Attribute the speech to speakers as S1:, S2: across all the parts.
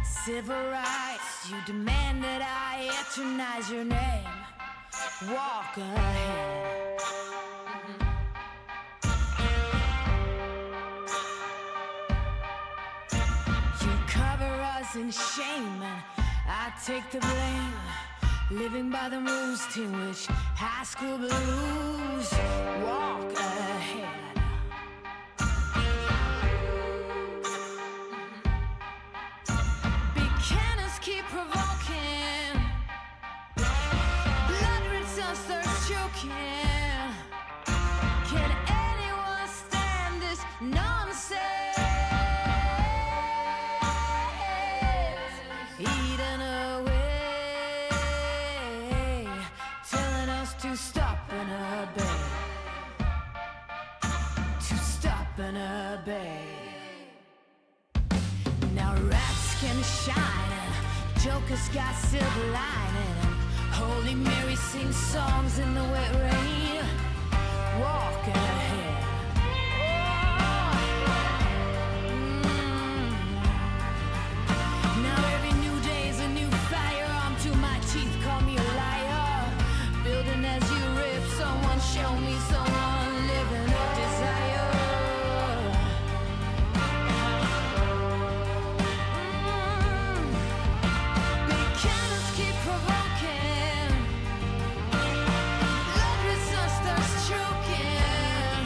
S1: Civil rights, you demand that I eternize your name. Walk ahead. You cover us in shame and I take the blame. Living by the rules to which high school blues. Walk ahead. Keep provoking. Blood rinse us, thirst choking. Can anyone stand this nonsense? Eaten away, telling us to stop and obey. To stop and obey. Now rats can shine. Jokers got silver lining. Holy Mary sings songs in the wet rain. Walk ahead. Now every new day's a new firearm to my teeth. Call me a liar. Building as you rip. Someone show me someone living a desire. Choking.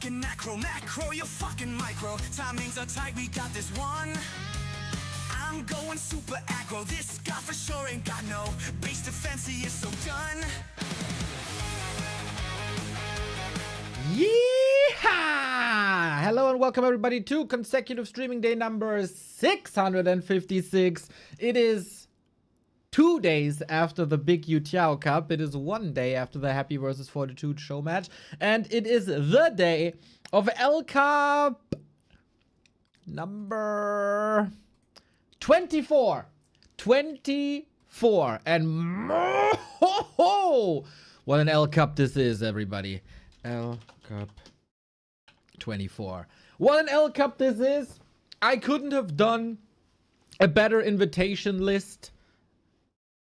S1: fucking macro, you're fucking micro. Timings are tight, we got this one. I'm going super aggro. This guy for sure ain't got no base defense, he is so done.
S2: Yeehaw! Hello and welcome everybody to consecutive streaming day number 656. It is 2 days after the big Yutiao Cup. It is 1 day after the Happy vs Fortitude show match. And it is the day of L Cup number 24. 24. And what an L Cup this is, everybody. L Cup 24. What an L Cup this is. I couldn't have done a better invitation list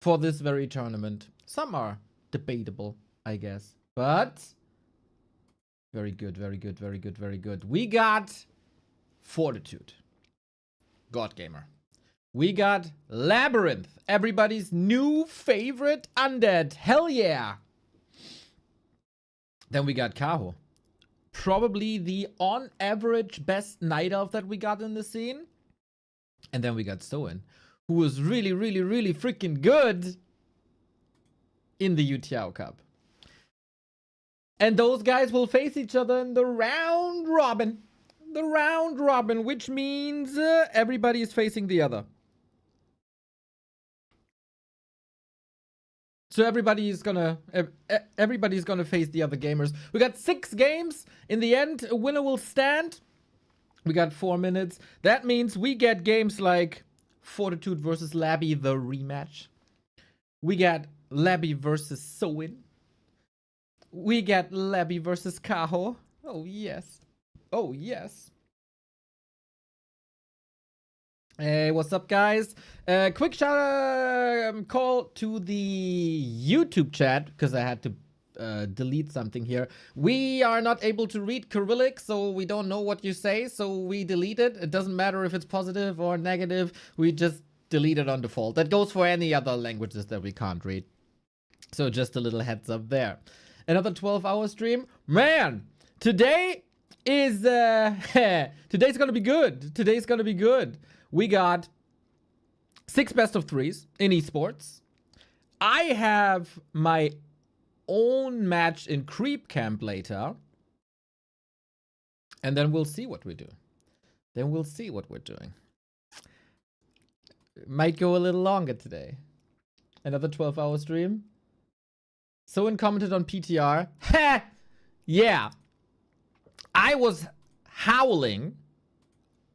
S2: for this very tournament. Some are debatable, I guess. But very good, very good, very good, very good. We got Fortitude. God Gamer. We got LabyRinth. Everybody's new favorite undead. Hell yeah. Then we got Kaho. Probably the on average best night elf that we got in the scene. And then we got Soin, who was really, really, really freaking good in the Yutiao Cup. And those guys will face each other in the round robin. The round robin, which means everybody is facing the other. So everybody's gonna face the other gamers. We got 6 games. In the end, a winner will stand. We got 4 minutes. That means we get games like Fortitude versus Labby, the rematch. We got Labby versus Soin. We got Labby versus Kaho. Oh yes. Oh yes. Hey, what's up, guys? Quick shout call to the YouTube chat because I had to delete something here. We are not able to read Cyrillic, so we don't know what you say, so we delete it. It doesn't matter if it's positive or negative. We just delete it on default. That goes for any other languages that we can't read. So just a little heads up there. Another 12-hour stream. Man, today is today's gonna be good. Today's gonna be good. We got 6 best of 3s in esports. I have my own match in Creep Camp later. And then we'll see what we do. Then we'll see what we're doing. It might go a little longer today. Another 12-hour stream. Someone commented on PTR. Ha! Yeah. I was howling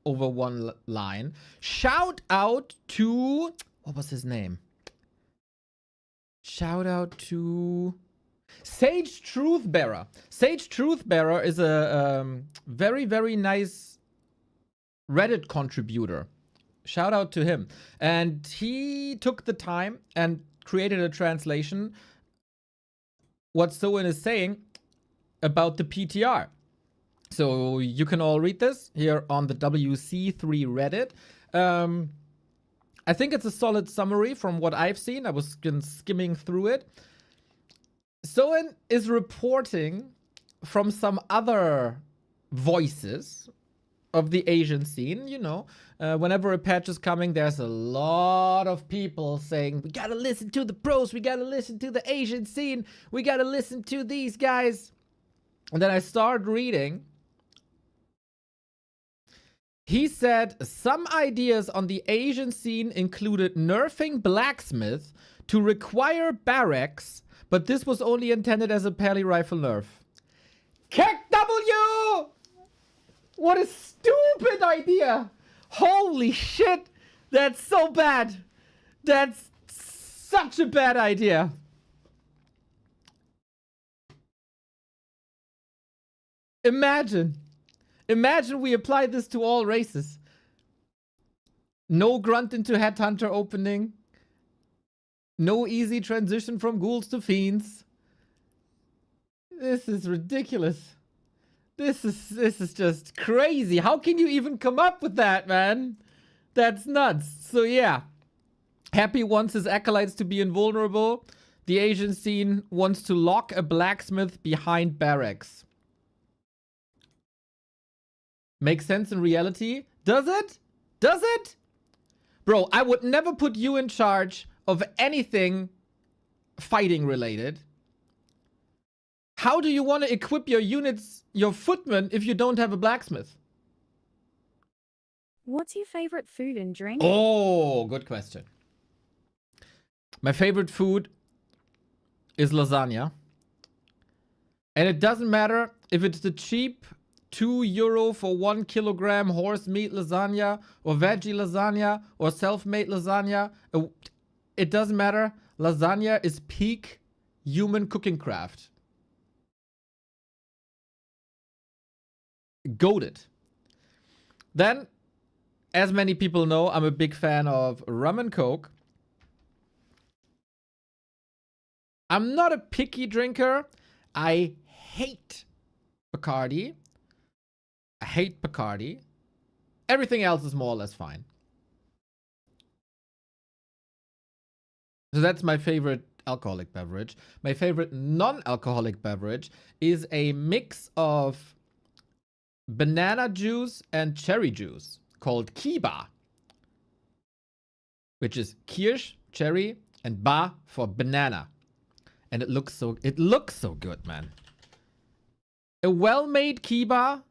S2: over one line. Shout out to... What was his name? Shout out to... Sage Truthbearer. Sage Truthbearer is a very, very nice Reddit contributor. Shout out to him. And he took the time and created a translation what Soin is saying about the PTR. So you can all read this here on the WC3 Reddit. I think it's a solid summary from what I've seen. I was skimming through it. Soin is reporting from some other voices of the Asian scene. You know, whenever a patch is coming, there's a lot of people saying, we gotta listen to the pros, we gotta listen to the Asian scene, we gotta listen to these guys. And then I started reading. He said some ideas on the Asian scene included nerfing Blacksmith to require barracks, but this was only intended as a parry rifle nerf. Kick W! What a stupid idea! Holy shit! That's so bad! That's such a bad idea! Imagine we apply this to all races. No grunt into Headhunter opening. No easy transition from ghouls to fiends. This is ridiculous. This is just crazy. How can you even come up with that, man? That's nuts. So yeah. Happy wants his acolytes to be invulnerable. The Asian scene wants to lock a blacksmith behind barracks. Makes sense in reality. Does it? Does it? Bro, I would never put you in charge of anything fighting related. How do you want to equip your units, your footmen, if you don't have a blacksmith?
S3: What's your favorite food and drink?
S2: Oh, good question. My favorite food is lasagna. And it doesn't matter if it's the cheap €2 for 1 kilogram horse meat lasagna or veggie lasagna or self-made lasagna. It doesn't matter. Lasagna is peak human cooking craft. Goated. Then, as many people know, I'm a big fan of rum and coke. I'm not a picky drinker. I hate Bacardi. I hate Bacardi. Everything else is more or less fine. So that's my favorite alcoholic beverage. My favorite non-alcoholic beverage is a mix of banana juice and cherry juice called Kiba, which is Kirsch, cherry, and Ba for banana. And it looks so good, man. A well-made Kiba.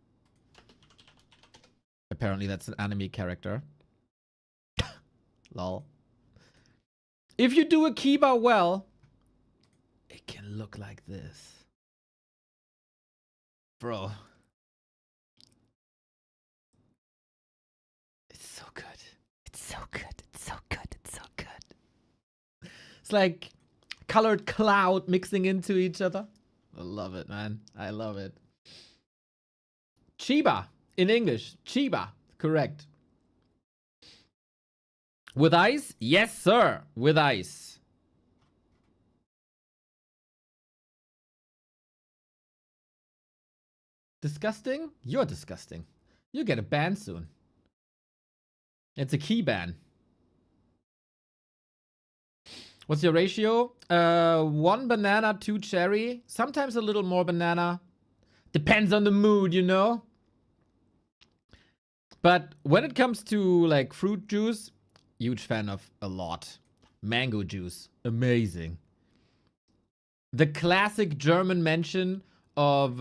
S2: Apparently that's an anime character. Lol. If you do a Kiba well, it can look like this. Bro. It's so good. It's so good. It's so good. It's so good. It's like colored cloud mixing into each other. I love it, man. I love it. Chiba in English. Chiba. Correct. With ice? Yes, sir. With ice. Disgusting? You're disgusting. You get a ban soon. It's a key ban. What's your ratio? 1 banana, 2 cherry. Sometimes a little more banana. Depends on the mood, you know? But when it comes to like fruit juice, huge fan of a lot. Mango juice. Amazing. The classic German mention of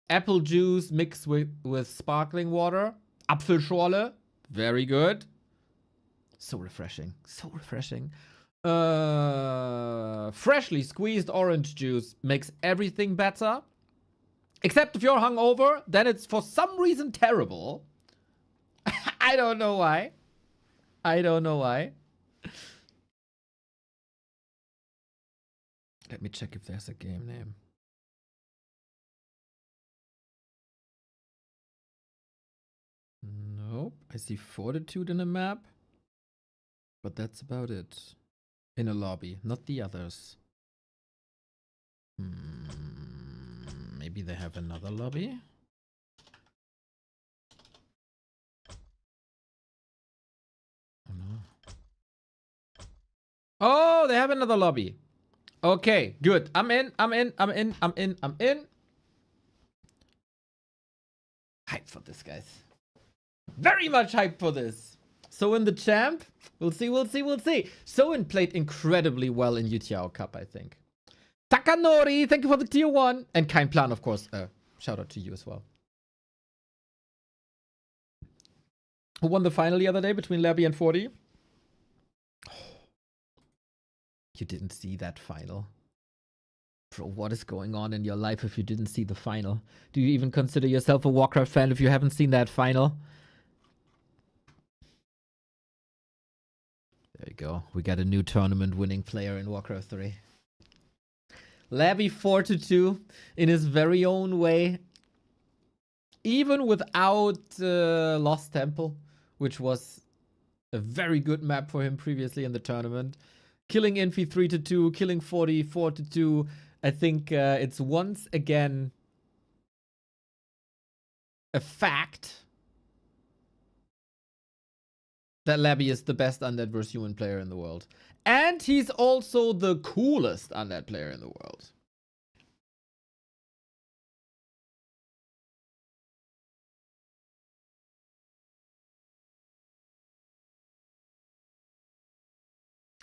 S2: apple juice mixed with sparkling water. Apfelschorle. Very good. So refreshing. So refreshing. Freshly squeezed orange juice makes everything better. Except if you're hungover, then it's for some reason terrible. I don't know why. I don't know why. Let me check if there's a game name. Nope. I see Fortitude in a map. But that's about it. In a lobby, not the others. Maybe they have another lobby? Oh no. Oh, they have another lobby. Okay, good. I'm in. Hype for this, guys. Very much hype for this. So in the champ, we'll see. Soin played incredibly well in UTR Cup, I think. Takanori, thank you for the tier 1. And Kein Plan, of course. Shout out to you as well. Who won the final the other day between Labby and 40? You didn't see that final. Bro, what is going on in your life if you didn't see the final? Do you even consider yourself a Warcraft fan if you haven't seen that final? There you go. We got a new tournament winning player in Warcraft 3. Labby Fortitude in his very own way. Even without Lost Temple, which was a very good map for him previously in the tournament. Killing Infi 3-2, killing 40 4-2. I think it's once again a fact that Labby is the best undead versus human player in the world. And he's also the coolest undead player in the world.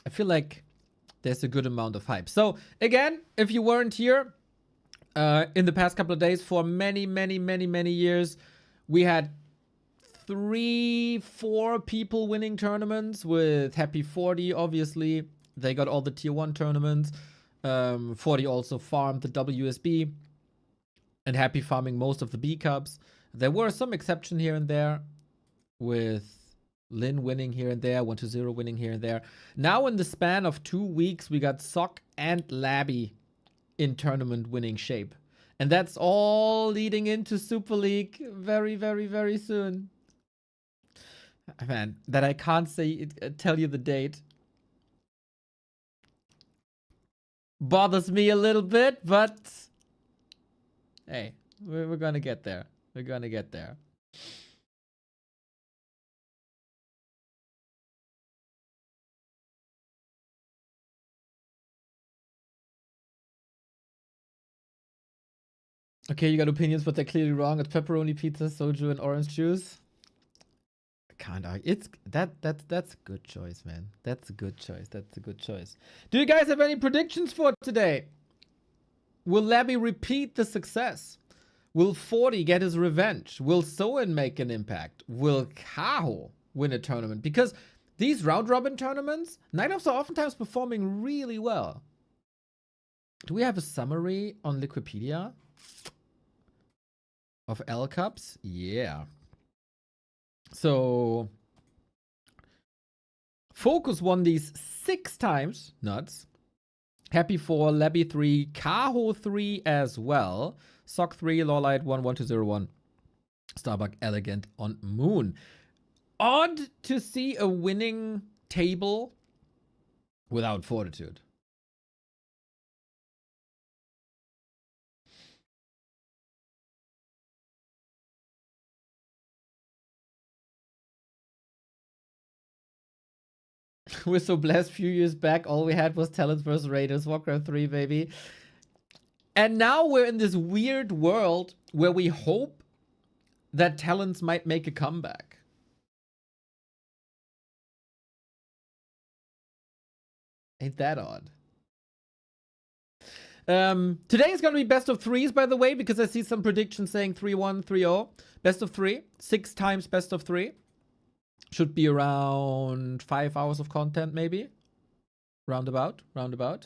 S2: I feel like there's a good amount of hype. So again, if you weren't here in the past couple of days, for many years, we had 3-4 people winning tournaments with Happy 40. Obviously, they got all the tier 1 tournaments. 40 also farmed the WSB, and Happy farming most of the B Cups. There were some exception here and there, with Lin winning here and there, 1-0 winning here and there. Now in the span of 2 weeks, we got Sock and Labby in tournament winning shape. And that's all leading into Super League very soon. Man, that I can't say tell you the date bothers me a little bit, but hey, we're gonna get there. We're gonna get there. Okay, you got opinions, but they're clearly wrong. It's pepperoni pizza, soju, and orange juice. I can't argue. That's a good choice, man. That's a good choice. That's a good choice. Do you guys have any predictions for today? Will Labby repeat the success? Will 40 get his revenge? Will Soin make an impact? Will Kaho win a tournament? Because these round robin tournaments, Night Elves are oftentimes performing really well. Do we have a summary on Wikipedia of L Cups? Yeah. So Focus won these 6 times. Nuts. Happy 4, Labby 3, Kaho 3 as well. Sock 3, Lawlight 1, 1201. Starbuck Elegant on Moon. Odd to see a winning table without Fortitude. We're so blessed. Few years back, all we had was Talents vs. Raiders, Warcraft 3, baby. And now we're in this weird world where we hope that Talents might make a comeback. Ain't that odd? Today is going to be best of 3s, by the way, because I see some predictions saying 3-1, 3-0. Best of 3. 6 times best of 3. Should be around 5 hours of content, maybe. Roundabout. And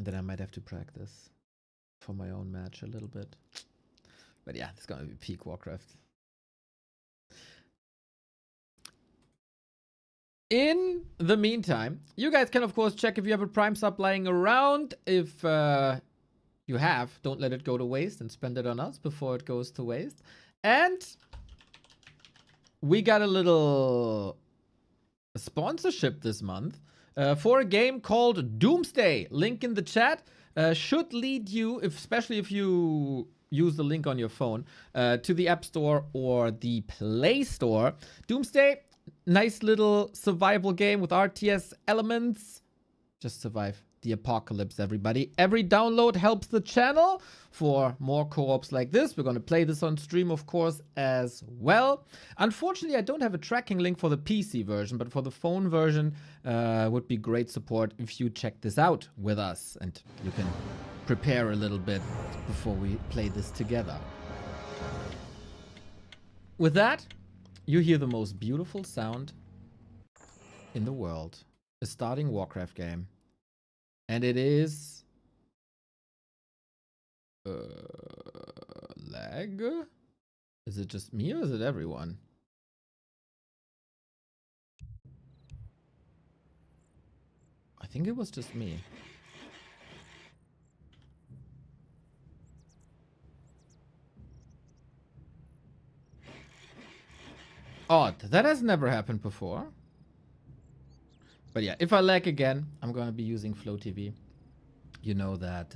S2: then I might have to practice for my own match a little bit. But yeah, it's gonna be peak Warcraft. In the meantime, you guys can of course check if you have a Prime sub lying around. If you have, don't let it go to waste and spend it on us before it goes to waste. And we got a little sponsorship this month for a game called DoomsDay. Link in the chat should lead you, especially if you use the link on your phone, to the App Store or the Play Store. DoomsDay, nice little survival game with RTS elements. Just survive the apocalypse, everybody. Every download helps the channel for more co-ops like this. We're going to play this on stream, of course, as well. Unfortunately, I don't have a tracking link for the PC version, but for the phone version, would be great support if you check this out with us. And you can prepare a little bit before we play this together. With that, you hear the most beautiful sound in the world. A starting Warcraft game. And it is lag? Is it just me or is it everyone? I think it was just me. Odd. That has never happened before. But yeah, if I lag again, I'm gonna be using Flow TV. You know that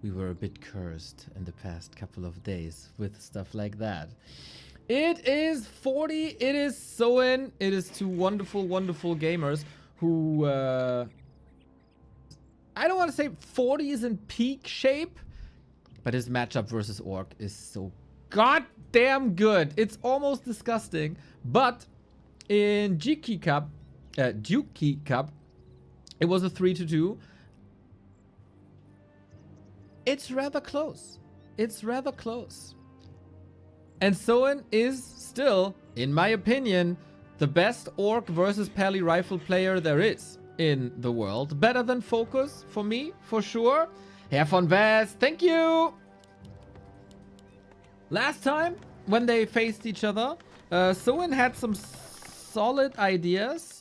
S2: we were a bit cursed in the past couple of days with stuff like that. It is 40, it is Soin, it is 2 wonderful, wonderful gamers who, I don't want to say 40 is in peak shape, but his matchup versus Orc is so goddamn good. It's almost disgusting. But in Duke Cup, it was a 3-2. It's rather close. It's rather close. And Soin is still, in my opinion, the best Orc versus Pally Rifle player there is in the world. Better than Focus, for me, for sure. Herr von West, thank you! Last time, when they faced each other, Soin had some solid ideas.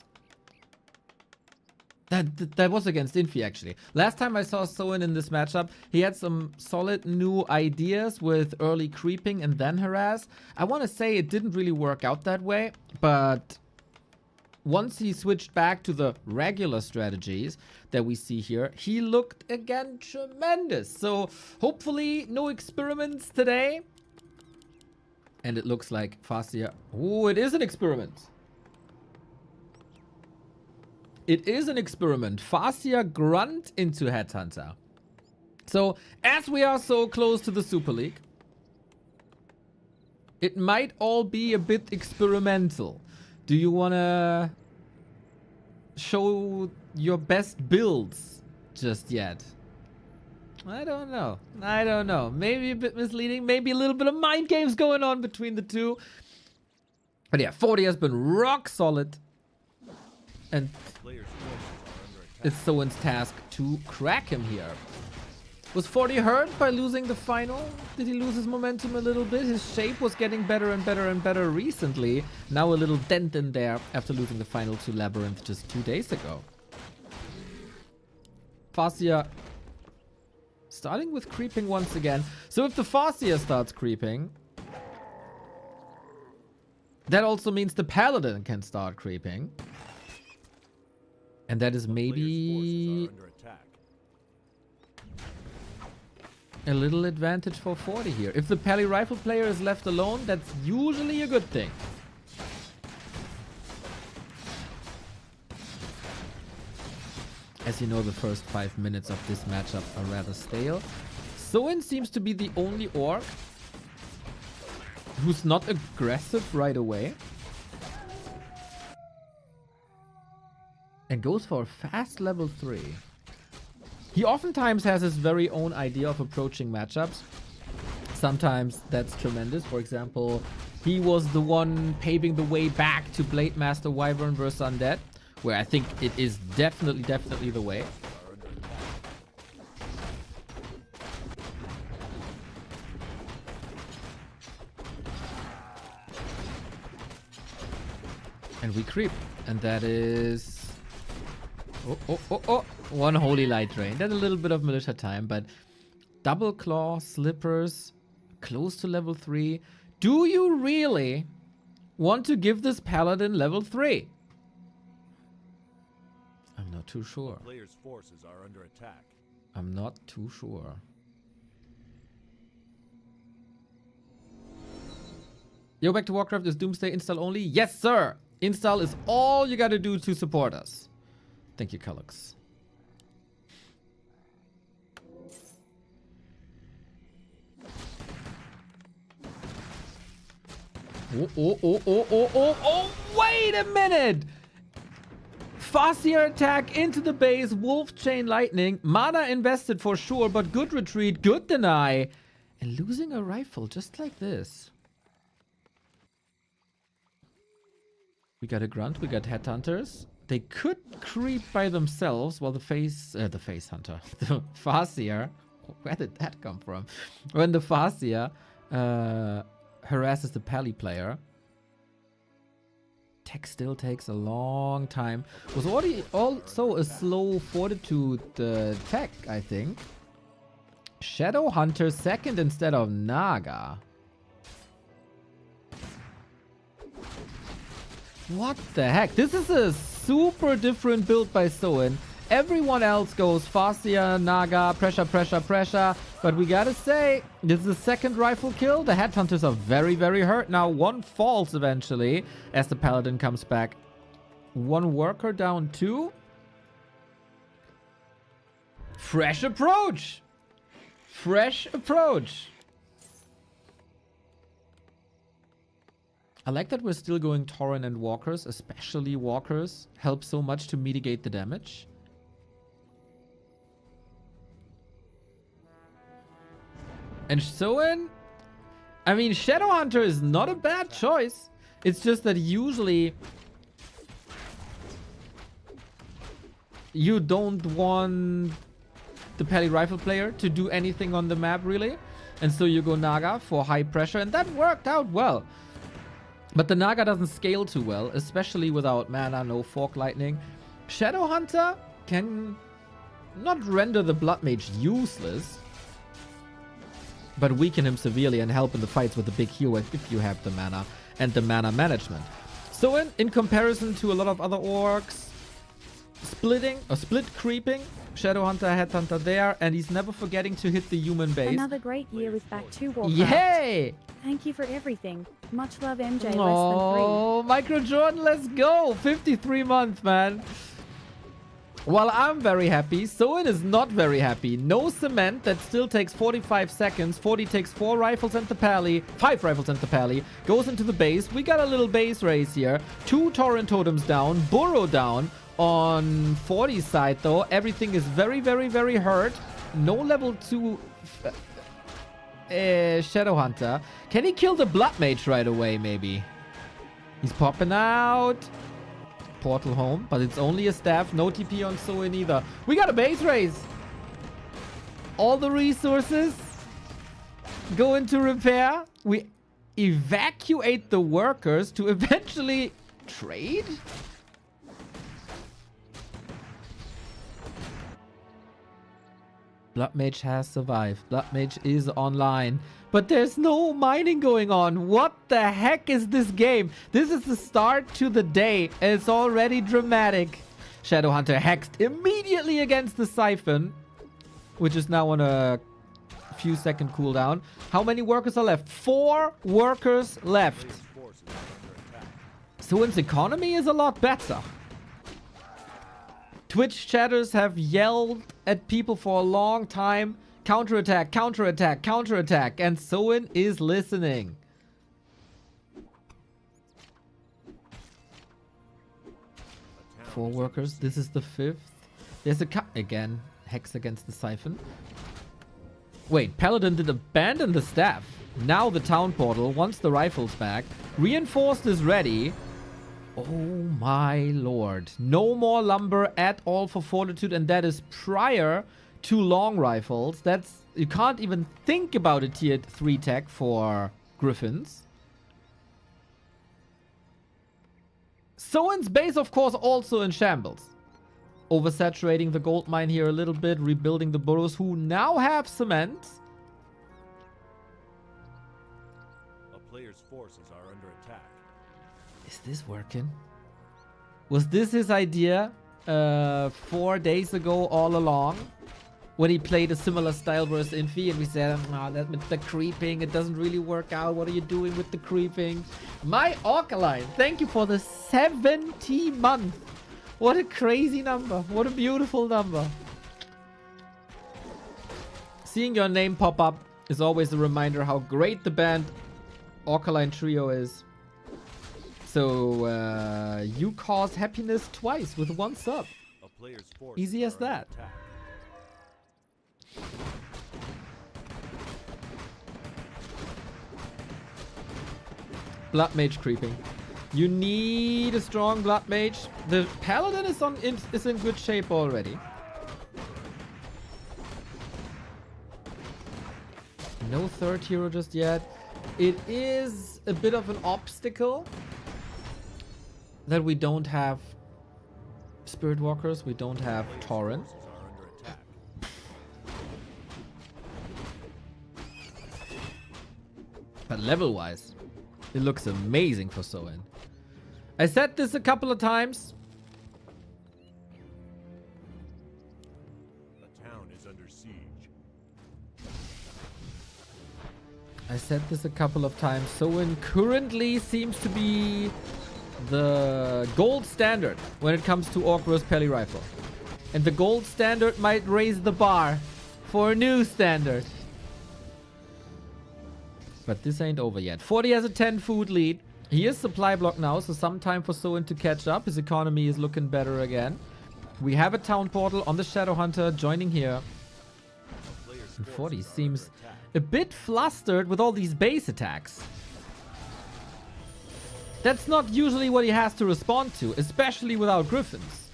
S2: That was against Infi, actually. Last time I saw Soin in this matchup, he had some solid new ideas with early creeping and then harass. I want to say it didn't really work out that way, but once he switched back to the regular strategies that we see here, he looked again tremendous. So hopefully no experiments today. And it looks like Fastia. Oh, it is an experiment. It is an experiment. Fastia Grunt into Headhunter. So, as we are so close to the Super League, it might all be a bit experimental. Do you want to show your best builds just yet? I don't know. I don't know. Maybe a bit misleading. Maybe a little bit of mind games going on between the two. But yeah, 40 has been rock solid. And it's Soin's task to crack him here. Was 40 hurt by losing the final? Did he lose his momentum a little bit? His shape was getting better and better and better recently. Now a little dent in there after losing the final to LabyRinth just 2 days ago. Fastia starting with creeping once again. So if the Fastia starts creeping, that also means the Paladin can start creeping. And that is maybe a little advantage for 40 here. If the Pally Rifle player is left alone, that's usually a good thing. As you know, the first 5 minutes of this matchup are rather stale. Soin seems to be the only Orc who's not aggressive right away. And goes for a fast level 3. He oftentimes has his very own idea of approaching matchups. Sometimes that's tremendous. For example, he was the one paving the way back to Blade Master Wyvern vs Undead, where I think it is definitely the way. And we creep. And that is... Oh. One Holy Light Drain. That's a little bit of militia time, but Double Claw, Slippers, close to level 3. Do you really want to give this Paladin level 3? I'm not too sure.
S4: The player's forces are under attack.
S2: I'm not too sure. Yo, back to Warcraft. Is DoomsDay install only? Yes, sir! Install is all you gotta do to support us. Thank you, Calux. Oh, wait a minute! Fastia attack into the base, Wolf Chain Lightning. Mana invested for sure, but good retreat, good deny. And losing a rifle just like this. We got a Grunt, we got Headhunters. They could creep by themselves while the Fastia, where did that come from? When the Fastia harasses the Pally player. Tech still takes a long time. Was already also a slow Fortitude tech, I think. Shadow Hunter second instead of Naga. What the heck? This is a super different build by Soin. Everyone else goes Fastia, Naga, pressure. But we gotta say, this is the second rifle kill. The Headhunters are very, very hurt. Now one falls eventually as the Paladin comes back. One worker down, 2. Fresh approach. I like that we're still going Tauren and Walkers, especially Walkers help so much to mitigate the damage. And Soin, I mean, Shadowhunter is not a bad choice. It's just that usually you don't want the Pally Rifle player to do anything on the map, really. And so you go Naga for high pressure, and that worked out well. But the Naga doesn't scale too well, especially without mana, no Fork Lightning. Shadowhunter can not render the Blood Mage useless, but weaken him severely and help in the fights with the big hero if you have the mana and the mana management. So in comparison to a lot of other orcs, split creeping, Shadowhunter, Headhunter there, and he's never forgetting to hit the human base.
S3: Another great year with back to Warcraft.
S2: Yay!
S3: Thank you for everything. Much love, MJ.
S2: Oh, Micro Jordan, let's go! 53 months, man. Well, I'm very happy. Soin is not very happy. No cement. That still takes 45 seconds. 40 takes 4 rifles and the pally. 5 rifles and the pally. Goes into the base. We got a little base race here. 2 Tauren totems down. Burrow down. On 40's side, though, everything is very, very, very hurt. No level 2 Shadowhunter. Can he kill the Blood Mage right away, maybe? He's popping out. Portal home, but it's only a staff. No TP on Soin either. We got a base race. All the resources go into repair. We evacuate the workers to eventually trade. Blood Mage has survived. Blood Mage is online. But there's no mining going on. What the heck is this game? This is the start to the day, and it's already dramatic. Shadowhunter hexed immediately against the Siphon, which is now on a few second cooldown. How many workers are left? 4 workers left. Soin's economy is a lot better. Twitch chatters have yelled at people for a long time. Counterattack, counterattack, counterattack. And Soin is listening. Four workers. This is the 5th. There's a again. Hex against the Siphon. Wait, Paladin did abandon the staff. Now the town portal wants the rifles back. Reinforced is ready. Oh my lord. No more lumber at all for Fortitude, and that is prior to long rifles. That's, you can't even think about a tier 3 tech for Griffins. Soin's base, of course, also in shambles. Oversaturating the gold mine here a little bit, rebuilding the burrows who now have cement.
S4: A player's forces are under attack.
S2: Is this working? Was this his idea 4 days ago all along? When he played a similar style versus Infi and we said, that with the creeping, it doesn't really work out. What are you doing with the creeping? My Orcaline, thank you for the 70 month. What a crazy number. What a beautiful number. Seeing your name pop up is always a reminder how great the band Orcaline Trio is. So, you cause happiness twice with 1 sub.
S4: A player's forces
S2: Easy as
S4: are under
S2: that.
S4: attack.
S2: Blood Mage creeping. You need a strong Blood Mage. The Paladin is in good shape already. No 3rd hero just yet. It is a bit of an obstacle that we don't have Spirit Walkers. We don't have Tauren.
S4: Forces are under attack.
S2: But level-wise, it looks amazing for Soin. I said this a couple of times.
S4: The town is under siege.
S2: I said this a couple of times. Soin currently seems to be the gold standard when it comes to Orc versus Pally Rifle. And the gold standard might raise the bar for a new standard. But this ain't over yet. 40 has a 10 food lead. He is supply block now, so some time for Soin to catch up. His economy is looking better again. We have a town portal on the Shadow Hunter joining here. And 40 seems a bit flustered with all these base attacks. That's not usually what he has to respond to, especially without Griffins.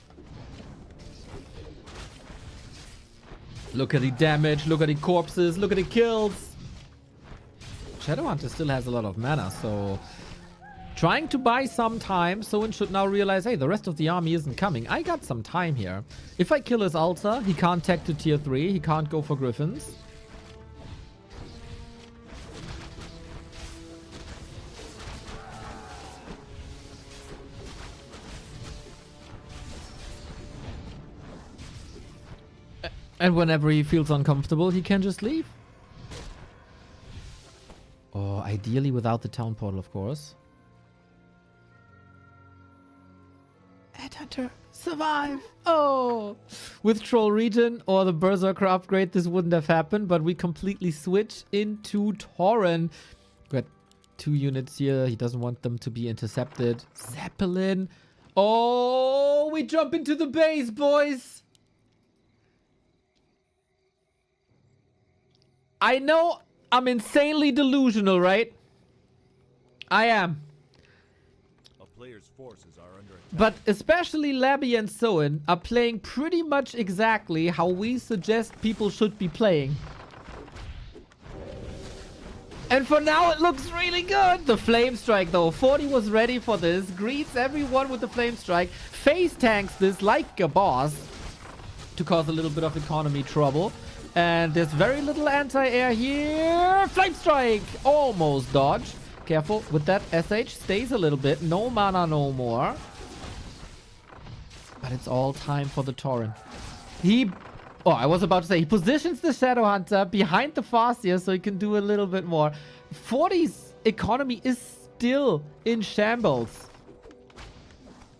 S2: Look at the damage, look at the corpses, look at the kills. Shadowhunter still has a lot of mana, so trying to buy some time. Soin should now realize, hey, the rest of the army isn't coming. I got some time here. If I kill his Alta, he can't tech to tier 3. He can't go for Griffins. And whenever he feels uncomfortable, he can just leave. Oh, ideally without the town portal, of course. Headhunter, survive! Oh! With Troll Region or the Berserker upgrade, this wouldn't have happened, but we completely switch into Tauren. Got 2 units here. He doesn't want them to be intercepted. Zeppelin. Oh, we jump into the base, boys! I know I'm insanely delusional, right? I am.
S4: A player's forces are under attack.
S2: But especially Labby and Soin are playing pretty much exactly how we suggest people should be playing. And for now, it looks really good. The Flame Strike, though. 40 was ready for this. Greets everyone with the Flame Strike. Phase tanks this like a boss to cause a little bit of economy trouble. And there's very little anti-air here. Flame Strike! Almost dodged. Careful with that. SH stays a little bit. No mana no more. But it's all time for the Tauren. Oh, I was about to say, he positions the Shadow Hunter behind the Farseer so he can do a little bit more. 40's economy is still in shambles.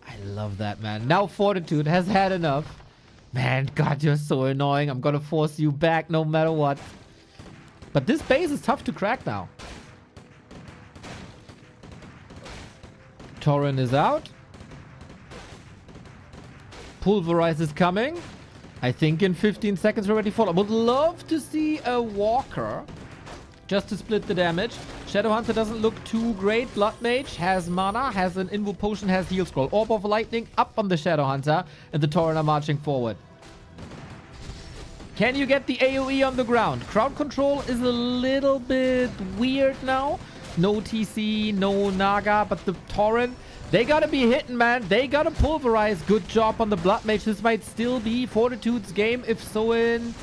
S2: I love that, man. Now Fortitude has had enough. Man, God, you're so annoying. I'm gonna force you back no matter what. But this base is tough to crack now. Tauren is out. Pulverize is coming. I think in 15 seconds we're ready for it. I would love to see a Walker just to split the damage. Shadowhunter doesn't look too great. Blood Mage has mana, has an Invo Potion, has Heal Scroll. Orb of Lightning up on the Shadowhunter, and the Tauren are marching forward. Can you get the AoE on the ground? Crowd control is a little bit weird now. No TC, no Naga, but the Tauren, they gotta be hitting, man. They gotta pulverize. Good job on the Blood Mage. This might still be Fortitude's game if Soin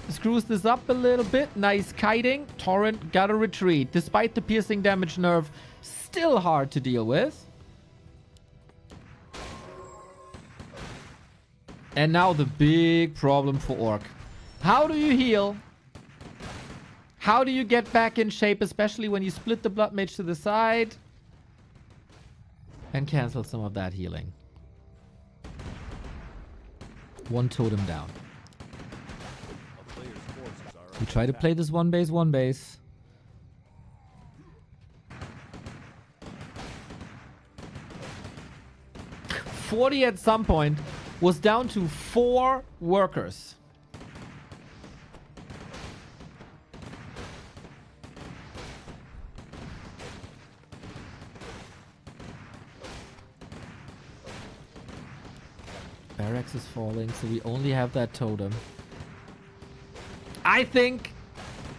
S2: screws this up a little bit. Nice kiting. Tauren gotta retreat. Despite the piercing damage nerf, still hard to deal with. And now the big problem for Orc. How do you heal? How do you get back in shape, especially when you split the Blood Mage to the side and cancel some of that healing? One totem down.
S4: A player's forces are
S2: We
S4: under
S2: try to
S4: attack.
S2: play this one base. .40 at some point was down to 4 workers. Barracks is falling, so we only have that totem. I think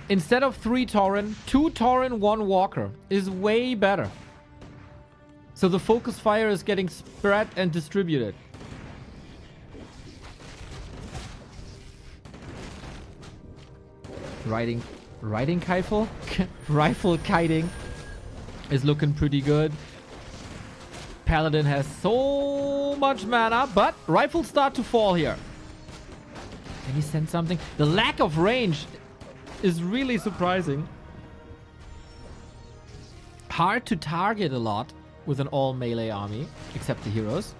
S2: instead of 3 Tauren, 2 Tauren, 1 Walker is way better. So the focus fire is getting spread and distributed. Riding Rifle? Rifle kiting is looking pretty good. Paladin has so much mana, but rifles start to fall here. Can he send something? The lack of range is really surprising. Hard to target a lot with an all melee army, except the heroes.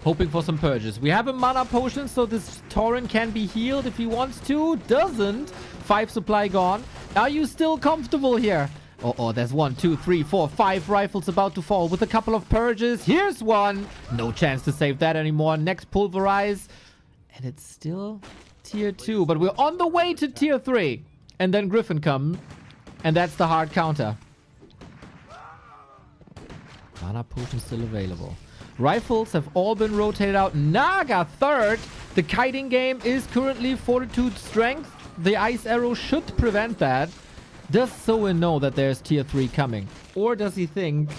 S2: Hoping for some purges. We have a mana potion, so this Tauren can be healed if he wants to. Doesn't. 5 supply gone. Are you still comfortable here? Oh, there's 1, 2, 3, 4, 5 rifles about to fall with a couple of purges. Here's one. No chance to save that anymore. Next pulverize. And it's still tier 2. But we're on the way to tier 3. And then Griffin comes. And that's the hard counter. Mana potion still available. Rifles have all been rotated out. Naga third. The kiting game is currently Fortitude strength. The ice arrow should prevent that. Does Soin know that there's tier 3 coming? Or does he think,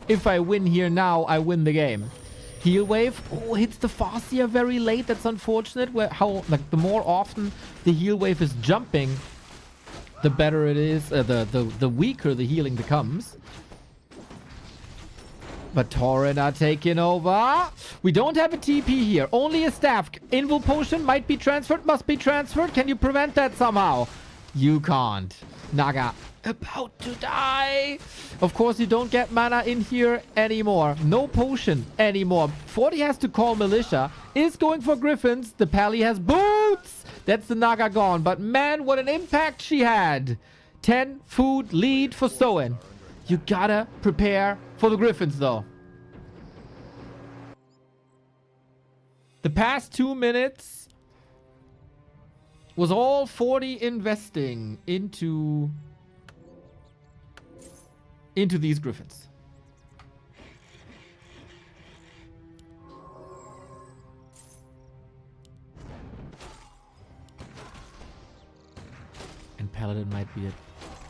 S2: if I win here now, I win the game? Heal wave. Oh, hits the Farseer very late. That's unfortunate. The more often the heal wave is jumping, the better it is. The weaker the healing becomes. But Tauren are taking over. We don't have a TP here. Only a staff. Invul potion might be transferred. Must be transferred. Can you prevent that somehow? You can't. Naga about to die. Of course, you don't get mana in here anymore. No potion anymore. 40 has to call Militia. Is going for Griffins. The Pally has boots. That's the Naga gone. But man, what an impact she had. 10 food lead for Soin. You gotta prepare for the Griffins, though. The past 2 minutes was all 40 investing into these Griffins. And Paladin might be a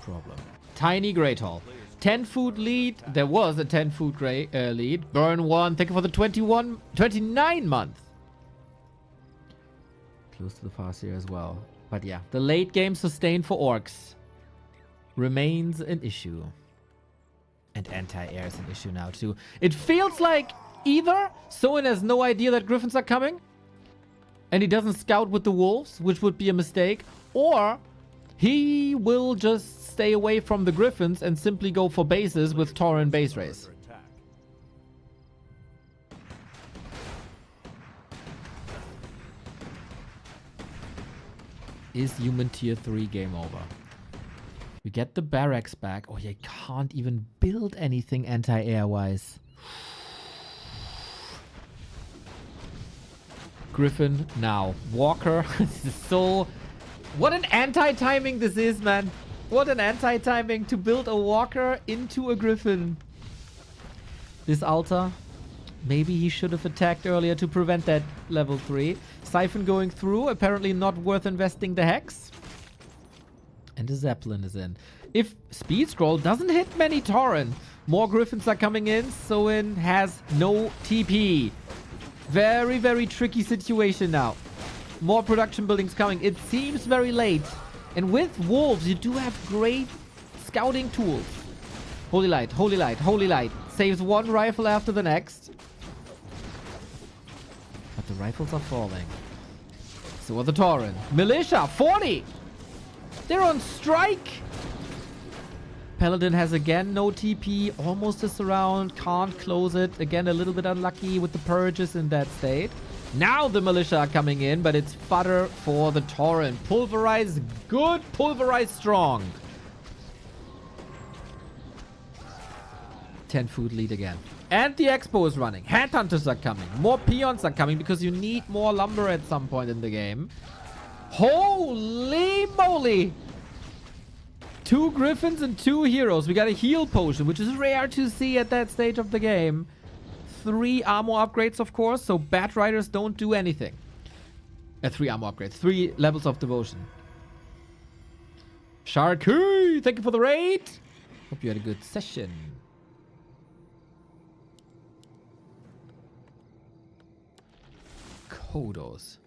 S2: problem. Tiny Great Hall. 10 food lead. There was a 10 food lead. Burn 1. Thank you for the 29 month. Close to the Farseer as well. But yeah, the late game sustain for orcs remains an issue. And anti-air is an issue now too. It feels like either Soin has no idea that Griffins are coming and he doesn't scout with the wolves, which would be a mistake, or he will just stay away from the Griffins and simply go for bases with Tauren base race. Is human tier 3 game over? We get the barracks back. Oh, you can't even build anything anti-air wise. Griffin now. Walker. This is so... What an anti-timing this is, man. What an anti-timing to build a Walker into a Griffin. This altar. Maybe he should have attacked earlier to prevent that level 3. Siphon going through. Apparently not worth investing the Hex. And the Zeppelin is in. If Speed Scroll doesn't hit many Tauren, more Griffins are coming in. Soin has no TP. Very, very tricky situation now. More production buildings coming. It seems very late. And with Wolves, you do have great scouting tools. Holy Light, Holy Light, Holy Light. Saves one rifle after the next. But the rifles are falling. So are the Tauren. Militia, 40! They're on strike! Paladin has again no TP. Almost a surround. Can't close it. Again, a little bit unlucky with the purges in that state. Now the Militia are coming in, but it's fodder for the Tauren. Pulverize good, pulverize strong. 10 food lead again. And the Expo is running. Headhunters are coming. More peons are coming because you need more lumber at some point in the game. Holy moly! 2 Griffins and 2 heroes. We got a heal potion, which is rare to see at that stage of the game. 3 armor upgrades, of course, so Bat Riders don't do anything. 3 armor upgrades. 3 levels of devotion. Sharky, thank you for the raid. Hope you had a good session. Kodos.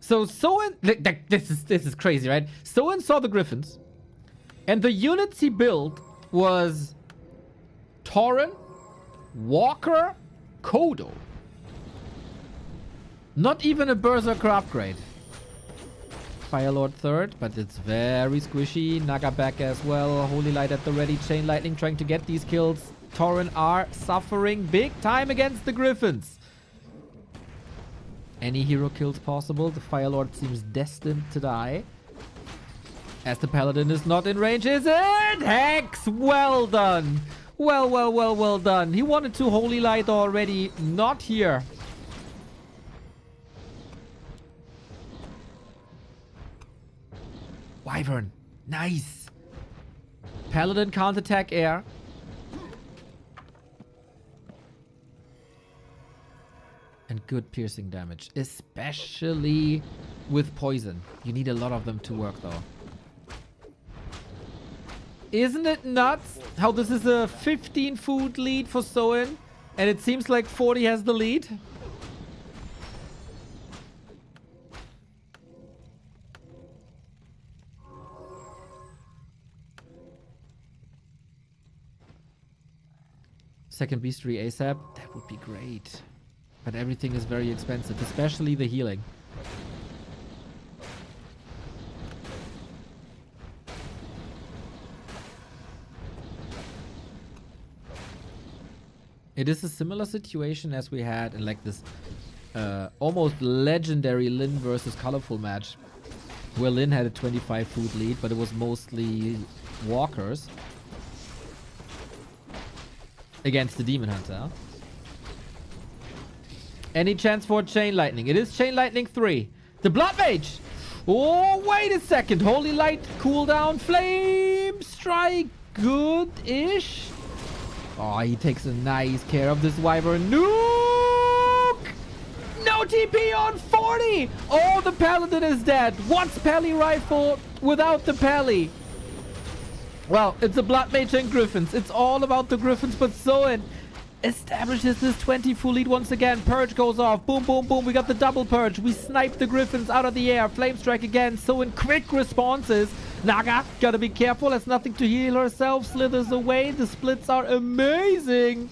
S2: So Soin, this is crazy, right? Soin saw the Griffins, and the units he built was Tauren, Walker, Kodo. Not even a Berserker upgrade. Firelord third, but it's very squishy. Naga back as well. Holy Light at the ready. Chain Lightning trying to get these kills. Tauren are suffering big time against the Griffins. Any hero kills possible. The Firelord seems destined to die. As the Paladin is not in range, is it? Hex! Well done. Well done. He wanted to Holy Light already. Not here. Wyvern. Nice. Paladin can't attack air. And good piercing damage. Especially with poison. You need a lot of them to work though. Isn't it nuts how this is a 15 food lead for Soin? And it seems like 40 has the lead? Second beastry ASAP? That would be great. But everything is very expensive, especially the healing. It is a similar situation as we had in like this almost legendary Lin versus Colorful match, where Lin had a 25 food lead, but it was mostly walkers against the Demon Hunter. Any chance for Chain Lightning? It is Chain Lightning 3. The Blood Mage! Oh, wait a second. Holy Light, cooldown, Flame Strike. Good-ish. Oh, he takes a nice care of this Wyvern. Nuke! No TP on 40! Oh, the Paladin is dead. What's Pally Rifle without the Pally? Well, it's a Blood Mage and Griffins. It's all about the Griffins, but Soin establishes this 20 full lead once again. Purge goes off. Boom, boom, boom. We got the double Purge. We snipe the Griffins out of the air. Flame Strike again. Soin quick responses. Naga, gotta be careful. Has nothing to heal herself. Slithers away. The splits are amazing.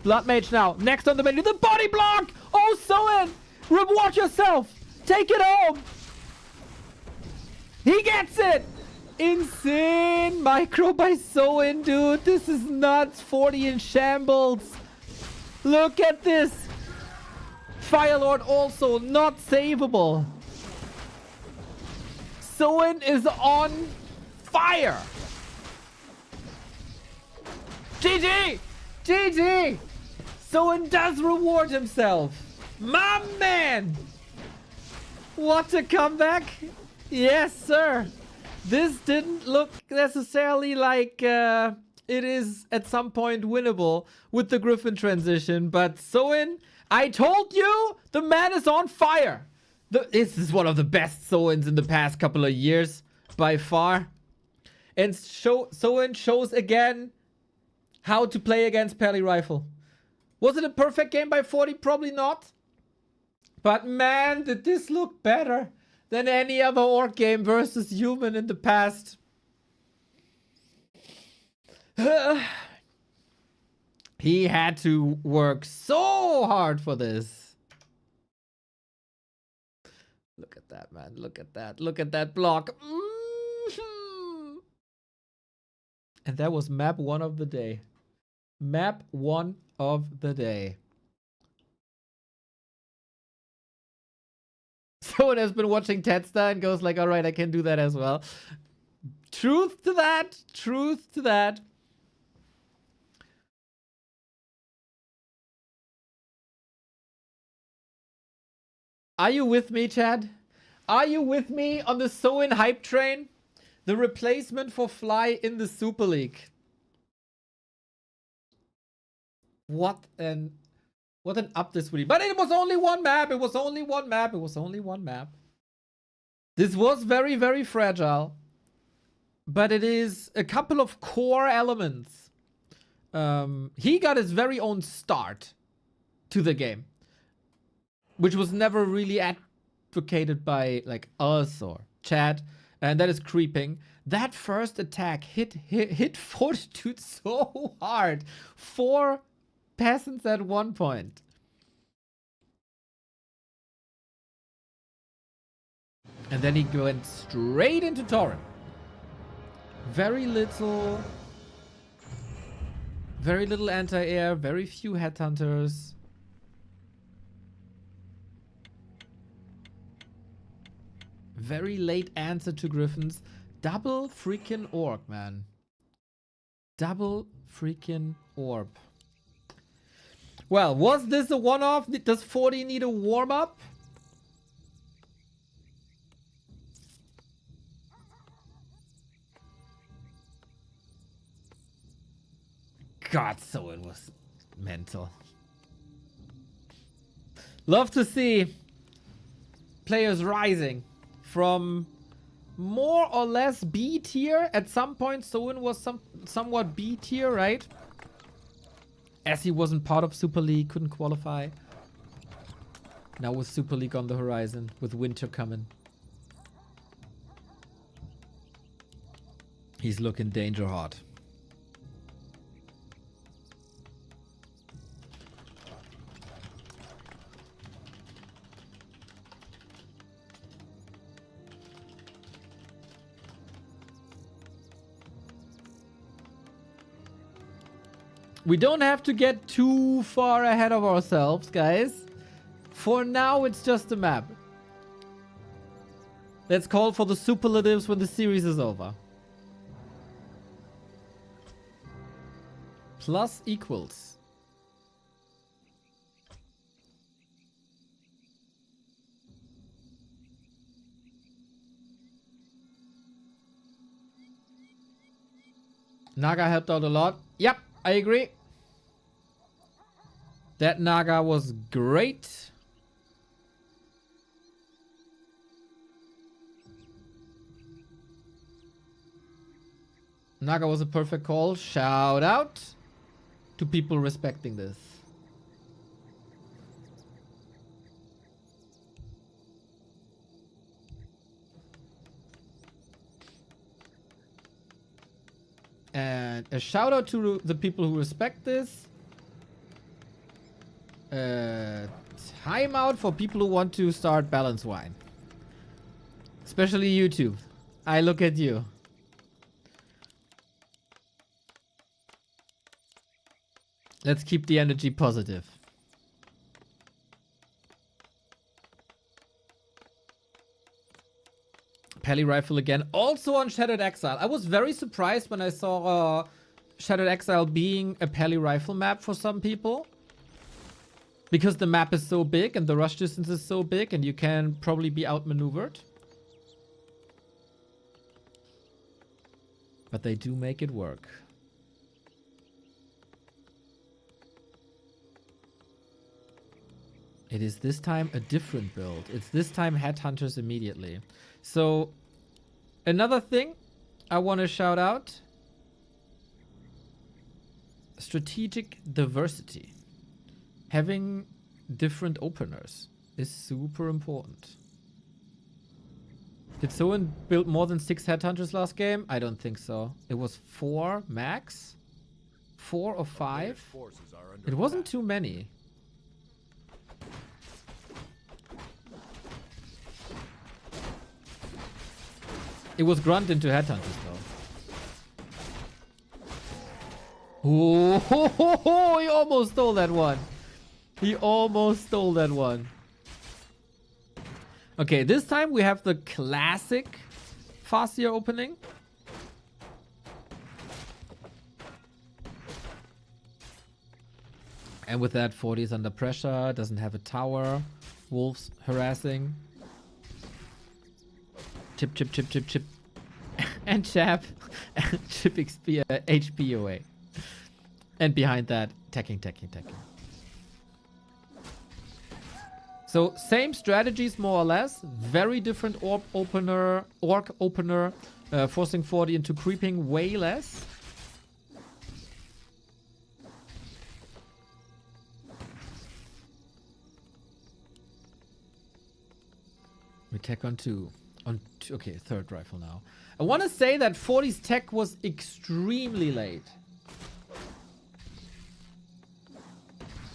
S2: Blood Mage now. Next on the menu, the body block. Oh, Soin, reward yourself. Take it home. He gets it. Insane micro by Soin, dude. This is nuts. 40 in shambles. Look at this. Firelord also not savable. Soin is on fire. GG! GG! Soin does reward himself. My man! What a comeback. Yes, sir. This didn't look necessarily like it is at some point winnable with the Griffin transition, but Soin, I told you, the man is on fire. This is one of the best Soins in the past couple of years, by far. And Soin shows again how to play against Pally Rifle. Was it a perfect game by 40? Probably not. But man, did this look better than any other orc game versus human in the past. He had to work so hard for this. Look at that, man. Look at that. Look at that block. And that was map 1 of the day. Map 1 of the day. Someone has been watching Tetsta and goes like, all right, I can do that as well. Truth to that. Truth to that. Are you with me, Chad? Are you with me on the Soin hype train? The replacement for Fly in the Super League. What an up this would be. But it was only one map. It was only one map. It was only one map. This was very, very fragile. But it is a couple of core elements. He got his very own start to the game, which was never really advocated by like us or chat, and that is creeping. That first attack hit Fortitude so hard. 4 peasants at one point. And then he went straight into Torrent. Very little anti-air, very few headhunters. Very late answer to Griffins. Double freaking orb, man. Double freaking orb. Well, was this a one-off? Does 40 need a warm-up? God, so it was mental. Love to see players rising from more or less B tier. At some point, Soin was somewhat B tier, right? As he wasn't part of Super League, couldn't qualify. Now with Super League on the horizon, with winter coming. He's looking danger hot. We don't have to get too far ahead of ourselves, guys. For now, it's just a map. Let's call for the superlatives when the series is over. Plus equals. Naga helped out a lot. Yep, I agree. That Naga was great. Naga was a perfect call. Shout out to people respecting this. And a shout out to the people who respect this. Time out for people who want to start balance wine. Especially YouTube. I look at you. Let's keep the energy positive. Pally Rifle again. Also on Shattered Exile. I was very surprised when I saw Shattered Exile being a Pally Rifle map for some people. Because the map is so big and the rush distance is so big and you can probably be outmaneuvered. But they do make it work. It is this time a different build. It's this time Headhunters immediately. So, another thing I want to shout out. Strategic diversity. Having different openers is super important. Did Soin build more than 6 Headhunters last game? I don't think so. It was 4 max? 4 or 5? It wasn't too many. It was grunt into Headhunters though. Oh, he almost stole that one. He almost stole that one. Okay, this time we have the classic Farseer opening. And with that, 40 is under pressure, doesn't have a tower. Wolves harassing. Chip, chip, chip, chip, chip. And chap. Chip XP, HP away. And behind that, teching. So same strategies more or less. Very different orc opener, forcing 40 into creeping way less. We tech on 2. Okay, third rifle now. I want to say that 40's tech was extremely late.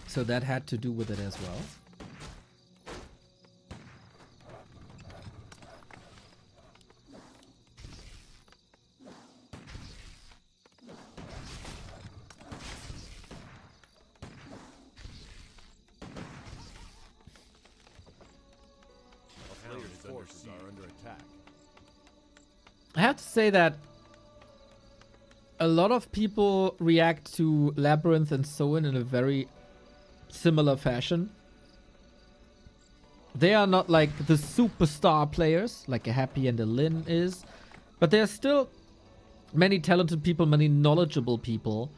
S2: So that had to do with it as well. have to say that a lot of people react to LabyRinth and Soin in a very similar fashion. They are not like the superstar players like a Happy and a Lin is, but there are still many talented people, many knowledgeable people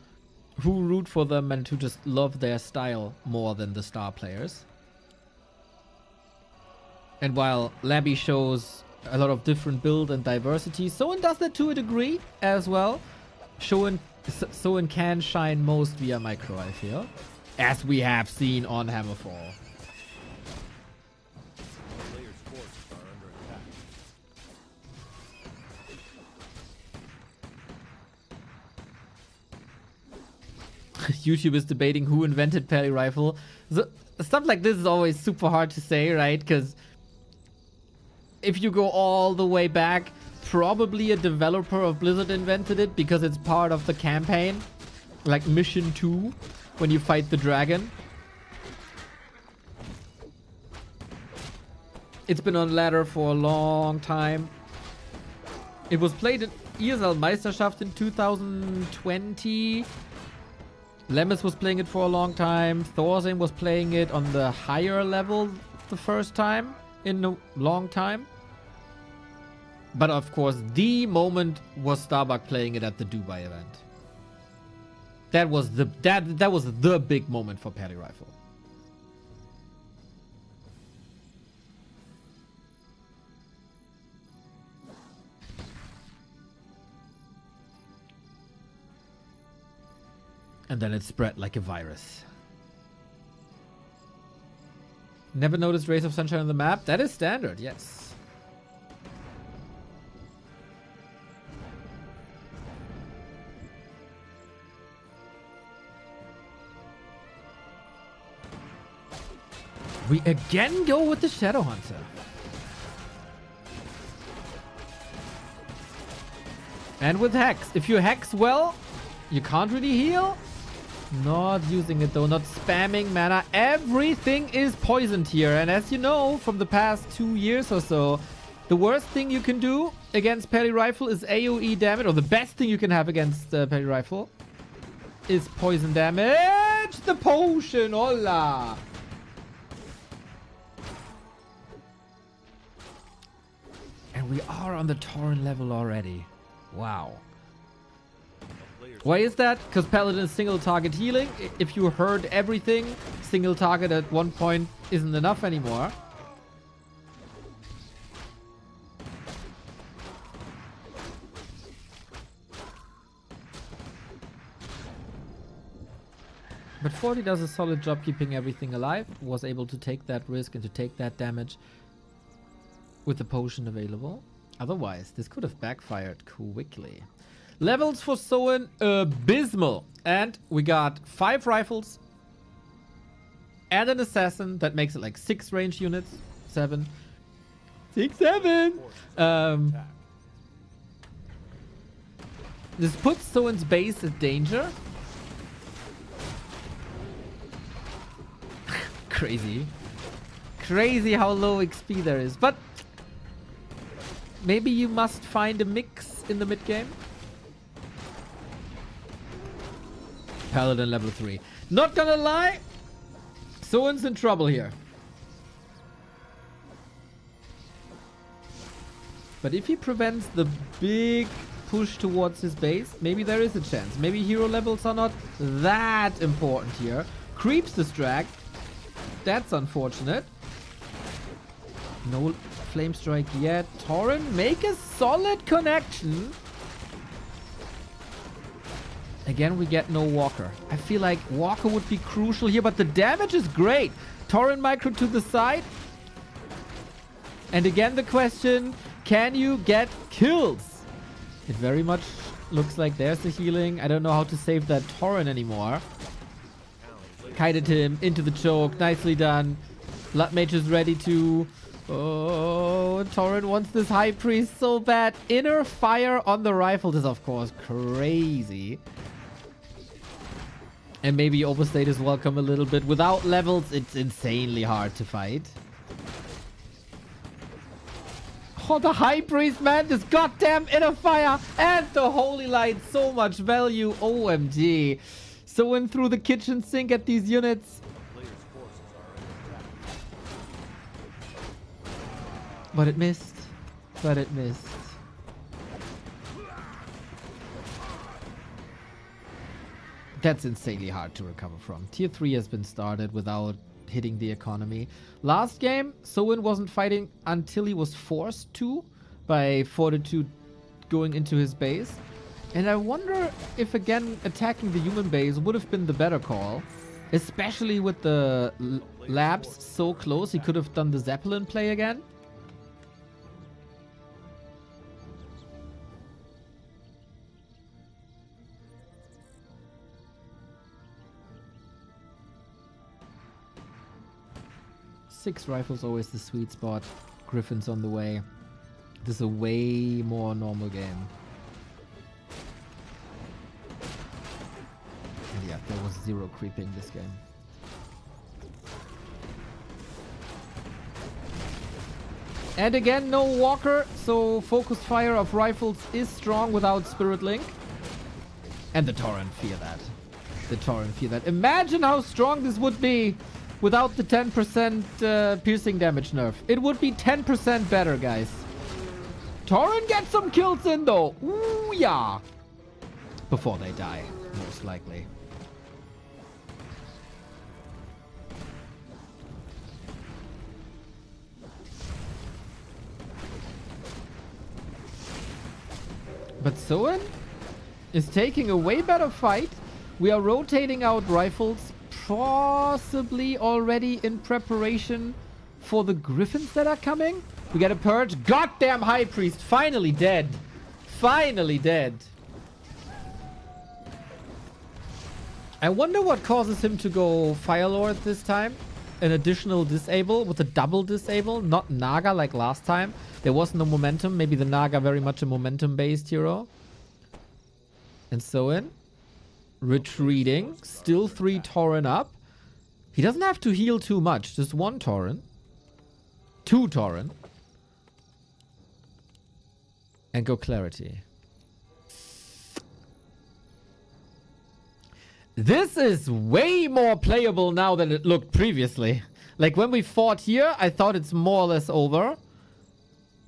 S2: who root for them and who just love their style more than the star players. And while Labby shows a lot of different build and diversity, Soin does that to a degree as well. Soin can shine most via micro, I feel, as we have seen on Hammerfall.
S4: Players' forces are under attack.
S2: YouTube is debating who invented Pelly Rifle. So, stuff like this is always super hard to say, right? Because if you go all the way back, probably a developer of Blizzard invented it because it's part of the campaign. Like Mission 2, when you fight the dragon. It's been on ladder for a long time. It was played in ESL Meisterschaft in 2020. Lemus was playing it for a long time. Thorzane was playing it on the higher level the first time in a long time. But of course, the moment was Starbuck playing it at the Dubai event. That was the big moment for Pelly Rifle. And then it spread like a virus. Never noticed Rays of Sunshine on the map? That is standard, yes. We again go with the Shadow Hunter. And with Hex. If you Hex well, you can't really heal. Not using it though, not spamming mana. Everything is poisoned here. And as you know, from the past 2 years or so, the worst thing you can do against Pelly Rifle is AoE damage. Or the best thing you can have against Pelly Rifle is poison damage. The potion, hola. And we are on the Tauren level already. Wow. Why is that? Because Paladin is single target healing. If you heard everything, single target at one point isn't enough anymore. But 40 does a solid job keeping everything alive. Was able to take that risk and to take that damage with the potion available. Otherwise, this could have backfired quickly. Levels for Soin, abysmal. And we got 5 rifles and an assassin. That makes it like 6 range units. 7. 6, 7. This puts Soin's base at danger. Crazy. Crazy how low XP there is. But maybe you must find a mix in the mid game. Paladin level 3. Not gonna lie, Soin's in trouble here. But if he prevents the big push towards his base, maybe there is a chance. Maybe hero levels are not that important here. Creeps distract. That's unfortunate. No flame strike yet. Tauren make a solid connection. Again, we get no Walker. I feel like Walker would be crucial here, but the damage is great. Tauren micro to the side. And again, the question, can you get kills? It very much looks like there's the healing. I don't know how to save that Tauren anymore. Kited him into the choke. Nicely done. Blood Mage is ready to... Oh, Tauren wants this High Priest so bad. Inner fire on the rifle. This is, of course, crazy. And maybe Overstate is welcome a little bit. Without levels, it's insanely hard to fight. Oh, the High Priest, man. This goddamn inner fire and the Holy Light. So much value. OMG. Soin through the kitchen sink at these units.
S4: Players' forces are under attack.
S2: But it missed. But it missed. That's insanely hard to recover from. Tier 3 has been started without hitting the economy. Last game, Soin wasn't fighting until he was forced to by Fortitude going into his base. And I wonder if, again, attacking the human base would have been the better call. Especially with the labs so close, he could have done the Zeppelin play again. Six rifles always the sweet spot. Griffin's on the way. This is a way more normal game. And yeah, there was zero creeping this game. And again, no walker, so focused fire of rifles is strong without Spirit Link. And the Torrent fear that. The Torrent fear that. Imagine how strong this would be without the 10% piercing damage nerf. It would be 10% better, guys. Torrent gets some kills in, though. Ooh, yeah. Before they die, most likely. But Soin is taking a way better fight. We are rotating out rifles, possibly already in preparation for the Griffins that are coming. We get a purge. Goddamn High Priest, finally dead. Finally dead. I wonder what causes him to go Fire Lord this time. An additional disable with a double disable, not Naga like last time. There was no momentum. Maybe the Naga very much a momentum-based hero. And Soin retreating. Still 3 Torrent up. He doesn't have to heal too much. Just 1 Torrent. 2 Torrent. And go Clarity. This is way more playable now than it looked previously. Like when we fought here, I thought it's more or less over.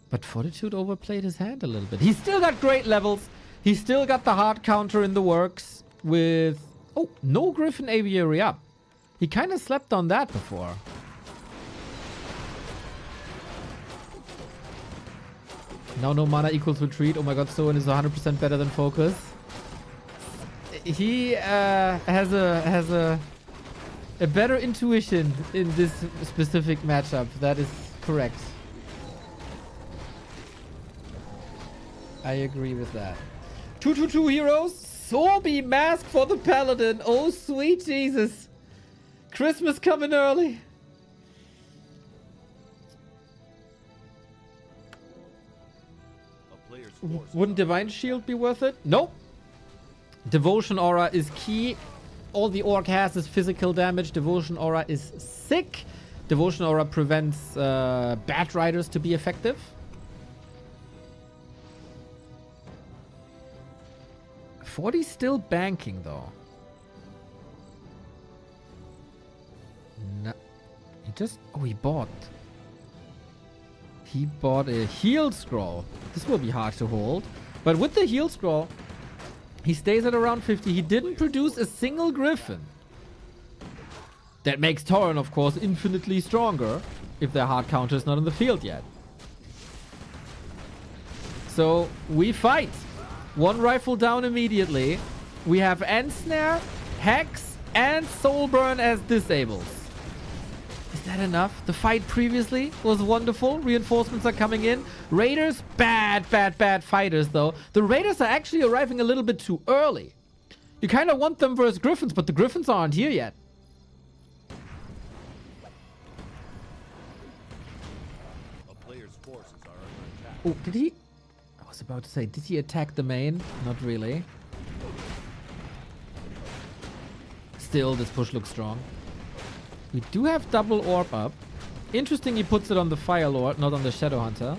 S2: But Fortitude overplayed his hand a little bit. He's still got great levels. He's still got the hard counter in the works with... Oh, no Griffin Aviary up. He kind of slept on that before. Now no mana equals retreat. Oh my god, Soin is 100% better than Focus. He has a better intuition in this specific matchup. That is correct. I agree with that. 2/2/2 heroes. Sorby mask for the Paladin. Oh, sweet Jesus. Christmas coming early.
S4: A player's forces
S2: Wouldn't Divine Shield be worth it? Nope. Devotion Aura is key. All the Orc has is physical damage. Devotion Aura is sick. Devotion Aura prevents Bat Riders to be effective. Forty's still banking though. No, he just... Oh, he bought. He bought a heal scroll. This will be hard to hold. But with the heal scroll, he stays at around 50. He didn't produce a single Griffin. That makes Torrent, of course, infinitely stronger if their hard counter is not in the field yet. So, we fight. 1 rifle down immediately. We have Ensnare, Hex, and Soulburn as disables. Is that enough? The fight previously was wonderful. Reinforcements are coming in. Raiders, bad fighters though. The Raiders are actually arriving a little bit too early. You kind of want them versus Griffins, but the Griffins aren't here yet.
S4: A player's forces are under attack.
S2: Oh, did he? I was about to say, did he attack the main? Not really. Still, this push looks strong. We do have double orb up. Interesting he puts it on the Fire Lord, not on the Shadow Hunter.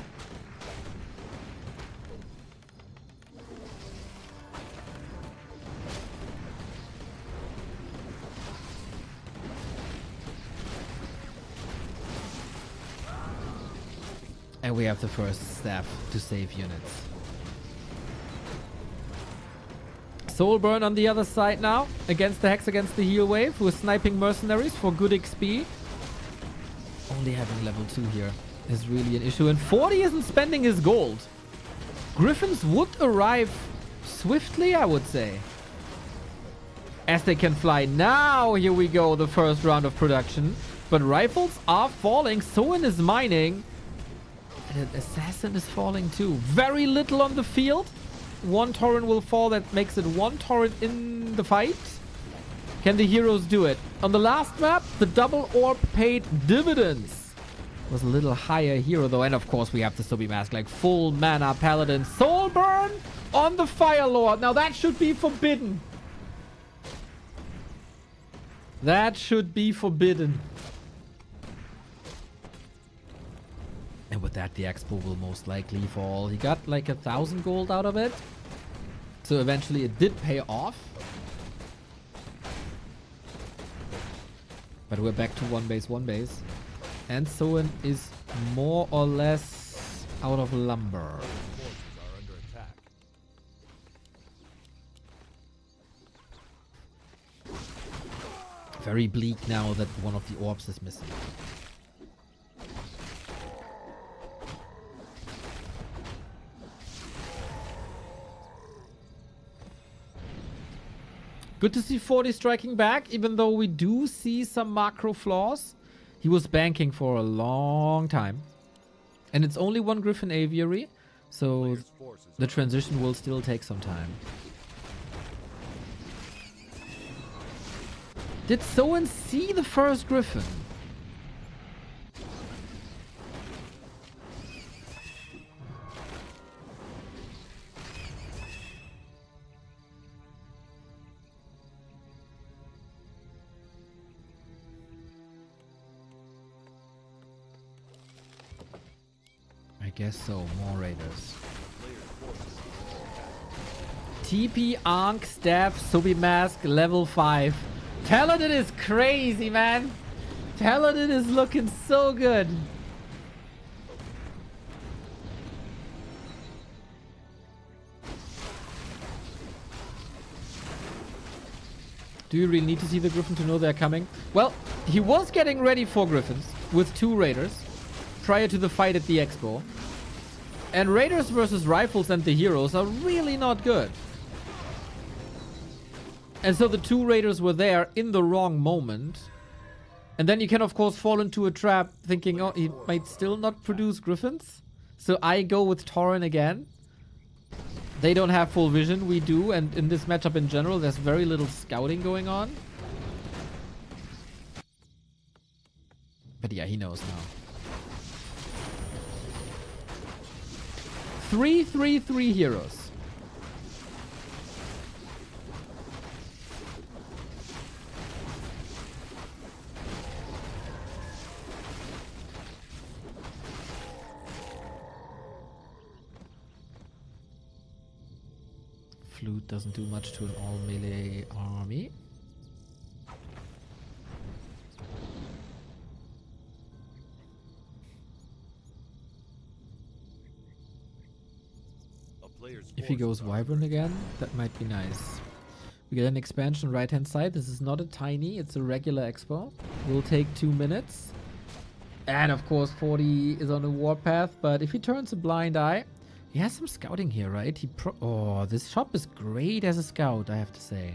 S2: And we have the first staff to save units. Soul Burn on the other side now. Against the Hex, against the heal wave. Who is sniping mercenaries for good XP. Only having level 2 here is really an issue. And 40 isn't spending his gold. Griffins would arrive swiftly, I would say. As they can fly. Now, here we go. The first round of production. But rifles are falling. Soin is mining. And an assassin is falling too. Very little on the field. One torrent will fall. That makes it one torrent in the fight. Can the heroes do it? On the last map, the double orb paid dividends. Was a little higher hero though. And of course, we have the Sobi Mask. Like full mana paladin. Soul Burn on the Fire Lord. Now that should be forbidden. That should be forbidden. And with that, the Expo will most likely fall. He got like 1,000 gold out of it. So eventually it did pay off. But we're back to one base. And Soin is more or less out of lumber.
S4: Forces are under attack.
S2: Very bleak now that one of the orbs is missing. Good to see 40 striking back, even though we do see some macro flaws. He was banking for a long time. And it's only one Griffin Aviary, so
S4: Players' forces
S2: the
S4: are
S2: transition will still take some time. Did Soin see the first Griffin? I guess so. More raiders. TP, Ankh, Staff, Sobi Mask, level 5. Paladin is crazy, man. Paladin is looking so good. Do you really need to see the Griffin to know they're coming? Well, he was getting ready for Griffins with 2 raiders prior to the fight at the Expo. And raiders versus rifles and the heroes are really not good. And so the 2 raiders were there in the wrong moment. And then you can of course fall into a trap thinking, oh, he might still not produce Griffins. So I go with Tauren again. They don't have full vision, we do. And in this matchup in general, there's very little scouting going on. But yeah, he knows now. 3-3-3 heroes. Flute doesn't do much to an all melee army. If he goes Vibrant again, that might be nice. We get an expansion right hand side. This is not a tiny, it's a regular expo. Will take 2 minutes. And of course 40 is on a warpath, but if he turns a blind eye, he has some scouting here, right? Oh, this shop is great as a scout, I have to say.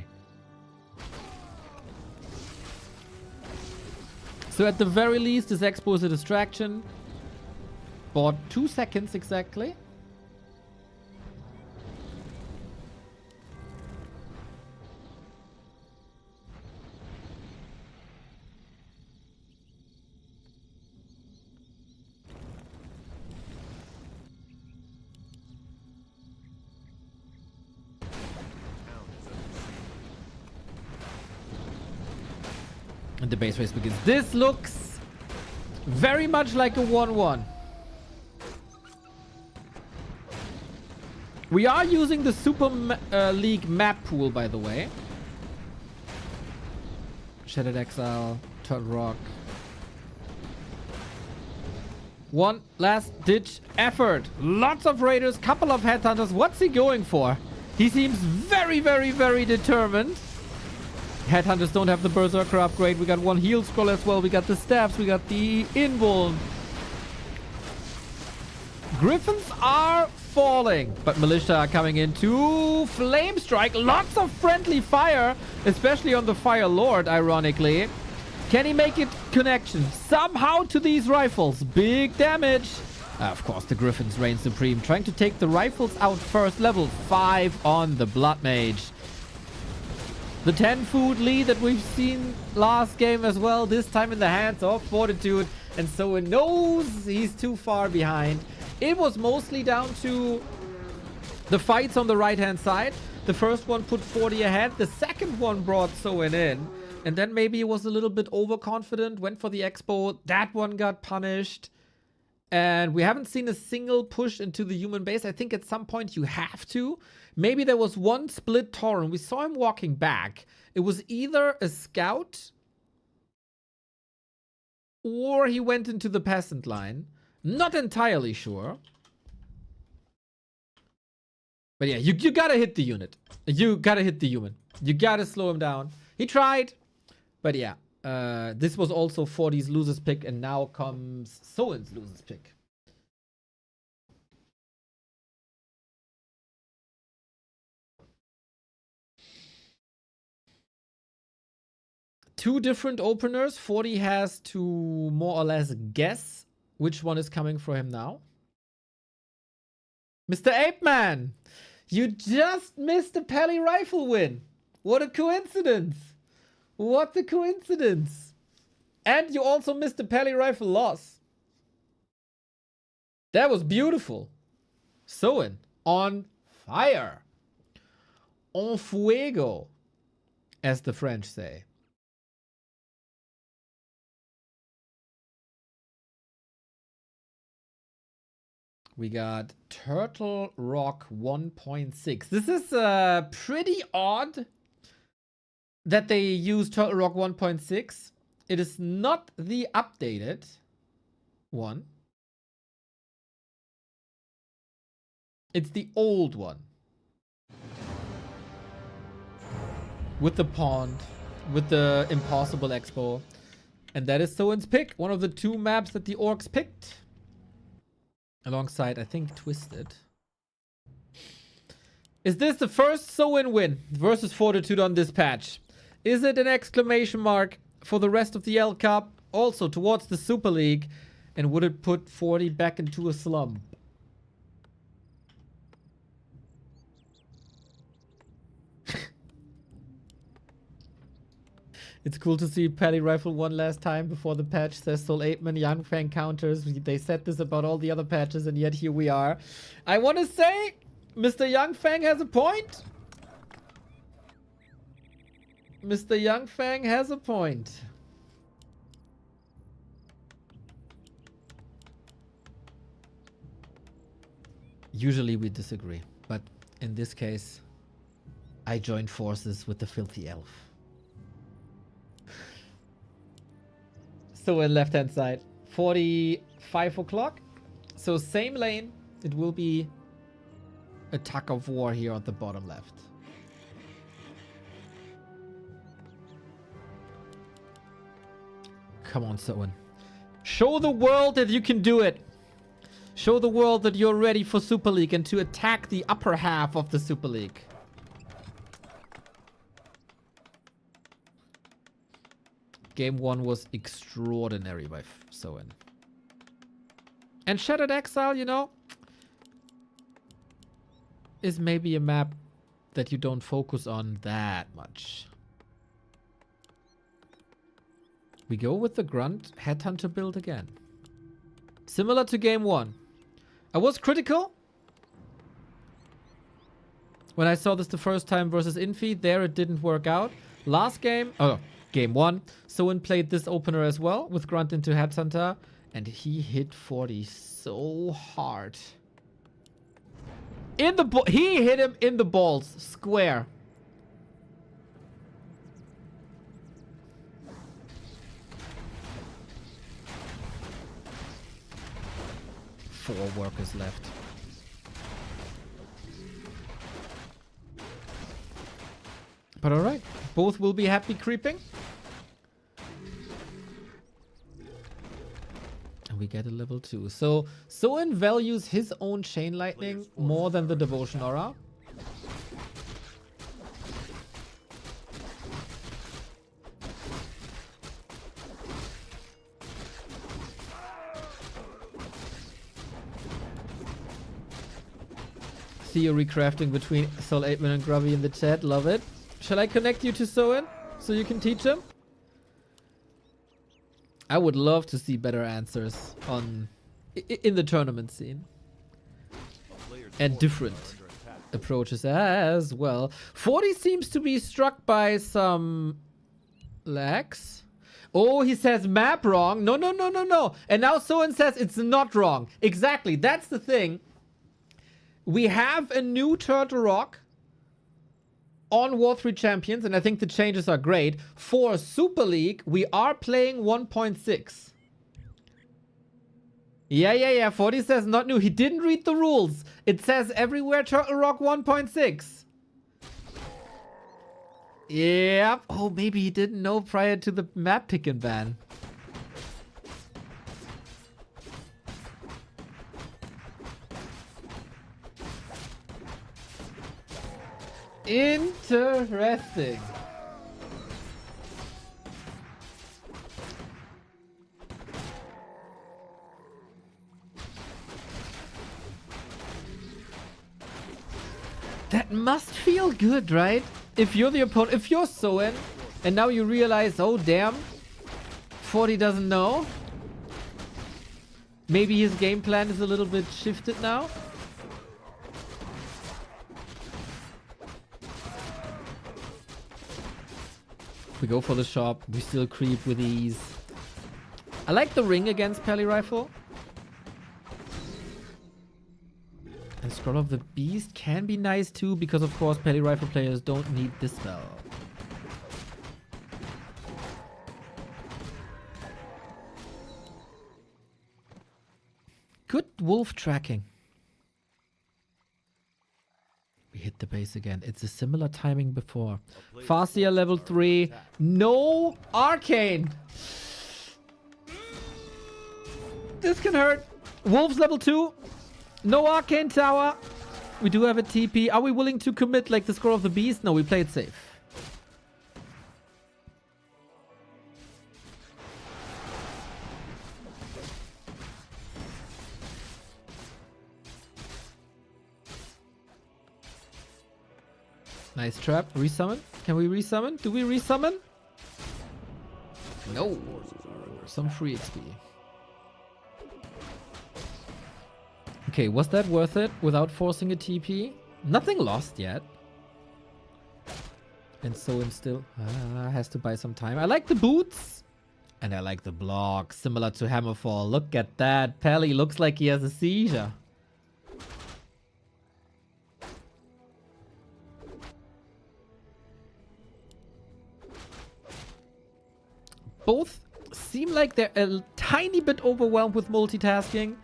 S2: So at the very least, this expo is a distraction. Bought 2 seconds exactly. And the base race begins. This looks very much like a 1-1. We are using the Super League map pool, by the way. Shattered Exile, Turtle Rock. One last ditch effort. Lots of raiders, couple of headhunters. What's he going for? He seems very, very, very determined. Headhunters don't have the Berserker upgrade. We got one heal scroll as well. We got the staffs. We got the invuln. Griffins are falling, but militia are coming in to flame strike. Lots of friendly fire, especially on the Fire Lord, ironically. Can he make it connection somehow to these rifles? Big damage. Of course, the Griffins reign supreme, trying to take the rifles out first. Level 5 on the Blood Mage. The 10 food lead that we've seen last game as well, this time in the hands of Fortitude. And so it knows he's too far behind. It was mostly down to the fights on the right-hand side. The first one put 40 ahead. The second one brought Soin in. And then maybe he was a little bit overconfident, went for the expo. That one got punished. And we haven't seen a single push into the human base. I think at some point you have to. Maybe there was one split Tauren. We saw him walking back. It was either a scout or he went into the peasant line. Not entirely sure. But yeah, you gotta hit the unit. You gotta hit the human. You gotta slow him down. He tried. But yeah, this was also 40's losers pick, and now comes Soin's losers pick. Two different openers. 40 has to more or less guess which one is coming for him now. Mr. Ape Man, you just missed a Pally rifle win. What a coincidence. What a coincidence. And you also missed a Pally rifle loss. That was beautiful. Soin on fire. En fuego, as the French say. We got Turtle Rock 1.6. This is pretty odd that they use Turtle Rock 1.6. It is not the updated one. It's the old one. With the pond, with the Impossible Expo. And that is Soin's pick. One of the two maps that the orcs picked. Alongside, I think, Twisted. Is this the first Soin win versus Fortitude on this patch? Is it an exclamation mark for the rest of the L Cup? Also towards the Super League? And would it put 40 back into a slump? It's cool to see Pally Rifle one last time before the patch, says Soul 8man. Young Fang counters. They said this about all the other patches, and yet here we are. I want to say, Mr. Young Fang has a point. Mr. Young Fang has a point. Usually we disagree, but in this case, I joined forces with the filthy elf. So in left-hand side, 45 o'clock. So same lane. It will be a tug of war here on the bottom left. Come on, Soin. Show the world that you can do it. Show the world that you're ready for Super League and to attack the upper half of the Super League. Game 1 was extraordinary by Soin. And Shattered Exile, you know, is maybe a map that you don't focus on that much. We go with the Grunt Headhunter build again. Similar to Game 1. I was critical when I saw this the first time versus Infi. There it didn't work out. Last game, Game 1, Soin played this opener as well with Grunt into Headhunter, and he hit 40 so hard. He hit him in the balls, square. 4 workers left. But alright, both will be happy creeping. And we get a level 2. So Soin values his own Chain Lightning more than the Devotion Aura. Theory crafting between Soul 8man and Grubby in the chat. Love it. Shall I connect you to Soin so you can teach him? I would love to see better answers on in the tournament scene. And different approaches as well. 40 seems to be struck by some lags. Oh, he says map wrong. No, no, no, no, no. And now Soin says it's not wrong. Exactly. That's the thing. We have a new Turtle Rock on War 3 Champions, and I think the changes are great. For Super League, we are playing 1.6. Yeah. 40 says not new. He didn't read the rules. It says everywhere Turtle Rock 1.6. Yep. Oh, maybe he didn't know prior to the map pick and ban. Interesting. That must feel good, right? If you're the opponent, if you're Soin, and now you realize, oh damn, 40 doesn't know. Maybe his game plan is a little bit shifted now. We go for the shop. We still creep with ease. I like the ring against Pally Rifle. And Scroll of the Beast can be nice too, because of course Pally Rifle players don't need this spell. Good wolf tracking. We hit the base again. It's a similar timing before. Farseer level 3. No Arcane. This can hurt. Wolves level 2. No Arcane Tower. We do have a TP. Are we willing to commit like the Scroll of the Beast? No, we play it safe. Nice trap. Resummon. Can we resummon? Do we resummon? No. Some free XP. Okay, was that worth it without forcing a TP? Nothing lost yet. And Soin still has to buy some time. I like the boots. And I like the block. Similar to Hammerfall. Look at that. Pally looks like he has a seizure. Both seem like they're a tiny bit overwhelmed with multitasking.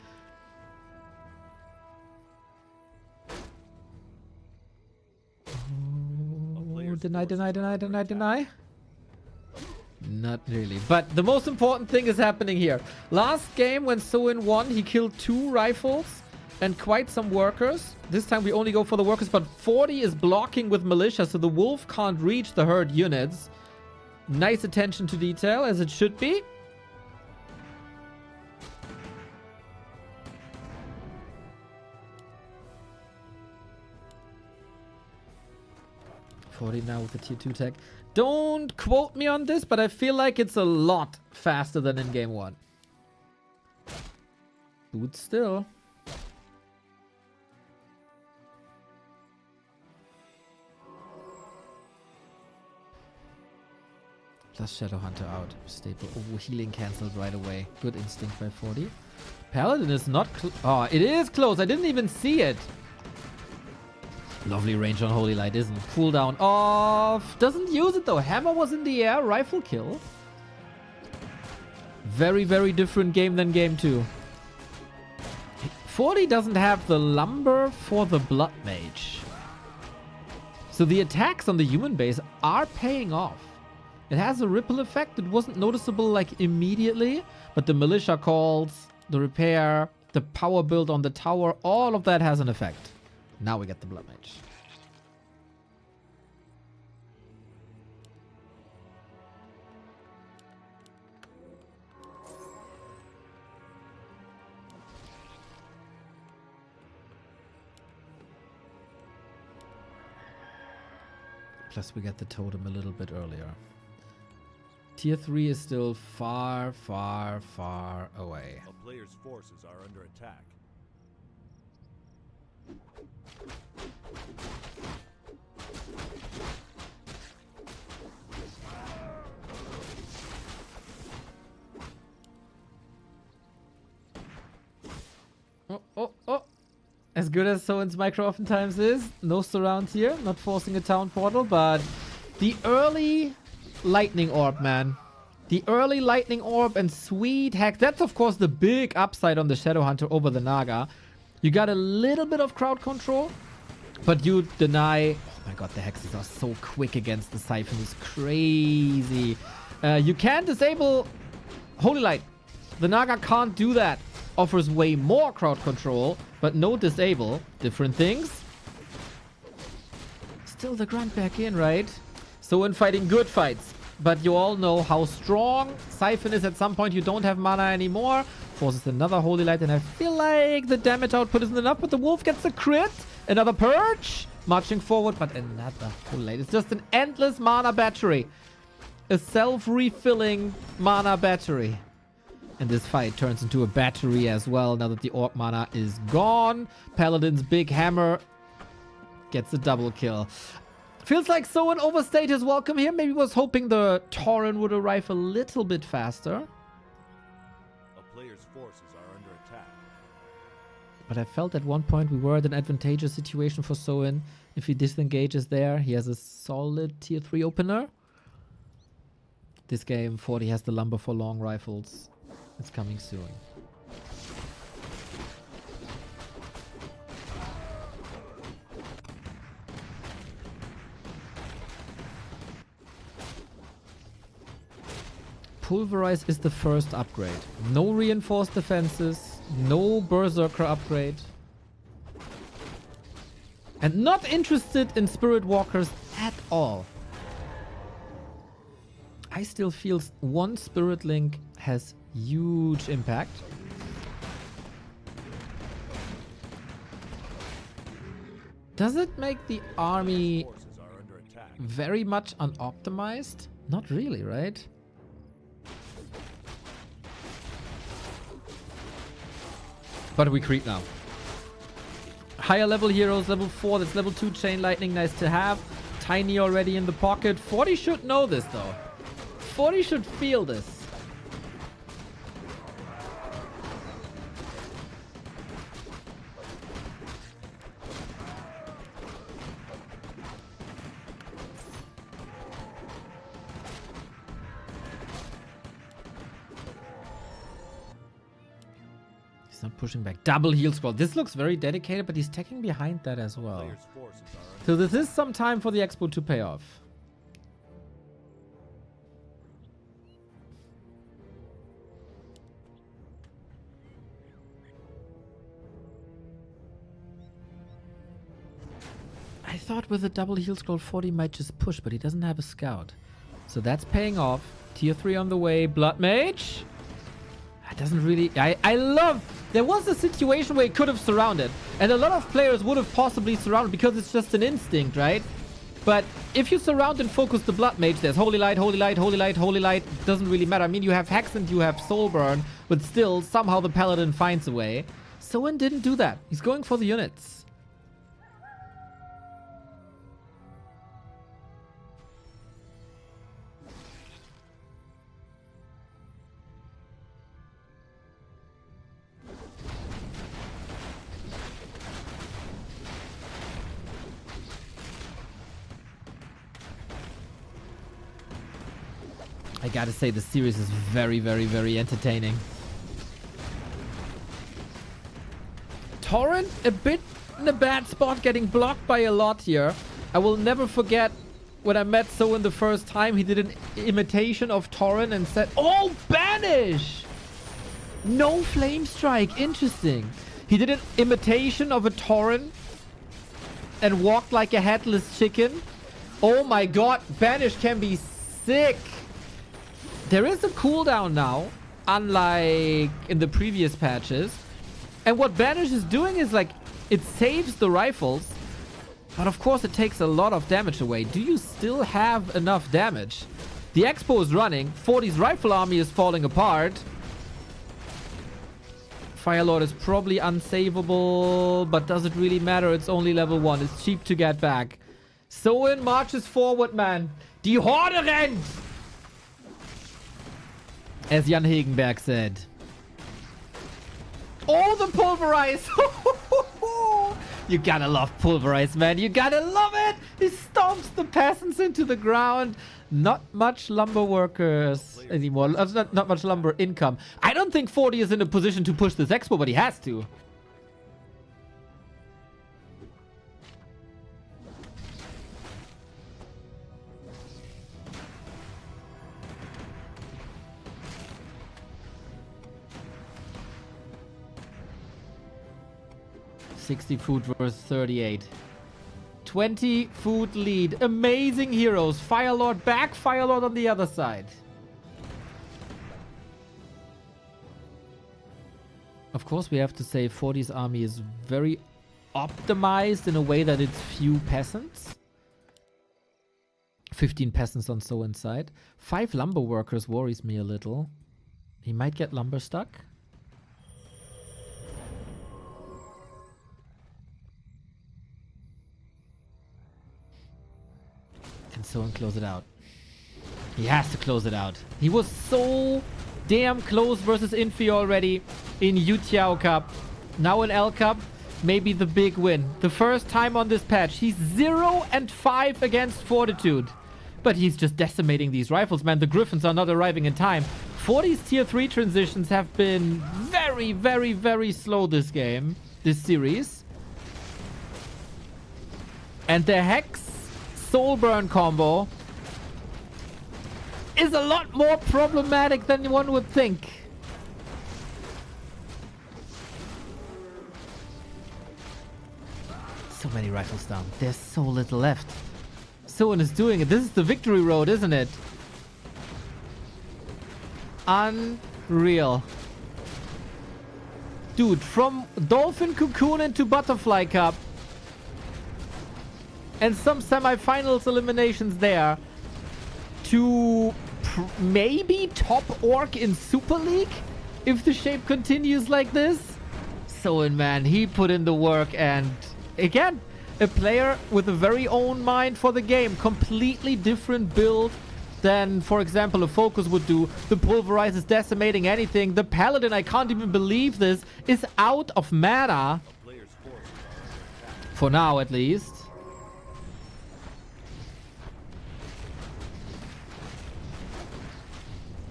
S2: Oh, deny. Not really. But the most important thing is happening here. Last game when Soin won, he killed 2 rifles and quite some workers. This time we only go for the workers, but 40 is blocking with militia, so the wolf can't reach the herd units. Nice attention to detail, as it should be. $40 now with the tier 2 tech. Don't quote me on this, but I feel like it's a lot faster than in game 1. Boot still. Plus Shadow Hunter out. Staple. Oh, healing cancelled right away. Good instinct by 40. Paladin is not oh, it is close. I didn't even see it. Lovely range on Holy Light, isn't? Cooldown off. Doesn't use it though. Hammer was in the air. Rifle kill. Very, very different game than game 2. 40 doesn't have the lumber for the Blood Mage. So the attacks on the human base are paying off. It has a ripple effect. It wasn't noticeable like immediately, but the militia calls, the repair, the power build on the tower, all of that has an effect. Now we get the Blood Mage. Plus we get the totem a little bit earlier. Tier 3 is still far, far, far away.
S4: A player's forces are under attack.
S2: Oh. As good as Soin's micro oftentimes is, no surround here, not forcing a town portal, but the early lightning orb, man. The early lightning orb and sweet hack. That's of course the big upside on the Shadow Hunter over the Naga. You got a little bit of crowd control, but you deny... Oh my god, the hexes are so quick against the Siphon. It's crazy. You can disable Holy Light. The Naga can't do that. Offers way more crowd control, but no disable. Different things. Still the grunt back in, right? So in fighting good fights. But you all know how strong Siphon is. At some point you don't have mana anymore. Forces another Holy Light, and I feel like the damage output isn't enough, but the Wolf gets a crit. Another Purge. Marching forward, but another Holy Light. It's just an endless mana battery. A self-refilling mana battery. And this fight turns into a battery as well now that the Orc mana is gone. Paladin's big hammer gets a double kill. Feels like Soin overstayed his welcome here. Maybe was hoping the Tauren would arrive a little bit faster.
S4: A player's forces are under attack.
S2: But I felt at one point we were at an advantageous situation for Soin. If he disengages there, he has a solid tier 3 opener. This game, 40 has the lumber for long rifles. It's coming soon. Pulverize is the first upgrade. No reinforced defenses, no berserker upgrade. And not interested in spirit walkers at all. I still feel one spirit link has huge impact. Does it make the army
S4: Forces are under attack.
S2: very much unoptimized? Not really, right? But we creep now. Higher level heroes, level 4, that's level 2 chain lightning, nice to have. Tiny already in the pocket. 40 should know this though. 40 should feel this. He's not pushing back. Double heal scroll. This looks very dedicated, but he's taking behind that as well.
S4: Player's forces are under
S2: So this is some time for the expo to pay off. I thought with a double heal scroll 40 might just push, but he doesn't have a scout. So that's paying off. Tier 3 on the way. Blood Mage. That doesn't really... I love... There was a situation where he could have surrounded. And a lot of players would have possibly surrounded because it's just an instinct, right? But if you surround and focus the Blood Mage, there's Holy Light, Holy Light, Holy Light, Holy Light. Doesn't really matter. I mean, you have Hex and you have Soul Burn, but still, somehow the Paladin finds a way. Soin didn't do that. He's going for the units. I gotta say, the series is very, very, very entertaining. Torrent a bit in a bad spot, getting blocked by a lot here. I will never forget when I met Soin the first time. He did an imitation of Torrent and said, "Oh, banish!" No flame strike. Interesting. He did an imitation of a Torrent and walked like a headless chicken. Oh my god, banish can be sick. There is a cooldown now, unlike in the previous patches. And what banish is doing is like, it saves the rifles, but of course it takes a lot of damage away. Do you still have enough damage? The Expo is running. 40's rifle army is falling apart. Firelord is probably unsavable, but does it really matter? It's only level 1. It's cheap to get back. Soin marches forward, man. Die Horde rennt! As Jan Hegenberg said. Oh, the pulverize! You gotta love pulverize, man. You gotta love it! He stomps the peasants into the ground. Not much lumber workers anymore. Not much lumber income. I don't think 40 is in a position to push this expo, but he has to. $60 food versus 38. 20 food lead. Amazing heroes. Firelord back, Firelord on the other side. Of course, we have to say 40's army is very optimized in a way that it's few peasants. 15 peasants on so inside. 5 lumber workers worries me a little. He might get lumber stuck. Can Soin close it out? He has to close it out. He was so damn close versus Infi already in Yutiao Cup. Now in L Cup, maybe the big win. The first time on this patch. He's 0-5 against Fortitude. But he's just decimating these rifles, man. The Griffins are not arriving in time. 40's tier 3 transitions have been very, very, very slow this game. This series. And the Hex Soul Burn combo is a lot more problematic than one would think. So many rifles down. There's so little left. Soin is doing it. This is the victory road, isn't it? Unreal. Dude, from Dolphin Cocoon into Butterfly Cup. And some semifinals eliminations there. To maybe top orc in Super League? If the shape continues like this? Soin, man, he put in the work, and again, a player with a very own mind for the game. Completely different build than, for example, a Focus would do. The Pulverize is decimating anything. The Paladin, I can't even believe this, is out of mana. For now, at least.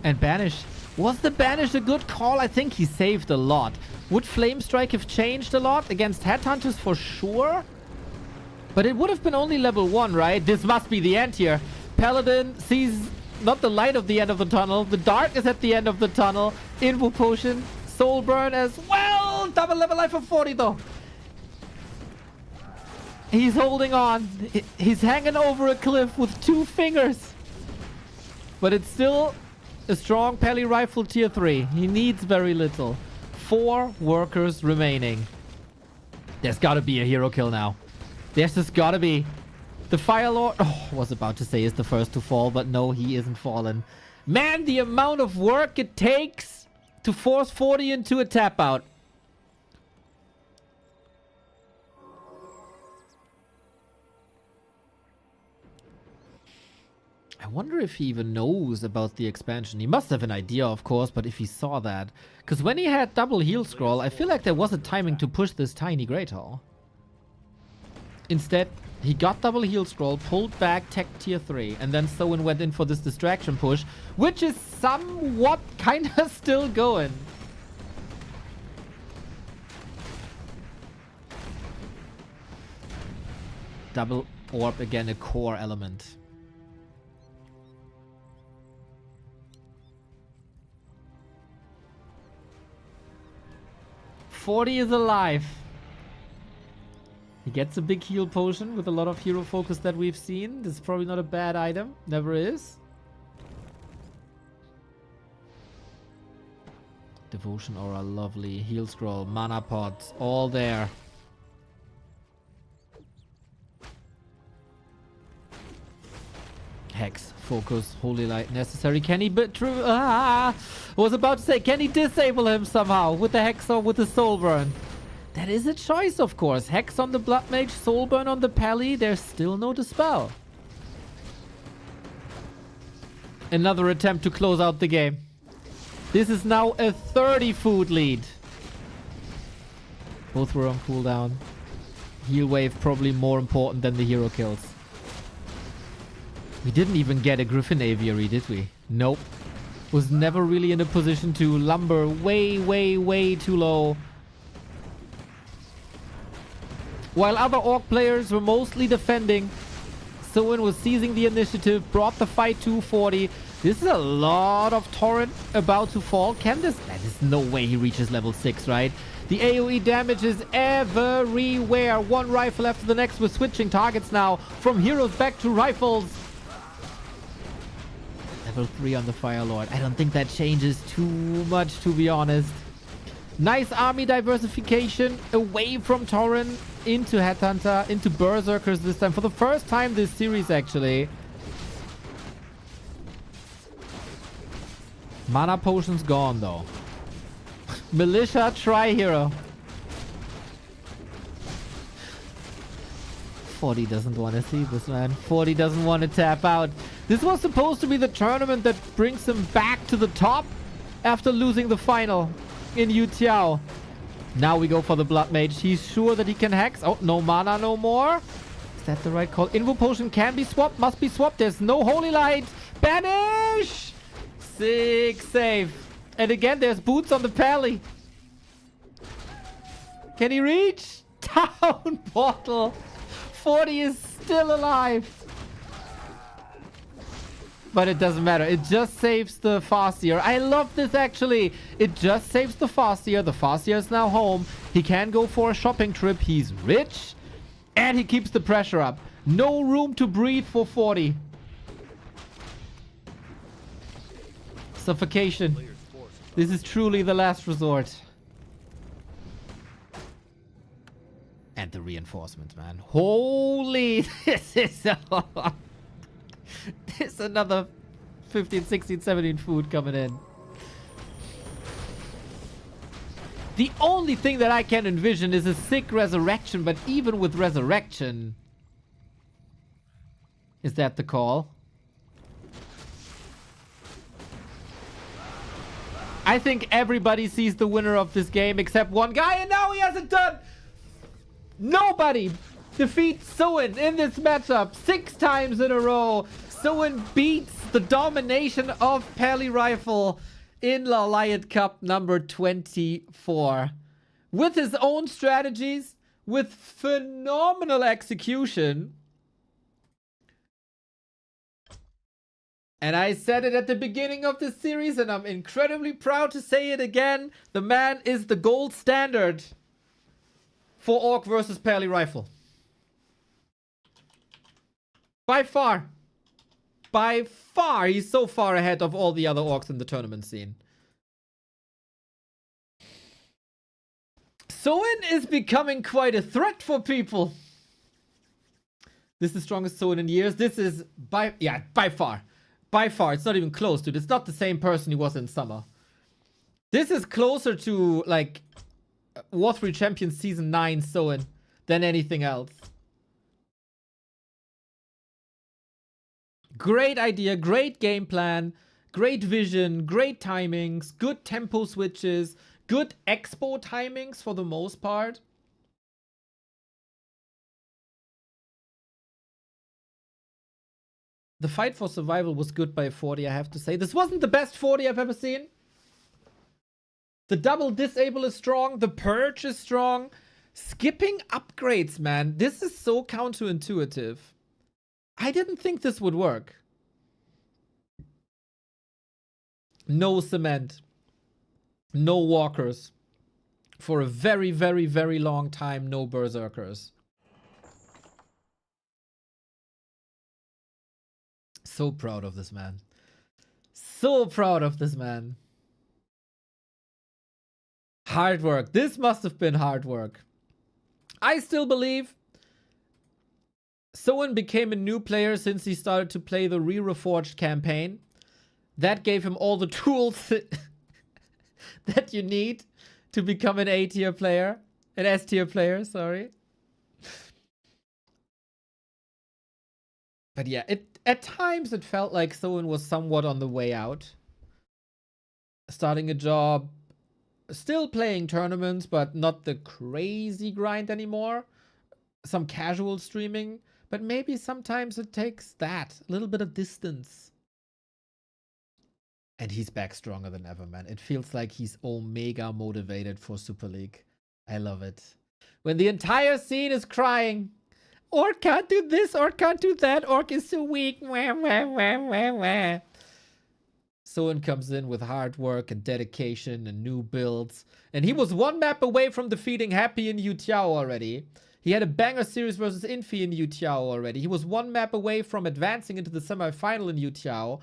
S2: And Banish. Was the Banish a good call? I think he saved a lot. Would Flame Strike have changed a lot? Against Headhunters for sure? But it would have been only level 1, right? This must be the end here. Paladin sees not the light of the end of the tunnel. The dark is at the end of the tunnel. Invo Potion. Soul Burn as well. Double level life of 40 though. He's holding on. He's hanging over a cliff with 2 fingers. But it's still a strong Peli Rifle tier 3. He needs very little. 4 workers remaining. There's gotta be a hero kill now. There's just gotta be. The Firelord, oh, was about to say is the first to fall, but no, he isn't fallen. Man, the amount of work it takes to force 40 into a tap out. I wonder if he even knows about the expansion. He must have an idea, of course, but if he saw that. Because when he had double heal scroll, I feel like there was a timing to push this tiny Great Hall. Instead, he got double heal scroll, pulled back tech tier 3, and then Soin went in for this distraction push, which is somewhat kind of still going. double orb again a core element? Forty is alive. He gets a big heal potion with a lot of hero focus that we've seen. This is probably not a bad item. Never is. Devotion aura, lovely. Heal scroll, mana pots, all there. Hex, focus, holy light necessary. Can he was about to say, can he disable him somehow with the Hex or with the soul burn? That is a choice, of course. Hex on the Blood Mage, soul burn on the Pally. There's still no dispel. Another attempt to close out the game. This is now a 30 food lead. Both were on cooldown. Heal wave probably more important than the hero kills. We didn't even get a Griffin Aviary, did we? Nope. Was never really in a position to lumber way, way, way too low. While other Orc players were mostly defending, Soin was seizing the initiative, brought the fight to 40. This is a lot of Torrent about to fall. Can this... There's no way he reaches level 6, right? The AoE damage is everywhere. One rifle after the next. We're switching targets now from heroes back to rifles. Level 3 on the Fire Lord. I don't think that changes too much, to be honest. Nice army diversification away from Torrent into Headhunter, into Berserkers this time. For the first time this series, actually. Mana potion's gone, though. Militia Tri-Hero. 40 doesn't want to see this, man. 40 doesn't want to tap out. This was supposed to be the tournament that brings him back to the top after losing the final in Yutiao. Now we go for the Blood Mage. He's sure that he can hex. Oh, no mana no more. Is that the right call? Invo Potion can be swapped. Must be swapped. There's no Holy Light. Banish! 6 save. And again, there's boots on the Pally. Can he reach? Down bottle. 40 is still alive. But it doesn't matter. It just saves the Farseer. I love this, actually. It just saves the Farseer. The Farseer is now home. He can go for a shopping trip. He's rich. And he keeps the pressure up. No room to breathe for 40. Suffocation. This is truly the last resort. And the reinforcements, man. Holy, this is there's another 15, 16, 17 food coming in. The only thing that I can envision is a sick resurrection, but even with resurrection... Is that the call? I think everybody sees the winner of this game except one guy, and now he hasn't done... Nobody defeats Soin in this matchup 6 times in a row. Soin beats the domination of Pally Rifle in Laliat Cup number 24. With his own strategies, with phenomenal execution. And I said it at the beginning of this series, and I'm incredibly proud to say it again. The man is the gold standard for Orc versus Pally Rifle. By far. By far, he's so far ahead of all the other Orcs in the tournament scene. Soin is becoming quite a threat for people. This is the strongest Soin in years. This is by far. By far. It's not even close, dude. It's not the same person he was in summer. This is closer to, like, War 3 Champions Season 9 Soin than anything else. Great idea, great game plan, great vision, great timings, good tempo switches, good expo timings for the most part. The fight for survival was good by 40, I have to say. This wasn't the best 40 I've ever seen. The double disable is strong. The purge is strong. Skipping upgrades, man. This is so counterintuitive. I didn't think this would work. No cement. No walkers. For a very, very, very long time, no berserkers. So proud of this man. So proud of this man. Hard work. This must have been hard work. I still believe Soin became a new player since he started to play the Re-Reforged campaign. That gave him all the tools that you need to become an A-tier player. An S-tier player, sorry. But yeah, at times it felt like Soin was somewhat on the way out. Starting a job, still playing tournaments, but not the crazy grind anymore. Some casual streaming, but maybe sometimes it takes that, a little bit of distance. And he's back stronger than ever, man. It feels like he's omega motivated for Super League. I love it. When the entire scene is crying, Orc can't do this, Orc can't do that, Orc is so weak. Wah, wah, wah, wah, wah. Soin comes in with hard work and dedication and new builds. And he was one map away from defeating Happy in Yutiao already. He had a banger series versus Infi in Yutiao already. He was one map away from advancing into the semi-final in Yutiao.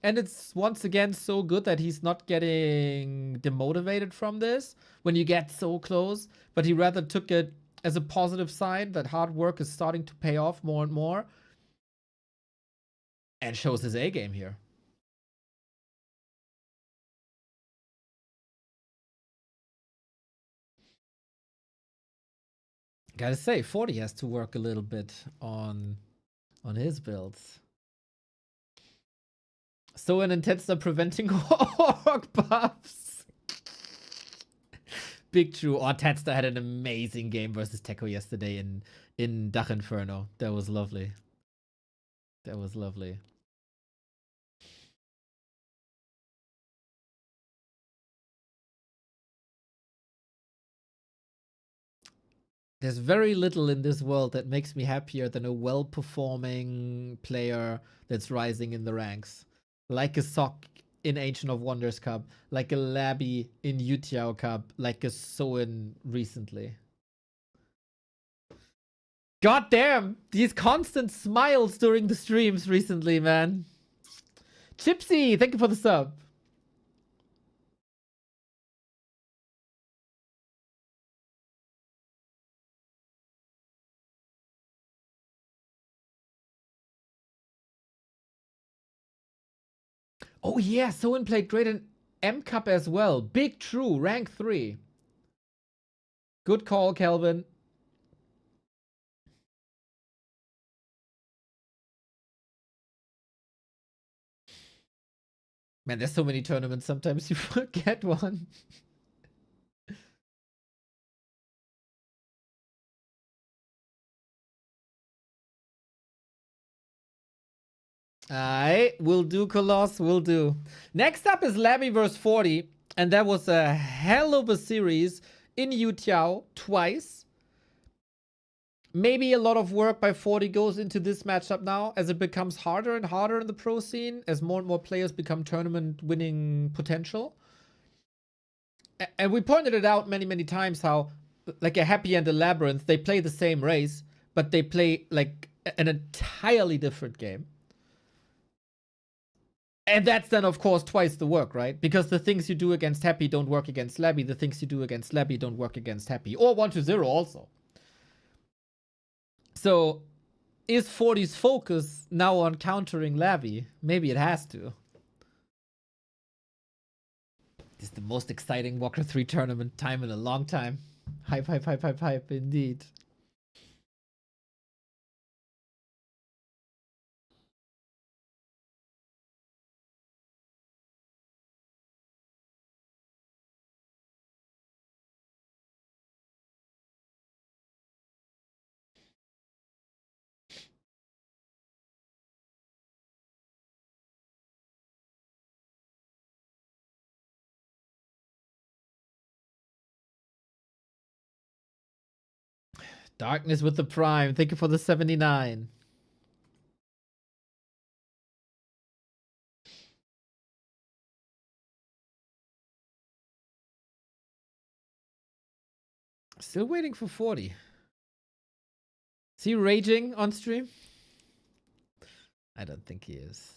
S2: And it's once again so good that he's not getting demotivated from this when you get so close. But he rather took it as a positive sign that hard work is starting to pay off more and more. And shows his A game here. Gotta say, 40 has to work a little bit on his builds. So an intense preventing orc buffs. Big true. Oh, Tetster had an amazing game versus Teko yesterday in Dach Inferno. That was lovely. That was lovely. There's very little in this world that makes me happier than a well-performing player that's rising in the ranks. Like a Sock in Ancient of Wonders Cup, like a Labby in Yutiao Cup, like a Soin recently. God damn! These constant smiles during the streams recently, man. Chipsy, thank you for the sub. Oh yeah, Soin played great in M Cup as well. Big true, rank 3. Good call, Kelvin. Man, there's so many tournaments, sometimes you forget one. Alright, will do, Coloss, will do. Next up is Labby vs 40, and that was a hell of a series in Yutiao twice. Maybe a lot of work by 40 goes into this matchup now as it becomes harder and harder in the pro scene, as more and more players become tournament winning potential. And we pointed it out many, many times how, like a Happy and a LabyRinth, they play the same race, but they play like an entirely different game. And that's then, of course, twice the work, right? Because the things you do against Happy don't work against Labby. The things you do against Labby don't work against Happy. Or 1-0 also. So, is 40's focus now on countering Labby? Maybe it has to. This is the most exciting Warcraft 3 tournament time in a long time. Hype, hype, hype, hype, hype, indeed. Darkness with the Prime. Thank you for the 79. Still waiting for 40. Is he raging on stream? I don't think he is.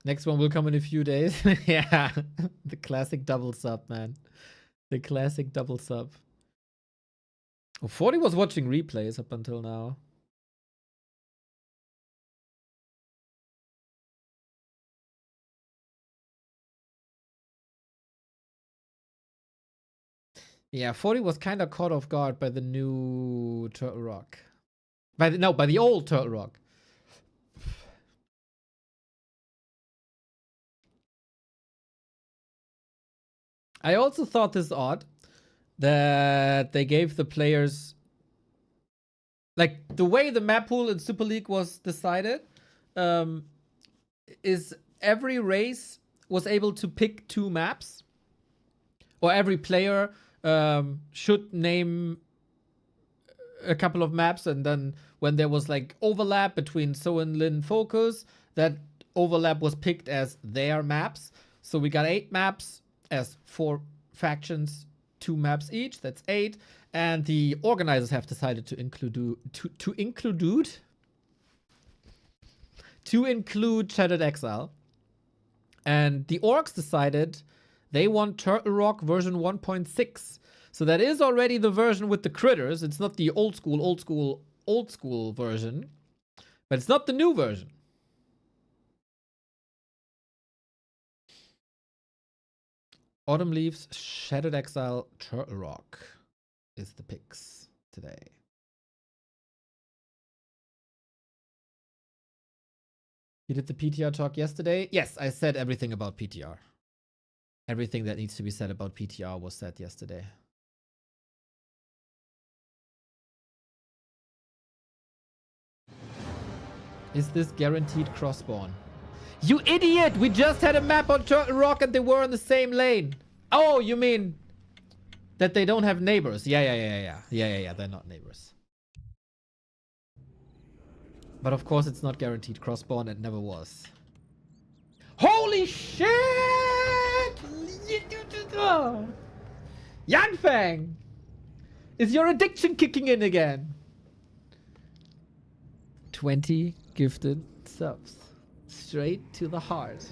S2: Next one will come in a few days. Yeah. The classic double sub, man. The classic double sub. Oh, 40 was watching replays up until now. Yeah, 40 was kind of caught off guard by the new Turtle Rock. By the old Turtle Rock. I also thought this odd that they gave the players, like the way the map pool in Super League was decided, is every race was able to pick 2 maps, or every player should name a couple of maps, and then when there was like overlap between Soin, Lin, Focus, that overlap was picked as their maps. So we got 8 maps as 4 factions, 2 maps each. That's 8, and the organizers have decided to include Shattered Exile, and the orcs decided they want Turtle Rock version 1.6. So that is already the version with the critters. It's not the old school version. But it's not the new version. Autumn Leaves, Shattered Exile, Turtle Rock is the picks today. You did the PTR talk yesterday? Yes, I said everything about PTR. Everything that needs to be said about PTR was said yesterday. Is this guaranteed cross-spawn? You idiot! We just had a map on Turtle Rock and they were in the same lane. Oh, you mean that they don't have neighbors? Yeah. They're not neighbors. But of course it's not guaranteed cross-spawn. It never was. Holy shit! Yanfang! Is your addiction kicking in again? 20 gifted subs. Straight to the heart.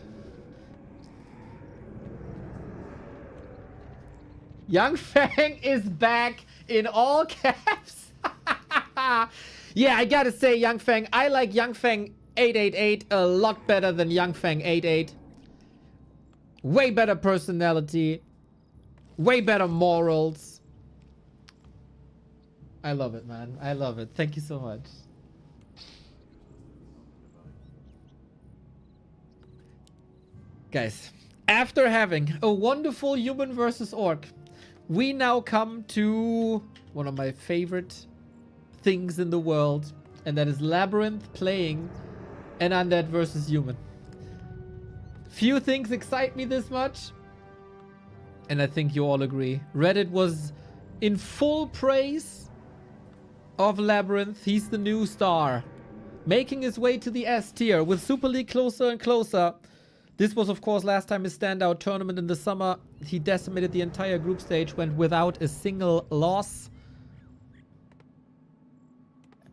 S2: Yanfang is back in all caps. Yeah, I gotta say, Yanfang, I like Yanfang 888 a lot better than Yanfang 88. Way better personality. Way better morals. I love it, man. I love it. Thank you so much. Guys, after having a wonderful human versus orc, we now come to one of my favorite things in the world, and that is LabyRinth playing an undead versus human. Few things excite me this much, and I think you all agree. Reddit was in full praise of LabyRinth. He's the new star, making his way to the S tier with Super League closer and closer. This was, of course, last time his standout tournament in the summer. He decimated the entire group stage, went without a single loss.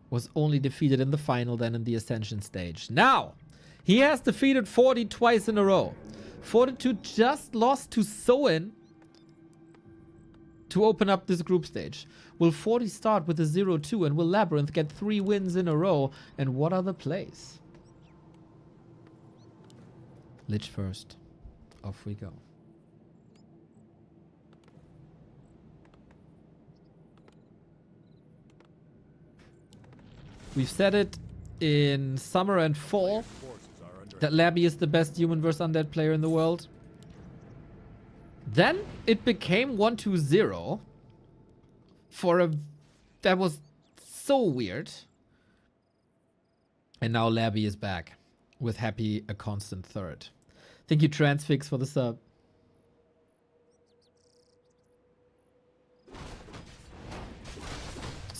S2: Was only defeated in the final, then in the Ascension stage. Now, he has defeated 40 twice in a row. Fortitude just lost to Soin to open up this group stage. Will 40 start with a 0-2, and will LabyRinth get 3 wins in a row? And what are the plays? Lich first. Off we go. We've said it in summer and fall that Labby is the best human versus undead player in the world. Then it became 1-2-0 for a... That was so weird. And now Labby is back with Happy a constant third. Thank you, Transfix, for the sub.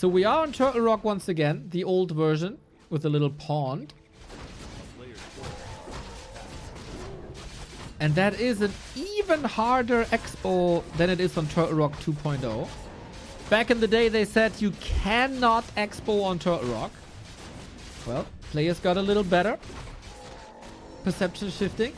S2: So we are on Turtle Rock once again, the old version with a little pond.
S4: A player's forces are under attack.
S2: And that is an even harder expo than it is on Turtle Rock 2.0. Back in the day, they said you cannot expo on Turtle Rock. Well, players got a little better. Perception shifting.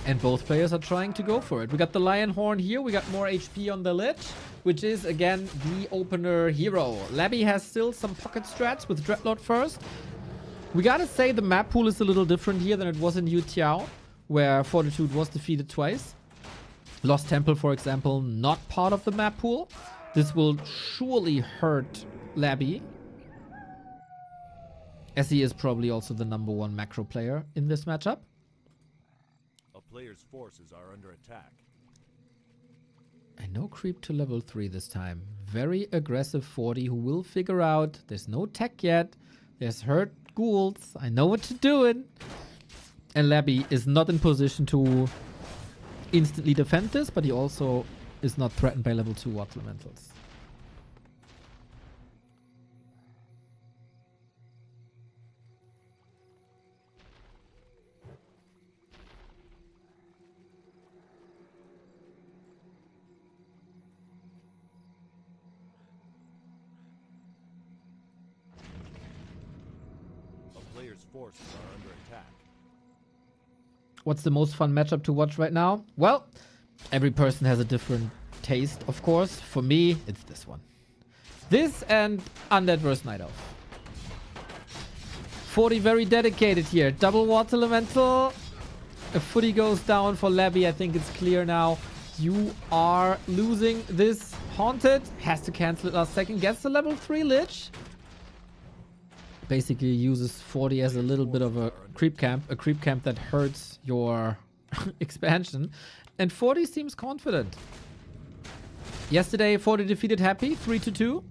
S2: And both players are trying to go for it. We got the Lion Horn here. We got more HP on the Lich, which is, again, the opener hero. Labby has still some pocket strats with Dreadlord first. We gotta say the map pool is a little different here than it was in Yutiao, where Fortitude was defeated twice. Lost Temple, for example, not part of the map pool. This will surely hurt Labby, as he is probably also the #1 macro player in this matchup.
S4: A player's forces are under attack.
S2: And no creep to level 3 this time. Very aggressive 40 who will figure out there's no tech yet. There's hurt ghouls. I know what you're doing. And Labby is not in position to instantly defend this, but he also is not threatened by level 2 water elementals.
S4: A player's forces are under attack.
S2: What's the most fun matchup to watch right now? Well, every person has a different taste, of course. For me, it's this one. This and Undead vs. Night Elf. 40 very dedicated here. Double water elemental. A footy goes down for Labby. I think it's clear now. You are losing this Haunted. Has to cancel it last second. Gets the level 3 Lich. Basically uses 40 as a little bit of a creep camp that hurts your expansion. And 40 seems confident. Yesterday, 40 defeated Happy, 3-2.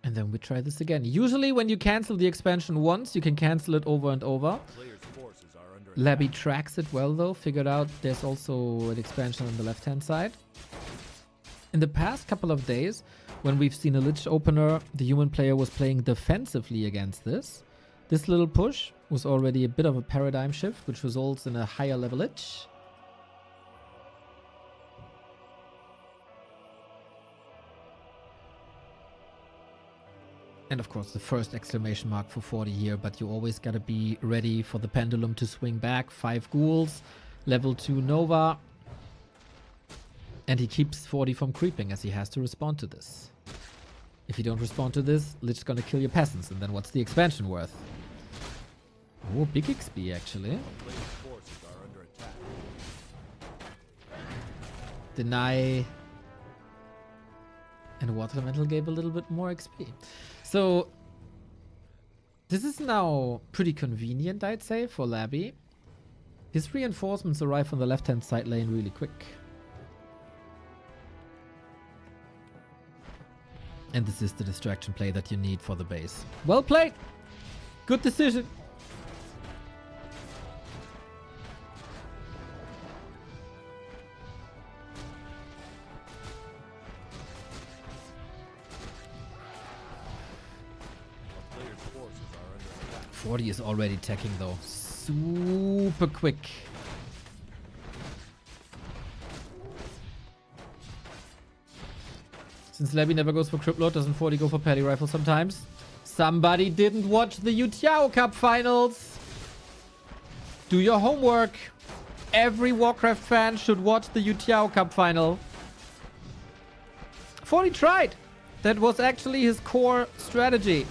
S2: And then we try this again. Usually when you cancel the expansion once, you can cancel it over and over.
S4: Player's forces are under
S2: Labby
S4: attack.
S2: tracks it well though. Figured out there's also an expansion on the left-hand side. In the past couple of days, when we've seen a Lich opener, the human player was playing defensively against this. This little push was already a bit of a paradigm shift, which results in a higher level Lich. And of course the first exclamation mark for 40 here, but you always gotta be ready for the pendulum to swing back. 5 ghouls, level 2 Nova. And he keeps 40 from creeping as he has to respond to this. If you don't respond to this, Lich's gonna kill your peasants, and then what's the expansion worth? Oh, big XP actually.
S4: Player's forces are under attack.
S2: Deny. And Water Elemental gave a little bit more XP. So, this is now pretty convenient, I'd say, for Labby. His reinforcements arrive on the left-hand side lane really quick. And this is the distraction play that you need for the base. Well played! Good decision!
S4: A player's forces are under attack.
S2: 40 is already teching though. Super quick. Since Labby never goes for Cryptload, doesn't 40 go for Paddy Rifle sometimes? Somebody didn't watch the Yutiao Cup finals. Do your homework. Every Warcraft fan should watch the Yutiao Cup final. 40 tried. That was actually his core strategy.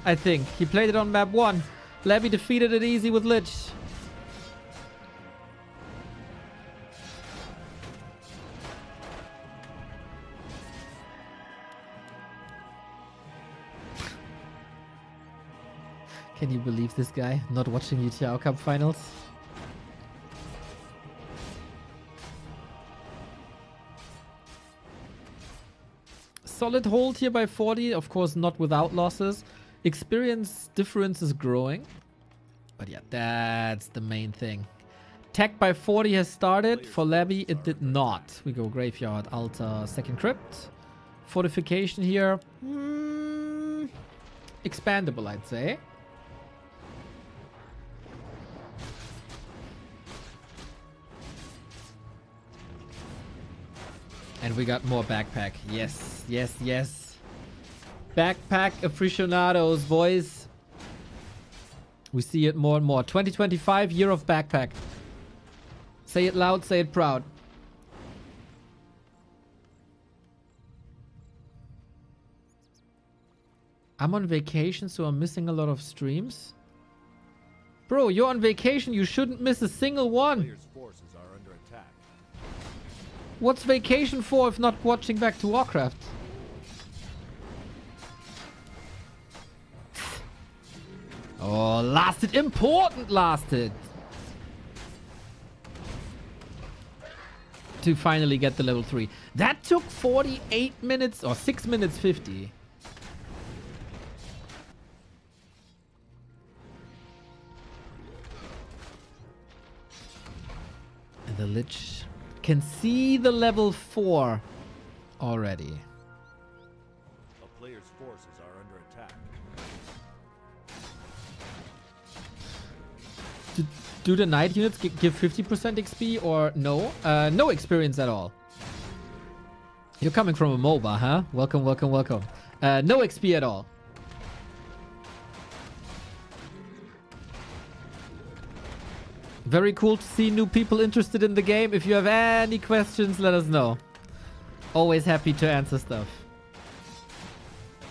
S2: I think. He played it on map 1. Labby defeated it easy with Lich. Can you believe this guy not watching Yutiao Cup finals? solid hold here by 40. Of course, not without losses. Experience difference is growing. But yeah, that's the main thing. Tech by 40 has started. For Labby, it did not. We go Graveyard, Altar, Second Crypt. Fortification here. Expandable, I'd say. And we got more backpack. Yes, yes, yes. Backpack aficionados, boys. We see it more and more. 2025, year of backpack. Say it loud, say it proud. I'm on vacation, so I'm missing a lot of streams. Bro, you're on vacation. You shouldn't miss a single one.
S4: Players' forces are under attack.
S2: What's vacation for if not watching back to Warcraft? Oh, lasted. Important lasted. To finally get the level 3. That took 48 minutes or 6 minutes 50. And the Lich can see the level 4 already.
S4: A player's forces are under attack.
S2: Do the knight units give 50% XP or no? No experience at all. You're coming from a MOBA, huh? Welcome, welcome, welcome. No XP at all. Very cool to see new people interested in the game. If you have any questions, let us know. Always happy to answer stuff.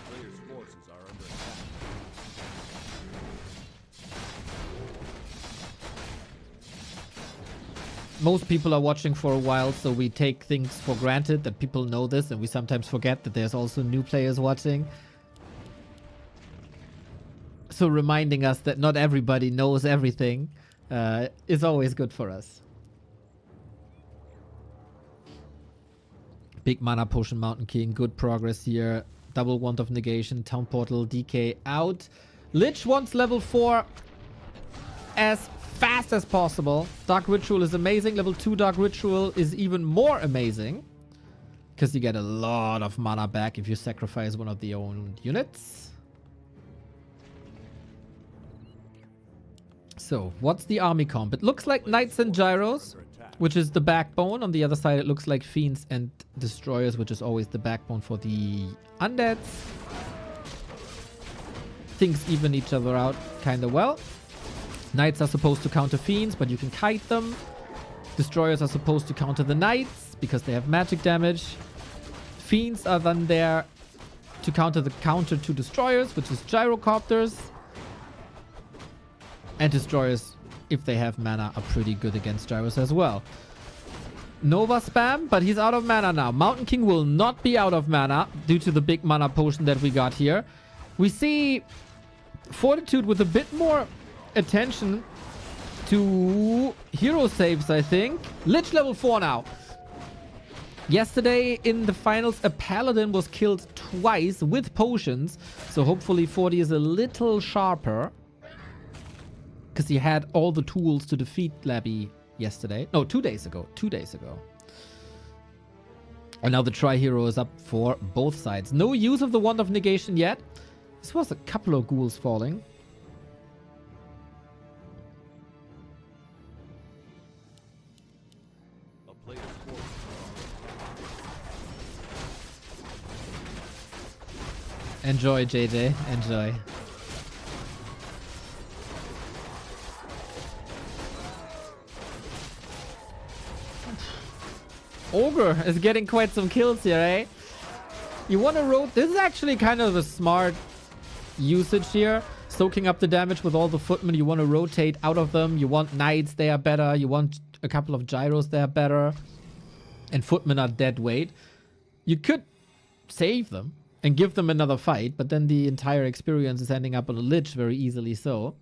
S4: Players' forces are under attack.
S2: Most people are watching for a while, so we take things for granted that people know this, and we sometimes forget that there's also new players watching. So reminding us that not everybody knows everything is always good for us. Big mana potion, Mountain King, good progress here. Double Wand of Negation, Town Portal, DK out. Lich wants level 4 as fast as possible. Dark Ritual is amazing. Level 2 Dark Ritual is even more amazing, because you get a lot of mana back if you sacrifice one of the owned units. So, what's the army comp? It looks like Knights and Gyros, which is the backbone. On the other side, it looks like Fiends and Destroyers, which is always the backbone for the Undeads. Things even each other out kind of well. Knights are supposed to counter Fiends, but you can kite them. Destroyers are supposed to counter the Knights, because they have magic damage. Fiends are then there to counter the counter to Destroyers, which is Gyrocopters. And Destroyers, if they have mana, are pretty good against Gyros as well. Nova spam, but he's out of mana now. Mountain King will not be out of mana due to the big mana potion that we got here. We see Fortitude with a bit more attention to hero saves, I think. Lich level 4 now. Yesterday in the finals, a paladin was killed twice with potions. So hopefully 40 is a little sharper, because he had all the tools to defeat Labby yesterday. No, 2 days ago. 2 days ago. And now the Tri-Hero is up for both sides. No use of the Wand of Negation yet. This was a couple of ghouls falling.
S4: A player's forces
S2: Enjoy, JJ. Enjoy. Ogre is getting quite some kills here, eh? You want to rotate. This is actually kind of a smart usage here. Soaking up the damage with all the footmen. You want to rotate out of them. You want knights, they are better. You want a couple of gyros, they are better. And footmen are dead weight. You could save them and give them another fight, but then the entire experience is ending up on a Lich very easily so.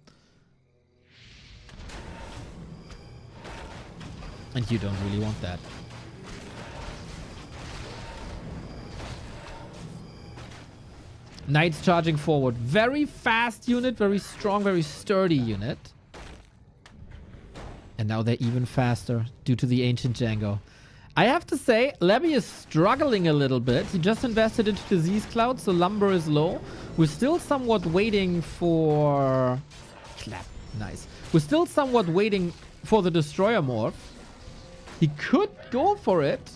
S2: And you don't really want that. Knights charging forward. Very fast unit, very strong, very sturdy unit. And now they're even faster due to the Ancient Django. I have to say, Labby is struggling a little bit. He just invested into Disease Cloud, so lumber is low. We're still somewhat waiting for... Clap. Nice. We're still somewhat waiting for the Destroyer morph. He could go for it.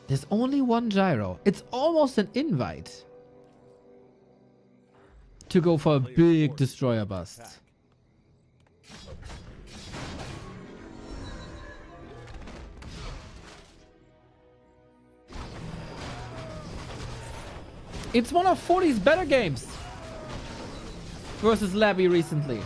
S2: There's only one gyro. It's almost an invite to go for a big Destroyer bust. It's one of 40's better games versus Labby recently.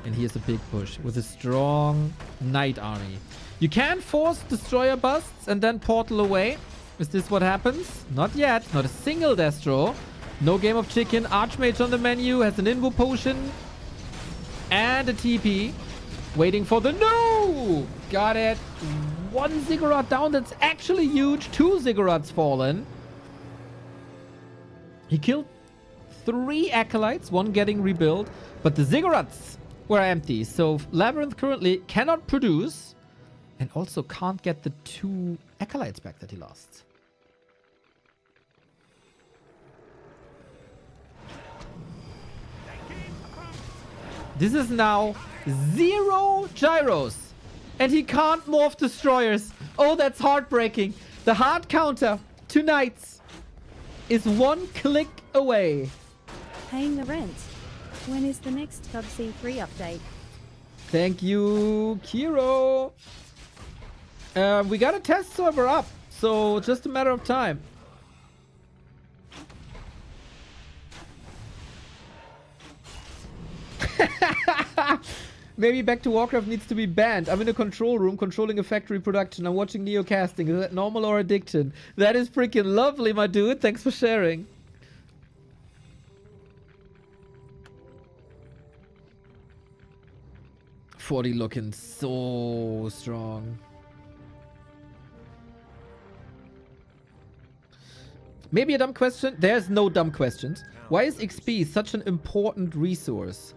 S2: And here's a big push with a strong Knight army. You can force Destroyer busts and then portal away. Is this what happens? Not yet. Not a single Destro. No game of chicken. Archmage on the menu. Has an Invo potion. And a TP. Waiting for the... No! Got it. One Ziggurat down. That's actually huge. 2 Ziggurats fallen. He killed 3 Acolytes. 1 getting rebuilt. But the Ziggurats were empty. So LabyRinth currently cannot produce. And also can't get the 2 Acolytes back that he lost. This is now 0 gyros. And he can't morph Destroyers. Oh, that's heartbreaking. The hard counter to Knights is 1 click away.
S3: Paying the rent. When is the next C3 update?
S2: Thank you, Kiro. We got a test server up, so just a matter of time. Maybe Back to Warcraft needs to be banned. I'm in a control room controlling a factory production. I'm watching Neo casting. Is that normal or addiction? That is freaking lovely, my dude. Thanks for sharing. .40 looking so strong. Maybe a dumb question? There's no dumb questions. Why is XP such an important resource?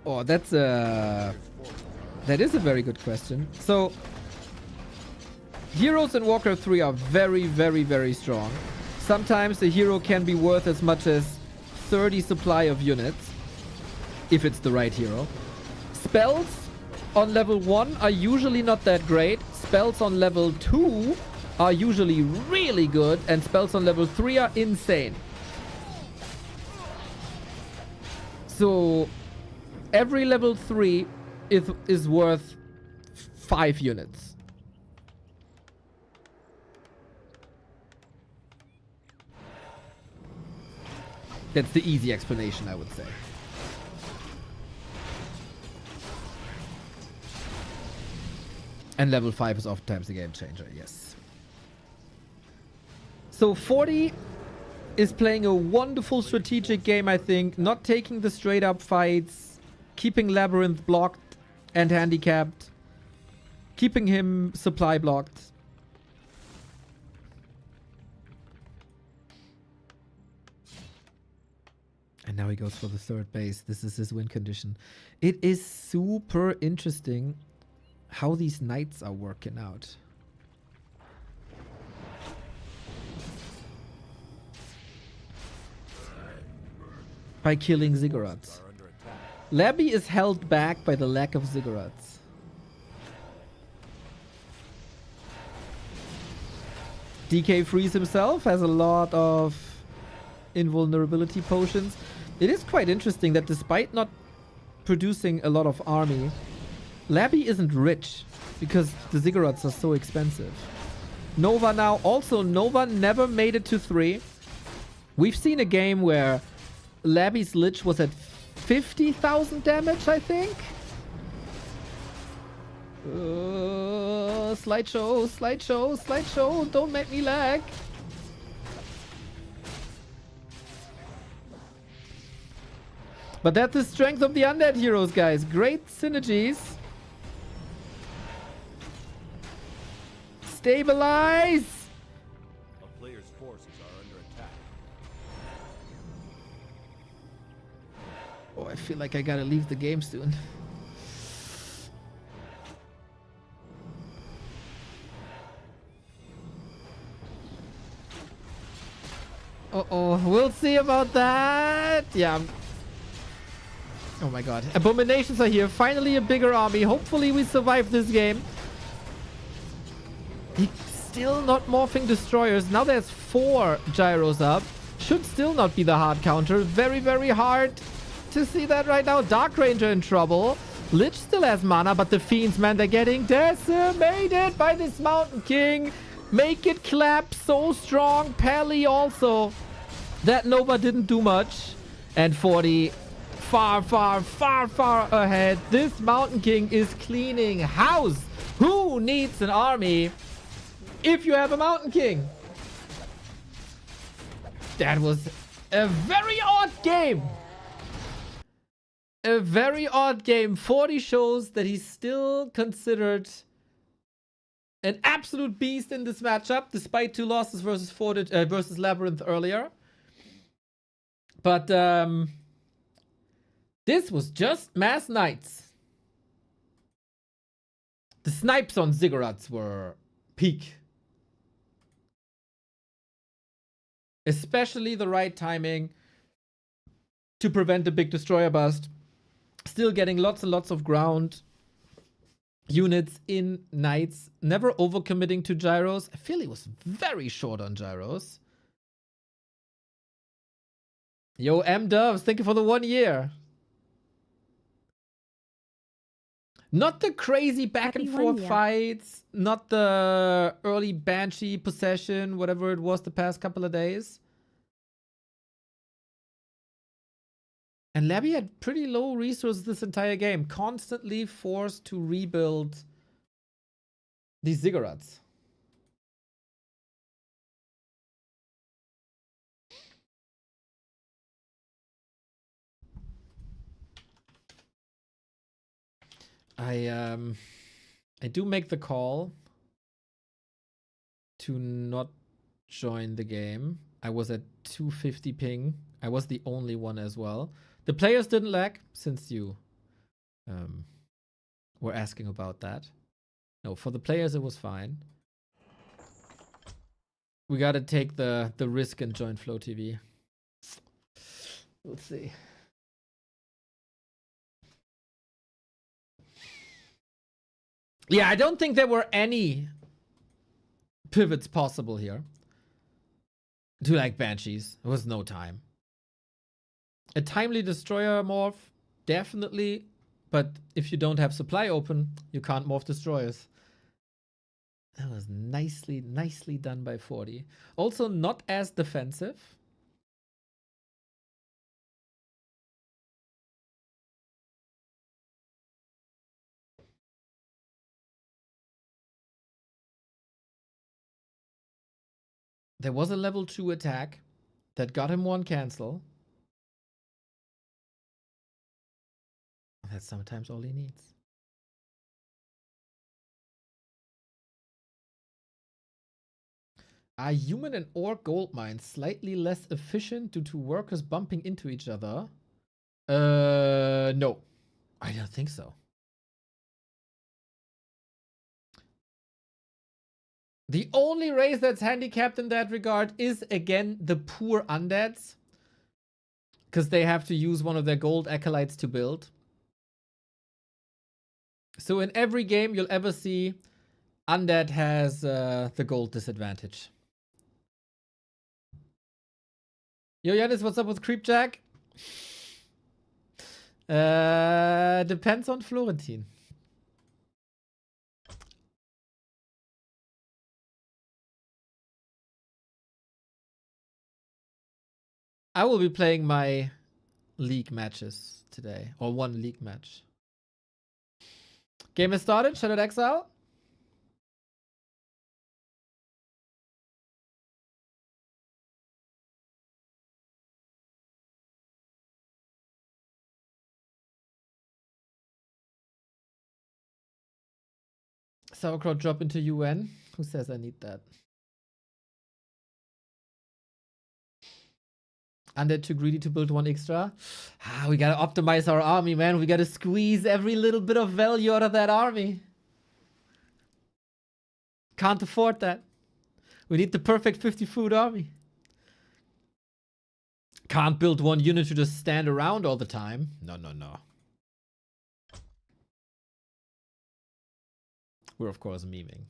S2: Oh, that is a very good question. So, heroes in Warcraft 3 are very, very, very strong. Sometimes a hero can be worth as much as 30 supply of units, if it's the right hero. Spells on level 1 are usually not that great. Spells on level 2 are usually really good, and spells on level 3 are insane. So every level 3 is worth 5 units. That's the easy explanation, I would say. And level 5 is oftentimes a game changer, yes. So 40 is playing a wonderful strategic game, I think. Not taking the straight up fights. Keeping LabyRinth blocked and handicapped. Keeping him supply blocked. And now he goes for the 3rd base. This is his win condition. It is super interesting how these Knights are working out. By killing Ziggurats. Labby is held back by the lack of Ziggurats. DK frees himself, has a lot of invulnerability potions. It is quite interesting that despite not producing a lot of army, Labby isn't rich because the Ziggurats are so expensive. Nova now. Also, Nova never made it to 3. We've seen a game where Labby's Lich was at 50,000 damage, I think. Slideshow, slideshow, slideshow. Don't make me lag. But that's the strength of the undead heroes, guys. Great synergies. Stabilize!
S4: A player's forces are under attack.
S2: Oh, I feel like I gotta leave the game soon. Uh-oh, we'll see about that. Yeah. Oh my god. Abominations are here. Finally a bigger army. Hopefully we survive this game. He's still not morphing destroyers. Now there's 4 gyros up. Should still not be the hard counter. Very, very hard to see that right now. Dark Ranger in trouble. Lich still has mana, but the Fiends, man, they're getting decimated by this Mountain King. Make it clap so strong. Pally also. That Nova didn't do much. And 40 far, far, far, far ahead. This Mountain King is cleaning house. Who needs an army if you have a Mountain King? That was a very odd game. A very odd game. 40 shows that he's still considered an absolute beast in this matchup, despite 2 losses versus versus LabyRinth earlier. But this was just Mass Knights. The snipes on Ziggurats were peak. Especially the right timing to prevent a big destroyer bust. Still getting lots and lots of ground units in Knights. Never overcommitting to gyros. I feel he was very short on gyros. Yo, M-Dubs, thank you for the 1 year. Not the crazy back and forth fights. Not the early Banshee possession, whatever it was the past couple of days. And Labby had pretty low resources this entire game. Constantly forced to rebuild these Ziggurats. I do make the call to not join the game. I was at 250 ping. I was the only one as well. The players didn't lag, since you were asking about that. No, for the players it was fine. We gotta take the risk and join Flow TV. Let's see. Yeah, I don't think there were any pivots possible here to like Banshees. There was no time. A timely destroyer morph, definitely. But if you don't have supply open, you can't morph destroyers. That was nicely done by 40. Also not as defensive. There was a level 2 attack that got him 1 cancel. That's sometimes all he needs. Are human and orc gold mines slightly less efficient due to workers bumping into each other? No. I don't think so. The only race that's handicapped in that regard is, again, the poor undeads. Because they have to use one of their gold acolytes to build. So in every game you'll ever see, undead has the gold disadvantage. Yo, Yanis, what's up with Creepjack? Depends on Florentine. I will be playing my league matches today, or 1 league match. Game has started. Shadowed Exile. Sauerkraut drop into UN. Who says I need that? And they're too greedy to build one extra. We gotta optimize our army, man. We gotta squeeze every little bit of value out of that army. Can't afford that. We need the perfect 50 food army. Can't build one unit to just stand around all the time. No. We're of course memeing.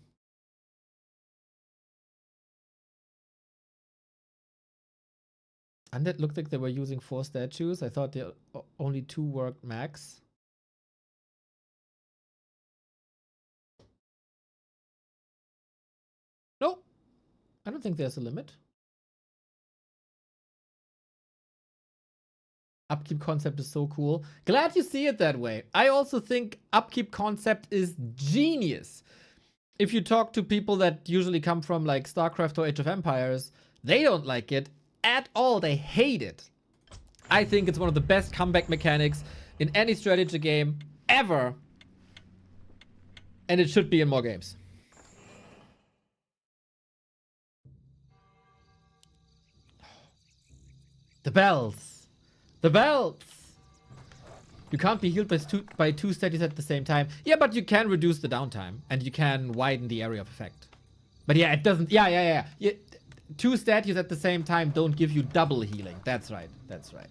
S2: And it looked like they were using 4 statues. I thought only 2 worked max. No, I don't think there's a limit. Upkeep concept is so cool. Glad you see it that way. I also think upkeep concept is genius. If you talk to people that usually come from like StarCraft or Age of Empires, they don't like it at all. They hate it. I think it's one of the best comeback mechanics in any strategy game ever. And it should be in more games. The bells. The bells. You can't be healed by two statues at the same time. Yeah, but you can reduce the downtime. And you can widen the area of effect. But yeah, it doesn't... Yeah. 2 statues at the same time don't give you double healing. That's right. That's right.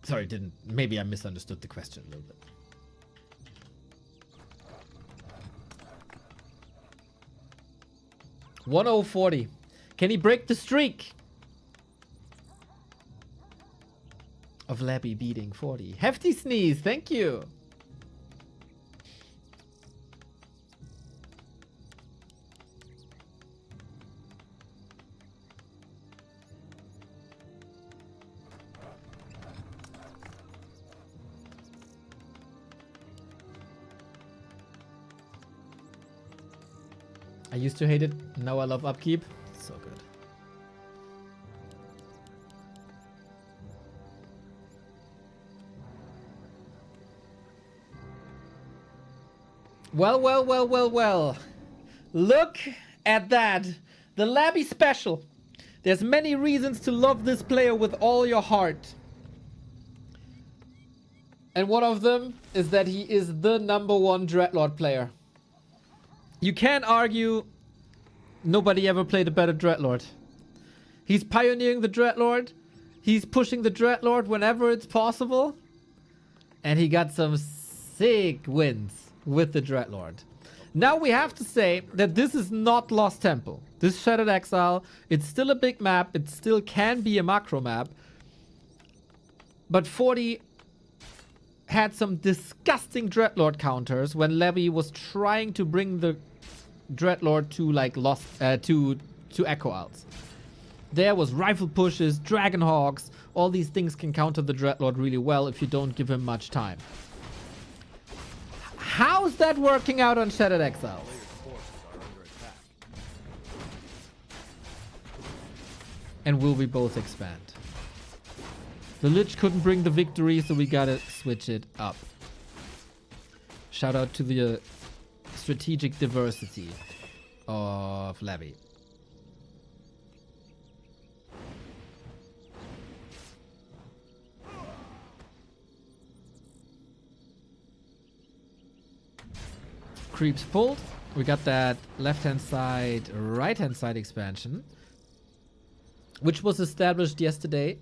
S2: Sorry, maybe I misunderstood the question a little bit. $1040. Can he break the streak of Labby beating 40? Hefty sneeze, thank you. I used to hate it, now I love upkeep. So good. Well. Look at that. The Labby special. There's many reasons to love this player with all your heart. And one of them is that he is the #1 Dreadlord player. You can't argue nobody ever played a better Dreadlord. He's pioneering the Dreadlord. He's pushing the Dreadlord whenever it's possible. And he got some sick wins with the Dreadlord. Now we have to say that this is not Lost Temple. This Shattered Exile, it's still a big map. It still can be a macro map. But 40 had some disgusting Dreadlord counters when Labby was trying to bring the Dreadlord to like to Echo Isles. There was rifle pushes, dragon hawks, all these things can counter the Dreadlord really well if you don't give him much time. How's that working out on Shattered Exile? And will we both expand? The Lich couldn't bring the victory, so we gotta switch it up. Shout out to the strategic diversity of Labby. Creeps pulled. We got that left-hand side, right-hand side expansion, which was established yesterday.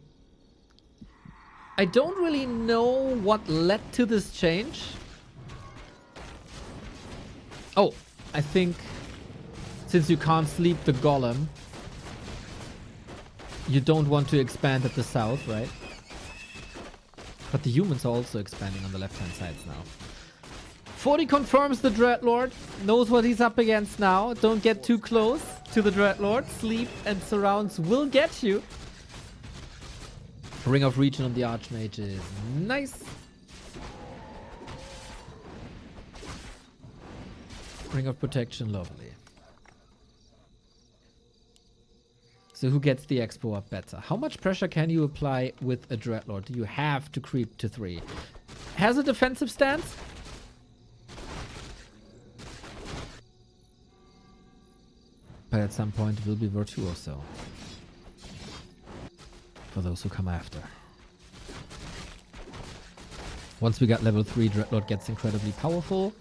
S2: I don't really know what led to this change. Oh, I think since you can't sleep the golem, you don't want to expand at the south, right? But the humans are also expanding on the left-hand sides now. 40 confirms the Dreadlord, knows what he's up against now. Don't get too close to the Dreadlord. Sleep and surrounds will get you. Ring of Region on the Archmage is nice. Ring of Protection, lovely. So who gets the expo up better? How much pressure can you apply with a Dreadlord? Do you have to creep to 3? has a defensive stance. But at some point it will be virtuoso. For those who come after. Once we got level 3, Dreadlord gets incredibly powerful.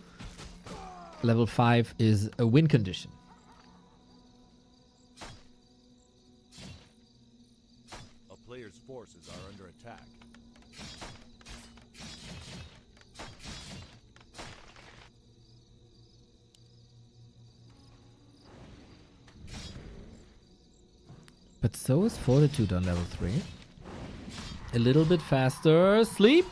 S2: Level 5 is a win condition.
S4: A player's forces are under attack.
S2: But so is Fortitude on level 3. A little bit faster. Sleep.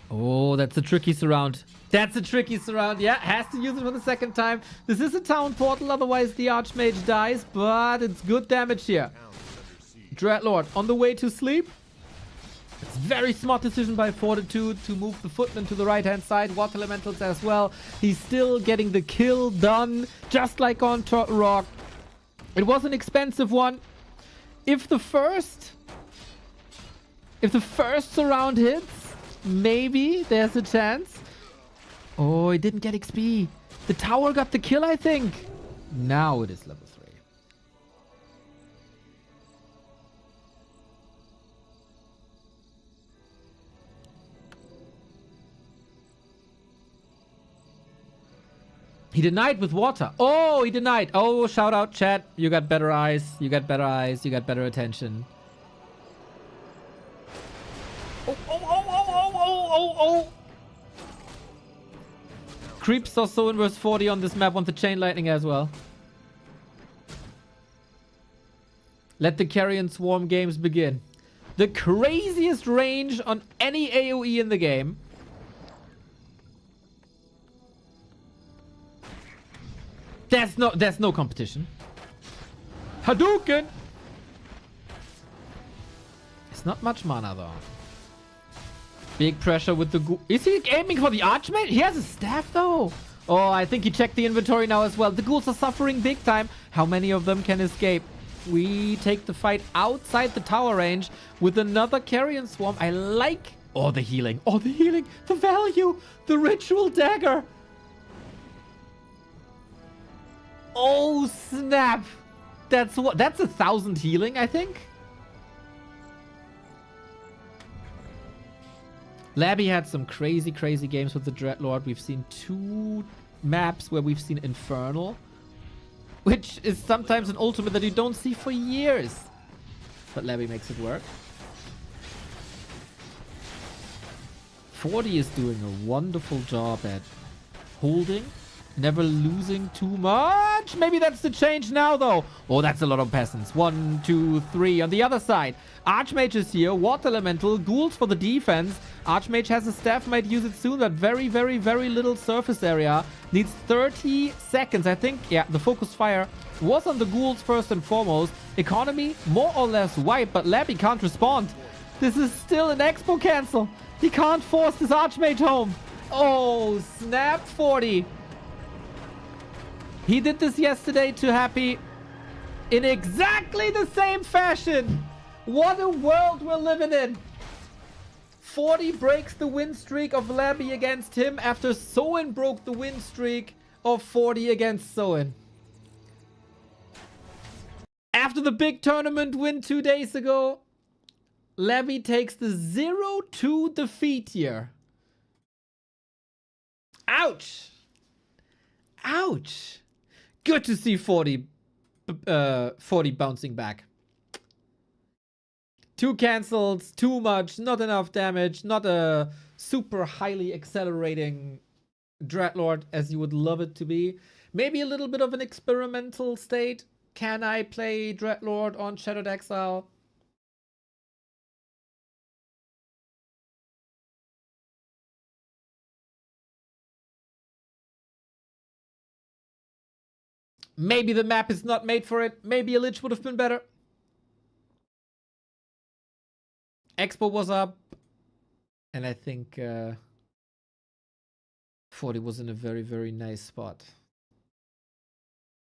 S2: Oh, that's a tricky surround. That's a tricky surround. Yeah, has to use it for the second time. This is a town portal, otherwise the Archmage dies, but it's good damage here. Dreadlord on the way to sleep. It's very smart decision by Fortitude to move the footman to the right-hand side. Water Elementals as well. He's still getting the kill done, just like on Turtle Rock. It was an expensive one. If the first surround hits, maybe there's a chance. Oh, he didn't get XP. The tower got the kill, I think. Now it is level 3. He denied with water. Oh, he denied. Oh, shout out, chat. You got better eyes. You got better eyes. You got better attention. Oh. Creep saw Soin versus 40 on this map. Want the chain lightning as well. Let the Carrion Swarm games begin. The craziest range on any AoE in the game. There's no competition. Hadouken! It's not much mana though. Big pressure with the ghoul. Is he aiming for the Archmage? He has a staff though. Oh, I think he checked the inventory now as well. The ghouls are suffering big time. How many of them can escape? We take the fight outside the tower range with another Carrion Swarm. I like... Oh, the healing. Oh, the healing. The value. The ritual dagger. Oh, snap. That's 1,000 healing, I think. Labby had some crazy games with the Dreadlord. We've seen 2 maps where we've seen Infernal, which is sometimes an ultimate that you don't see for years. But Labby makes it work. 40 is doing a wonderful job at holding, never losing too much. Maybe that's the change now, though. Oh, that's a lot of peasants. 1, 2, 3 on the other side. Archmage is here. Water Elemental. Ghouls for the defense. Archmage has a staff. Might use it soon, but very little surface area. Needs 30 seconds. I think, yeah, the focus fire was on the ghouls first and foremost. Economy, more or less wiped, but Labby can't respond. This is still an expo cancel. He can't force this Archmage home. Oh, snap 40. He did this yesterday to Happy in exactly the same fashion. What a world we're living in. 40 breaks the win streak of Labby against him after Soin broke the win streak of 40 against Soin. After the big tournament win 2 days ago, Labby takes the 0-2 defeat here. Ouch. Ouch. Good to see 40 bouncing back. 2 cancels, too much, not enough damage, not a super highly accelerating Dreadlord as you would love it to be. Maybe a little bit of an experimental state. Can I play Dreadlord on Shadowed Exile? Maybe the map is not made for it. Maybe a Lich would have been better. Expo was up. And I think 40 was in a very nice spot.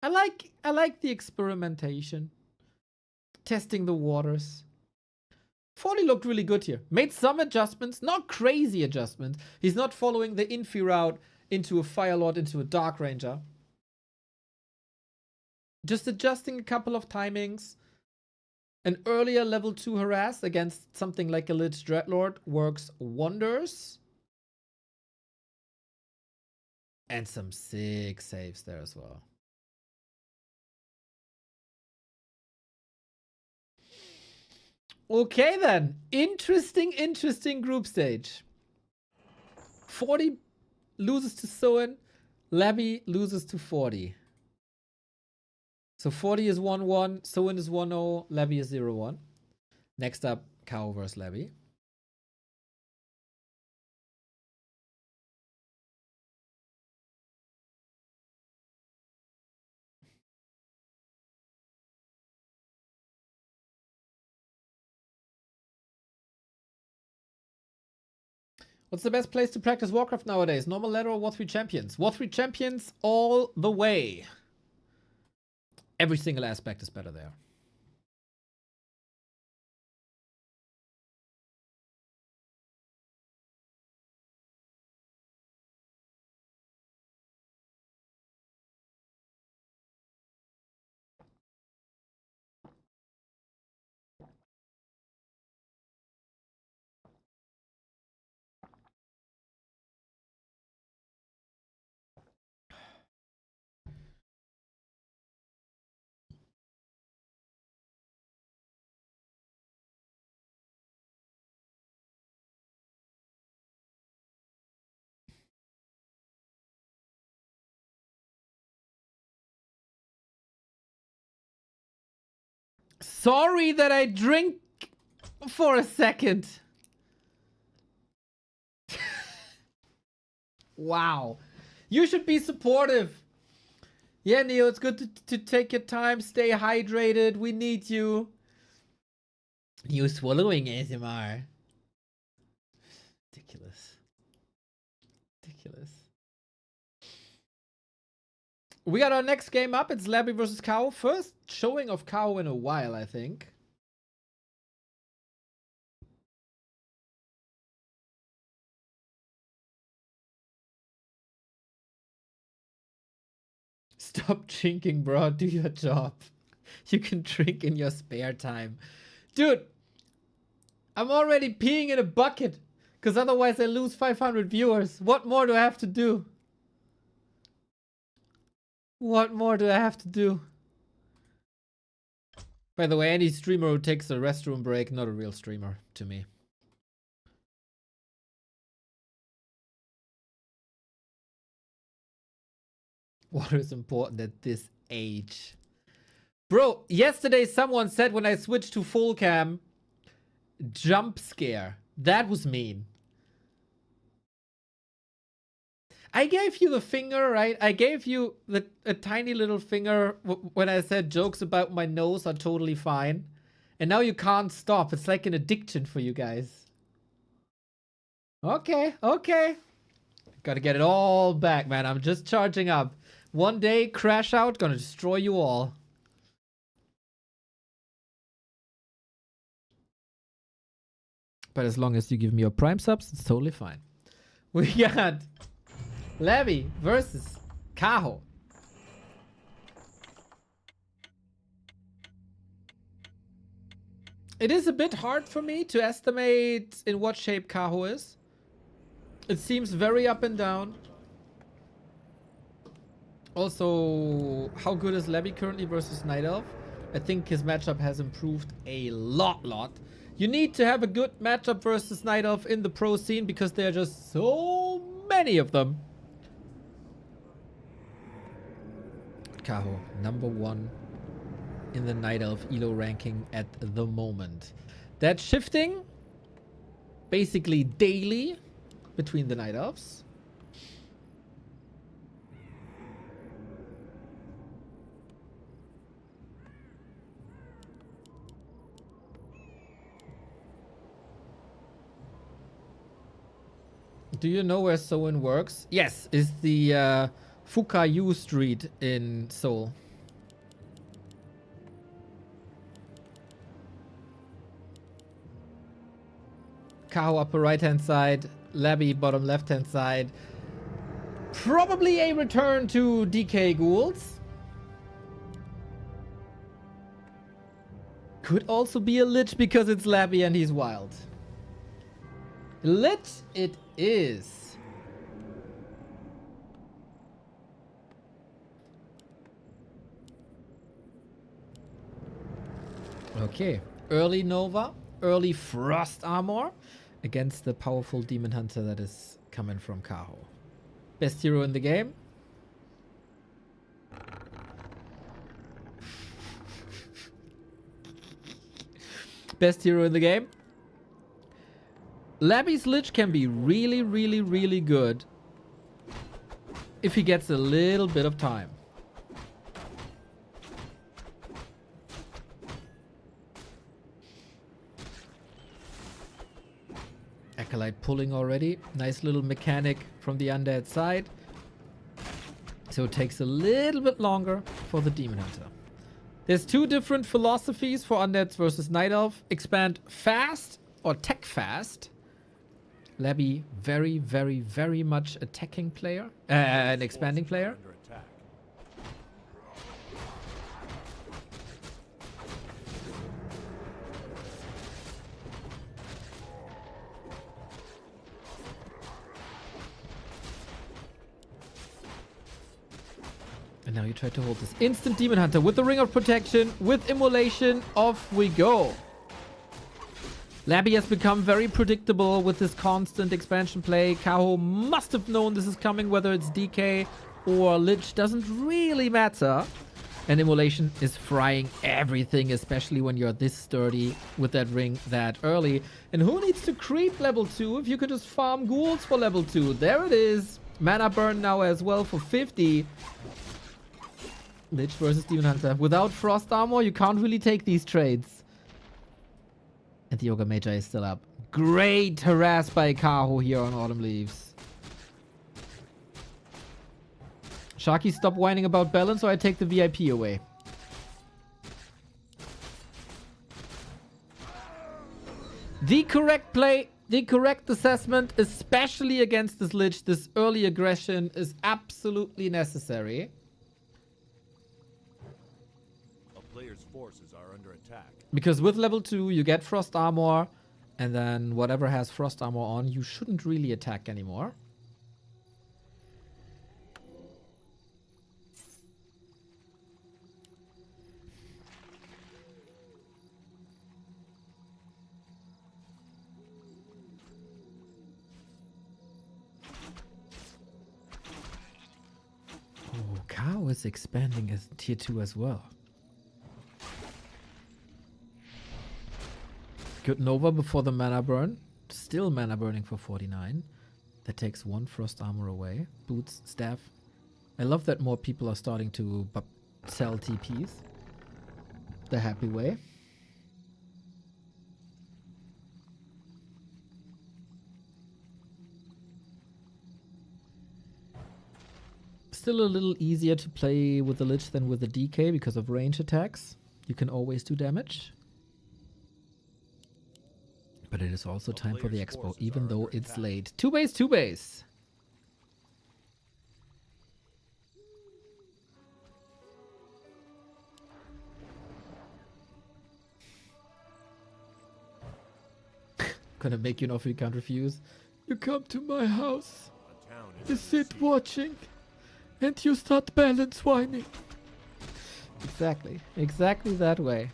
S2: I like the experimentation. Testing the waters. 40 looked really good here. Made some adjustments, not crazy adjustments. He's not following the Infi route into a Fire Lord, into a Dark Ranger. Just adjusting a couple of timings. An earlier level 2 harass against something like a Lich Dreadlord works wonders. And some sick saves there as well. Okay then. Interesting group stage. 40 loses to Soin. Labby loses to 40. So 40 is 1-1. Soin is 1-0. Labby is 0-1. Next up, Kaho versus Labby. What's the best place to practice Warcraft nowadays? Normal ladder or War 3 Champions? War 3 Champions all the way. Every single aspect is better there. Sorry that I drink for a second. Wow. You should be supportive. Yeah, Neo, it's good to take your time. Stay hydrated. We need you. You swallowing ASMR. Ridiculous. Ridiculous. We got our next game up. It's Labby versus Kaho. First showing of Kaho in a while, I think. Stop drinking, bro. Do your job. You can drink in your spare time. Dude, I'm already peeing in a bucket. Because otherwise I lose 500 viewers. What more do I have to do? What more do I have to do? By the way, any streamer who takes a restroom break, not a real streamer to me. Water is important at this age. Bro, yesterday someone said when I switched to full cam, jump scare. That was mean. I gave you the finger, right? I gave you a tiny little finger when I said jokes about my nose are totally fine. And now you can't stop. It's like an addiction for you guys. Okay, okay. Gotta get it all back, man. I'm just charging up. One day, crash out, gonna destroy you all. But as long as you give me your prime subs, it's totally fine. We got Labby versus Kaho. It is a bit hard for me to estimate in what shape Kaho is. It seems very up and down. Also, how good is Labby currently versus Night Elf? I think his matchup has improved a lot. You need to have a good matchup versus Night Elf in the pro scene because there are just so many of them. Kaho, #1 in the Night Elf ELO ranking at the moment. That's shifting basically daily between the Night Elves. Do you know where Soin works? Yes, it's the Fukayu Street in Seoul. Kaho upper right-hand side, Labby bottom left-hand side. Probably a return to DK Ghouls. Could also be a Lich because it's Labby and he's wild. Lich it is. Okay. Early Nova, early Frost Armor against the powerful Demon Hunter that is coming from Kaho. Best hero in the game. Best hero in the game. Labby's Lich can be really, really, really good if he gets a little bit of time. Acolyte pulling already. Nice little mechanic from the undead side. So it takes a little bit longer for the Demon Hunter. There's two different philosophies for undeads versus Night Elf. Expand fast or tech fast. Labby, very, very, very much attacking player. An expanding player.
S4: Under attack.
S2: And now you try to hold this instant Demon Hunter with the Ring of Protection, with Immolation. Off we go. Labby has become very predictable with this constant expansion play. Kaho must have known this is coming, whether it's DK or Lich, doesn't really matter. And Immolation is frying everything, especially when you're this sturdy with that ring that early. And who needs to creep level 2 if you could just farm ghouls for level 2? There it is. Mana burn now as well for 50. Lich versus Demon Hunter. Without Frost Armor, you can't really take these trades. And the Yoga Magi is still up. Great harass by Kaho here on Autumn Leaves. Sharky, stop whining about balance or I take the VIP away. The correct play, the correct assessment, especially against this Lich, this early aggression is absolutely necessary.
S4: A player's forces are under attack.
S2: Because with level 2, you get Frost Armor, and then whatever has Frost Armor on, you shouldn't really attack anymore. Oh, Kaho is expanding as tier 2 as well. Good Nova before the mana burn. Still mana burning for 49. That takes one Frost Armor away. Boots, staff. I love that more people are starting to sell TPs. The happy way. Still a little easier to play with the Lich than with the DK because of range attacks. You can always do damage. But it is also time for the expo, even though it's late. 2 base, 2 base. Gonna make you an offer you can't refuse. You come to my house,
S4: A town
S2: you
S4: is
S2: sit watching, and you start balance whining. Exactly. Exactly that way.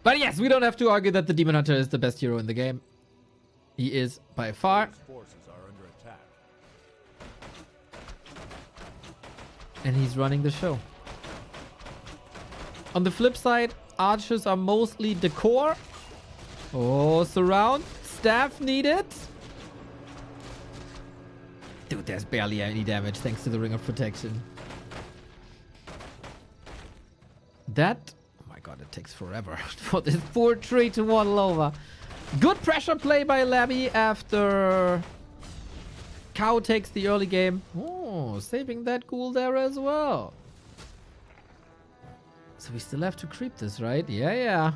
S2: But yes, we don't have to argue that the Demon Hunter is the best hero in the game. He is by far.
S4: player's forces are under attack.
S2: And he's running the show. On the flip side, archers are mostly decor. Oh, surround. Staff needed. Dude, there's barely any damage thanks to the Ring of Protection. That... God, it takes forever for this poor tree to waddle over. Good pressure play by Labby after Kaho takes the early game. Oh, saving that ghoul there as well. So we still have to creep this, right? Yeah, yeah.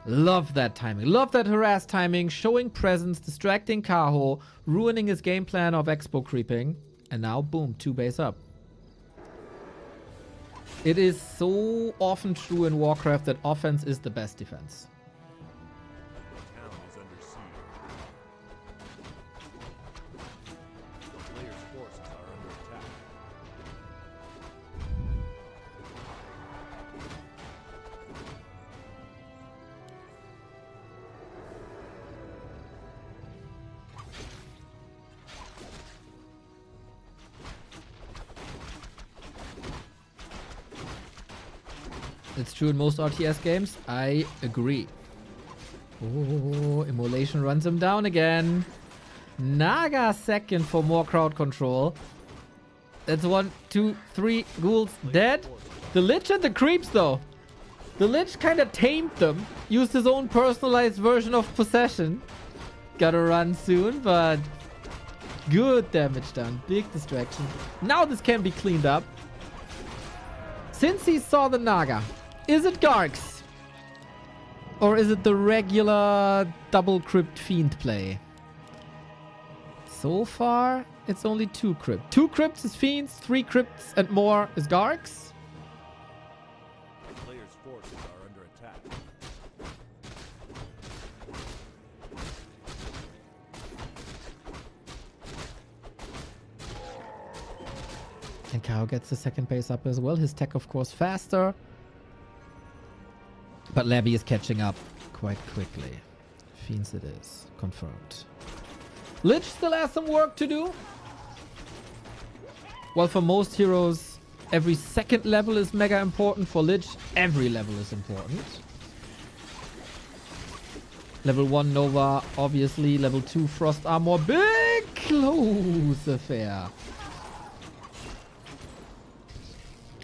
S2: Love that timing. Love that harass timing. Showing presence, distracting Kaho, ruining his game plan of expo creeping. And now, boom, 2 base up. It is so often true in Warcraft that offense is the best defense.
S4: The town is under siege. The player's forces are under attack.
S2: It's true in most RTS games. I agree. Oh, Immolation runs him down again. Naga second for more crowd control. That's 1, 2, 3 ghouls dead. The Lich and the creeps though. The Lich kind of tamed them. Used his own personalized version of possession. Gotta run soon, but good damage done. Big distraction. Now this can be cleaned up. Since he saw the Naga, is it Gargs? Or is it the regular double crypt fiend play? So far, it's only 2 crypts. 2 crypts is fiends, 3 crypts and more is Gargs.
S4: The player's forces are under attack.
S2: And Kaho gets the second base up as well. His tech, of course, faster. But Labby is catching up quite quickly. Fiends it is. Confirmed. Lich still has some work to do. Well, for most heroes, every second level is mega important. For Lich, every level is important. Level 1 Nova, obviously. Level 2 Frost Armor. Big close affair.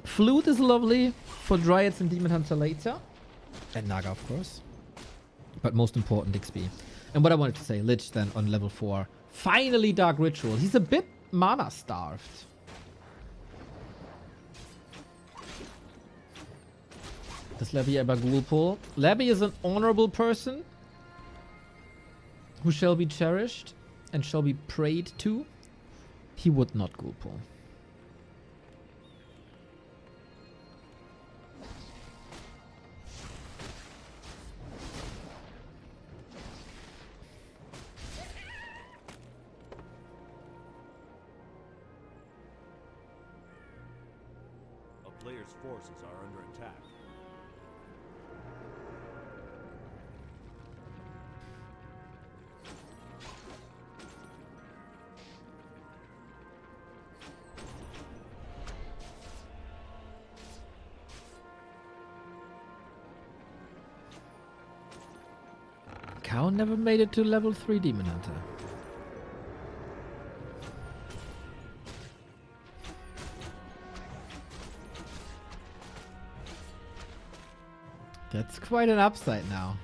S2: Flute is lovely for Dryads and Demon Hunter later. And Naga, of course. But most important, XP. And what I wanted to say, Lich then on level 4. Finally Dark Ritual. He's a bit mana starved. Does Labby ever ghoul pull? Labby is an honorable person who shall be cherished and shall be prayed to. He would not ghoul pull.
S4: A player's forces are under attack.
S2: Kaho never made it to level 3 Demon Hunter. That's quite an upside now.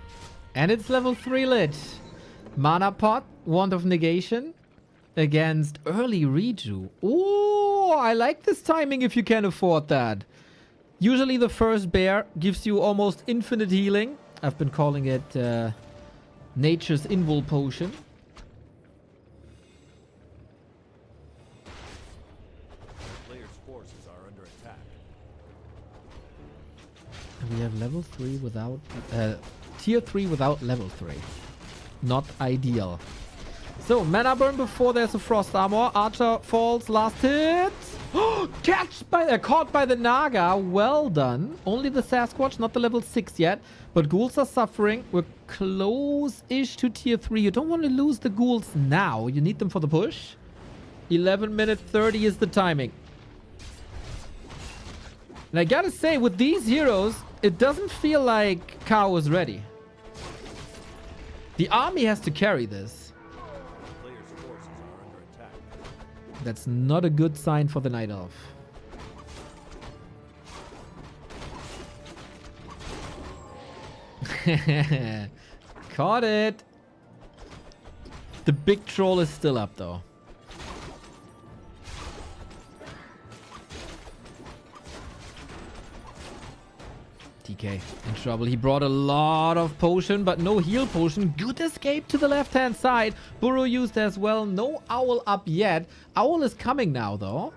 S2: And it's level 3 Lich. Mana Pot, Wand of Negation against early Reju. Oh, I like this timing if you can afford that. Usually the first bear gives you almost infinite healing. I've been calling it Nature's Invul Potion.
S4: Player's forces are under attack.
S2: And we have level 3 without... tier 3 without level 3. Not ideal. So, mana burn before there's a frost armor. Archer falls, last hit. Caught by the Naga. Well done. Only the Sasquatch, not the level 6 yet. But ghouls are suffering. We're close-ish to tier 3. You don't want to lose the ghouls now. You need them for the push. 11 minute 30 is the timing. And I gotta say, with these heroes, it doesn't feel like Kaho is ready. The army has to carry this.
S4: Player's forces are under attack.
S2: That's not a good sign for the Night Elf. Caught it. The big troll is still up though. DK in trouble. He brought a lot of potion, but no heal potion. Good escape to the left-hand side. Burrow used as well. No Owl up yet. Owl is coming now, though.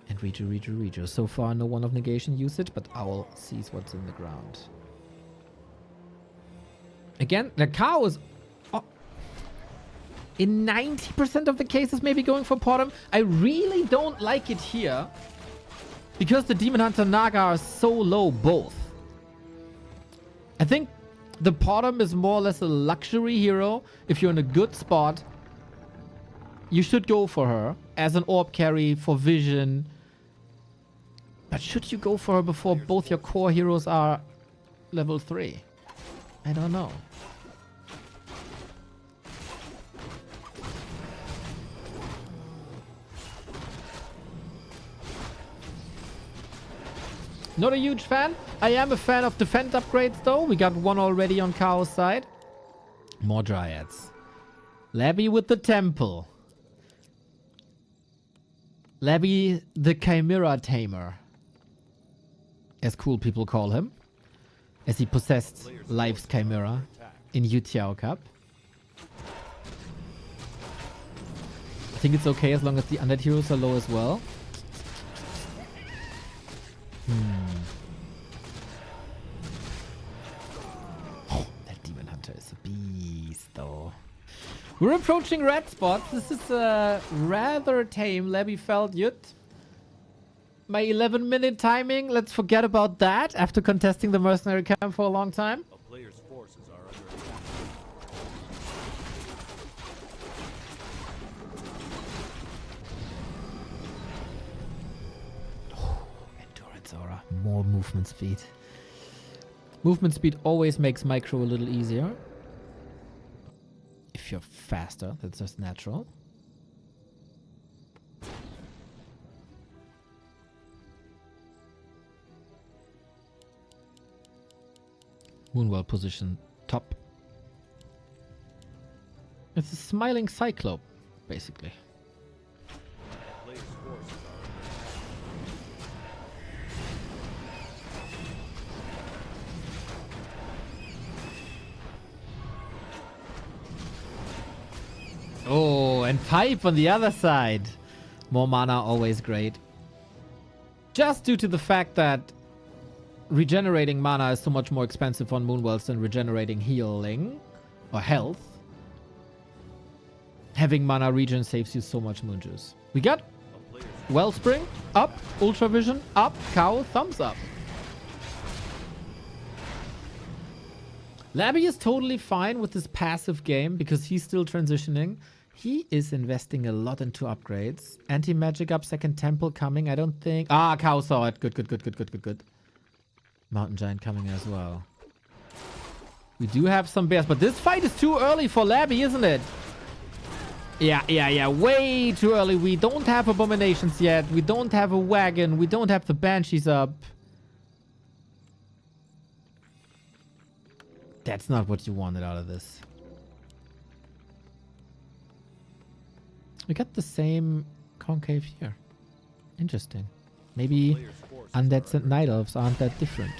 S2: And Reacher. So far, no one of negation usage, but Owl sees what's in the ground. Again, the Kaho is... in 90% of the cases, maybe going for bottom. I really don't like it here. Because the Demon Hunter Naga are so low, both. I think the bottom is more or less a luxury hero. If you're in a good spot, you should go for her as an orb carry for vision. But should you go for her before both your core heroes are level 3? I don't know. Not a huge fan. I am a fan of defense upgrades, though. We got one already on Kaho's side. More Dryads. Labby with the Temple. Labby the Chimera Tamer. As cool people call him. As he possessed Life's Chimera in Yutiao Cup. I think it's okay as long as the undead heroes are low as well. Oh, that Demon Hunter is a beast, though. We're approaching red spots. This is rather tame. Labby felt yut. My 11-minute timing. Let's forget about that after contesting the mercenary camp for a long time.
S4: A player's forces are under attack.
S2: Endurance aura. More movement speed. Movement speed always makes micro a little easier. If you're faster, that's just natural. Moonwell position top. It's a smiling cyclope, basically.
S4: A player's forces are under attack.
S2: Oh, and pipe on the other side. More mana, always great. Just due to the fact that regenerating mana is so much more expensive on Moonwells than regenerating healing or health. Having mana regen saves you so much moon juice. We got Wellspring up, Ultra Vision up, Kaho thumbs up. Labby is totally fine with this passive game because he's still transitioning. He is investing a lot into upgrades. Anti-magic up, second temple coming. I don't think... Ah, Kaho saw it. Good. Mountain Giant coming as well. We do have some bears, but this fight is too early for Labby, isn't it? Yeah. Way too early. We don't have abominations yet. We don't have a wagon. We don't have the banshees up. That's not what you wanted out of this. We got the same concave here. Interesting. Maybe undeads and night elves aren't that different.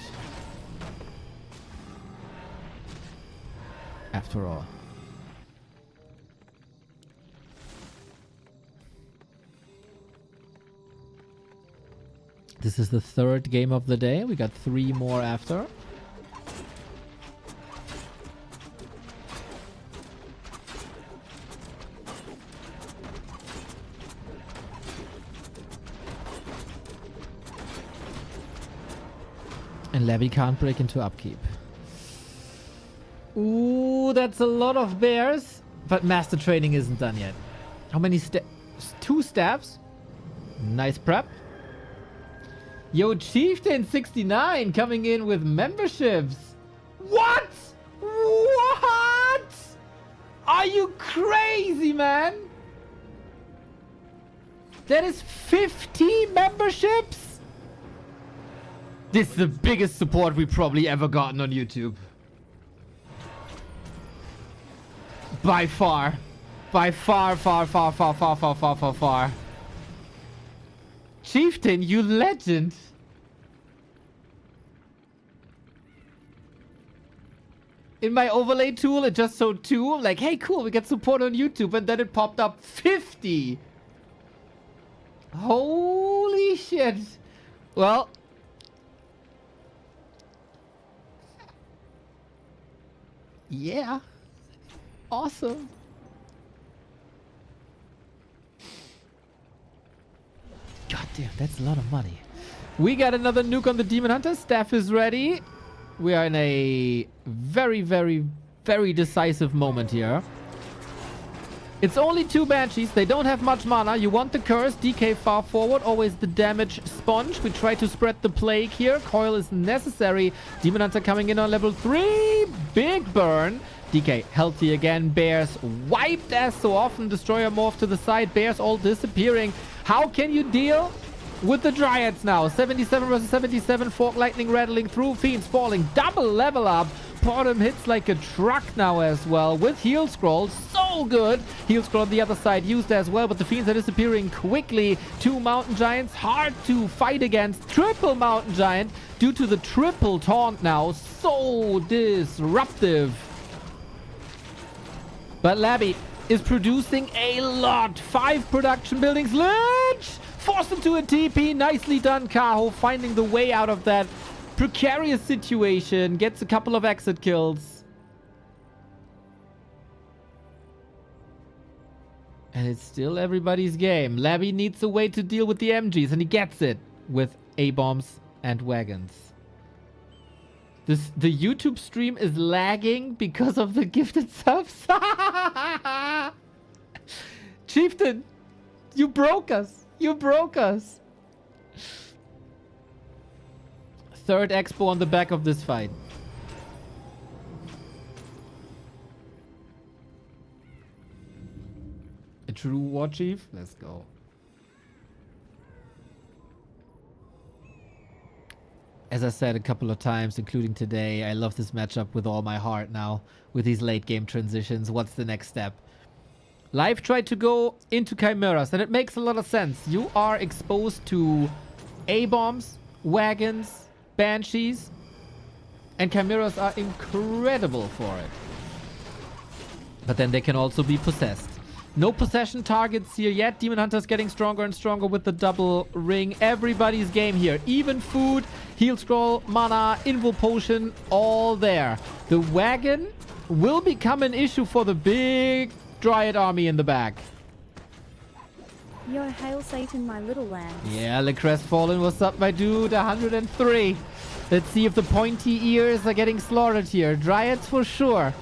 S2: After all. This is the third game of the day. We got 3 more after. And Labby can't break into upkeep. Ooh, that's a lot of bears. But master training isn't done yet. How many 2 staffs? Nice prep. Yo, Chieftain 69 coming in with memberships. What? What? Are you crazy, man? That is 50 memberships? This is the biggest support we've probably ever gotten on YouTube. By far. By far. Chieftain, you legend. in my overlay tool, it just showed 2. I'm like, hey, cool, we get support on YouTube. And then it popped up 50. Holy shit. Well. Yeah. Awesome. God damn, that's a lot of money. We got another nuke on the Demon Hunter. Staff is ready. We are in a very, very, very decisive moment here. It's only 2 Banshees. They don't have much mana. You want the curse. DK far forward. Always the damage sponge. We try to spread the plague here. Coil is necessary. Demon Hunter coming in on level 3. Big burn. DK healthy again. Bears wiped as so often. Destroyer morph to the side. Bears all disappearing. How can you deal with the Dryads now? 77 versus 77. Fork lightning rattling through. Fiends falling. Double level up. Bottom hits like a truck now as well with heal scroll. So good. Heal scroll on the other side used as well, but the Fiends are disappearing quickly. 2 Mountain Giants hard to fight against. Triple Mountain Giant due to the triple taunt now. So disruptive. But Labby is producing a lot. 5 production buildings. Lich! Forced into a TP. Nicely done, Kaho. Finding the way out of that precarious situation. Gets a couple of exit kills. And it's still everybody's game. Labby needs a way to deal with the MGs, and he gets it with A-bombs and wagons. The YouTube stream is lagging because of the gifted subs. Chieftain, you broke us. You broke us. 3rd expo on the back of this fight. A true war chief? Let's go. As I said a couple of times, including today, I love this matchup with all my heart now. With these late game transitions, what's the next step? Live tried to go into Chimeras, and it makes a lot of sense. You are exposed to A-bombs, wagons, Banshees, and Chimeras are incredible for it. But then they can also be possessed. No possession targets here yet. Demon Hunter's getting stronger and stronger with the double ring. Everybody's game here. Even food, heal scroll, mana, invo potion, all there. The wagon will become an issue for the big Dryad army in the back.
S3: Yo, hail Satan, my little lamb.
S2: Yeah, the Crestfallen, what's up, my dude? 103. Let's see if the pointy ears are getting slaughtered here. Dryads for sure.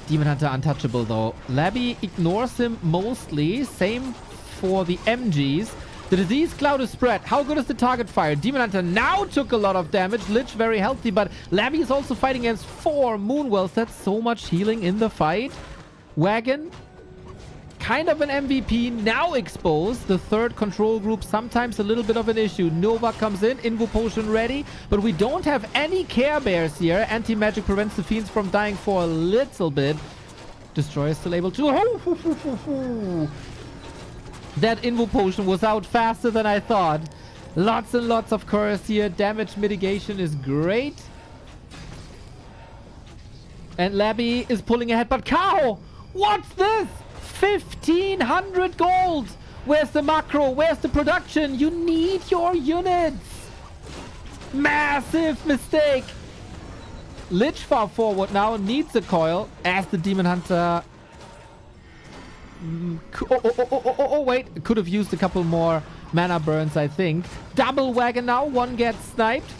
S2: Demon Hunter untouchable though. Labby ignores him mostly. Same for the MGs. The disease cloud is spread. How good is the target fire? Demon Hunter now took a lot of damage. Lich very healthy, but Labby is also fighting against 4 Moonwells. That's so much healing in the fight. Wagon, kind of an MVP, now exposed. The 3rd control group, sometimes a little bit of an issue. Nova comes in, Invo Potion ready, but we don't have any Care Bears here. Anti-magic prevents the Fiends from dying for a little bit. Destroyer still able to... That Invo Potion was out faster than I thought. Lots and lots of curse here. Damage mitigation is great. And Labby is pulling ahead, but Kaho! What's this? 1,500 gold! Where's the macro? Where's the production? You need your units! Massive mistake! Lich far forward now, needs a coil as the Demon Hunter... wait. Could have used a couple more mana burns, I think. Double wagon now, 1 gets sniped.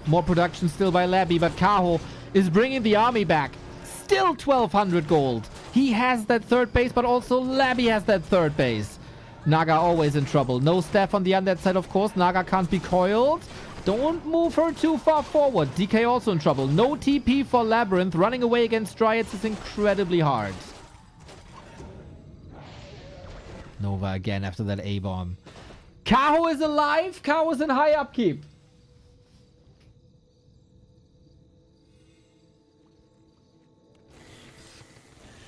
S2: More production still by Labby, but Kaho is bringing the army back. Still 1,200 gold. He has that 3rd base, but also Labby has that 3rd base. Naga always in trouble. No staff on the undead side, of course. Naga can't be coiled. Don't move her too far forward. DK also in trouble. No TP for LabyRinth. Running away against Dryads is incredibly hard. Nova again after that A-bomb. Kaho is alive. Kaho is in high upkeep.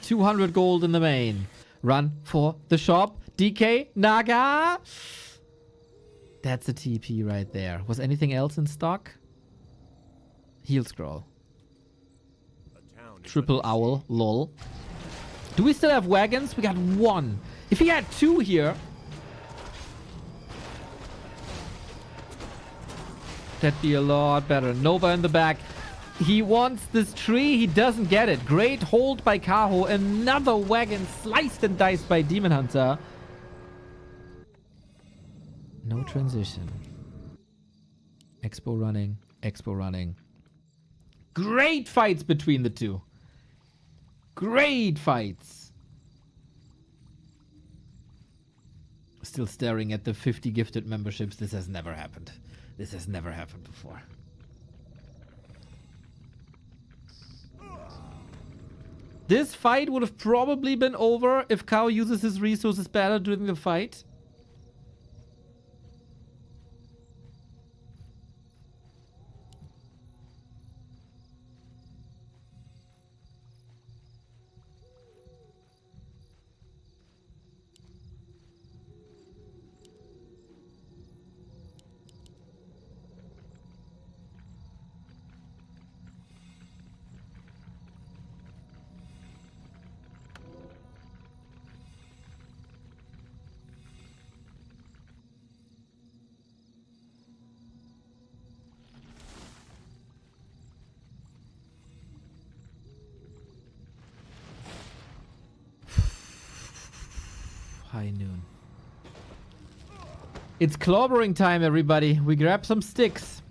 S2: $200 gold in the main. Run for the shop. DK, Naga. That's a TP right there. Was anything else in stock? Heal scroll. Triple owl. Lol. Do we still have wagons? We got 1. If he had 2 here... that'd be a lot better. Nova in the back. He wants this tree. He doesn't get it. Great hold by Kaho. Another wagon sliced and diced by Demon Hunter. No transition. Expo running. Expo running. Great fights between the two. Great fights. Still staring at the 50 gifted memberships. This has never happened. This has never happened before. This fight would have probably been over if Kaho uses his resources better during the fight. High noon. It's clobbering time, everybody. We grab some sticks.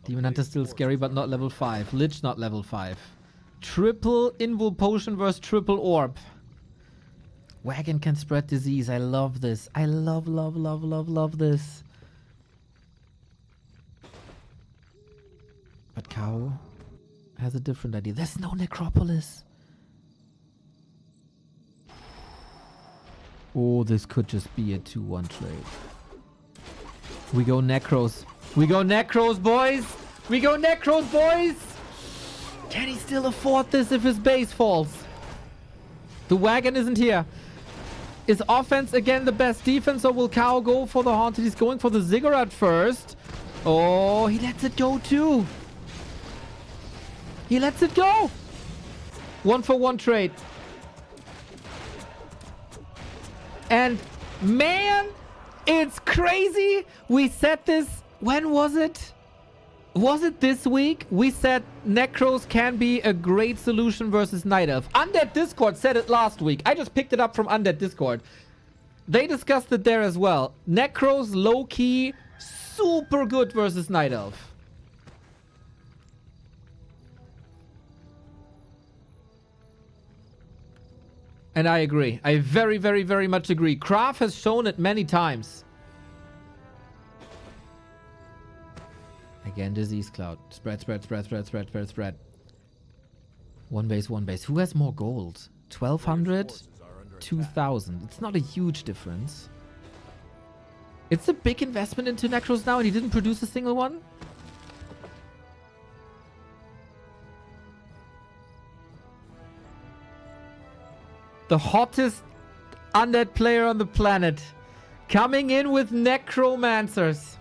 S2: Demon Hunter still scary, but not level 5. Lich not level 5. Triple Invul Potion versus triple Orb. Wagon can spread disease. I love this. I love this. But Kaho has a different idea. There's no necropolis. Oh, this could just be a 2-1 trade. We go Necros. We go Necros, boys! We go Necros, boys! Can he still afford this if his base falls? The wagon isn't here. Is offense again the best defense, or will Kaho go for the Haunted? He's going for the Ziggurat first. Oh, he lets it go too. He lets it go. 1-for-1 trade. And man, it's crazy. We said this. When was it? Was it this week? We said Necros can be a great solution versus Night Elf. Undead Discord said it last week. I just picked it up from Undead Discord. They discussed it there as well. Necros low-key super good versus Night Elf. And I agree. I very, very, very much agree. Craft has shown it many times. Again, Disease Cloud. Spread, spread, spread, spread, spread, spread, spread. One base, one base. Who has more gold? 1,200? 2,000. It's not a huge difference. It's a big investment into Necros now and he didn't produce a single one? The hottest undead player on the planet. Coming in with Necromancers.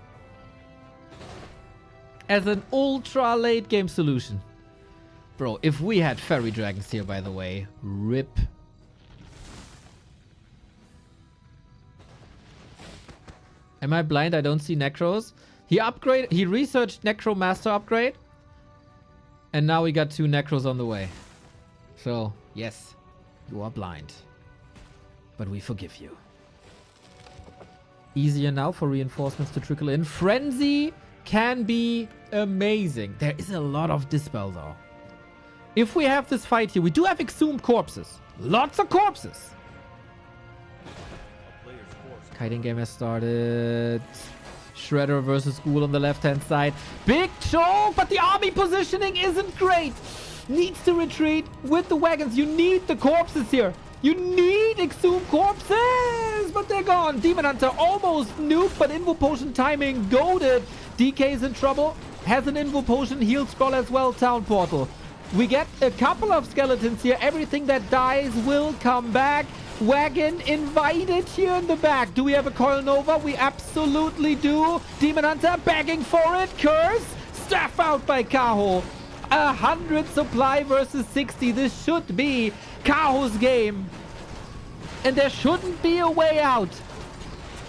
S2: As an ultra late game solution. Bro, if we had Fairy Dragons here, by the way. RIP. Am I blind? I don't see Necros. He researched Necromaster upgrade. And now we got 2 Necros on the way. So, yes. You are blind. But we forgive you. Easier now for reinforcements to trickle in. Frenzy can be amazing. There is a lot of Dispel though. If we have this fight here, we do have exhumed corpses. Lots of corpses. Kiting game has started. Shredder versus Ghoul on the left-hand side. Big choke, but the army positioning isn't great. Needs to retreat with the wagons. You need the corpses here. You need exhumed corpses, but they're gone. Demon Hunter almost nuked, but Invul Potion timing goaded. DK is in trouble. Has an Invul Potion. Heal Scroll as well. Town Portal. We get a couple of skeletons here. Everything that dies will come back. Wagon invited here in the back. Do we have a Coil Nova? We absolutely do. Demon Hunter begging for it. Curse. Staff out by Kaho. 100 supply versus 60. This should be Kaho's game. And there shouldn't be a way out.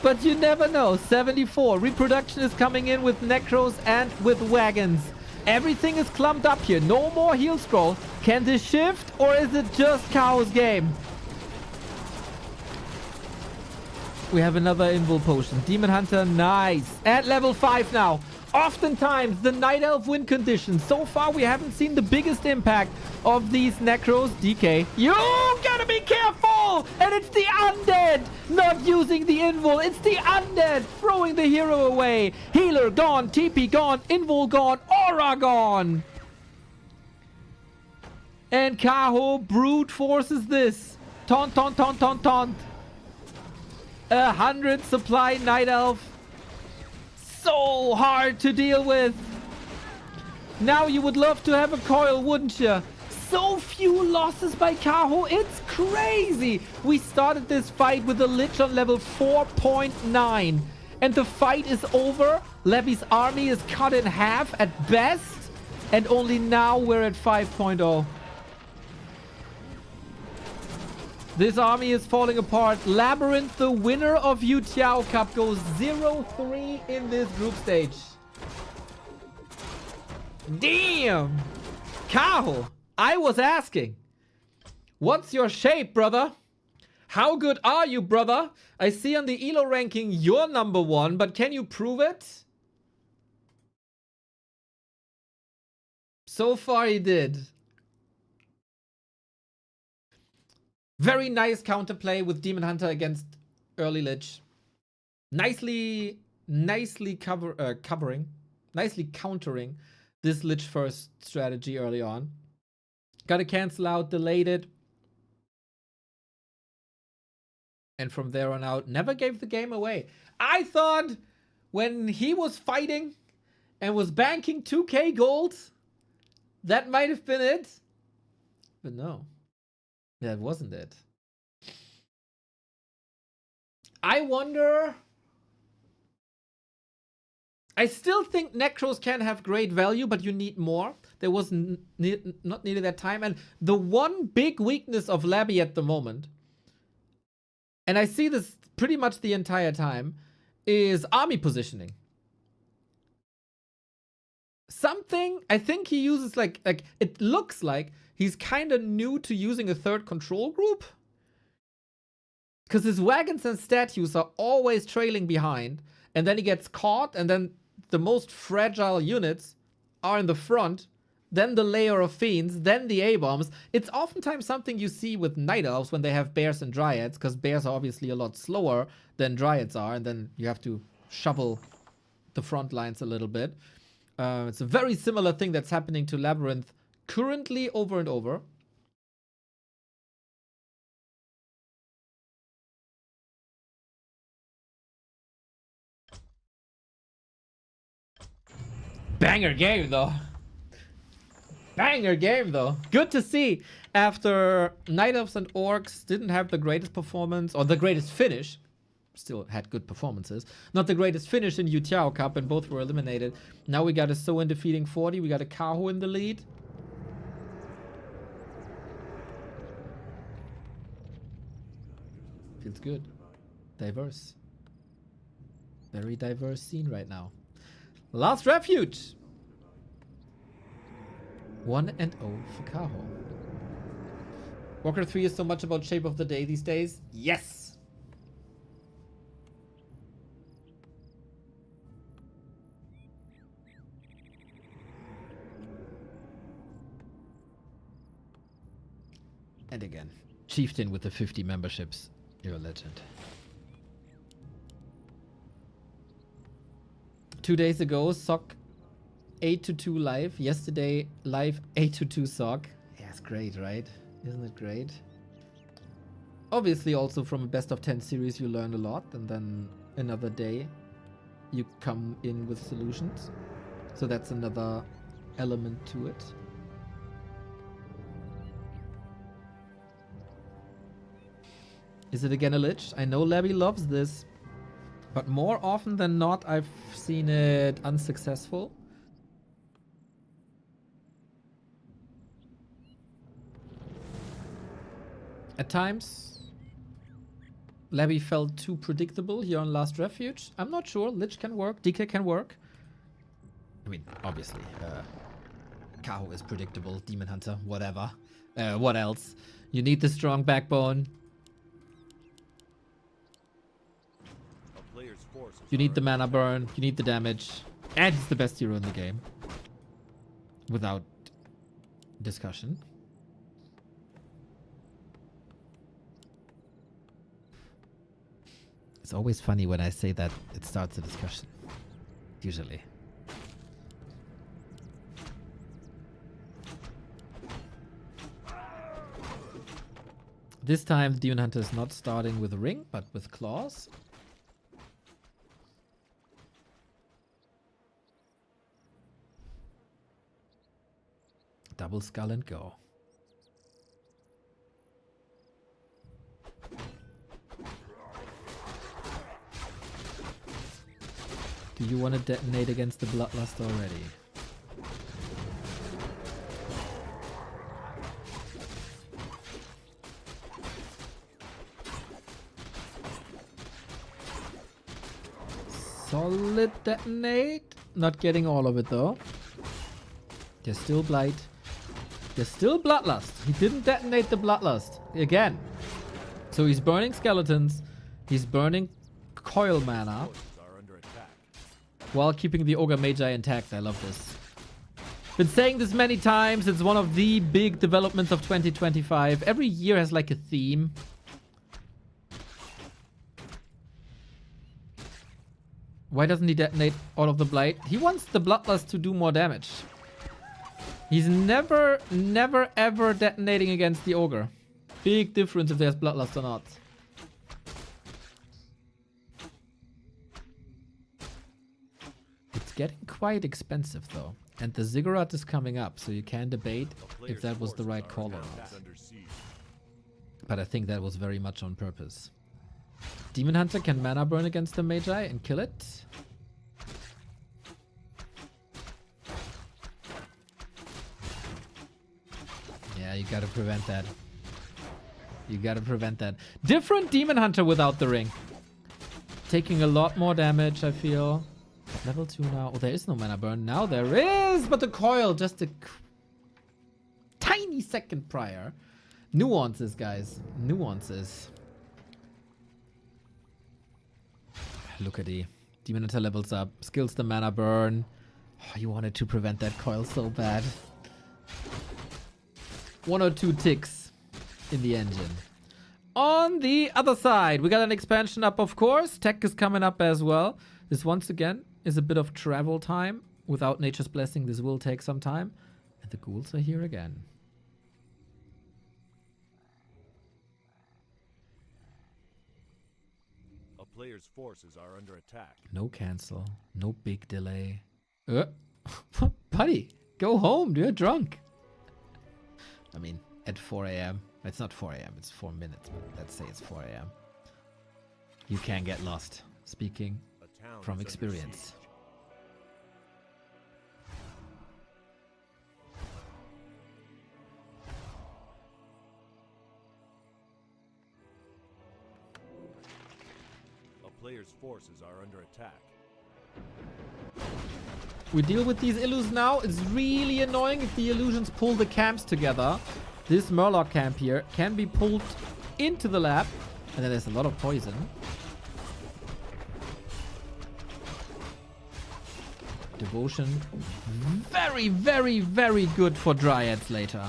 S2: But you never know. 74. Reproduction is coming in with Necros and with Wagons. Everything is clumped up here. No more heal scroll. Can this shift or is it just Kaho's game? We have another invul potion. Demon Hunter, nice. At level 5 now. Oftentimes, the Night Elf win condition. So far, we haven't seen the biggest impact of these Necros. DK, you gotta be careful! And it's the Undead not using the Invul. It's the Undead throwing the hero away. Healer gone, TP gone, Invul gone, Aura gone. And Kaho brute forces this. Taunt, taunt, taunt, taunt, taunt. 100 supply Night Elf. So hard to deal with. Now you would love to have a coil, wouldn't you? So few losses by Kaho. It's crazy. We started this fight with a Lich on level 4.9. And the fight is over. Labby's army is cut in half at best. And only now we're at 5.0. This army is falling apart. LabyRinth, the winner of Yutiao Cup, goes 0-3 in this group stage. Damn! Kaho, I was asking. What's your shape, brother? How good are you, brother? I see on the ELO ranking you're number 1, but can you prove it? So far he did. Very nice counterplay with Demon Hunter against early Lich. Nicely countering this Lich first strategy early on. Gotta cancel out, delayed it. And from there on out, never gave the game away. I thought when he was fighting and was banking 2k gold, that might have been it. But no. That wasn't it. I wonder... I still think Necros can have great value, but you need more. There was not needed that time. And the one big weakness of Labby at the moment, and I see this pretty much the entire time, is army positioning. Something I think he uses like it looks like he's kind of new to using a third control group. Because his wagons and statues are always trailing behind. And then he gets caught. And then the most fragile units are in the front. Then the layer of fiends. Then the A-bombs. It's oftentimes something you see with Night Elves when they have bears and dryads. Because bears are obviously a lot slower than dryads are. And then you have to shovel the front lines a little bit. It's a very similar thing that's happening to LabyRinth currently over and over. Banger game though. Banger game though. Good to see. After Night Elves and Orcs didn't have the greatest performance or the greatest finish. Still had good performances. Not the greatest finish in Yutiao Cup, and both were eliminated. Now we got a Soin defeating 40. We got a Kaho in the lead. Feels good. Diverse. Very diverse scene right now. Last Refuge. 1-0 for Kaho. Warcraft 3 is so much about shape of the day these days. Yes! And again, Chieftain with the 50 memberships. You're a legend. 2 days ago, Sock 8-2 live. Yesterday, live 8-2 Sock. Yeah, it's great, right? Isn't it great? Obviously, also from a best of 10 series, you learn a lot. And then another day, you come in with solutions. So that's another element to it. Is it again a Lich? I know Labby loves this. But more often than not, I've seen it unsuccessful. At times, Labby felt too predictable here on Last Refuge. I'm not sure. Lich can work. DK can work. I mean, obviously, Kaho is predictable. Demon Hunter, whatever. What else? You need the strong backbone.
S4: A player's forces
S2: You need
S4: are
S2: the
S4: under
S2: mana burn. You need the damage. And he's the best hero in the game. Without discussion. It's always funny when I say that it starts a discussion. Usually. This time, Demon Hunter is not starting with a ring, but with claws. Double skull and go. Do you want to detonate against the Bloodlust already? Solid detonate. Not getting all of it though. There's still Blight. There's still Bloodlust. He didn't detonate the Bloodlust. Again. So he's burning skeletons. He's burning coil mana.
S4: forces are under attack.
S2: While keeping the Ogre Magi intact. I love this. Been saying this many times. It's one of the big developments of 2025. Every year has like a theme. Why doesn't he detonate all of the Blight? He wants the Bloodlust to do more damage. He's never, ever detonating against the Ogre. Big difference if there's Bloodlust or not. It's getting quite expensive though. And the Ziggurat is coming up, so you can debate if that was the right call or not.
S4: Under siege.
S2: But I think that was very much on purpose. Demon Hunter can mana burn against the Magi and kill it. Yeah, you gotta prevent that. You gotta prevent that. Different Demon Hunter without the ring. Taking a lot more damage, I feel. Level 2 now. Oh, there is no mana burn. Now there is! But the coil, just a tiny second prior. Nuances, guys. Nuances. Look at the Demon Hunter levels up. Skills the mana burn. Oh, you wanted to prevent that coil so bad. 1 or 2 ticks in the engine. On the other side, we got an expansion up, of course. Tech is coming up as well. This, once again, is a bit of travel time. Without Nature's Blessing, this will take some time. And the ghouls are here again.
S4: A player's forces are under attack.
S2: No cancel. No big delay. Buddy, go home. You're drunk. I mean, at 4 a.m. It's not 4 a.m. It's 4 minutes, but let's say it's 4 a.m. You can get lost. Speaking
S4: A town
S2: from
S4: is under
S2: experience.
S4: siege. A player's forces are under attack.
S2: We deal with these illus now. It's really annoying if the illusions pull the camps together. This Murloc camp here can be pulled into the lab. And then there's a lot of poison. Devotion. Very, very good for Dryads later.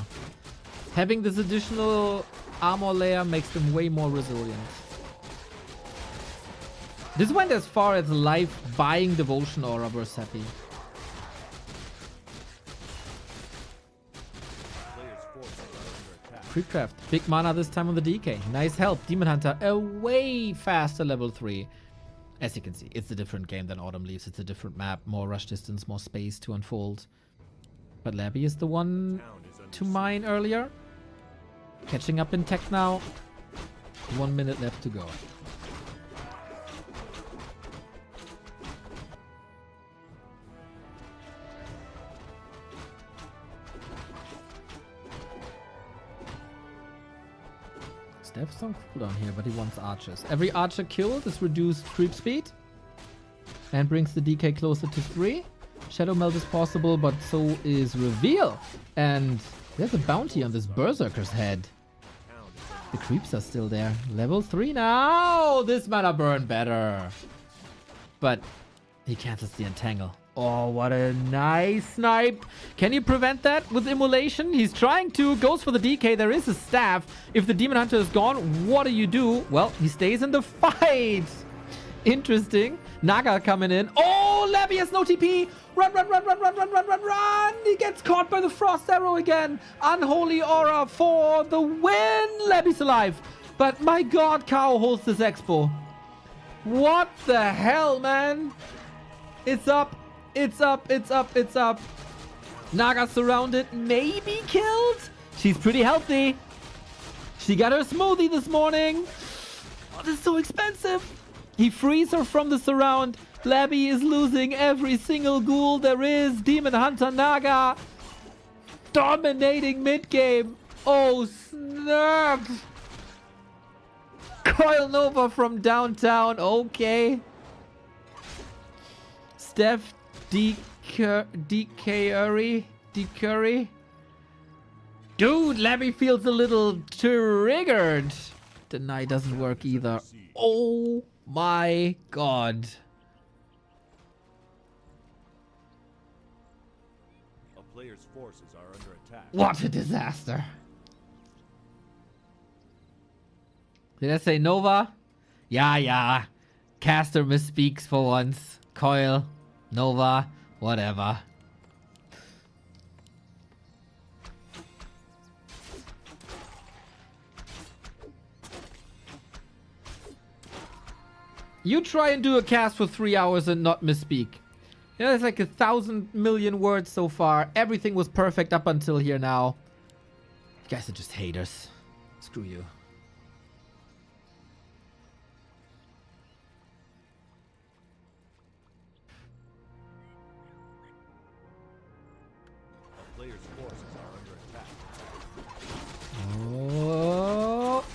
S2: Having this additional armor layer makes them way more resilient. This went as far as life buying Devotion Aura versus Happy.
S4: Player's forces are under attack.
S2: Creepcraft. Big mana this time on the DK. Nice help. Demon Hunter a way faster level 3. As you can see, it's a different game than Autumn Leaves. It's a different map. More rush distance, more space to unfold. But Labby is the one
S4: Town is under
S2: to
S4: siege.
S2: mine earlier. Catching up in tech now. 1 minute left to go. have some cooldown here, but he wants archers. Every archer killed is reduced creep speed and brings the DK closer to 3. Shadow Melt is possible, but so is Reveal. And there's a bounty on this Berserker's head. The creeps are still there. Level 3 now! This mana burn better. But he cancels the Entangle. Oh, what a nice snipe. Can you prevent that with Immolation? He's trying to. Goes for the DK. There is a staff. If the Demon Hunter is gone, what do you do? Well, he stays in the fight. Interesting. Naga coming in. Oh, Labby has no TP. Run, run, run, run, run, run, run, run, run. He gets caught by the Frost Arrow again. Unholy Aura for the win. Labby's alive. But my god, Kaho holds this expo. What the hell, man? It's up. It's up. It's up. It's up. Naga surrounded. Maybe killed. She's pretty healthy. She got her smoothie this morning. Oh, this is so expensive. He frees her from the surround. Labby is losing every single ghoul there is. Demon Hunter Naga dominating mid-game. Oh, snap. Coil Nova from downtown. Okay. Steph DK Curry. Dude, Labby feels a little triggered. Deny doesn't work either. Oh my god.
S4: A player's forces are under attack.
S2: What a disaster. Did I say Nova? Yeah. Caster misspeaks for once. Coil, Nova, whatever. You try and do a cast for 3 hours and not misspeak. You know, it's like 1,000 million words so far. Everything was perfect up until here now. You guys are just haters. Screw you.
S4: A player's forces are under attack.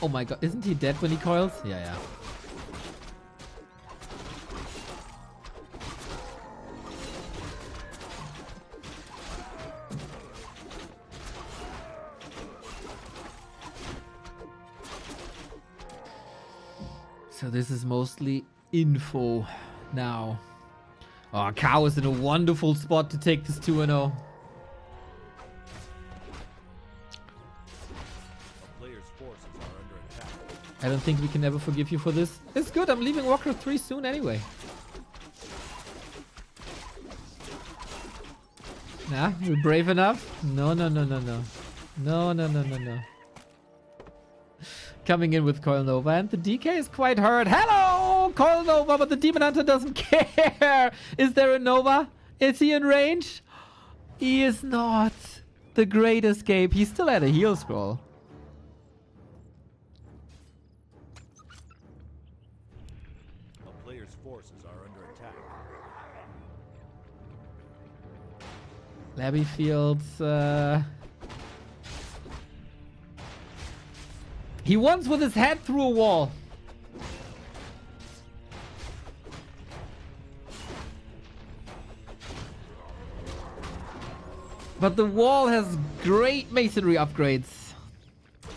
S2: Oh my god. Isn't he dead when he coils? Yeah. So this is mostly info now. Oh, Kaho is in a wonderful spot to take this 2-0.
S4: A player's forces are under attack.
S2: I don't think we can ever forgive you for this. It's good, I'm leaving Warcraft 3 soon anyway. Nah, we're brave enough? No. No. Coming in with Coil Nova, and the DK is quite hurt. Hello, Coil Nova, but the Demon Hunter doesn't care. Is there a Nova? Is he in range? He is not. The Great Escape. He still had a heal scroll.
S4: A player's forces are under attack.
S2: Labby Fields, he wants with his head through a wall. But the wall has great masonry upgrades.
S4: A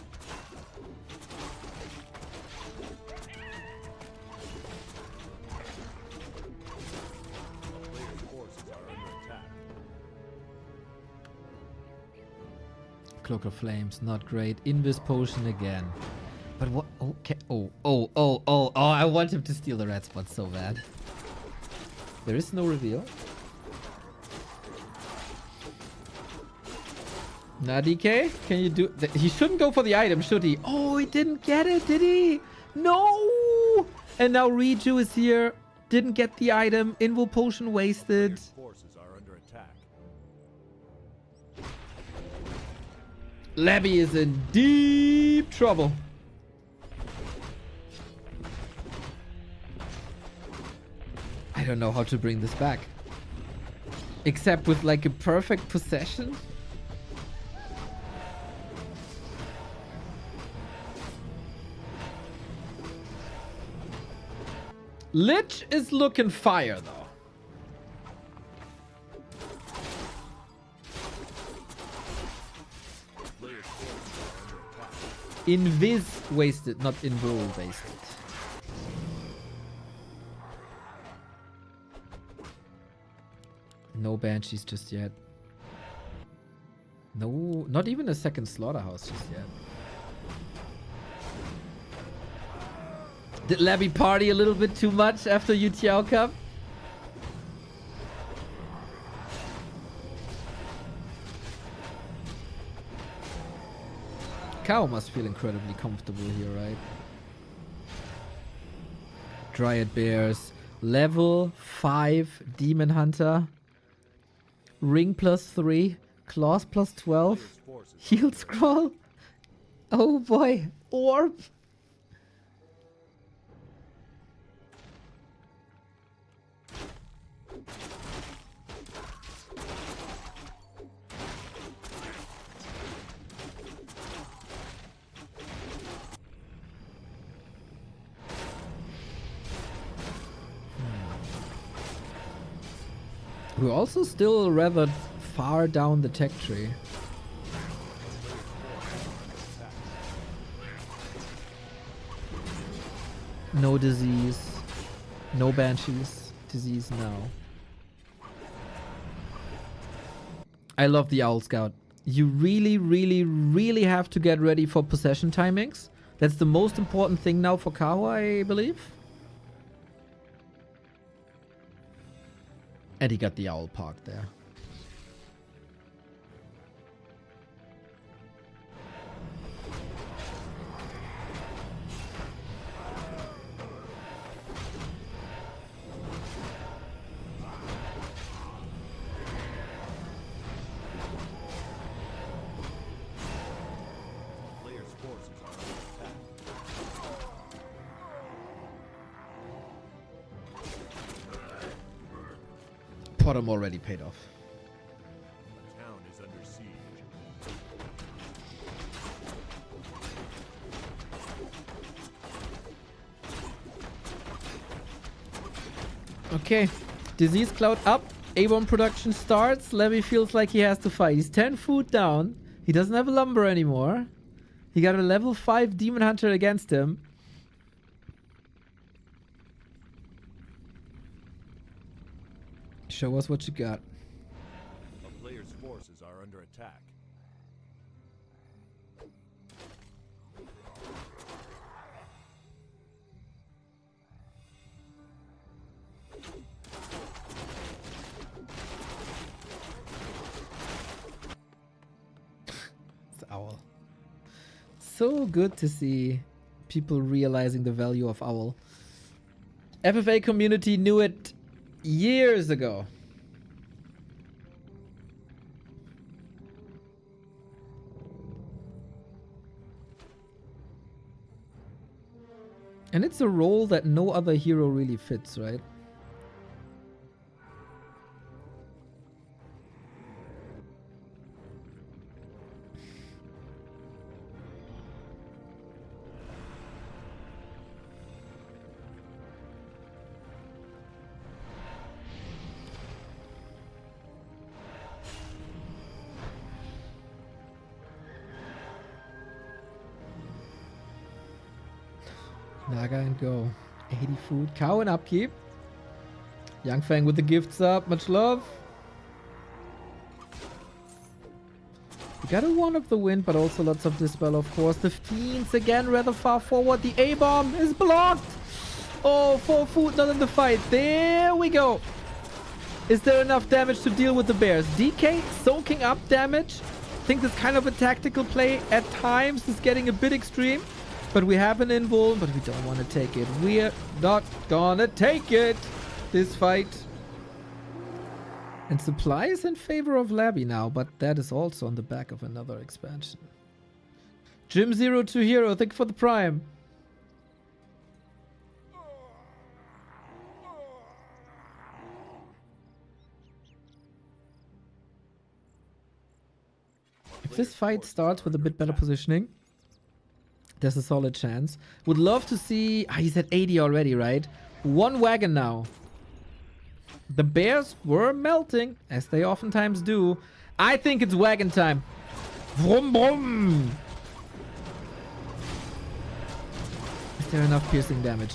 S4: player's forces are under attack.
S2: Cloak of Flames, not great. Invis Potion again. But what? Okay. Oh, I want him to steal the red spot so bad. There is no reveal. Nah, DK, can you do... He shouldn't go for the item, should he? Oh, he didn't get it, did he? No! And now Riju is here. Didn't get the item. Invo Potion wasted.
S4: Player's forces are under attack.
S2: Labby is in deep trouble. I don't know how to bring this back. Except with like a perfect possession. Lich is looking fire, though.
S4: Player's forces are under attack.
S2: Invis wasted, not invul wasted. No banshees just yet. No, not even a second slaughterhouse just yet. Did Labby party a little bit too much after UTL Cup? Kaho must feel incredibly comfortable here, right? Dryad Bears, level 5 Demon Hunter, Ring +3, Claws +12,
S4: Player's forces are
S2: Heal
S4: under
S2: Scroll. Oh boy, Orb. We're also still rather far down the tech tree. No disease. No banshees. Disease now. I love the Owl Scout. You really, really, really have to get ready for possession timings. That's the most important thing now for Kaho, I believe. And he got the Owl Park there.
S4: Player's forces are under attack.
S2: Potom already paid off.
S4: A town is under siege.
S2: Okay. Disease Cloud up. A1 production starts. Levy feels like he has to fight. He's 10 food down. He doesn't have a lumber anymore. He got a level 5 Demon Hunter against him. Show us what you got.
S4: A player's forces are under attack.
S2: It's Owl. So good to see people realizing the value of Owl. FFA community knew it years ago. And it's a role that no other hero really fits, right? Naga and go. 80 food. Cow and upkeep. Young Fang with the gifts up. Much love. We got a one of the wind, but also lots of dispel, of course. The Fiends again, rather far forward. The A-bomb is blocked. Oh, 4 food, not in the fight. There we go. Is there enough damage to deal with the bears? DK soaking up damage. I think this kind of a tactical play at times is getting a bit extreme. But we have an invul, but we don't want to take it. We're not gonna take it, this fight. And supply is in favor of Labby now, but that is also on the back of another expansion. Jim02 Hero, thank you for the prime. If this fight starts with a bit better positioning, there's a solid chance. Would love to see... he's at 80 already, right? One wagon now. The bears were melting, as they oftentimes do. I think it's wagon time. Vroom, vroom. Is there enough piercing damage?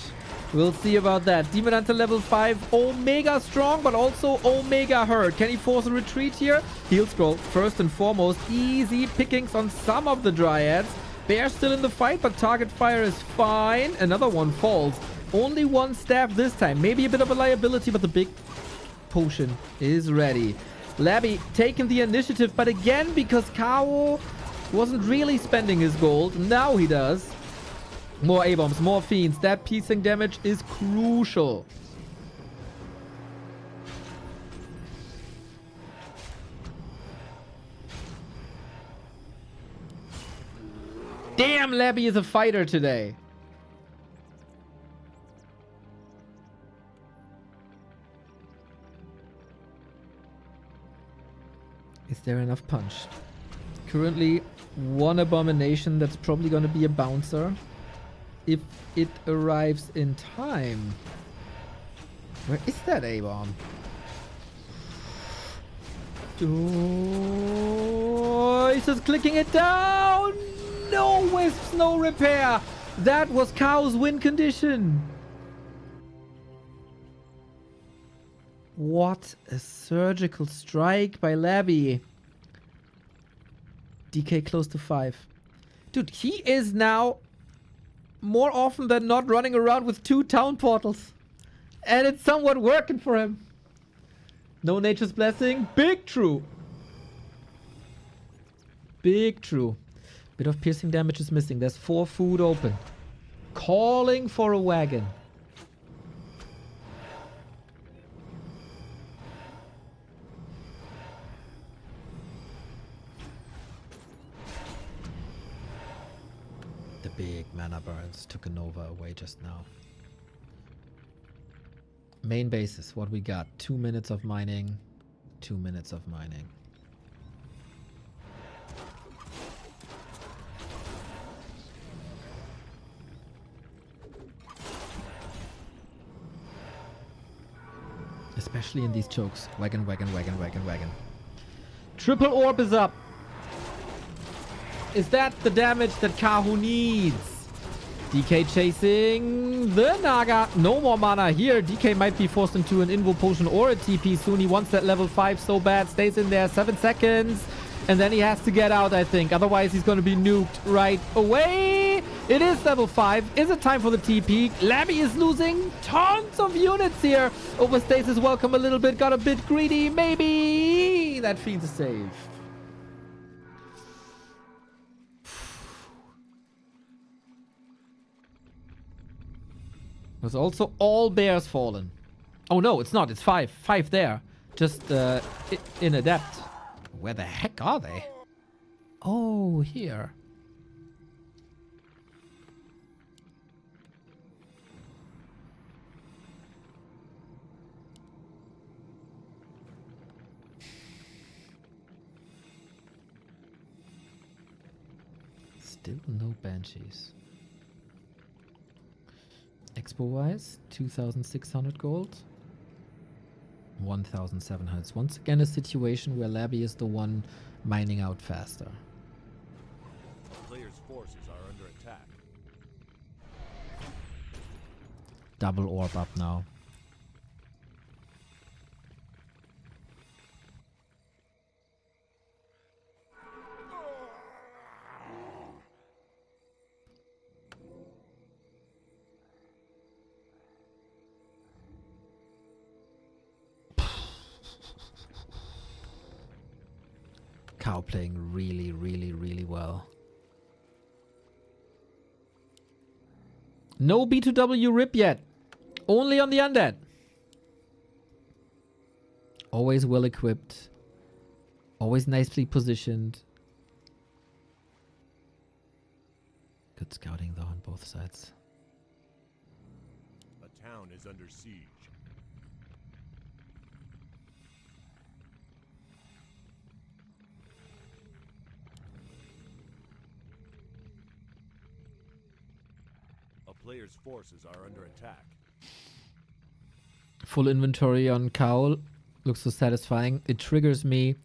S2: We'll see about that. Demon Hunter level 5. Omega strong, but also Omega hurt. Can he force a retreat here? Heal scroll. First and foremost, easy pickings on some of the Dryads. Bear still in the fight, but target fire is fine. Another one falls. Only one staff this time. Maybe a bit of a liability, but the big potion is ready. Labby taking the initiative, but again, because Kaho wasn't really spending his gold, now he does. More A-bombs, more fiends. That piecing damage is crucial. Damn, Labby is a fighter today. Is there enough punch? Currently, one abomination that's probably going to be a bouncer. If it arrives in time. Where is that A-bomb? Oh, he's just clicking it down. No wisps, no repair. That was Kaho's win condition. What a surgical strike by Labby. DK close to 5. Dude, he is now more often than not running around with 2 town portals. And it's somewhat working for him. No nature's blessing. Big true. Big true. Bit of piercing damage is missing. There's 4 food open. Calling for a wagon. The big mana burns took a Nova away just now. Main basis, what we got? 2 minutes of mining. 2 minutes of mining. Especially in these chokes. Wagon, wagon, wagon, wagon, wagon. Triple orb is up. Is that the damage that Kaho needs? DK chasing the Naga. No more mana here. DK might be forced into an Invo Potion or a TP soon. He wants that level 5 so bad. Stays in there 7 seconds. And then he has to get out, I think. Otherwise, he's going to be nuked right away. It is level 5. Is it time for the TP? Labby is losing tons of units here. Overstays welcome a little bit. Got a bit greedy. Maybe that feeds a save. There's also all bears fallen. Oh no, it's not. It's 5. 5 there. Just in Adept. Where the heck are they? Oh, here. Still no banshees. Expo wise, 2,600 gold. 1,700. Once again, a situation where Labby is the one mining out faster.
S4: The player's forces are under attack.
S2: Double orb up now. Kaho playing really, really, really well. No B2W rip yet. Only on the undead. Always well equipped. Always nicely positioned. Good scouting though on both sides.
S4: A town is under siege. A player's forces are under attack.
S2: Full inventory on Kaho looks so satisfying. It triggers me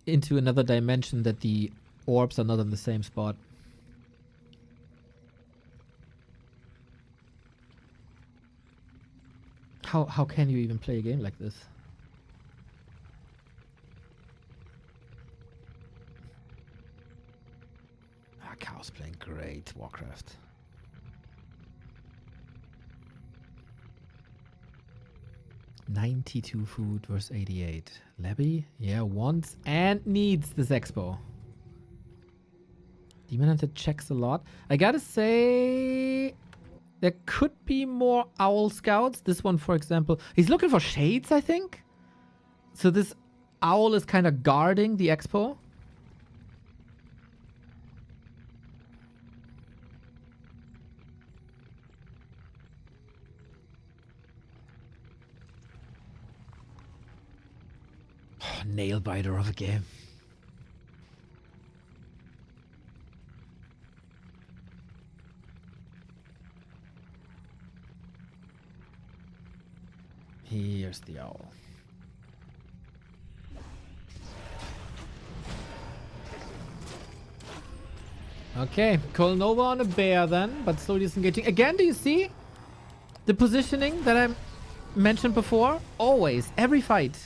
S2: into another dimension that the orbs are not in the same spot. How can you even play a game like this? Kaho's playing great Warcraft. $92 food versus 88. Labby? Yeah, wants and needs this expo. Demon Hunter checks a lot. I gotta say, there could be more Owl Scouts. This one, for example. He's looking for shades, I think. So this owl is kind of guarding the expo. Nail biter of a game. Here's the owl. Okay, Call Nova on a bear then, but slowly disengaging. Again, do you see the positioning that I mentioned before? Always, every fight.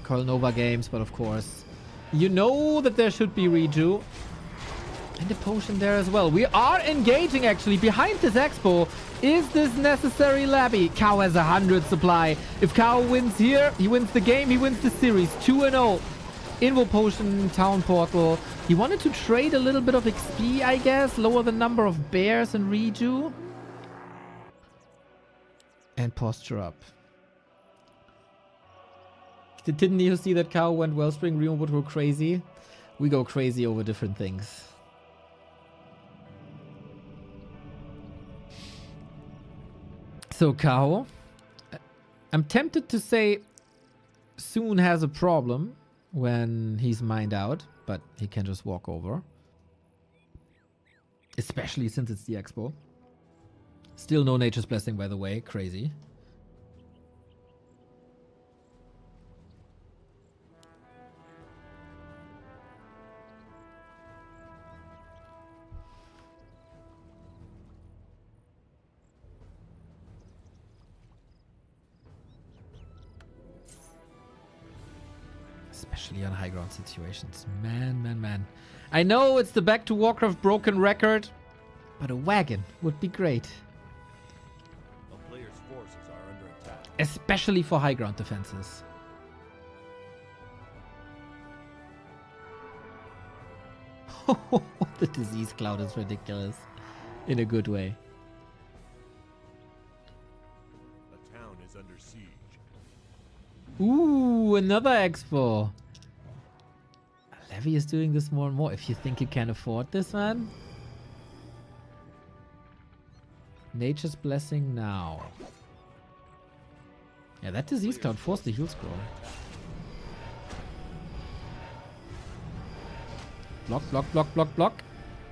S2: Call Nova games, but of course, you know that there should be reju. And a potion there as well. We are engaging actually behind this expo. Is this necessary, Labby? Kaho has 100 supply. If Kaho wins here, he wins the game, he wins the series. 2-0. Invo potion, town portal. He wanted to trade a little bit of XP, I guess. Lower the number of bears and reju. And posture up. Didn't you see that Kaho went Wellspring? Remo would go crazy. We go crazy over different things. So Kaho, I'm tempted to say Soon has a problem when he's mined out, but he can just walk over. Especially since it's the expo. Still no Nature's Blessing, by the way. Crazy. Especially on high ground situations. Man. I know it's the Back to Warcraft broken record, but a wagon would be great.
S4: A player's forces are under attack.
S2: Especially for high ground defenses. The disease cloud is ridiculous. In a good way.
S4: A town is under siege.
S2: Ooh, another expo. Levy is doing this more and more. If you think you can afford this, man. Nature's Blessing now. Yeah, that disease cloud forced the heal scroll. Block.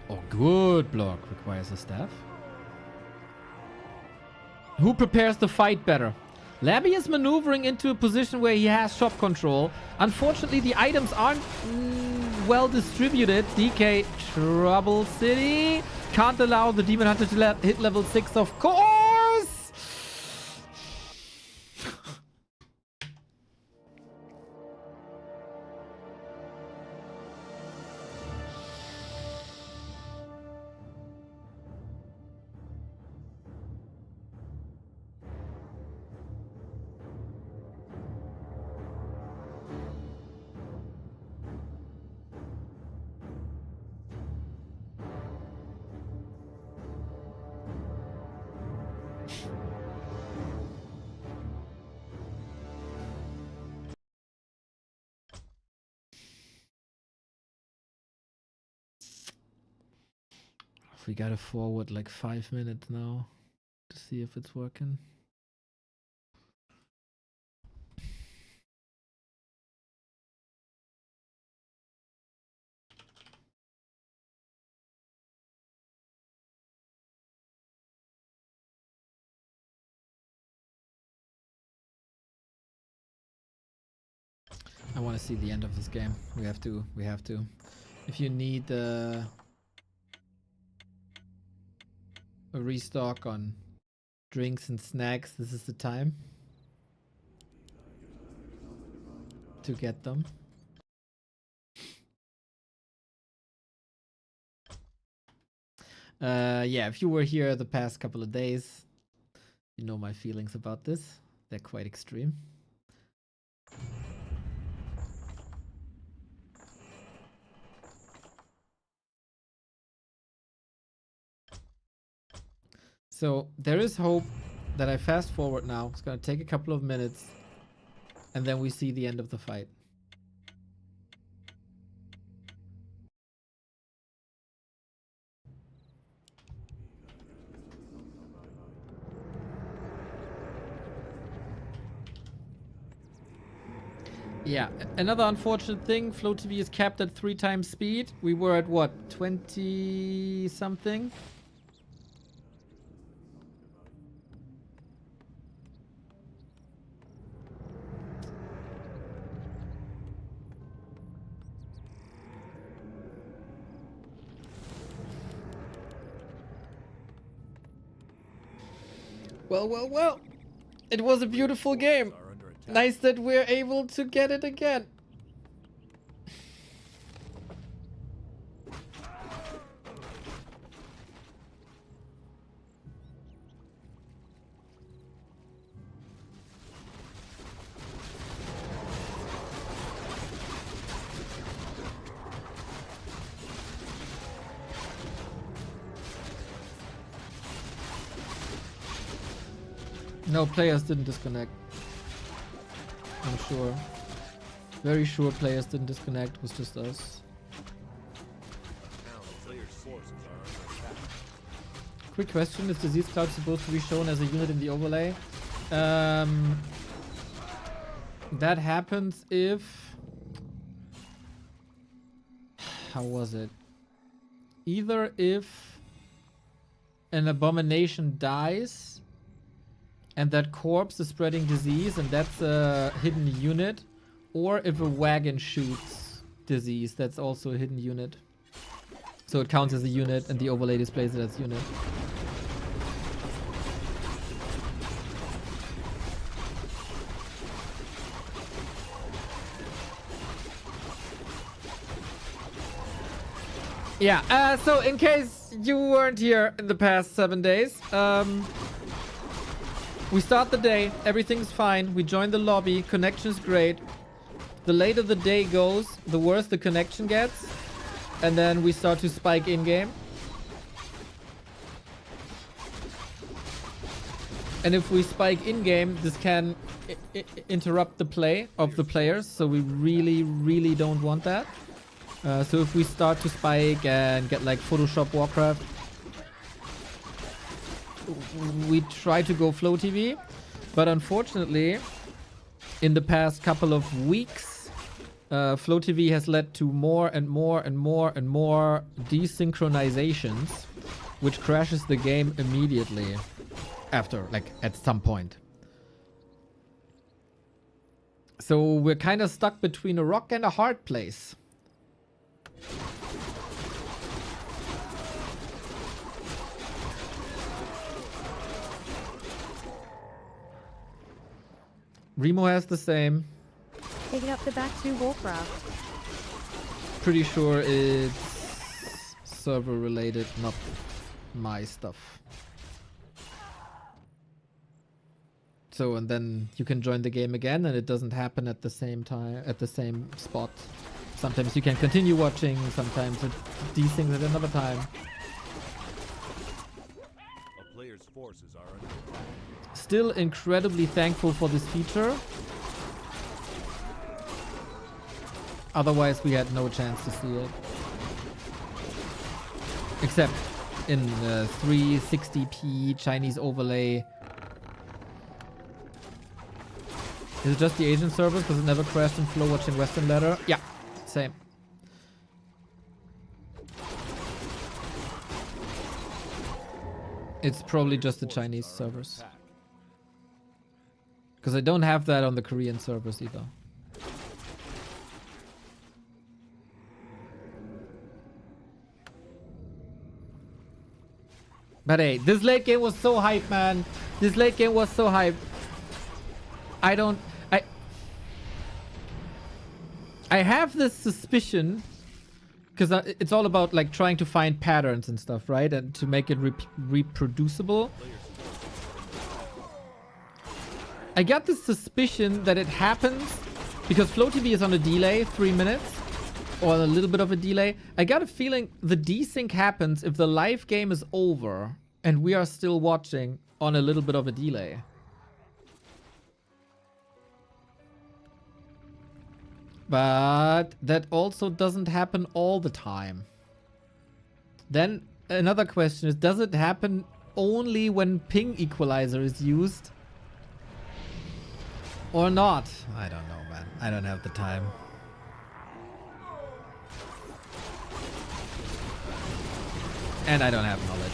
S2: Oh, good block. Requires a staff. Who prepares the fight better? Labby is maneuvering into a position where he has shop control. Unfortunately, the items aren't well distributed. DK, Trouble City. Can't allow the Demon Hunter to hit level 6, of course. We gotta forward like 5 minutes now to see if it's working. want to see the end of this game. We have to. We have to. If you need a restock on drinks and snacks, this is the time to get them. Yeah, if you were here the past couple of days, you know my feelings about this. They're quite extreme. So there is hope that I fast forward now. It's gonna take a couple of minutes and then we see the end of the fight. Yeah, another unfortunate thing, Flow TV is capped at 3 times speed. We were at what, 20 something? Well, well, well. It was a beautiful game. Nice that we're able to get it again. No, players didn't disconnect. I'm sure. Very sure players didn't disconnect. It was just us. Quick question, is Disease Cloud supposed to be shown as a unit in the overlay? That happens if... How was it? Either if an abomination dies and that corpse is spreading disease and that's a hidden unit, or if a wagon shoots disease, that's also a hidden unit. So it counts as a unit and the overlay displays it as unit. Yeah, so in case you weren't here in the past 7 days, we start the day, everything's fine, we join the lobby, connection's great. The later the day goes, the worse the connection gets. And then we start to spike in-game. And if we spike in-game, this can interrupt the play of the players. So we really, really don't want that. So if we start to spike and get like Photoshop Warcraft, we try to go Flow TV. But unfortunately, in the past couple of weeks, Flow TV has led to more and more and more and more desynchronizations, which crashes the game immediately after, like, at some point. So we're kind of stuck between a rock and a hard place. Remo has the same.
S3: Pick up the back to Warcraft.
S2: Pretty sure it's server related, not my stuff. So, and then you can join the game again and it doesn't happen at the same time, at the same spot. Sometimes you can continue watching, sometimes it desyncs at another time.
S4: A player's forces are under attack.
S2: Still incredibly thankful for this feature. Otherwise we had no chance to see it. Except in 360p Chinese overlay. Is it just the Asian servers? Because it never crashed in Flow watching Western Ladder? Yeah, same. It's probably just the Chinese servers. Because I don't have that on the Korean servers either. But hey, this late game was so hype, man. This late game was so hype. I have this suspicion, because it's all about like trying to find patterns and stuff, right? And to make it reproducible. I got this suspicion that it happens because Flow TV is on a delay, 3 minutes, or a little bit of a delay. I got a feeling the desync happens if the live game is over and we are still watching on a little bit of a delay. But that also doesn't happen all the time. Then another question is, does it happen only when ping equalizer is used? Or not? I don't know, man. I don't have the time. And I don't have knowledge.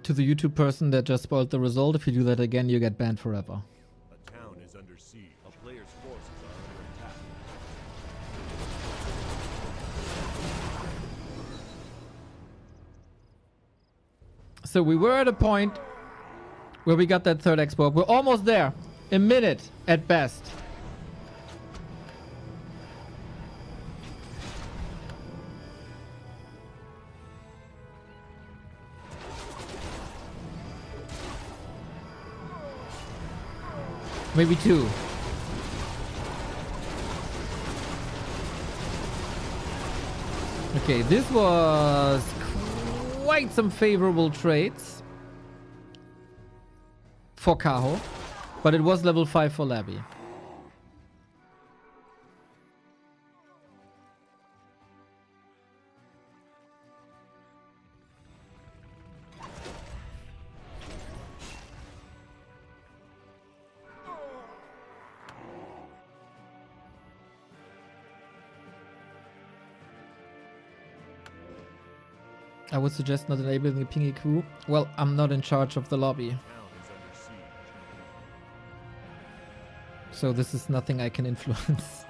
S2: To the YouTube person that just spoiled the result, if you do that again, you get banned forever.
S4: A town is under siege. A player's forces are under attack.
S2: So we were at a point where we got that third export. We're almost there. A minute at best. Maybe 2. Okay, this was quite some favorable trades for Kaho, but it was level 5 for Labby. I would suggest not enabling the ping EQ. Well, I'm not in charge of the lobby.
S4: Town is under siege.
S2: So this is nothing I can influence.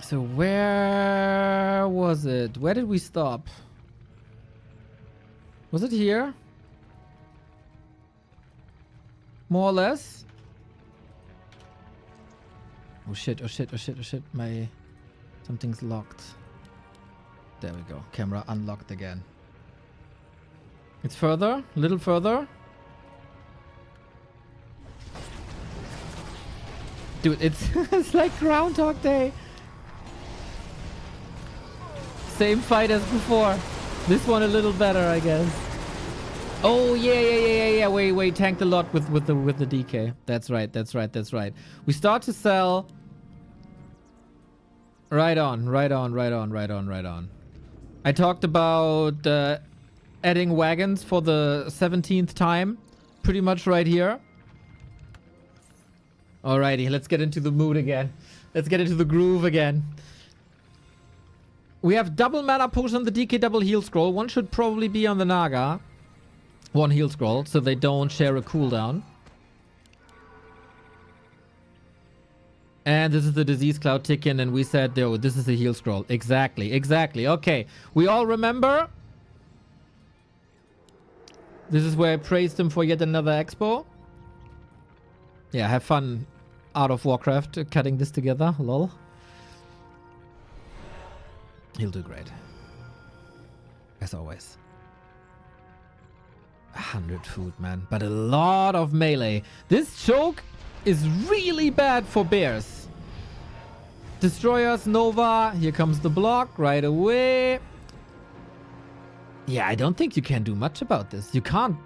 S2: So where was it? Where did we stop? Was it here? More or less? Oh shit, oh shit, oh shit, oh shit. Something's locked. There we go. Camera unlocked again. It's further, a little further. Dude, it's like Groundhog Day. Same fight as before. This one a little better, I guess. Oh yeah. Wait. Tanked a lot with the DK. That's right. We start to sell. Right on. I talked about adding wagons for the 17th time. Pretty much right here. Alrighty, let's get into the mood again. Let's get into the groove again. We have double mana potion on the DK, double heal scroll. One should probably be on the Naga. One heal scroll, so they don't share a cooldown. And this is the disease cloud ticking, and we said, oh, this is a heal scroll. Exactly. Okay, we all remember. This is where I praised him for yet another expo. Yeah, have fun out of Warcraft cutting this together, lol. He'll do great. As always. 100 food, man. But a lot of melee. This choke is really bad for bears. Destroyers, Nova. Here comes the block right away. Yeah, I don't think you can do much about this. You can't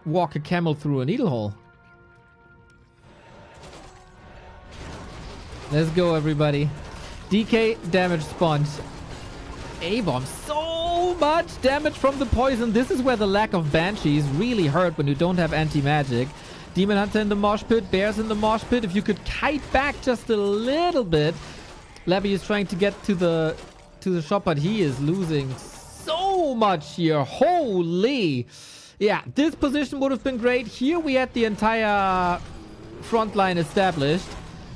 S2: walk a camel through a needle hole. Let's go, everybody. DK damage sponge. A-bomb. So much damage from the poison. This is where the lack of Banshees really hurt when you don't have anti-magic. Demon Hunter in the mosh pit. Bears in the mosh pit. If you could kite back just a little bit. Labby is trying to get to the shop, but he is losing so much here. Holy. Yeah, this position would have been great. Here we had the entire front line established.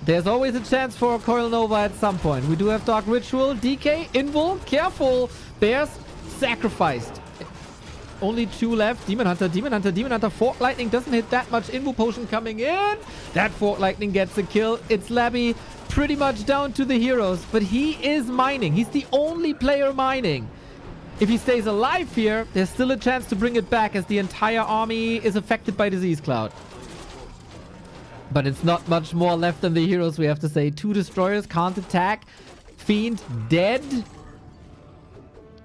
S2: There's always a chance for a Coil Nova at some point. We do have Dark Ritual. DK, Invul, careful. Bears, sacrificed. Only 2 left. Demon Hunter, Demon Hunter, Demon Hunter. Fork Lightning doesn't hit that much. Invu Potion coming in. That Fork Lightning gets a kill. It's Labby pretty much down to the heroes. But he is mining. He's the only player mining. If he stays alive here, there's still a chance to bring it back as the entire army is affected by Disease Cloud. But it's not much more left than the heroes, we have to say. 2 destroyers can't attack. Fiend dead.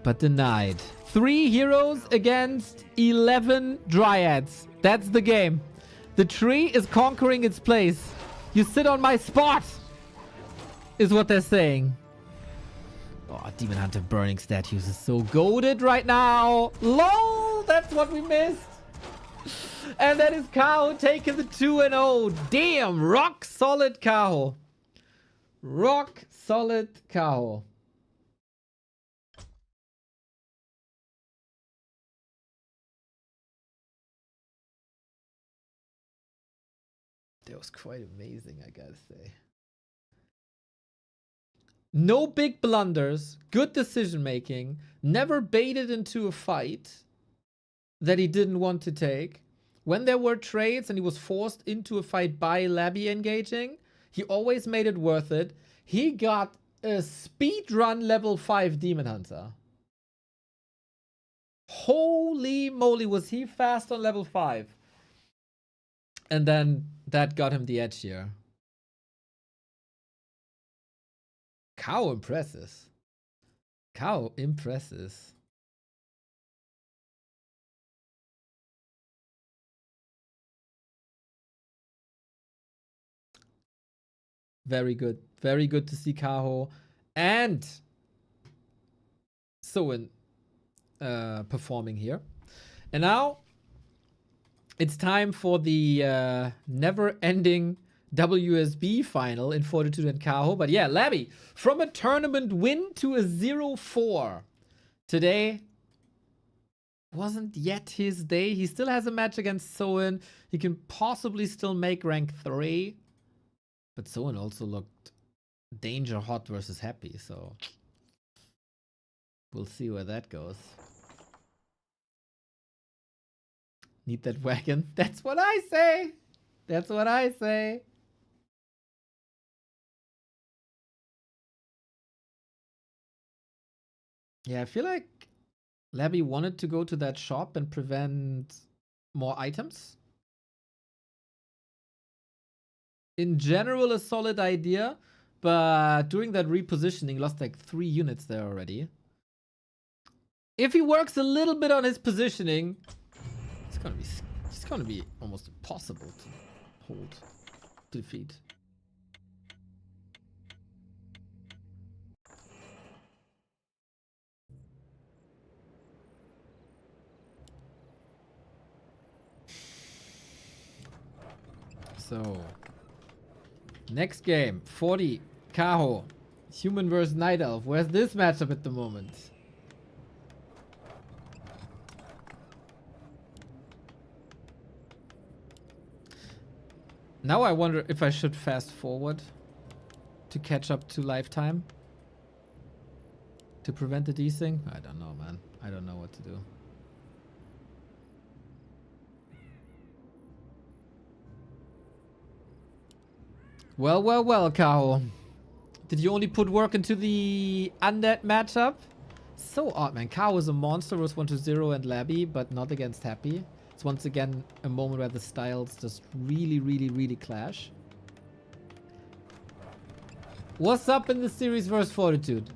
S2: But denied. 3 heroes against 11 dryads. That's the game. The tree is conquering its place. You sit on my spot, is what they're saying. Oh, Demon Hunter burning statues is so goated right now. LOL, that's what we missed. And that is Kaho taking the 2-0. Damn, rock solid Kaho. Rock solid Kaho. That was quite amazing, I gotta say. No big blunders, good decision making, never baited into a fight that he didn't want to take. When there were trades and he was forced into a fight by Labby engaging, he always made it worth it. He got a speedrun level 5 Demon Hunter. Holy moly, was he fast on level 5. And then that got him the edge here. Kaho impresses. Kaho impresses. Very good. Very good to see Kaho and Soin performing here. And now it's time for the never-ending WSB final in Fortitude and Kaho. But yeah, Labby, from a tournament win to a 0-4. Today wasn't yet his day. He still has a match against Soin. He can possibly still make rank 3. But Soin also looked danger hot versus happy, so we'll see where that goes. Need that wagon? That's what I say! That's what I say! Yeah, I feel like Labby wanted to go to that shop and prevent more items. In general, a solid idea, but during that repositioning, lost like 3 units there already. If he works a little bit on his positioning, it's gonna be almost impossible to hold, to defeat. So, next game, 40, Kaho, Human vs. Night Elf. Where's this matchup at the moment? Now I wonder if I should fast forward to catch up to lifetime to prevent the desync. I don't know, man. I don't know what to do. Well, well, well, Kaho. Did you only put work into the undead matchup? So odd, man. Kaho is a monster versus 1-0 and Labby, but not against Happy. It's once again a moment where the styles just really, really, really clash. What's up in the series versus Fortitude?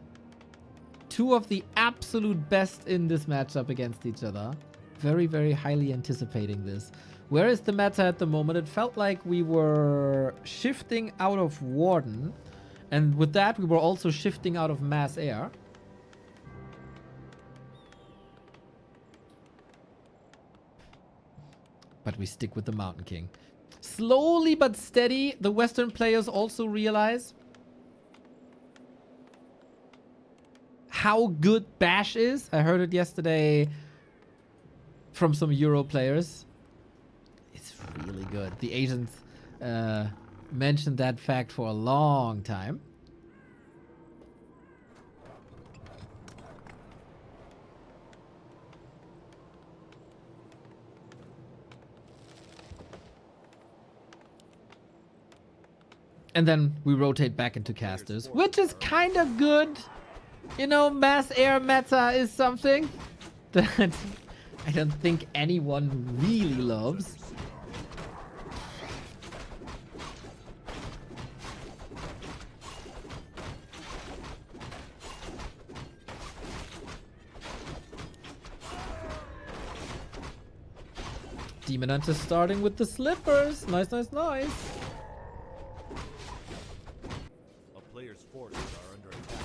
S2: 2 of the absolute best in this matchup against each other. Very, very highly anticipating this. Where is the meta at the moment? It felt like we were shifting out of Warden. And with that, we were also shifting out of Mass Air. But we stick with the Mountain King. Slowly but steady, the Western players also realize how good Bash is. I heard it yesterday from some Euro players. It's really good. The Asians mentioned that fact for a long time. And then we rotate back into casters, which is kind of good. You know, Mass Air meta is something that I don't think anyone really loves. Demon Hunter starting with the slippers. Nice, nice, nice.
S4: A player's forces are under attack.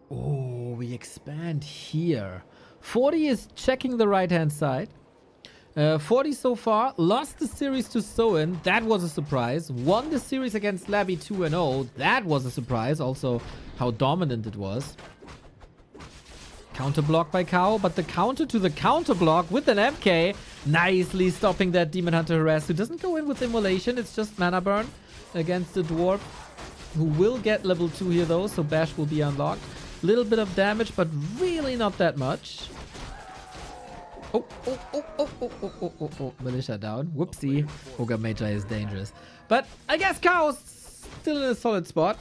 S2: Oh, we expand here. 40 is checking the right-hand side. 40 so far. Lost the series to Soin. That was a surprise. Won the series against Labby 2-0. That was a surprise. Also, how dominant it was. Counter block by Kaho, but the counter to the counter block with an MK. Nicely stopping that Demon Hunter harass, who doesn't go in with Immolation. It's just mana burn against the Dwarf, who will get level 2 here though, so Bash will be unlocked. Little bit of damage, but really not that much. Oh. Militia down. Whoopsie. Ogre Magi is dangerous. But I guess Kaho's still in a solid spot.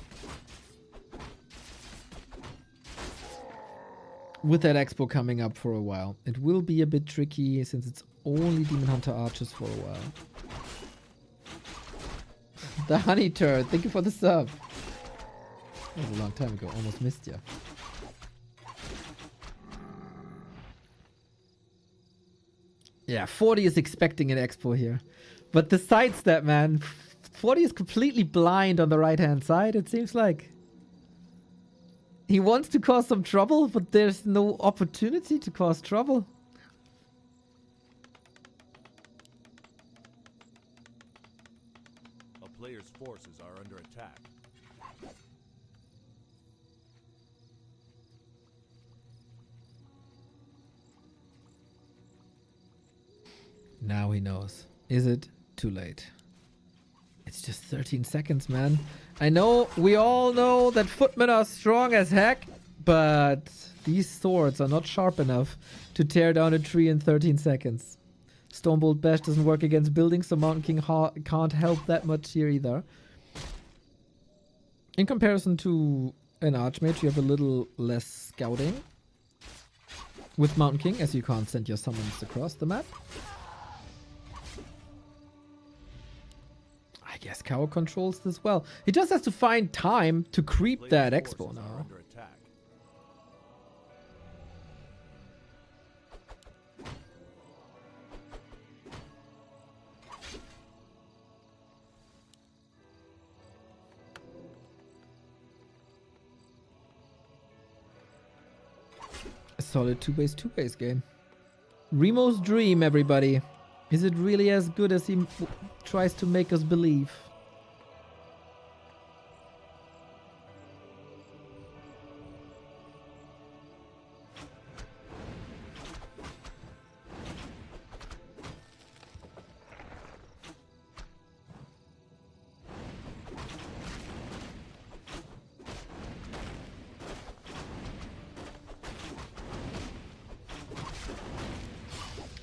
S2: With that expo coming up for a while. It will be a bit tricky since it's only Demon Hunter archers for a while. The Honey Turd. Thank you for the sub. That was a long time ago. Almost missed you. Yeah, 40 is expecting an expo here. But the sidestep, man. 40 is completely blind on the right-hand side, it seems like. He wants to cause some trouble, but there's no opportunity to cause trouble.
S4: A player's forces are under attack.
S2: Now he knows. Is it too late? It's just 13 seconds, man. I know, we all know that footmen are strong as heck, but these swords are not sharp enough to tear down a tree in 13 seconds. Stormbolt Bash doesn't work against buildings, so Mountain King can't help that much here either. In comparison to an Archmage, you have a little less scouting with Mountain King, as you can't send your summons across the map. I guess Kaho controls this well. He just has to find time to creep that expo now. A solid 2-base game. Remo's dream, everybody. Is it really as good as he tries to make us believe?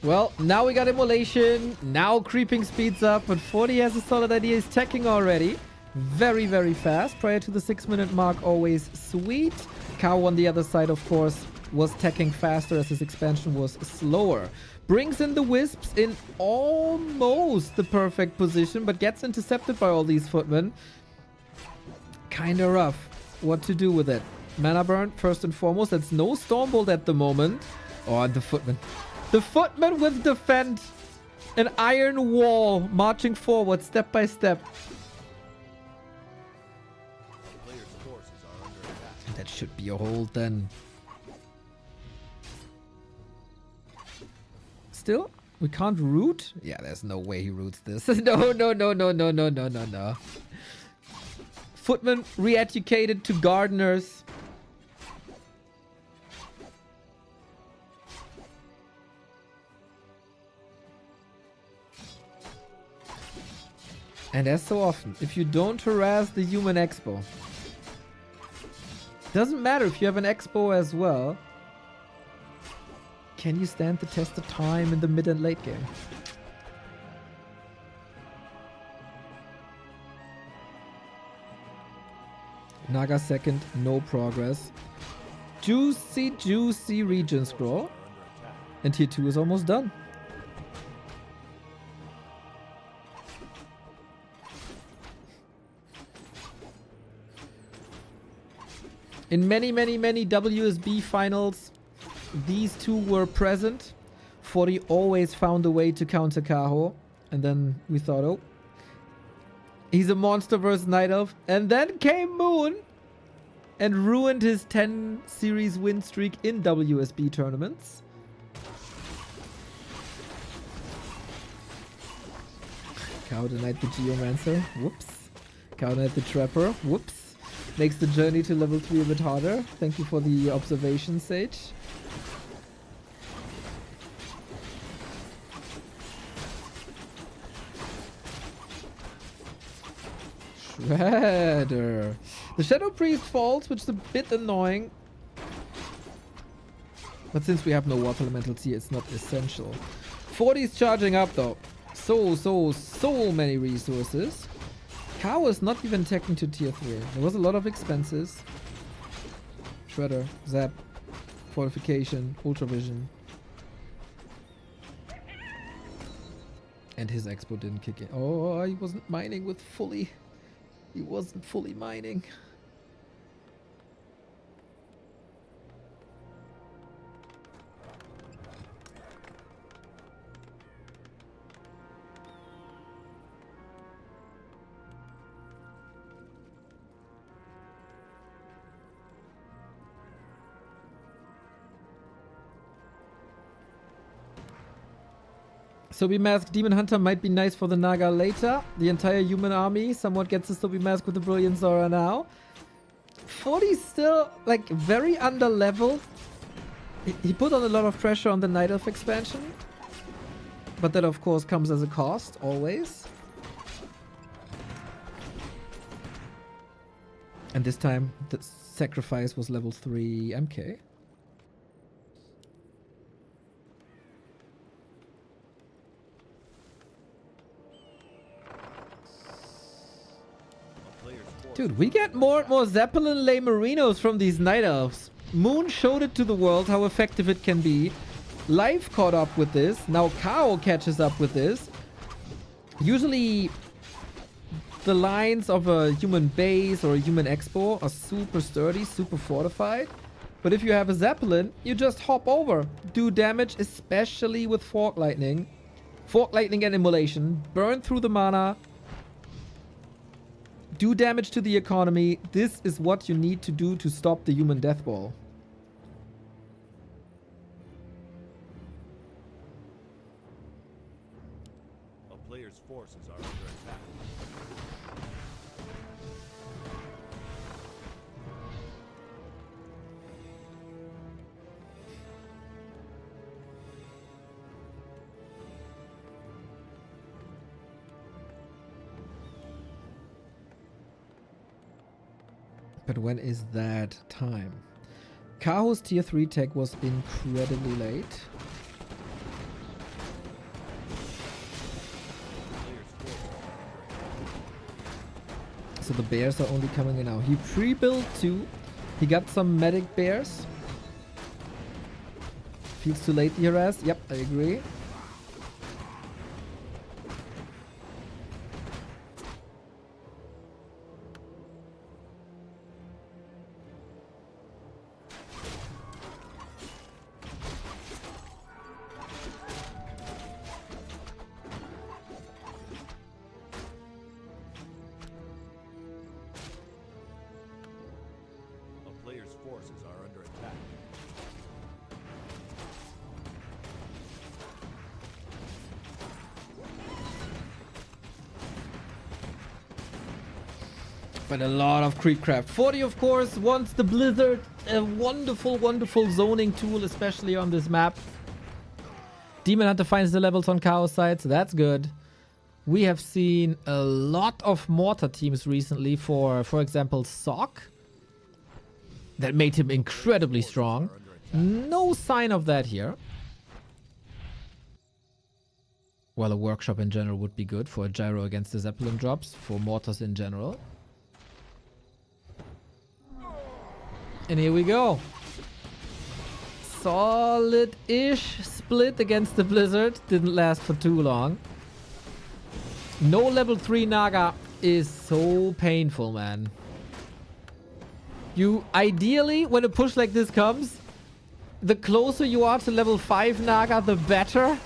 S2: Well, now we got Immolation. Now creeping speeds up, but 40 has a solid idea. He's teching already. Very, very fast. Prior to the 6-minute mark, always sweet. Kaho on the other side, of course, was teching faster as his expansion was slower. Brings in the Wisps in almost the perfect position, but gets intercepted by all these footmen. Kinda rough. What to do with it? Mana burn, first and foremost. That's no Stormbolt at the moment. Oh, and the footmen. The footmen with defend. An iron wall marching forward step by step.
S4: Players' forces are under attack.
S2: And that should be a hold then. Still, we can't root? Yeah, there's no way he roots this. No. Footmen re-educated to gardeners. And as so often, if you don't harass the human expo, doesn't matter if you have an expo as well, can you stand the test of time in the mid and late game? Naga second, no progress. Juicy region scroll. And tier 2 is almost done. In many WSB finals, these two were present. 40 always found a way to counter Kaho. And then we thought, oh, he's a monster versus Night Elf. And then came Moon and ruined his 10 series win streak in WSB tournaments. Kaho denied the Geomancer. Whoops. Kaho denied the Trapper. Whoops. Makes the journey to level 3 a bit harder. Thank you for the observation, Sage. Shredder. The Shadow Priest falls, which is a bit annoying. But since we have no Water Elementals here, it's not essential. 40 is charging up though. So many resources. Kaho is not even teching to tier 3. There was a lot of expenses. Shredder, Zap, Fortification, Ultra Vision. And his expo didn't kick in. Oh, he wasn't mining with fully. He wasn't fully mining. Sobi Mask Demon Hunter might be nice for the Naga later. The entire human army somewhat gets the Sobi Mask with the Brilliant Zora now. 40 still like very under level. He put on a lot of pressure on the Night Elf expansion. But that of course comes as a cost, always. And this time the sacrifice was level 3 MK. Dude, we get more and more Zeppelin Le Marinos from these Night Elves. Moon showed it to the world how effective it can be. Life caught up with this. Now Kaho catches up with this. Usually the lines of a human base or a human expo are super sturdy, super fortified. But if you have a Zeppelin, you just hop over. Do damage, especially with Fork Lightning. Fork Lightning and Immolation. Burn through the mana. Do damage to the economy. This is what you need to do to stop the human death ball.
S4: A player's forces are under attack.
S2: But when is that time? Kaho's tier 3 tech was incredibly late. So the bears are only coming in now. He pre-built 2. He got some medic bears. Feels too late, the harass. Yep, I agree.
S4: A player's forces are under attack.
S2: But a lot of Creepcraft. 40, of course, wants the Blizzard. A wonderful, wonderful zoning tool, especially on this map. Demon Hunter finds the levels on Kaho side, so that's good. We have seen a lot of Mortar teams recently for example, Sock. That made him incredibly strong. No sign of that here. Well, a Workshop in general would be good for a Gyro against the Zeppelin drops, for Mortars in general. And here we go. Solid-ish split against the Blizzard. Didn't last for too long. No level 3 Naga is so painful, man. You ideally, when a push like this comes, the closer you are to level 5 Naga, the better.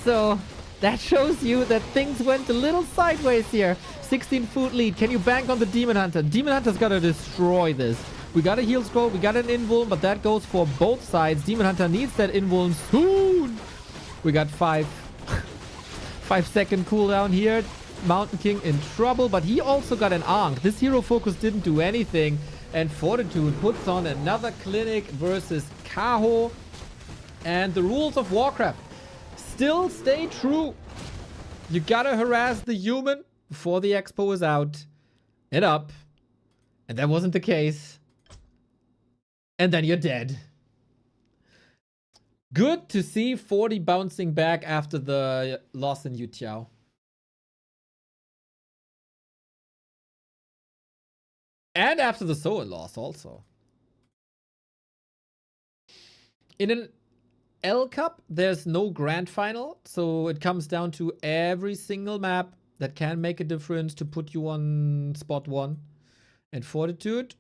S2: So that shows you that things went a little sideways here. 16 food lead. Can you bank on the Demon Hunter? Demon Hunter's gotta destroy this. We got a heal scroll, we got an invuln, but that goes for both sides. Demon Hunter needs that invuln soon. We got 5-second cooldown here. Mountain King in trouble, but he also got an Ankh. This hero focus didn't do anything. And Fortitude puts on another clinic versus Kaho. And the rules of Warcraft still stay true. You gotta harass the human before the expo is out and up. And that wasn't the case. And then you're dead. Good to see 40 bouncing back after the loss in Yutiao. And after the Soin loss also. In an L Cup, there's no grand final. So it comes down to every single map that can make a difference to put you on spot 1. And Fortitude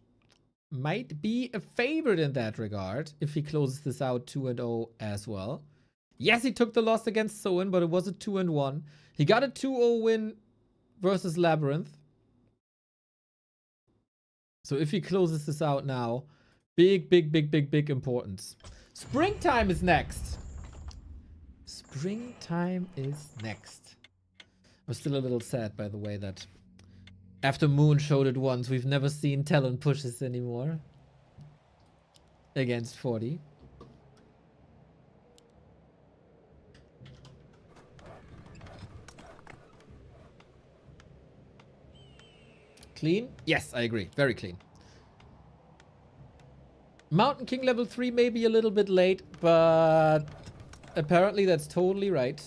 S2: might be a favorite in that regard if he closes this out 2-0 as well. Yes, he took the loss against Soin, but it was a 2-1. He got a 2-0 win versus LabyRinth. So if he closes this out now, big importance. Springtime is next. Springtime is next. I'm still a little sad, by the way, that after Moon showed it once, we've never seen Talon pushes anymore. Against 40. Clean? Yes, I agree. Very clean. Mountain King level 3 may be a little bit late, but apparently that's totally right.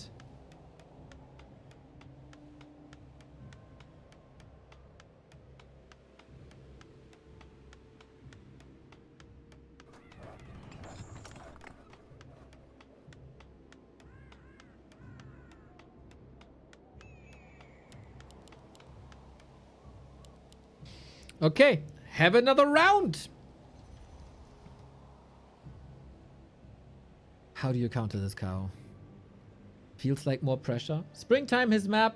S2: Okay, have another round. How do you counter this, Kaho? Feels like more pressure. Springtime, his map.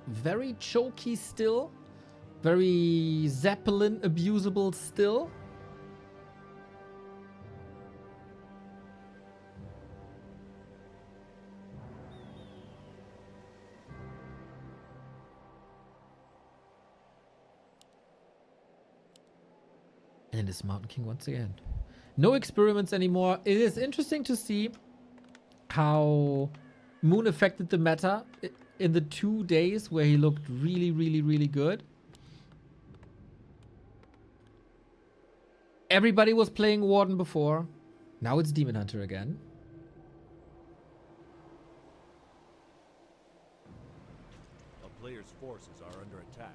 S2: Very choky still. Very Zeppelin abusable still. And it's Mountain King once again. No experiments anymore. It is interesting to see how Moon affected the meta in the 2 days where he looked really good. Everybody was playing Warden before. Now it's Demon Hunter again.
S4: A player's forces are under attack.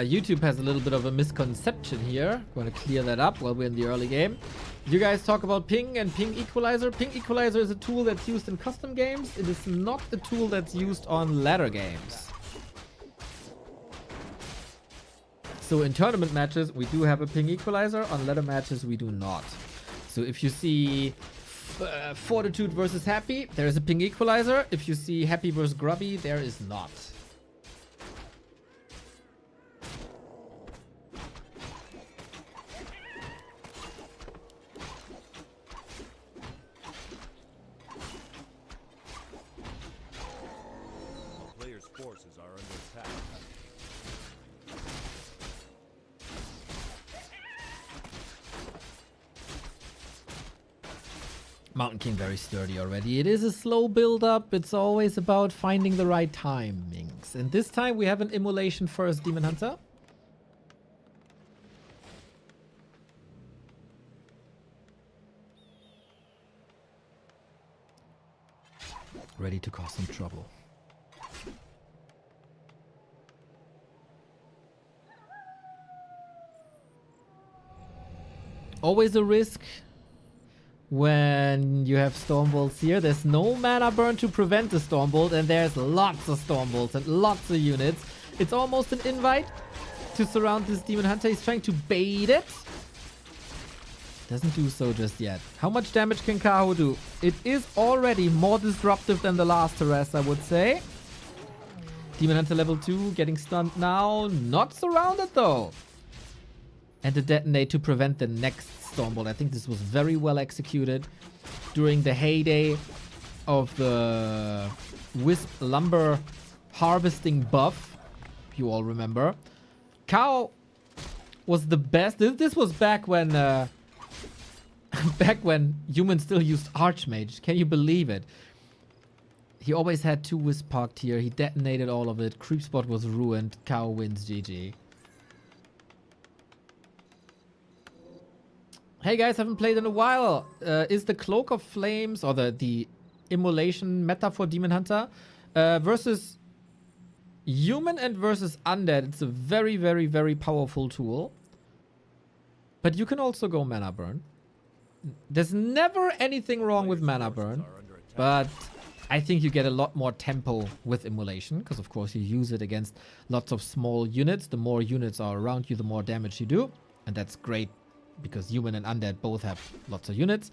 S2: YouTube has a little bit of a misconception here. Going to clear that up while we're in the early game. You guys talk about ping and ping equalizer. Ping equalizer is a tool that's used in custom games. It is not the tool that's used on ladder games. So in tournament matches, we do have a ping equalizer. On ladder matches, we do not. So if you see Fortitude versus Happy, there is a ping equalizer. If you see Happy versus Grubby, there is not.
S4: Forces are under attack.
S2: Mountain King very sturdy already. It is a slow build up. It's always about finding the right timings. And this time we have an immolation first Demon Hunter. Ready to cause some trouble. Always a risk when you have Stormbolts here. There's no mana burn to prevent the Stormbolt, and there's lots of Stormbolts and lots of units. It's almost an invite to surround this Demon Hunter. He's trying to bait it. Doesn't do so just yet. How much damage can Kaho do? It is already more disruptive than the last harass, I would say. Demon Hunter level 2 getting stunned now. Not surrounded though. And a detonate to prevent the next Stormbolt. I think this was very well executed during the heyday of the Wisp Lumber harvesting buff. If you all remember. Kaho was the best. This was back when back when humans still used Archmage. Can you believe it? He always had 2 Wisp parked here. He detonated all of it. Creep spot was ruined. Kaho wins. GG. Hey guys, haven't played in a while. Is the Cloak of Flames or the immolation meta for Demon Hunter versus human and versus undead? It's a very, very, very powerful tool. But you can also go mana burn. There's never anything wrong with mana burn, but I think you get a lot more tempo with immolation because of course you use it against lots of small units. The more units are around you, the more damage you do, and that's great. Because human and undead both have lots of units.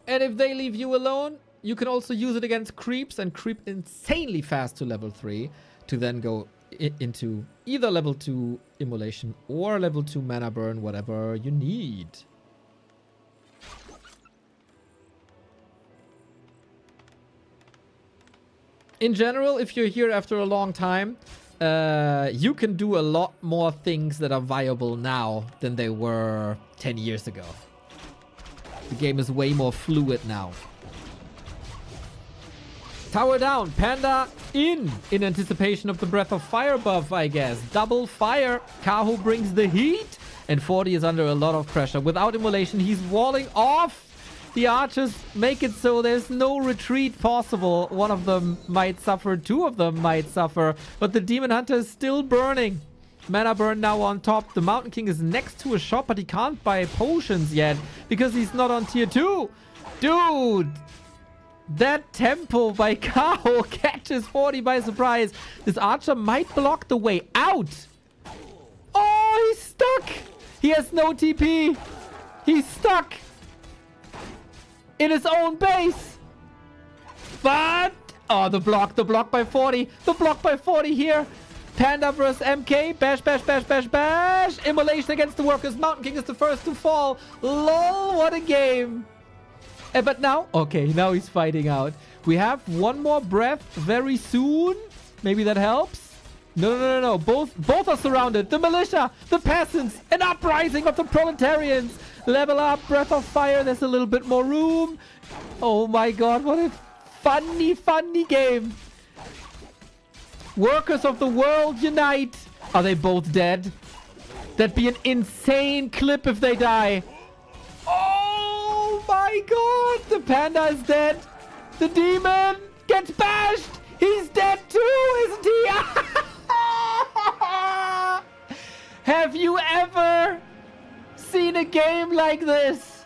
S2: And if they leave you alone, you can also use it against creeps and creep insanely fast to level 3 to then go into either level 2 immolation or level 2 mana burn, whatever you need. In general, if you're here after a long time, you can do a lot more things that are viable now than they were 10 years ago. The game is way more fluid now. Tower down, Panda in anticipation of the Breath of Fire buff, I guess. Double fire, Kaho brings the heat, and 40 is under a lot of pressure. Without immolation, he's walling off. The archers make it so there's no retreat possible. One of them might suffer, 2 of them might suffer, but the Demon Hunter is still burning. Mana burn now on top. The Mountain King is next to a shop, but he can't buy potions yet because he's not on tier 2. Dude, that tempo by Kaho catches 40 by surprise. This archer might block the way out. Oh, he's stuck. He has no TP. He's stuck in his own base. But oh, the block by 40. The block by 40 here. Panda versus MK. Bash, bash, bash, bash, bash. Immolation against the workers. Mountain King is the first to fall. Lol, what a game. But now, okay, now he's fighting out. We have one more breath very soon. Maybe that helps. No. Both are surrounded. The militia, the peasants, an uprising of the proletarians. Level up, Breath of Fire. There's a little bit more room. Oh my god, what a funny game. Workers of the world unite. Are they both dead? That'd be an insane clip if they die. Oh my god! The panda is dead. The demon gets bashed. He's dead too, isn't he? Have you ever seen a game like this?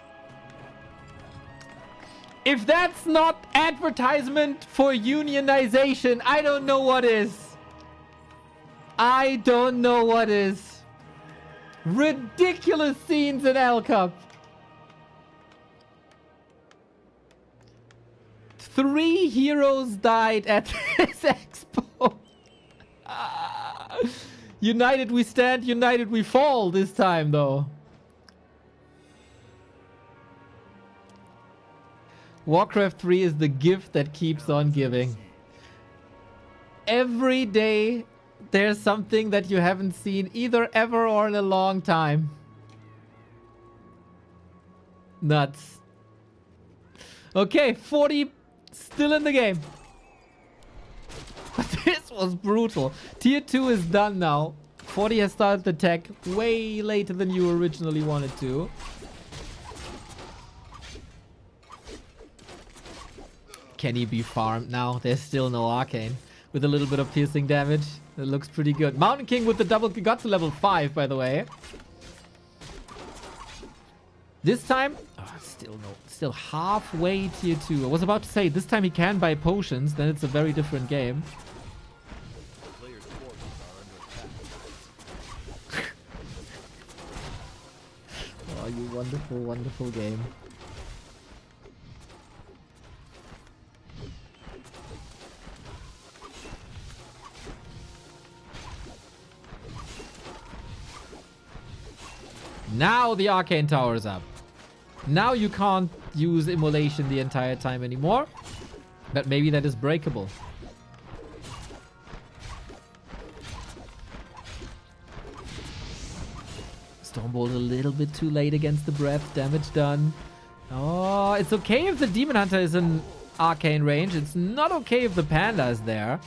S2: If that's not advertisement for unionization, I don't know what is. I don't know what is. Ridiculous scenes in L Cup. 3 heroes died at this expo. United we stand, united we fall this time though. Warcraft 3 is the gift that keeps on giving. Every day there's something that you haven't seen either ever or in a long time. Nuts. Okay, 40 still in the game. But this was brutal. Tier 2 is done now. 40 has started the tech way later than you originally wanted to. Can he be farmed now? There's still no arcane. With a little bit of piercing damage. It looks pretty good. Mountain King with the double got to level 5, by the way. This time, still halfway tier 2. I was about to say, this time he can buy potions, then it's a very different game.
S4: Players' forces are under attack.
S2: Oh, you wonderful, wonderful game. Now the Arcane Tower is up. Now you can't use Immolation the entire time anymore. But maybe that is breakable. Stormbolt a little bit too late against the breath. Damage done. Oh, it's okay if the Demon Hunter is in arcane range. It's not okay if the Panda is there.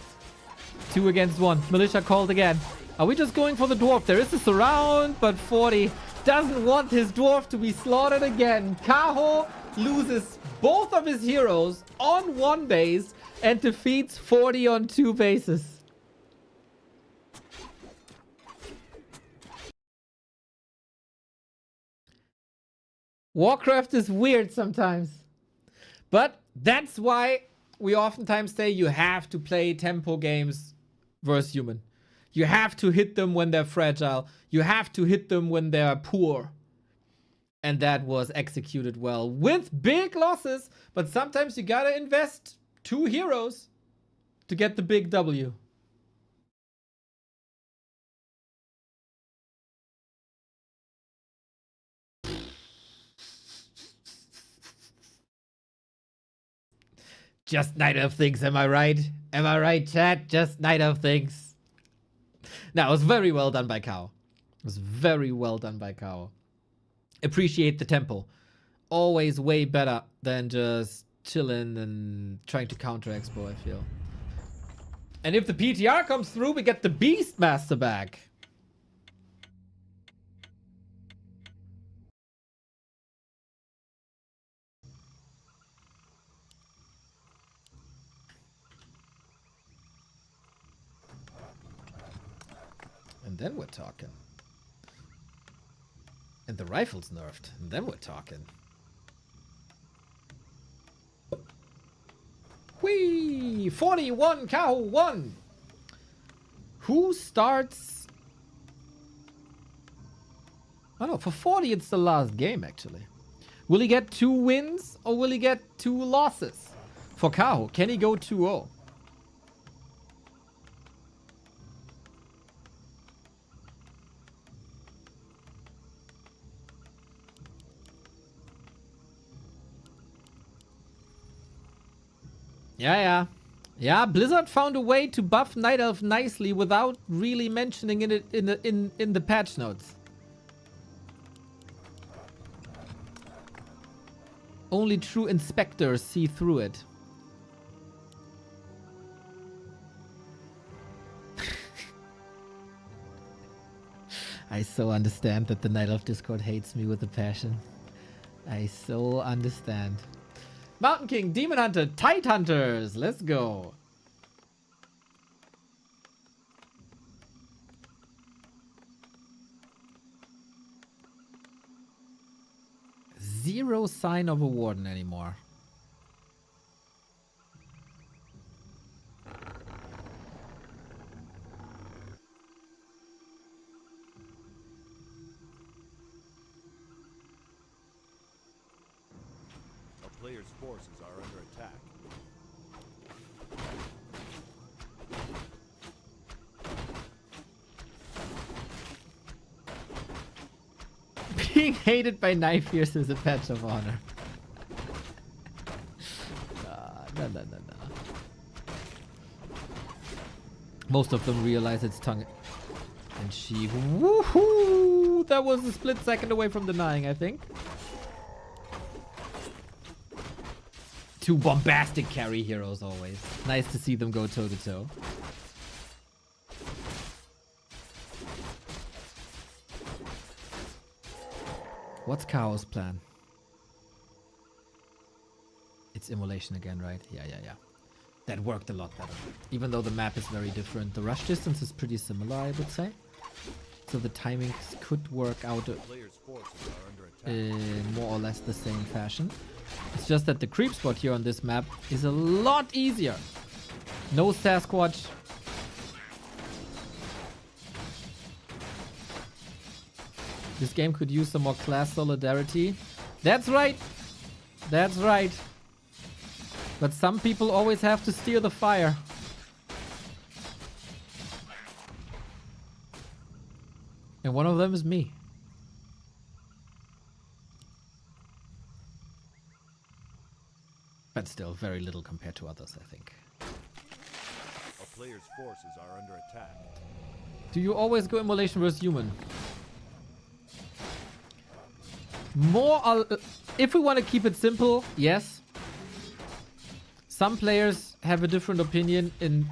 S2: 2 against 1. Militia called again. Are we just going for the dwarf? There is a surround, but 40 doesn't want his dwarf to be slaughtered again. Kaho loses both of his heroes on 1 base and defeats 40 on 2 bases. Warcraft is weird sometimes. But that's why we oftentimes say you have to play tempo games versus human. You have to hit them when they're fragile. You have to hit them when they're poor. And that was executed well with big losses. But sometimes you gotta invest 2 heroes to get the big W. Just Night of Things, am I right? Am I right, chat? Just Night of Things. Now, it was very well done by Kaho. It was very well done by Kaho. Appreciate the tempo. Always way better than just chilling and trying to counter Expo, I feel. And if the PTR comes through, we get the Beastmaster back. And then we're talking. And the rifle's nerfed. And then we're talking. Whee! 41, Kaho 1. Who starts? Oh no, for 40 it's the last game actually. Will he get 2 wins or will he get 2 losses? For Kaho, can he go 2-0? Yeah, Blizzard found a way to buff Night Elf nicely without really mentioning it in the patch notes. Only true inspectors see through it. I so understand that the Night of Discord hates me with a passion. I so understand. Mountain King, Demon Hunter, Tide Hunters. Let's go. Zero sign of a warden anymore.
S4: A player's forces are under attack.
S2: Being hated by knife ears is a badge of honor. No. Most of them realize it's tongue. And she... Woohoo! That was a split second away from denying, I think. Two bombastic carry heroes always. Nice to see them go toe to toe. What's Kaho's plan? It's immolation again, right? Yeah. That worked a lot better. Even though the map is very different. The rush distance is pretty similar, I would say. So the timings could work out
S4: Player's forces are under attack.
S2: in more or less the same fashion. It's just that the creep spot here on this map is a lot easier. No Sasquatch. This game could use some more class solidarity. That's right. That's right. But some people always have to steer the fire. And one of them is me. But still, very little compared to others, I think.
S4: A player's forces are under attack.
S2: Do you always go immolation versus human? More, if we want to keep it simple, yes. Some players have a different opinion in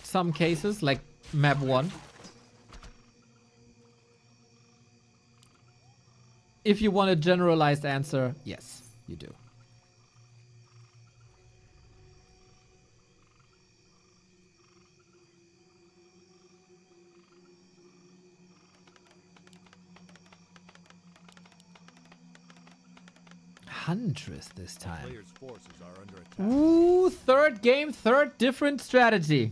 S2: some cases, like map 1. If you want a generalized answer, yes, you do. Huntress this time.
S4: Player's forces are under attack.
S2: Ooh, third game, third different strategy.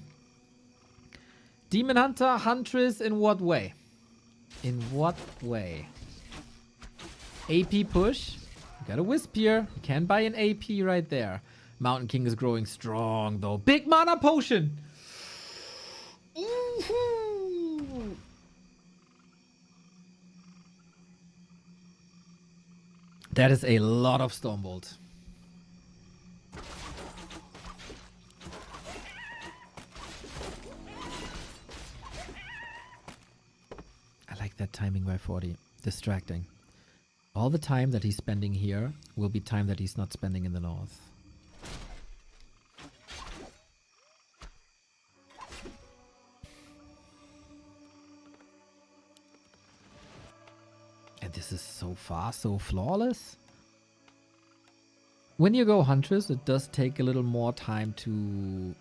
S2: Demon Hunter, Huntress, in what way? In what way? AP push. You got a Wisp here. You can buy an AP right there. Mountain King is growing strong though. Big mana potion. Ooh. That is a lot of Stormbolt. I like that timing by 40. Distracting. All the time that he's spending here will be time that he's not spending in the north. And this is so far so flawless. When you go Huntress, it does take a little more time to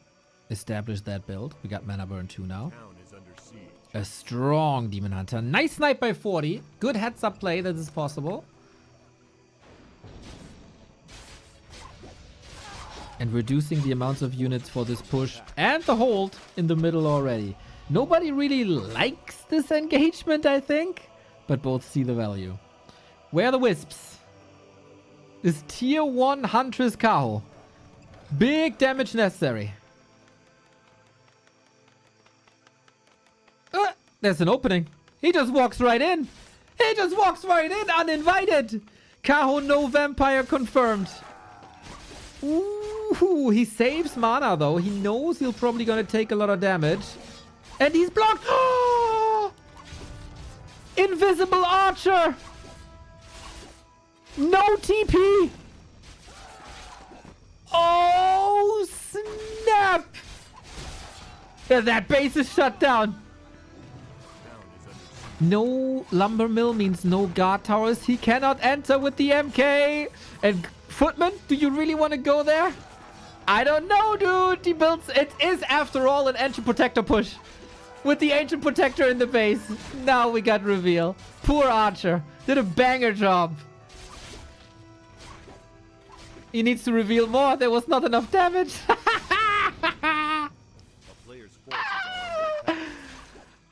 S2: establish that build. We got mana burn 2 now.
S4: Town is under siege.
S2: A strong Demon Hunter. Nice snipe by 40. Good heads up play that is possible. And reducing the amounts of units for this push and the hold in the middle already. Nobody really likes this engagement, I think. But both see the value. Where are the Wisps? Is tier 1 Huntress Kaho. Big damage necessary. There's an opening. He just walks right in. He just walks right in uninvited. Kaho no vampire confirmed. Ooh, he saves mana though. He knows he'll probably gonna take a lot of damage. And he's blocked. Invisible archer. No TP. Oh, snap. Yeah, that base is shut down.
S4: Town is under
S2: No lumber mill means no guard towers. He cannot enter with the MK. And Footman, do you really want to go there? I don't know, dude. He builds... It is, after all, an Ancient Protector push. With the Ancient Protector in the base. Now we got reveal. Poor Archer. Did a banger job. He needs to reveal more. There was not enough damage.
S4: A player's forces are under attack.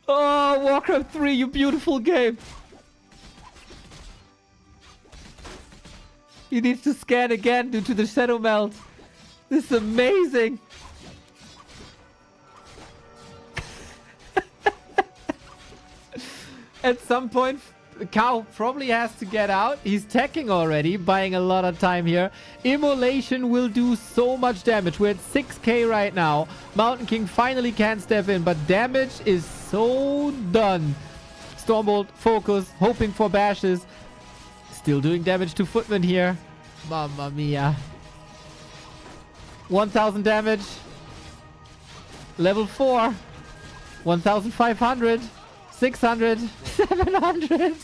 S2: Oh, Warcraft 3, you beautiful game. He needs to scan again due to the shadow melt. This is amazing. At some point, Kaho probably has to get out. He's teching already, buying a lot of time here. Immolation will do so much damage. We're at 6k right now. Mountain King finally can step in, but damage is so done. Stormbolt, focus, hoping for bashes. Still doing damage to Footman here. Mamma mia. 1000 damage. Level 4. 1500. 600. 700.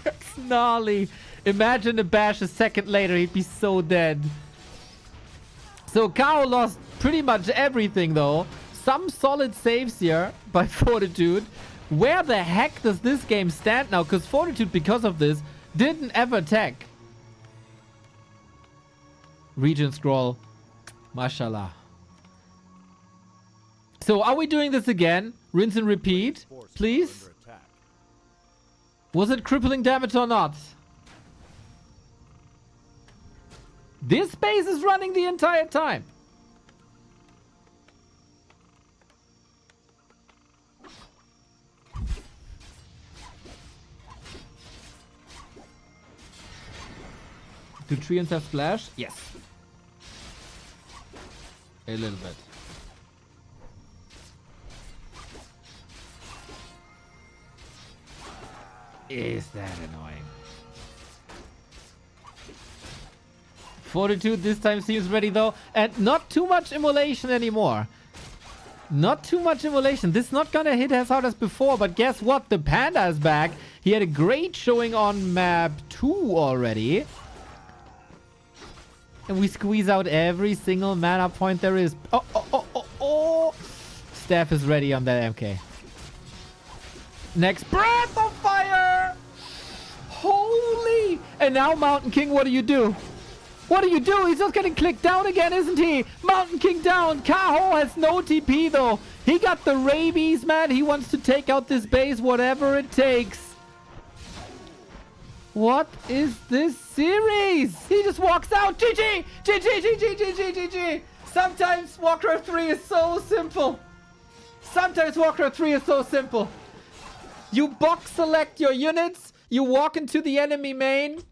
S2: That's gnarly. Imagine a bash a second later. He'd be so dead. So Kaho lost pretty much everything though. Some solid saves here by Fortitude. Where the heck does this game stand now? Because Fortitude, because of this, didn't ever tech. Region scroll. Mashallah. So are we doing this again? Rinse and repeat,
S4: Forces are
S2: please.
S4: under attack.
S2: Was it crippling damage or not? This base is running the entire time. Do Treants have splash? Yes. A little bit. Is that annoying? Fortitude this time seems ready though. And not too much immolation anymore. Not too much immolation. This is not gonna hit as hard as before. But guess what? The Panda is back. He had a great showing on map 2 already. And we squeeze out every single mana point there is. Oh, oh, oh, oh, oh. Staff is ready on that MK. Next breath of fire! Holy! And now Mountain King, what do you do? What do you do? He's just getting clicked down again, isn't he? Mountain King down. Kaho has no TP though. He got the rabies, man. He wants to take out this base, whatever it takes. What is this series? He just walks out. GG! GG, GG, GG, GG! Sometimes Warcraft 3 is so simple. Sometimes Warcraft 3 is so simple. You box select your units. You walk into the enemy main.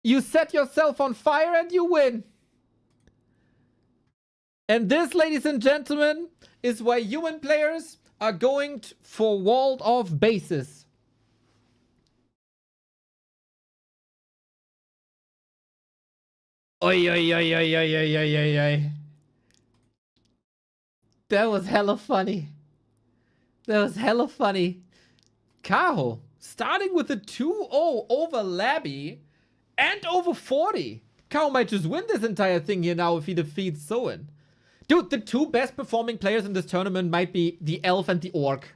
S2: You set yourself on fire and you win. And this, ladies and gentlemen, is why human players are going for walled off bases. Oi, oi, oi, oi, oi, oi, oi, oi, oi. That was hella funny. That was hella funny. Kaho starting with a 2-0 over Labby and over 40. Kaho might just win this entire thing here now if he defeats Soin. Dude, the two best performing players in this tournament might be the Elf and the Orc.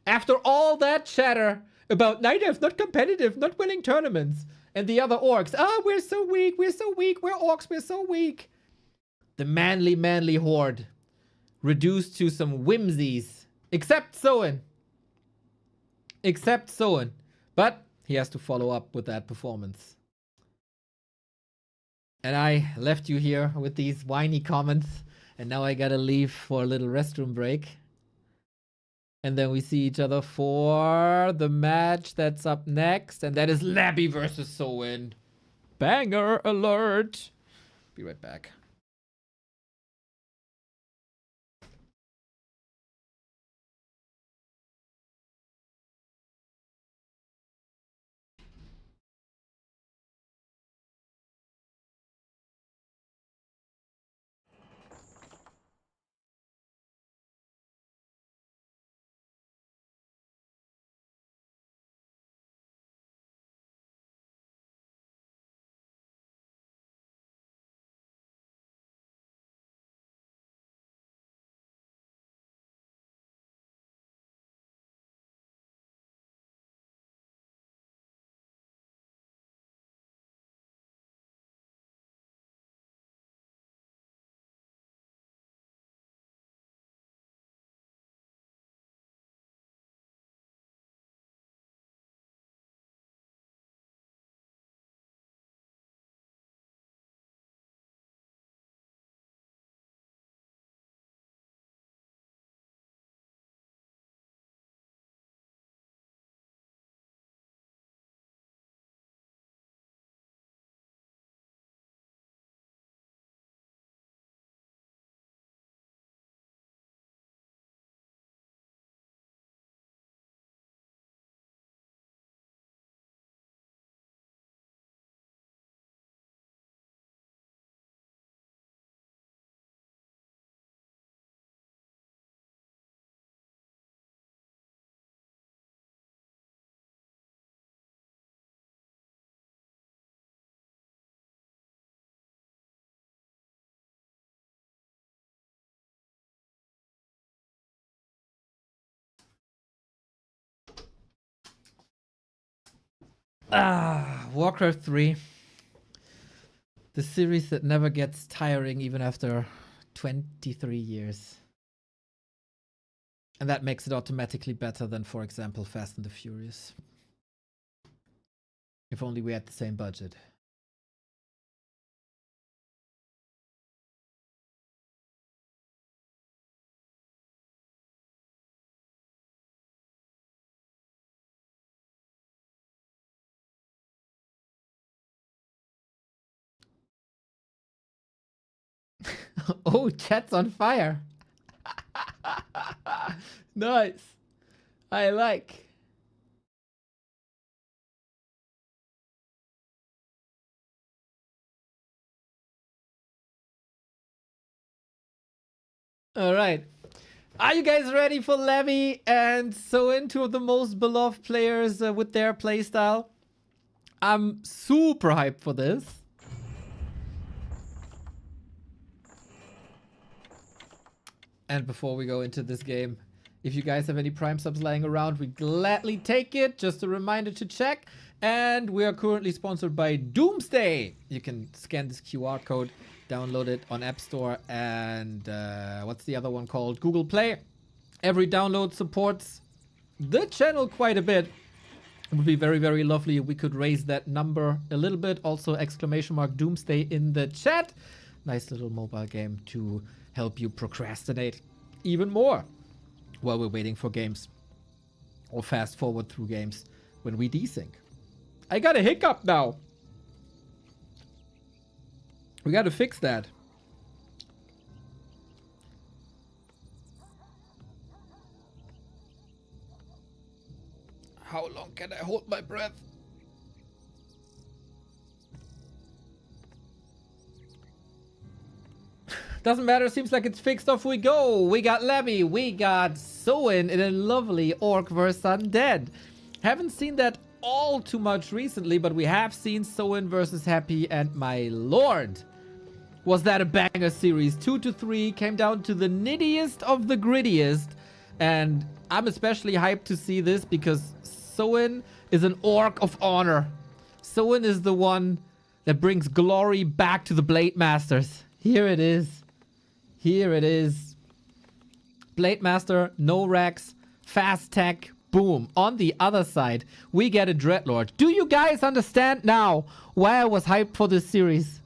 S2: After all that chatter about Night Elf's not competitive, not winning tournaments, and the other Orcs, we're so weak, we're so weak, we're Orcs, we're so weak. The manly horde reduced to some whimsies. Except Soin. Except Soin. But he has to follow up with that performance. And I left you here with these whiny comments. And now I gotta leave for a little restroom break. And then we see each other for the match that's up next. And that is Labby versus Soin. Banger alert. Be right back. Warcraft 3. The series that never gets tiring even after 23 years. And that makes it automatically better than, for example, Fast and the Furious. If only we had the same budget. Oh, chat's on fire. Nice. I like. All right. Are you guys ready for Levy and Soin, two of the most beloved players with their playstyle? I'm super hyped for this. And before we go into this game, if you guys have any Prime subs lying around, we gladly take it. Just a reminder to check. And we are currently sponsored by DoomsDay. You can scan this QR code, download it on App Store, and what's the other one called? Google Play. Every download supports the channel quite a bit. It would be very, very lovely if we could raise that number a little bit. Also, exclamation mark Doomsday in the chat. Nice little mobile game to help you procrastinate even more while we're waiting for games, or fast forward through games when we desync. I got a hiccup now. We got to fix that. How long can I hold my breath? Doesn't matter, seems like it's fixed. Off we go. We got Levy, we got Soin in a lovely Orc vs Undead. Haven't seen that all too much recently, but we have seen Soin versus Happy, and my lord, was that a banger series. 2 to 3 came down to the nittiest of the grittiest, and I'm especially hyped to see this because Soin is an Orc of honor. Soin is the one that brings glory back to the Blade Masters. Here it is. Here it is. Blade Master, no Rex, fast tech, boom. On the other side, we get a Dreadlord. Do you guys understand now why I was hyped for this series?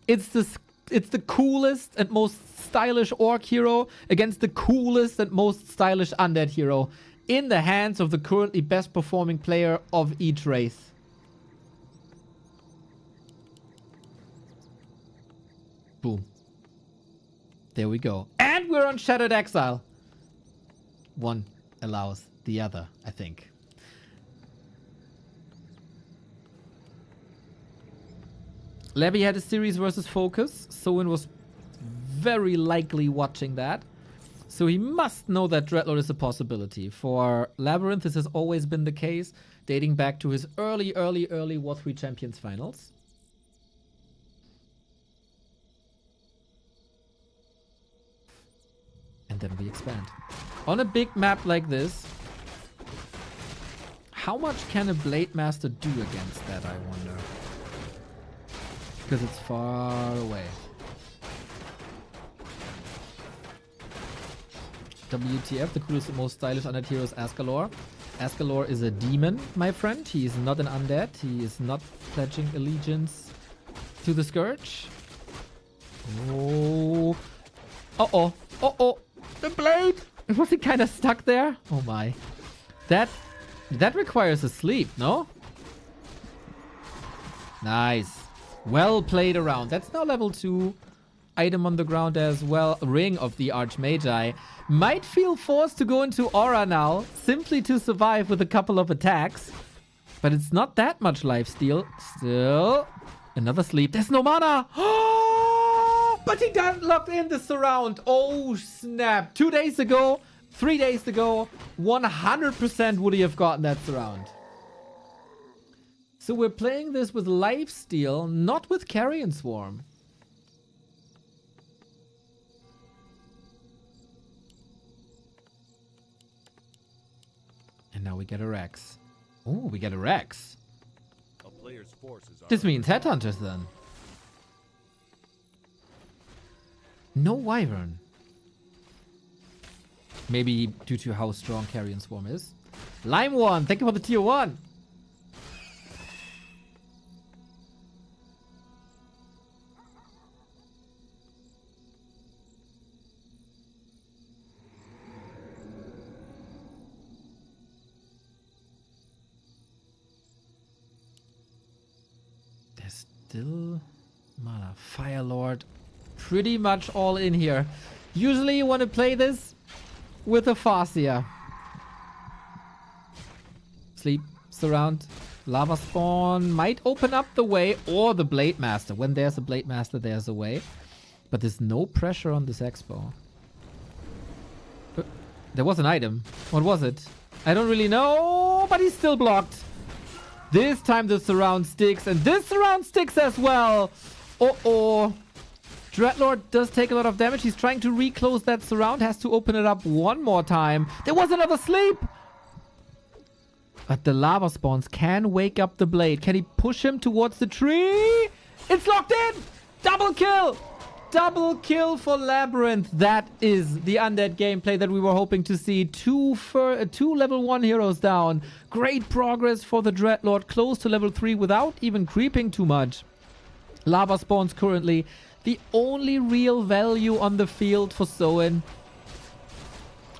S2: It's the coolest and most stylish Orc hero against the coolest and most stylish Undead hero in the hands of the currently best performing player of each race. Boom. There we go. And we're on Shattered Exile. One allows the other, I think. Levy had a series versus Focus. Soin was very likely watching that. So he must know that Dreadlord is a possibility. For LabyRinth, this has always been the case, dating back to his early War 3 Champions finals. And then we expand. On a big map like this, how much can a Blade Master do against that, I wonder? Because it's far away. WTF, the coolest and most stylish undead hero is Ascalor. Ascalor is a demon, my friend. He is not an undead. He is not pledging allegiance to the Scourge. Oh. Uh-oh. Uh-oh. The blade! Was he kind of stuck there? Oh my. That requires a sleep, no? Nice. Well played around. That's now level 2. Item on the ground as well. Ring of the Archmagi. Might feel forced to go into Aura now, simply to survive with a couple of attacks. But it's not that much lifesteal. Still. Another sleep. There's no mana! But he done locked in the surround. Oh, snap. 2 days ago, 3 days ago, 100% would he have gotten that surround. So we're playing this with lifesteal, not with Carrion Swarm. And now we get a Rex. Oh, we get a Rex.
S4: A player's forces are
S2: This means headhunters then. No Wyvern. Maybe due to how strong Carrion Swarm is. Lime One, thank you for the tier 1. There's still mana. Fire Lord. Pretty much all in here. Usually you want to play this with a Farseer. Sleep, surround, lava spawn might open up the way, or the Blade Master. When there's a Blade Master, there's a way. But there's no pressure on this expo. There was an item. What was it? I don't really know, but he's still blocked. This time the surround sticks, and this surround sticks as well. Uh-oh. Dreadlord does take a lot of damage. He's trying to reclose that surround. Has to open it up one more time. There was another sleep. But the lava spawns can wake up the blade. Can he push him towards the tree? It's locked in. Double kill. Double kill for LabyRinth. That is the undead gameplay that we were hoping to see. Two level 1 heroes down. Great progress for the Dreadlord. Close to level 3 without even creeping too much. Lava spawns currently the only real value on the field for Soin.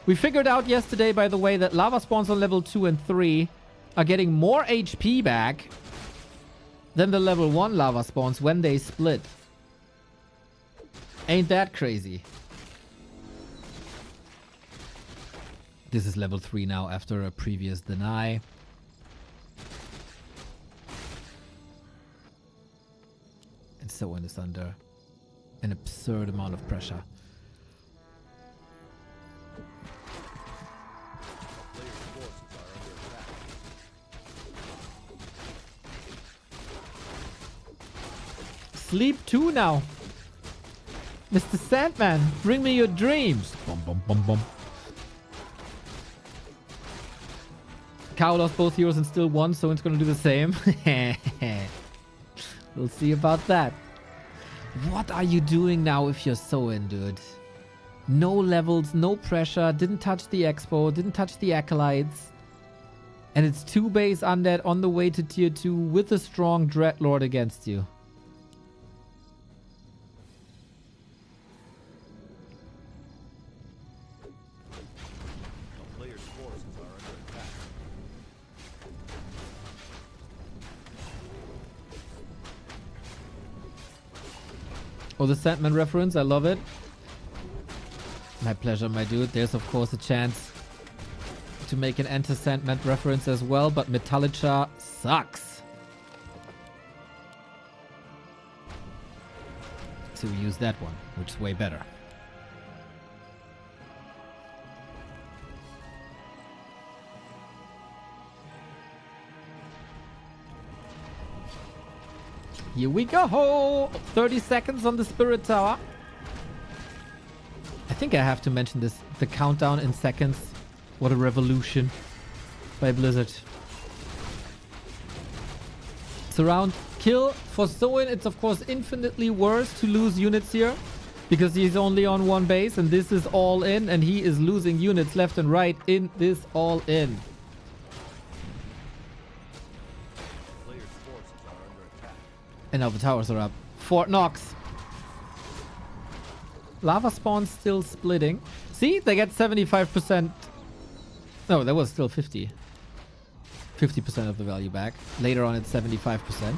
S2: We figured out yesterday, by the way, that lava spawns on level 2 and 3 are getting more HP back than the level 1 lava spawns when they split. Ain't that crazy? This is level 3 now after a previous deny. And Soin is under an absurd amount of pressure.
S4: player's forces are under attack.
S2: Sleep 2 now. Mr. Sandman, bring me your dreams. Bum, bum, bum, bum. Kaho lost both heroes and still won, so it's gonna do the same. We'll see about that. What are you doing now if you're Soin, dude? No levels, no pressure, didn't touch the expo, didn't touch the acolytes. And it's 2 base undead on the way to tier 2 with a strong Dreadlord against you.
S4: A player's forces are under attack.
S2: Oh, the Sandman reference, I love it. My pleasure, my dude. There's of course a chance to make an Enter Sandman reference as well, but Metallica sucks. So we use that one, which is way better. Here we go! 30 seconds on the Spirit Tower. I think I have to mention this. The countdown in seconds. What a revolution by Blizzard. Surround kill for Soin. It's of course infinitely worse to lose units here because he's only on 1 base and this is all in and he is losing units left and right in this all in.
S4: Player's forces are under attack.
S2: And now the towers are up. Fort Knox. Lava spawns still splitting. See, they get 75%. No, that was still 50. 50% of the value back. Later on, it's 75%.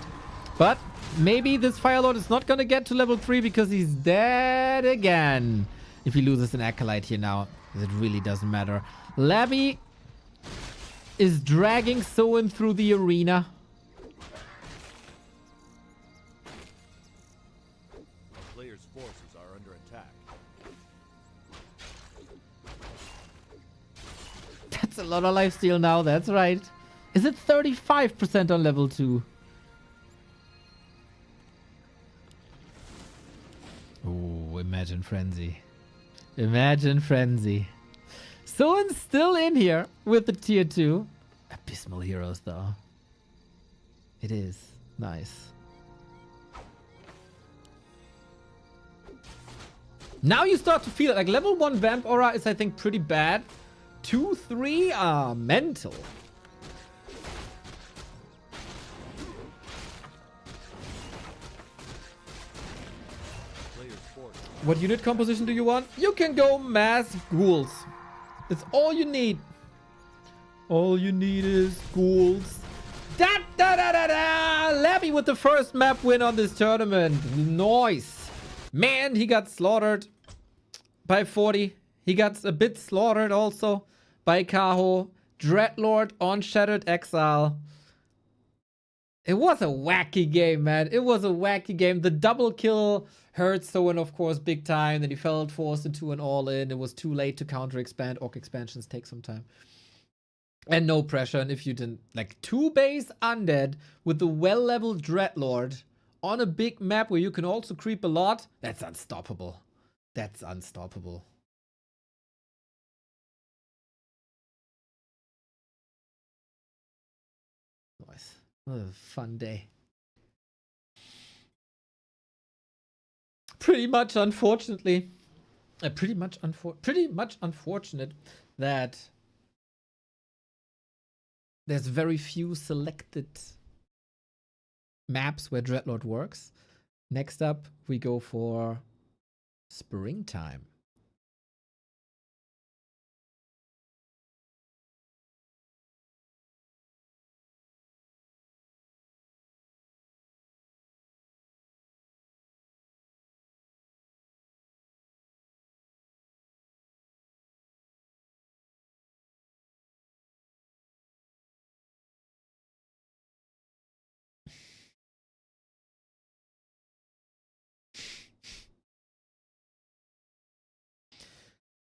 S2: But maybe this Fire Lord is not going to get to level 3 because he's dead again. If he loses an Acolyte here now, it really doesn't matter. Labby is dragging Soin through the arena.
S4: A player's forces are under attack.
S2: That's a lot of lifesteal now, that's right. Is it 35% on level 2? Oh, Imagine Frenzy. Imagine Frenzy. Soin's still in here with the tier 2. Abysmal heroes, though. It is nice. Now you start to feel it. Like level 1 Vamp Aura is, I think, pretty bad. 2, 3 are mental. What unit composition do you want? You can go mass ghouls. It's all you need. All you need is ghouls. Da da da da da! Labby with the first map win on this tournament. Nice. Man, he got slaughtered by 40. He got a bit slaughtered also by Kaho. Dreadlord on Shattered Exile. It was a wacky game, man. It was a wacky game. The double kill hurt Soin, of course, big time. Then he felt forced into an all-in. It was too late to counter-expand. Orc expansions take some time. And no pressure. And if you didn't... Like, 2 base undead with the well-leveled Dreadlord on a big map where you can also creep a lot, that's unstoppable. That's unstoppable. Nice. What a fun day. Pretty much unfortunately, pretty much unfortunate that there's very few selected maps where Dreadlord works. Next up, we go for Springtime.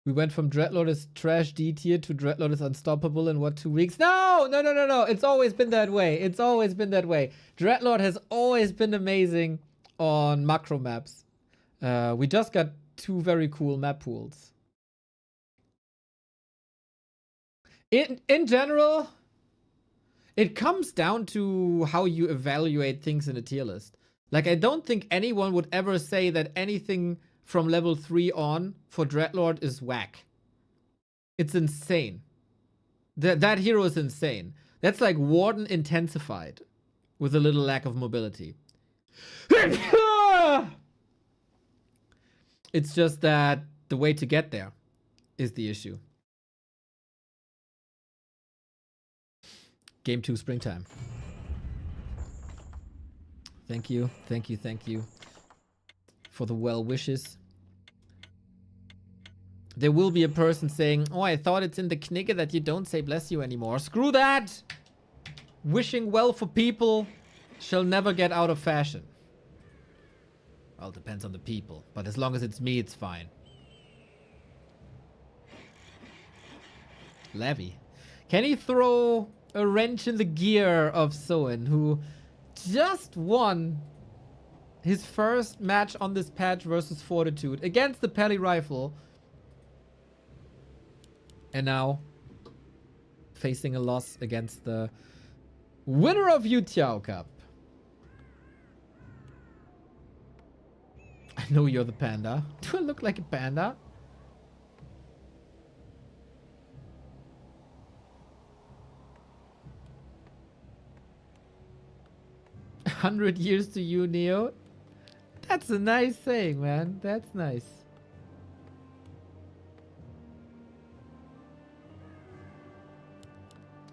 S2: We went from Dreadlord is trash D tier to Dreadlord is unstoppable in what, 2 weeks? No! No, no, no, no. It's always been that way. It's always been that way. Dreadlord has always been amazing on macro maps. We just got 2 very cool map pools. In general, it comes down to how you evaluate things in a tier list. Like, I don't think anyone would ever say that anything from level 3 on for Dreadlord is whack. It's insane. That hero is insane. That's like Warden intensified with a little lack of mobility. It's just that the way to get there is the issue. Game 2 Springtime. Thank you, thank you, thank you for the well wishes. There will be a person saying, oh, I thought it's in the knigge that you don't say bless you anymore. Screw that! Wishing well for people shall never get out of fashion. Well, it depends on the people. But as long as it's me, it's fine. Labby. Can he throw a wrench in the gear of Soin, who just won his first match on this patch versus Fortitude against the Pally Rifle, and now facing a loss against the winner of Yutiao Cup. I know you're the panda. Do I look like a panda? "100 years to you, Neo." That's a nice saying, man. That's nice.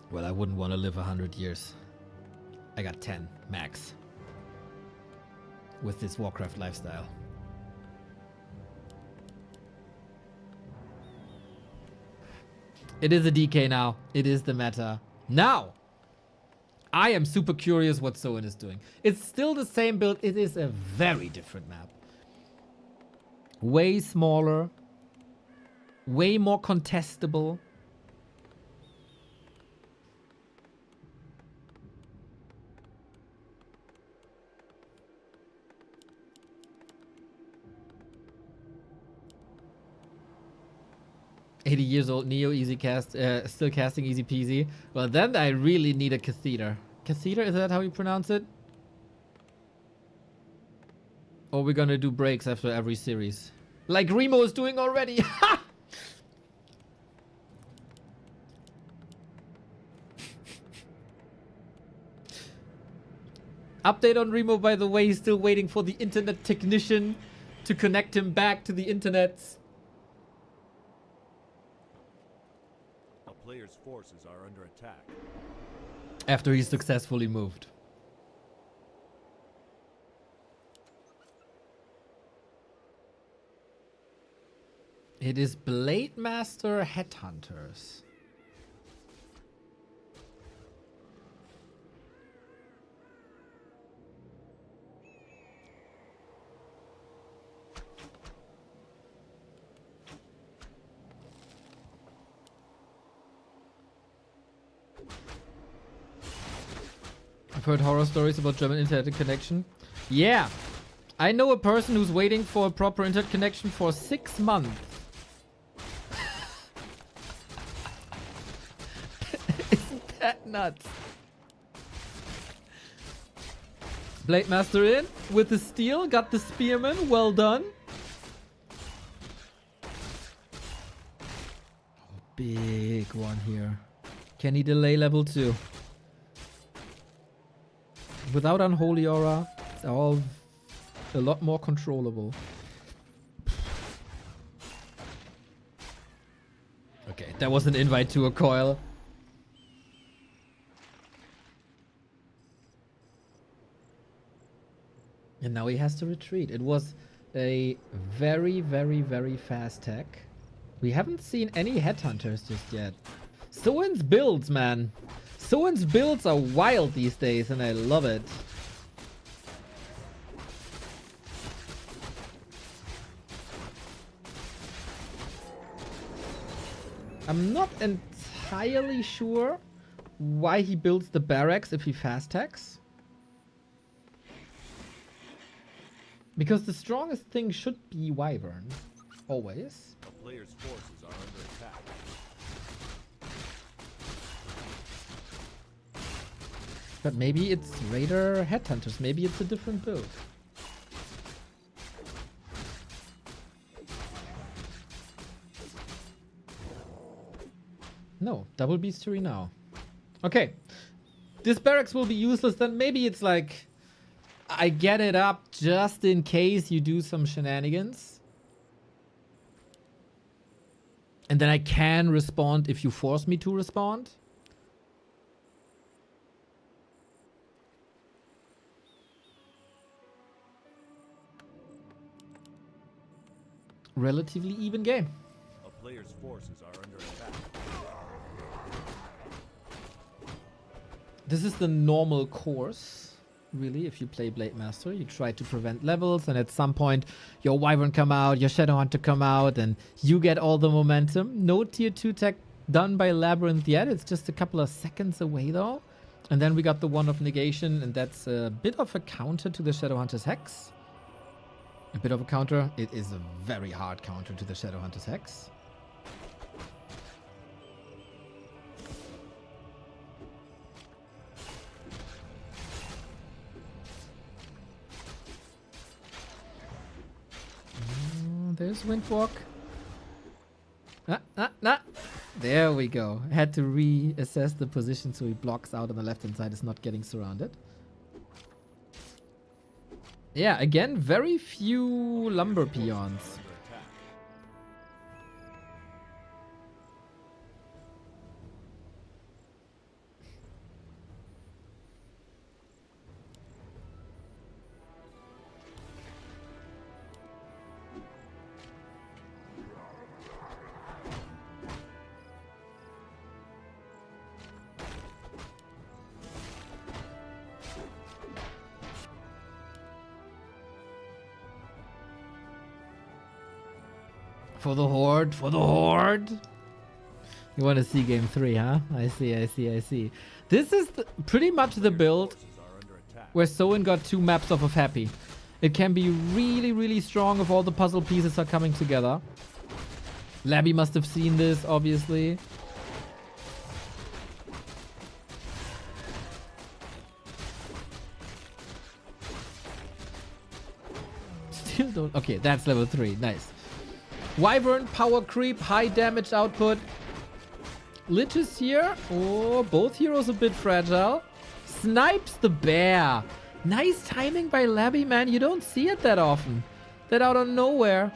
S2: Well, I wouldn't want to live 100 years. I got 10 max with this Warcraft lifestyle. It is a DK now. It is the meta. Now, I am super curious what Soin is doing. It's still the same build. It is a very different map. Way smaller. Way more contestable. 80 years old Neo, easy cast, still casting easy peasy. Well, then I really need a catheter. Catheter, is that how you pronounce it? Or we're gonna do breaks after every series. Like Remo is doing already. Update on Remo, by the way, he's still waiting for the internet technician to connect him back to the internet.
S4: A player's forces are under attack.
S2: After he's successfully moved. It is Blade Master Headhunters. I've heard horror stories about German internet connection. Yeah, I know a person who's waiting for a proper internet connection for 6 months. Isn't that nuts? Blade Master in with the steel, got the spearman, well done. Oh, big one here. Can he delay level 2? Without Unholy Aura, it's all a lot more controllable. Okay, that was an invite to a coil. And now he has to retreat. It was a very, very, very fast tech. We haven't seen any headhunters just yet. Soin's builds, man. Soin's builds are wild these days, and I love it. I'm not entirely sure why he builds the barracks if he fast techs. Because the strongest thing should be Wyvern. Always.
S4: A player's forces are under attack.
S2: But maybe it's Raider Headhunters. Maybe it's a different build. No, double bestiary now. Okay. This barracks will be useless. Then maybe it's like I get it up just in case you do some shenanigans. And then I can respond if you force me to respond. Relatively even game.
S4: A player's forces are under attack.
S2: This is the normal course, really, if you play Blade Master. You try to prevent levels, and at some point, your Wyvern come out, your Shadowhunter come out, and you get all the momentum. No tier 2 tech done by LabyRinth yet. It's just a couple of seconds away, though. And then we got the One of Negation, and that's a bit of a counter to the Shadowhunter's Hex. A bit of a counter. It is a very hard counter to the Shadowhunter's Hex. There's Windwalk. There we go. Had to reassess the position so he blocks out on the left hand side, is not getting surrounded. Yeah, again, very few lumber peons. For the Horde, for the Horde. You want to see game 3, huh? I see. This is pretty much the build where Soin got 2 maps off of Happy. It can be really, really strong if all the puzzle pieces are coming together. Labby must have seen this, obviously. Still don't... Okay, that's level 3. Nice. Wyvern, power creep, high damage output. Lich is here. Oh, both heroes a bit fragile. Snipes the bear. Nice timing by Labby, man. You don't see it that often. That out of nowhere.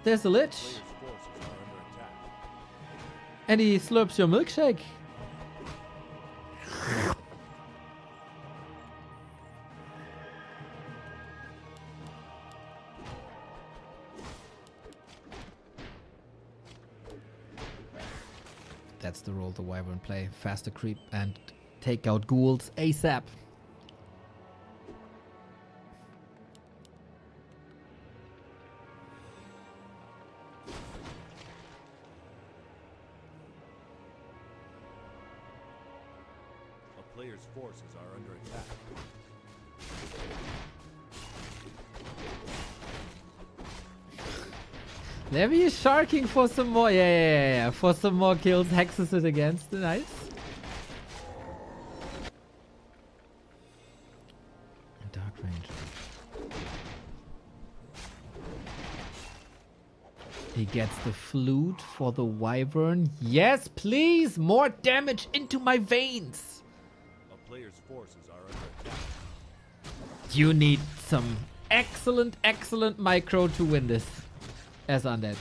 S2: There's the Lich.
S4: Player's forces are under attack.
S2: And he slurps your milkshake. That's the role the Wyvern play. Faster creep and take out ghouls ASAP.
S4: A player's forces are under attack.
S2: Labby is sharking for some more. Yeah. For some more kills. Hexes it against. Nice. Dark Ranger. He gets the flute for the Wyvern. Yes, please. More damage into my veins.
S4: A player's forces are under attack.
S2: You need some excellent micro to win this. As undead.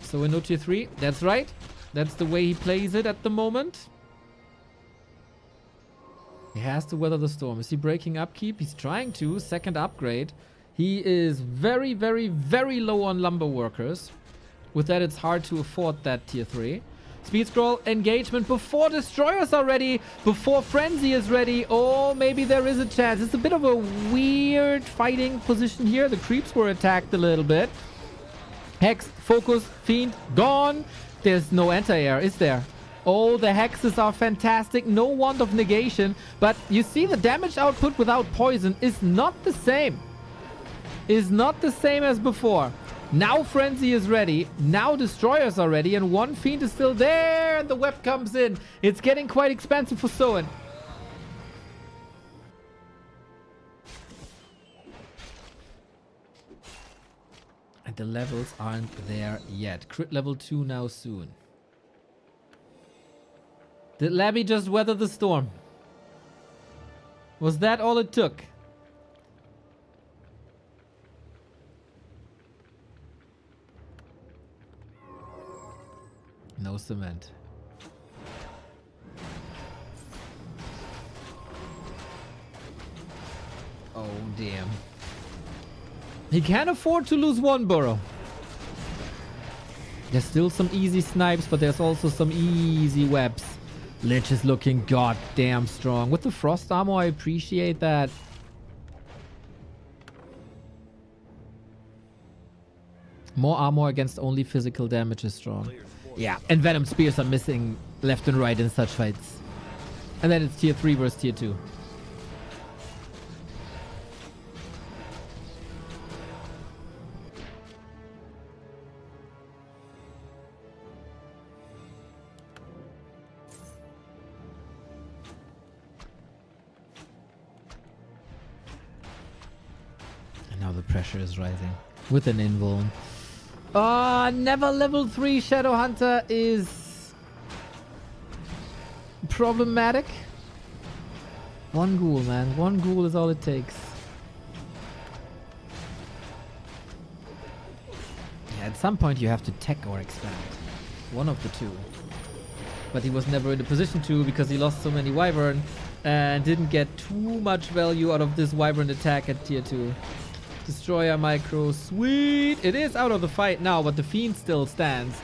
S2: So in no tier 3. That's right. That's the way he plays it at the moment. He has to weather the storm. Is he breaking upkeep? He's trying to. Second upgrade. He is very low on lumber workers. With that, it's hard to afford that tier 3. Speed scroll, engagement before destroyers are ready, before frenzy is ready. Oh, maybe there is a chance. It's a bit of a weird fighting position here. The creeps were attacked a little bit. Hex, focus, fiend, gone. There's no anti-air, is there? Oh, the hexes are fantastic. No wand of negation. But you see the damage output without poison is not the same. Is not the same as before. Now Frenzy is ready. Now Destroyers are ready. And one Fiend is still there. And the web comes in. It's getting quite expensive for Soin. And the levels aren't there yet. Crit level 2 now soon. Did Labby just weather the storm? Was that all it took? No cement. Oh, damn. He can't afford to lose one burrow. There's still some easy snipes, but there's also some easy webs. Lich is looking goddamn strong. With the frost armor, I appreciate that. More armor against only physical damage is strong. Yeah, and Venom Spears are missing left and right in such fights. And then it's tier 3 versus tier 2. And now the pressure is rising with an invuln. Never level 3 Shadow Hunter is problematic. One ghoul, man. One ghoul is all it takes. Yeah, at some point you have to tech or expand. One of the two. But he was never in a position to because he lost so many Wyvern and didn't get too much value out of this Wyvern attack at tier 2. Destroyer micro, sweet! It is out of the fight now, but the Fiend still stands.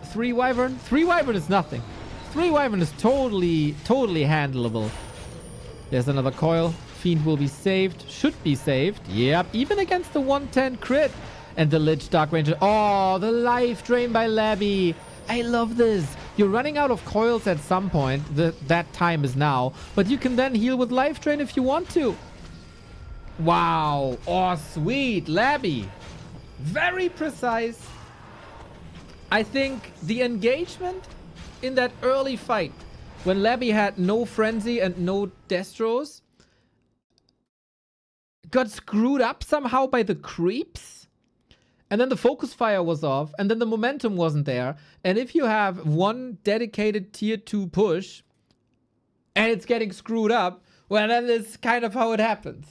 S2: 3 Wyvern? 3 Wyvern is nothing. 3 Wyvern is totally handleable. There's another coil. Fiend will be saved. Should be saved. Yep, even against the 110 crit. And the Lich Dark Ranger. Oh, the life drain by Labby. I love this. You're running out of coils at some point. That time is now. But you can then heal with Life Drain if you want to. Wow. Oh, sweet. Labby. Very precise. I think the engagement in that early fight, when Labby had no Frenzy and no Destros, got screwed up somehow by the creeps. And then the focus fire was off. And then the momentum wasn't there. And if you have one dedicated tier 2 push and it's getting screwed up, well, then it's kind of how it happens.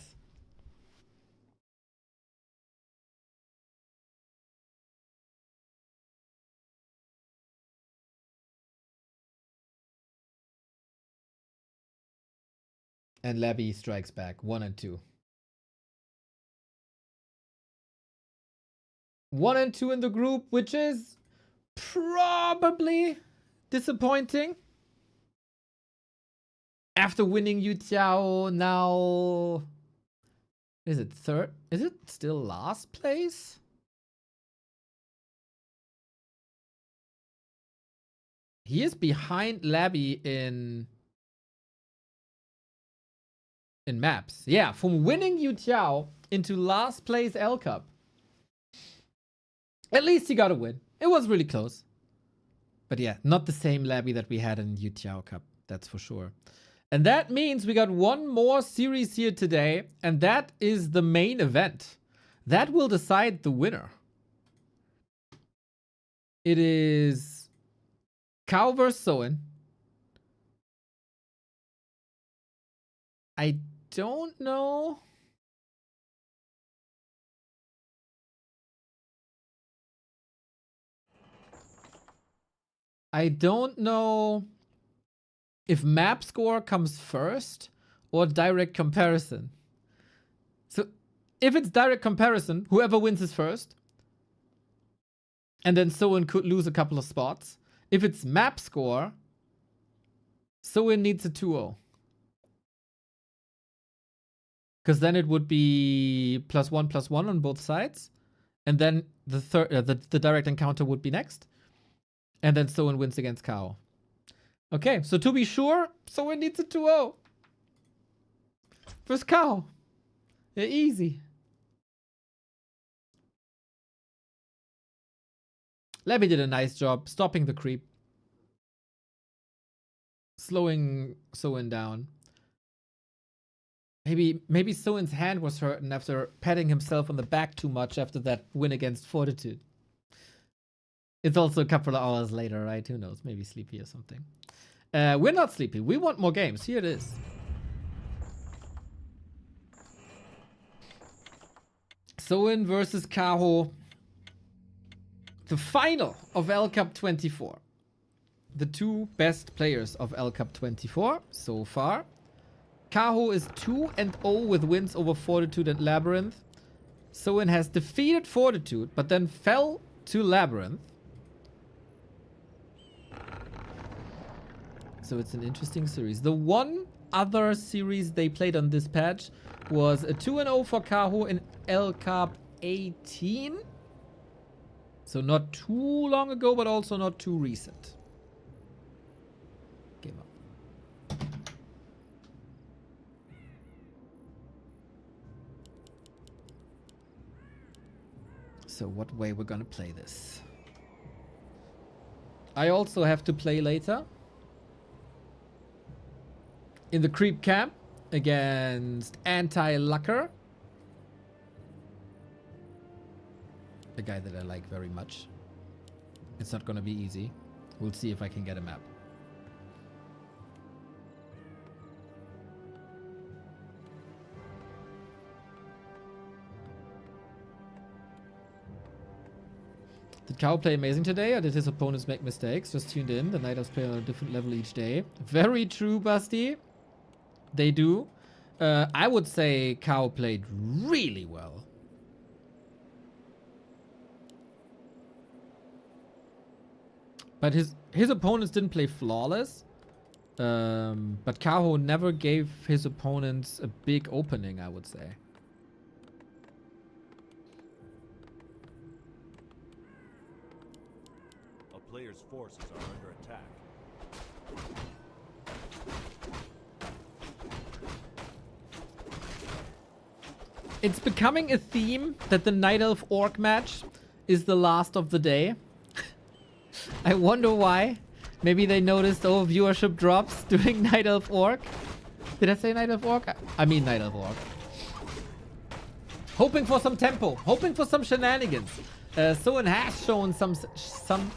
S2: And Labby strikes back. 1 and 2. 1 and 2 in the group, which is probably disappointing. After winning Yu Tiao, now... Is it third? Is it still last place? He is behind Labby in maps. Yeah, from winning Yu Tiao into last place L Cup. At least he got a win. It was really close. But yeah, not the same Labby that we had in Yu Tiao Cup. That's for sure. And that means we got one more series here today. And that is the main event. That will decide the winner. It is Kaho vs. Soin. I don't know. I don't know if map score comes first or direct comparison. So if it's direct comparison, whoever wins is first. And then Soin could lose a couple of spots. If it's map score, Soin needs a 2-0. Because then it would be +1/+1 on both sides. And then the third, the direct encounter would be next. And then Soin wins against Kaho. Okay, so to be sure, Soin needs a 2-0. Versus Kaho. Yeah, easy. Labby did a nice job stopping the creep. Slowing Soin down. Maybe Soin's hand was hurting after patting himself on the back too much after that win against Fortitude. It's also a couple of hours later, right? Who knows? Maybe sleepy or something. We're not sleepy. We want more games. Here it is. Soin versus Kaho. The final of L Cup 24. The two best players of L Cup 24 so far. Kaho is 2-0 with wins over Fortitude and LabyRinth. Soin has defeated Fortitude, but then fell to LabyRinth. So it's an interesting series. The one other series they played on this patch was a 2-0 for Kaho in L Cup 18. So not too long ago, but also not too recent. Game up. So what way we're gonna play this? I also have to play later. In the creep camp against Anti-Lucker. A guy that I like very much. It's not gonna be easy. We'll see if I can get a map. Did Kaho play amazing today, or did his opponents make mistakes? Just tuned in. The Night Elves play on a different level each day. Very true, Basti. They do. I would say Kaho played really well. But his opponents didn't play flawless. But Kaho never gave his opponents a big opening, I would say.
S4: A player's forces are under attack.
S2: It's becoming a theme that the Night Elf Orc match is the last of the day. I wonder why. Maybe they noticed, oh, viewership drops during Night Elf Orc. Did I say Night Elf Orc? I mean Night Elf Orc. Hoping for some tempo. Hoping for some shenanigans. Soin has shown some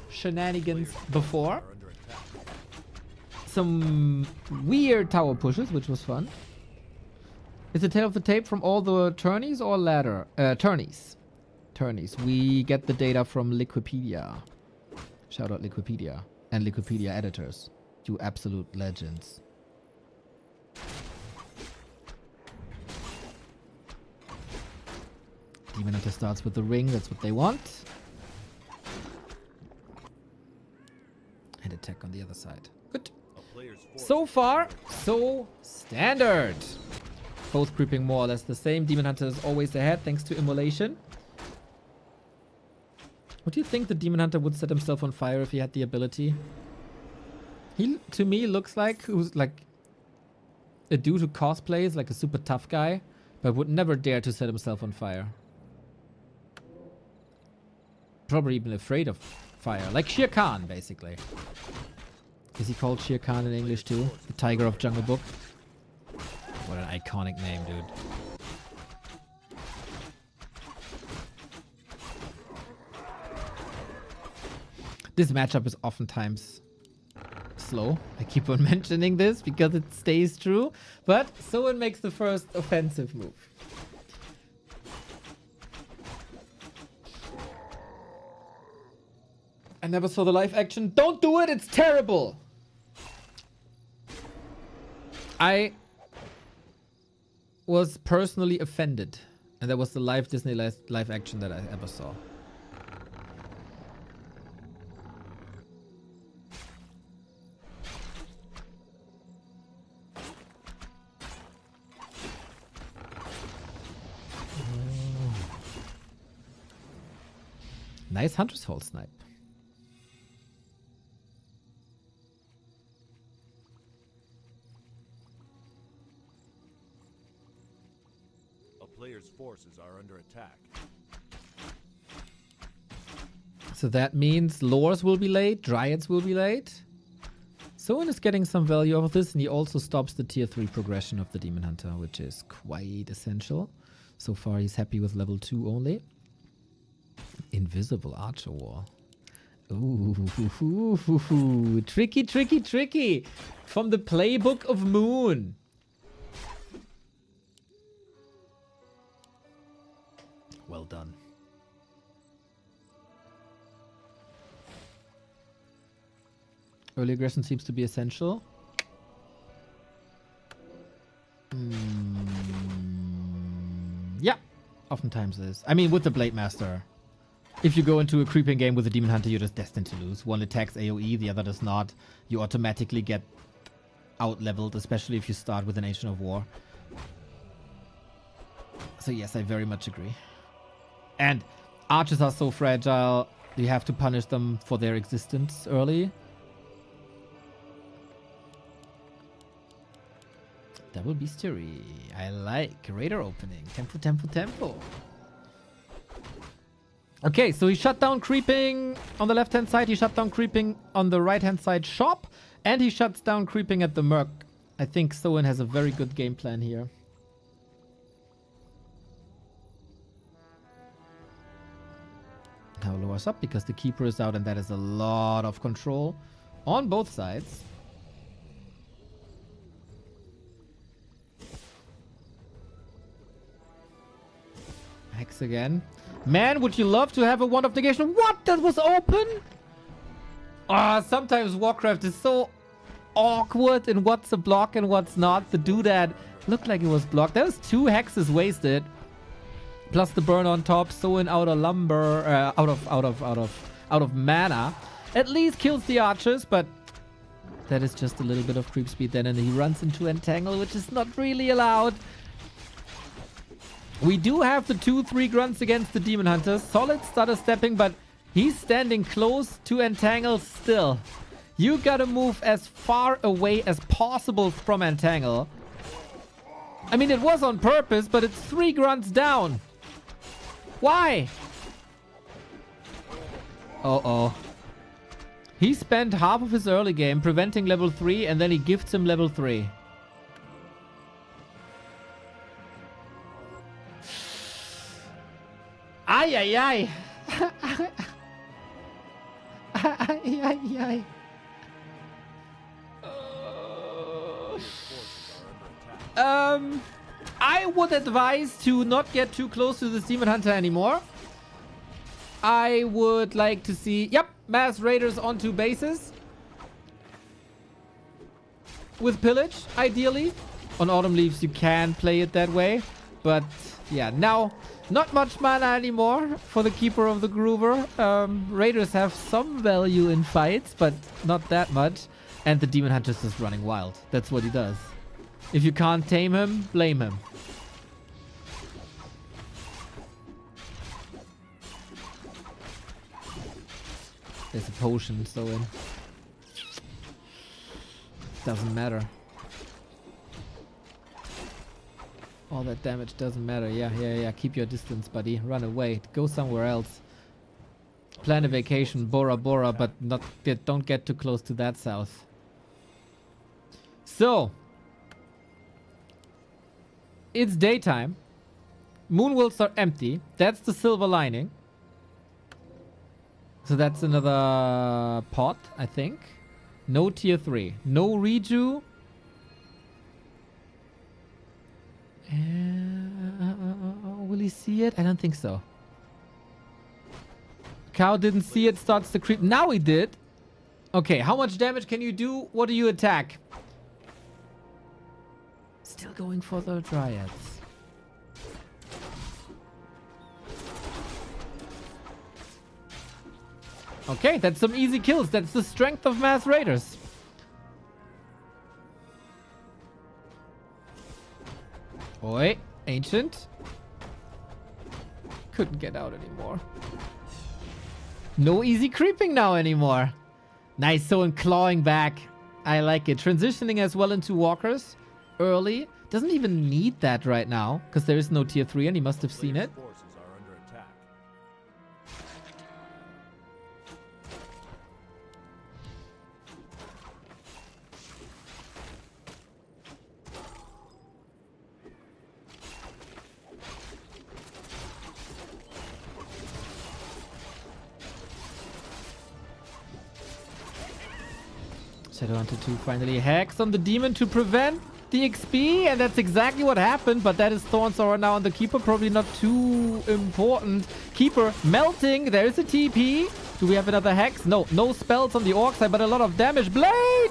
S2: shenanigans before. Some weird tower pushes, which was fun. Is the tail of the tape from all the tourneys or ladder? Tourneys. Tourneys. We get the data from Liquipedia. Shout out Liquipedia. And Liquipedia editors. You absolute legends. Demon Hunter starts with the ring. That's what they want. And attack on the other side. Good. So far, so standard. Both creeping more or less the same. Demon Hunter is always ahead thanks to immolation. What do you think the Demon Hunter would set himself on fire if he had the ability? He, to me, looks like who's like a dude who cosplays like a super tough guy, but would never dare to set himself on fire. Probably even afraid of fire. Like Shere Khan, basically. Is he called Shere Khan in English too? The Tiger of Jungle Book? What an iconic name, dude. This matchup is oftentimes slow. I keep on mentioning this because it stays true. But Soin makes the first offensive move. I never saw the live action. Don't do it, it's terrible. I was personally offended. And that was the live Disney live action that I ever saw. Nice Hunter's Fall snipe.
S4: A player's forces are under attack.
S2: So that means lores will be late, dryads will be late. Soin is getting some value out of this, and he also stops the tier 3 progression of the Demon Hunter, which is quite essential. So far he's happy with level 2 only. Invisible Archer Wall. Ooh, tricky, tricky, tricky. From the playbook of Moon. Well done. Early aggression seems to be essential. Yeah, oftentimes is. I mean, with the Blade Master. If you go into a creeping game with a Demon Hunter, you're just destined to lose. One attacks AoE, the other does not. You automatically get out-leveled, especially if you start with an Ancient of War. So yes, I very much agree. And archers are so fragile, you have to punish them for their existence early. Double Bestiary. I like. Raider opening. Tempo, tempo, tempo. Okay, so he shut down creeping on the left-hand side. He shut down creeping on the right-hand side shop. And he shuts down creeping at the Merc. I think Soin has a very good game plan here. Now lowers up because the Keeper is out, and that is a lot of control on both sides. Hex again. Man, would you love to have a wand of negation? What? That was open? Ah, sometimes Warcraft is so awkward in what's a block and what's not. The doodad looked like it was blocked. There was 2 hexes wasted. Plus the burn on top. Soin out of lumber, out of mana. At least kills the archers, but that is just a little bit of creep speed then, and he runs into Entangle, which is not really allowed. We do have the 2-3 grunts against the Demon Hunters. Solid stutter stepping, but He's standing close to Entangle still. You gotta move as far away as possible from Entangle. I mean, it was on purpose, but it's 3 grunts down. Why? Uh-oh. He spent half of his early game preventing level 3, and then he gifts him level 3. Ay, ay, ay. Ay, ay, ay. I would advise to not get too close to this Demon Hunter anymore. I would like to see, yep, Mass Raiders onto bases. With Pillage, ideally. On Autumn Leaves, you can play it that way. But, yeah, now, not much mana anymore for the Keeper of the Groover. Raiders have some value in fights, but not that much. And the Demon Hunter's just running wild. That's what he does. If you can't tame him, blame him. There's a potion, so in. Doesn't matter. All that damage doesn't matter. Yeah. Keep your distance, buddy. Run away. Go somewhere else. Plan a vacation, Bora Bora, but don't get too close to that south. So. It's daytime. Moon worlds are empty. That's the silver lining. So that's another pot, I think. No tier 3. No reju. Will he see it? I don't think so. Cow didn't see it. Starts to creep. Now he did. Okay, how much damage can you do? What do you attack? Still going for the Dryads. Okay, that's some easy kills. That's the strength of Mass Raiders. Oi, Ancient. Couldn't get out anymore. No easy creeping now anymore. Nice, so clawing back. I like it. Transitioning as well into walkers. Early. Doesn't even need that right now, because there is no tier 3 and he must have seen it.
S4: Forces are under attack.
S2: Shadowhunter 2 finally hacks on the demon to prevent the XP, and that's exactly what happened, but that is Thorns are now on the Keeper, probably not too important. Keeper melting, there's a TP. Do we have another Hex? No, no spells on the Orc side, but a lot of damage. Blade!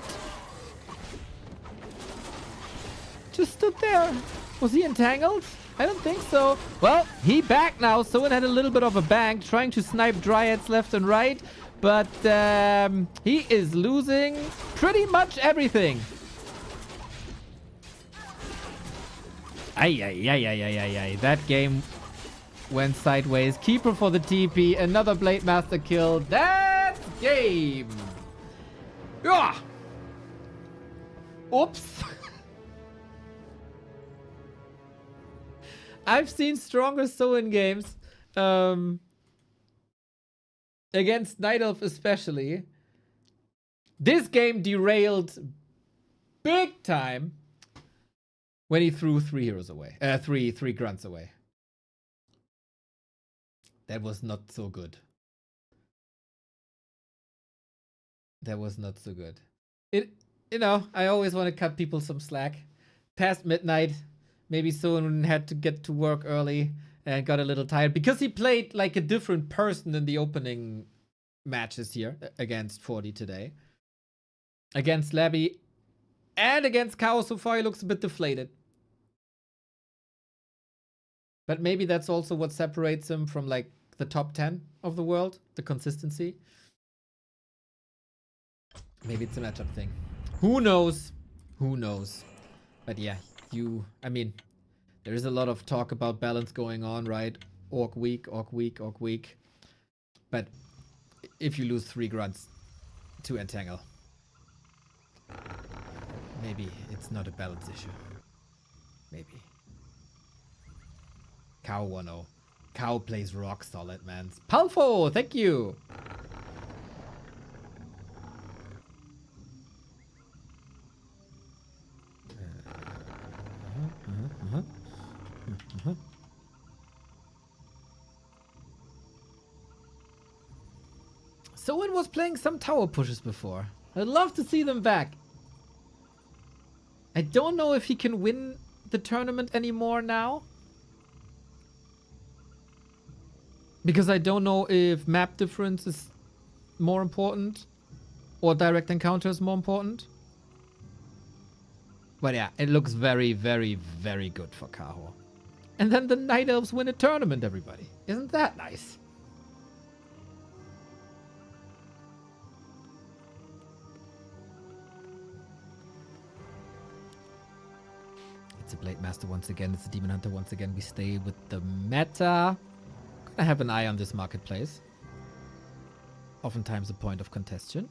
S2: Just stood there. Was he entangled? I don't think so. Well, he back now. Soin had a little bit of a bank, trying to snipe Dryads left and right, but he is losing pretty much everything. Ay. That game went sideways. Keeper for the TP. Another Blade Master kill. That's game. Yeah. Oops. I've seen stronger Soin games. Against Night Elf especially. This game derailed big time. When he threw 3 heroes away. Three grunts away. That was not so good. That was not so good. You know, I always want to cut people some slack. Past midnight, maybe someone had to get to work early and got a little tired because he played like a different person in the opening matches here against 40 today. Against Labby and against Kaho so far he looks a bit deflated. But maybe that's also what separates him from like the top 10 of the world, the consistency. Maybe it's a matchup thing. Who knows? Who knows? But yeah, I mean, there is a lot of talk about balance going on, right? Orc weak. But if you lose 3 grunts to entangle. Maybe it's not a balance issue. Maybe. Kaho 1-0. Kaho plays rock solid, man. Palfo, thank you. Soin was playing some tower pushes before. I'd love to see them back. I don't know if he can win the tournament anymore now. Because I don't know if map difference is more important or direct encounter is more important. But yeah, it looks very, very, very good for Kaho. And then the Night Elves win a tournament, everybody. Isn't that nice? It's a Blade Master once again. It's a Demon Hunter once again. We stay with the meta. Gonna have an eye on this marketplace. Oftentimes a point of contention.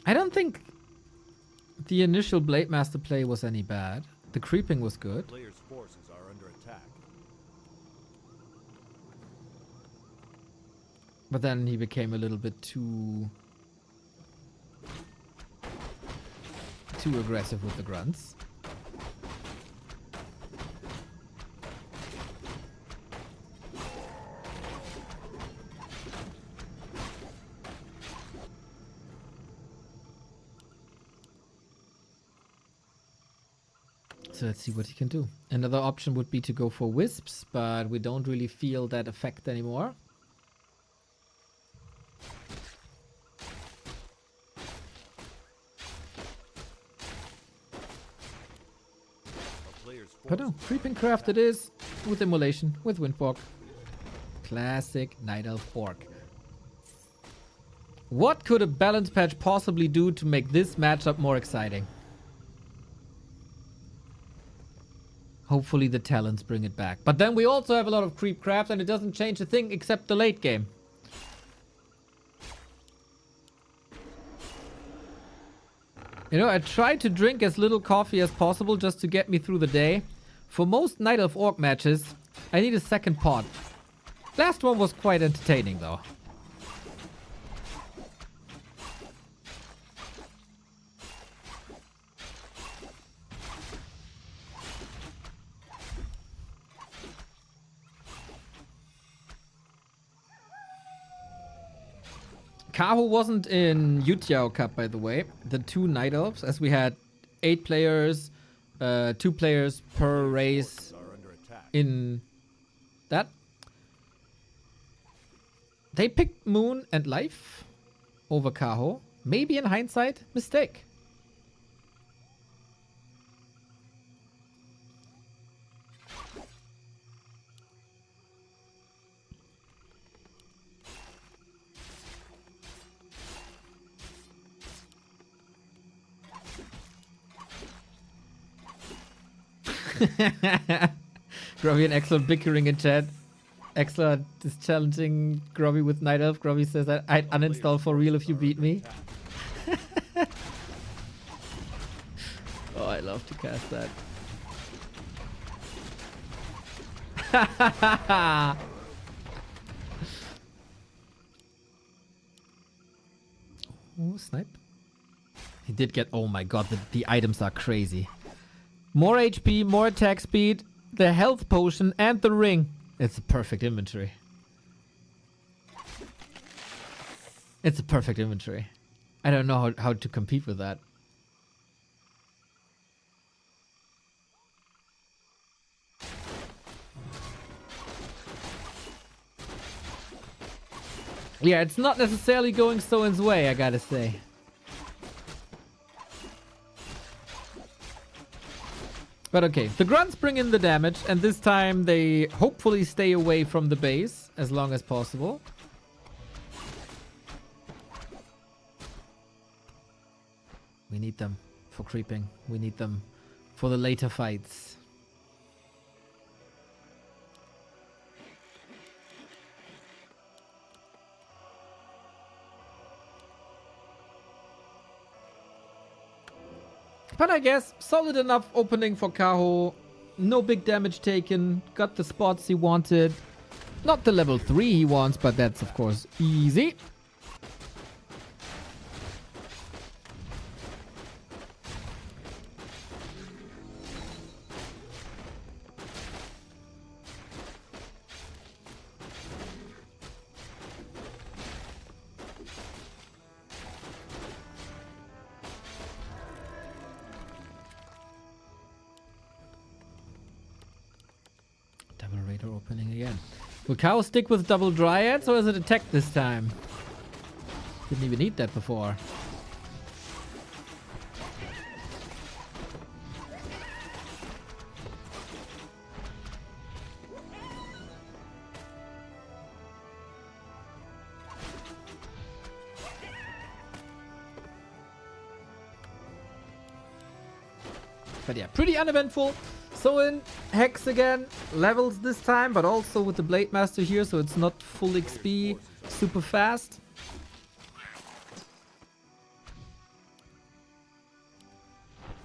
S2: I don't think the initial Blade Master play was any bad. The creeping was good.
S4: Players' forces are under attack.
S2: But then he became a little bit too aggressive with the grunts. So let's see what he can do. Another option would be to go for Wisps, but we don't really feel that effect anymore. But no, Creeping Craft it is, with Immolation, with Windwalk. Classic Night Elf Orc. What could a balance patch possibly do to make this matchup more exciting? Hopefully the talents bring it back. But then we also have a lot of creep craft and it doesn't change a thing except the late game. You know, I try to drink as little coffee as possible just to get me through the day. For most Night Elf Orc matches, I need a second pot. Last one was quite entertaining though. Kaho wasn't in Yutiao Cup, by the way. The 2 Night Elves, as we had 8 players, 2 players per race in that. They picked Moon and Life over Kaho. Maybe in hindsight, mistake. Grubby and Exler bickering in chat. Exler is challenging Grubby with Night Elf. Grubby says that I'd uninstall for real if you beat me. Oh, I love to cast that. Oh, snipe. He did get... Oh my god, the items are crazy. More HP, more attack speed, the health potion, and the ring. It's a perfect inventory. It's a perfect inventory. I don't know how to compete with that. Yeah, it's not necessarily going Soin's way, I gotta say. But okay, the grunts bring in the damage, and this time they hopefully stay away from the base as long as possible. We need them for creeping. We need them for the later fights. But I guess solid enough opening for Kaho. No big damage taken. Got the spots he wanted. Not the level 3 he wants, but that's of course easy. Double Raider opening again. Will Kaho stick with double Dryads or is it attack this time? Didn't even need that before. But yeah, pretty uneventful. Soin, Hex again, levels this time, but also with the Blade Master here, so it's not full XP, super fast.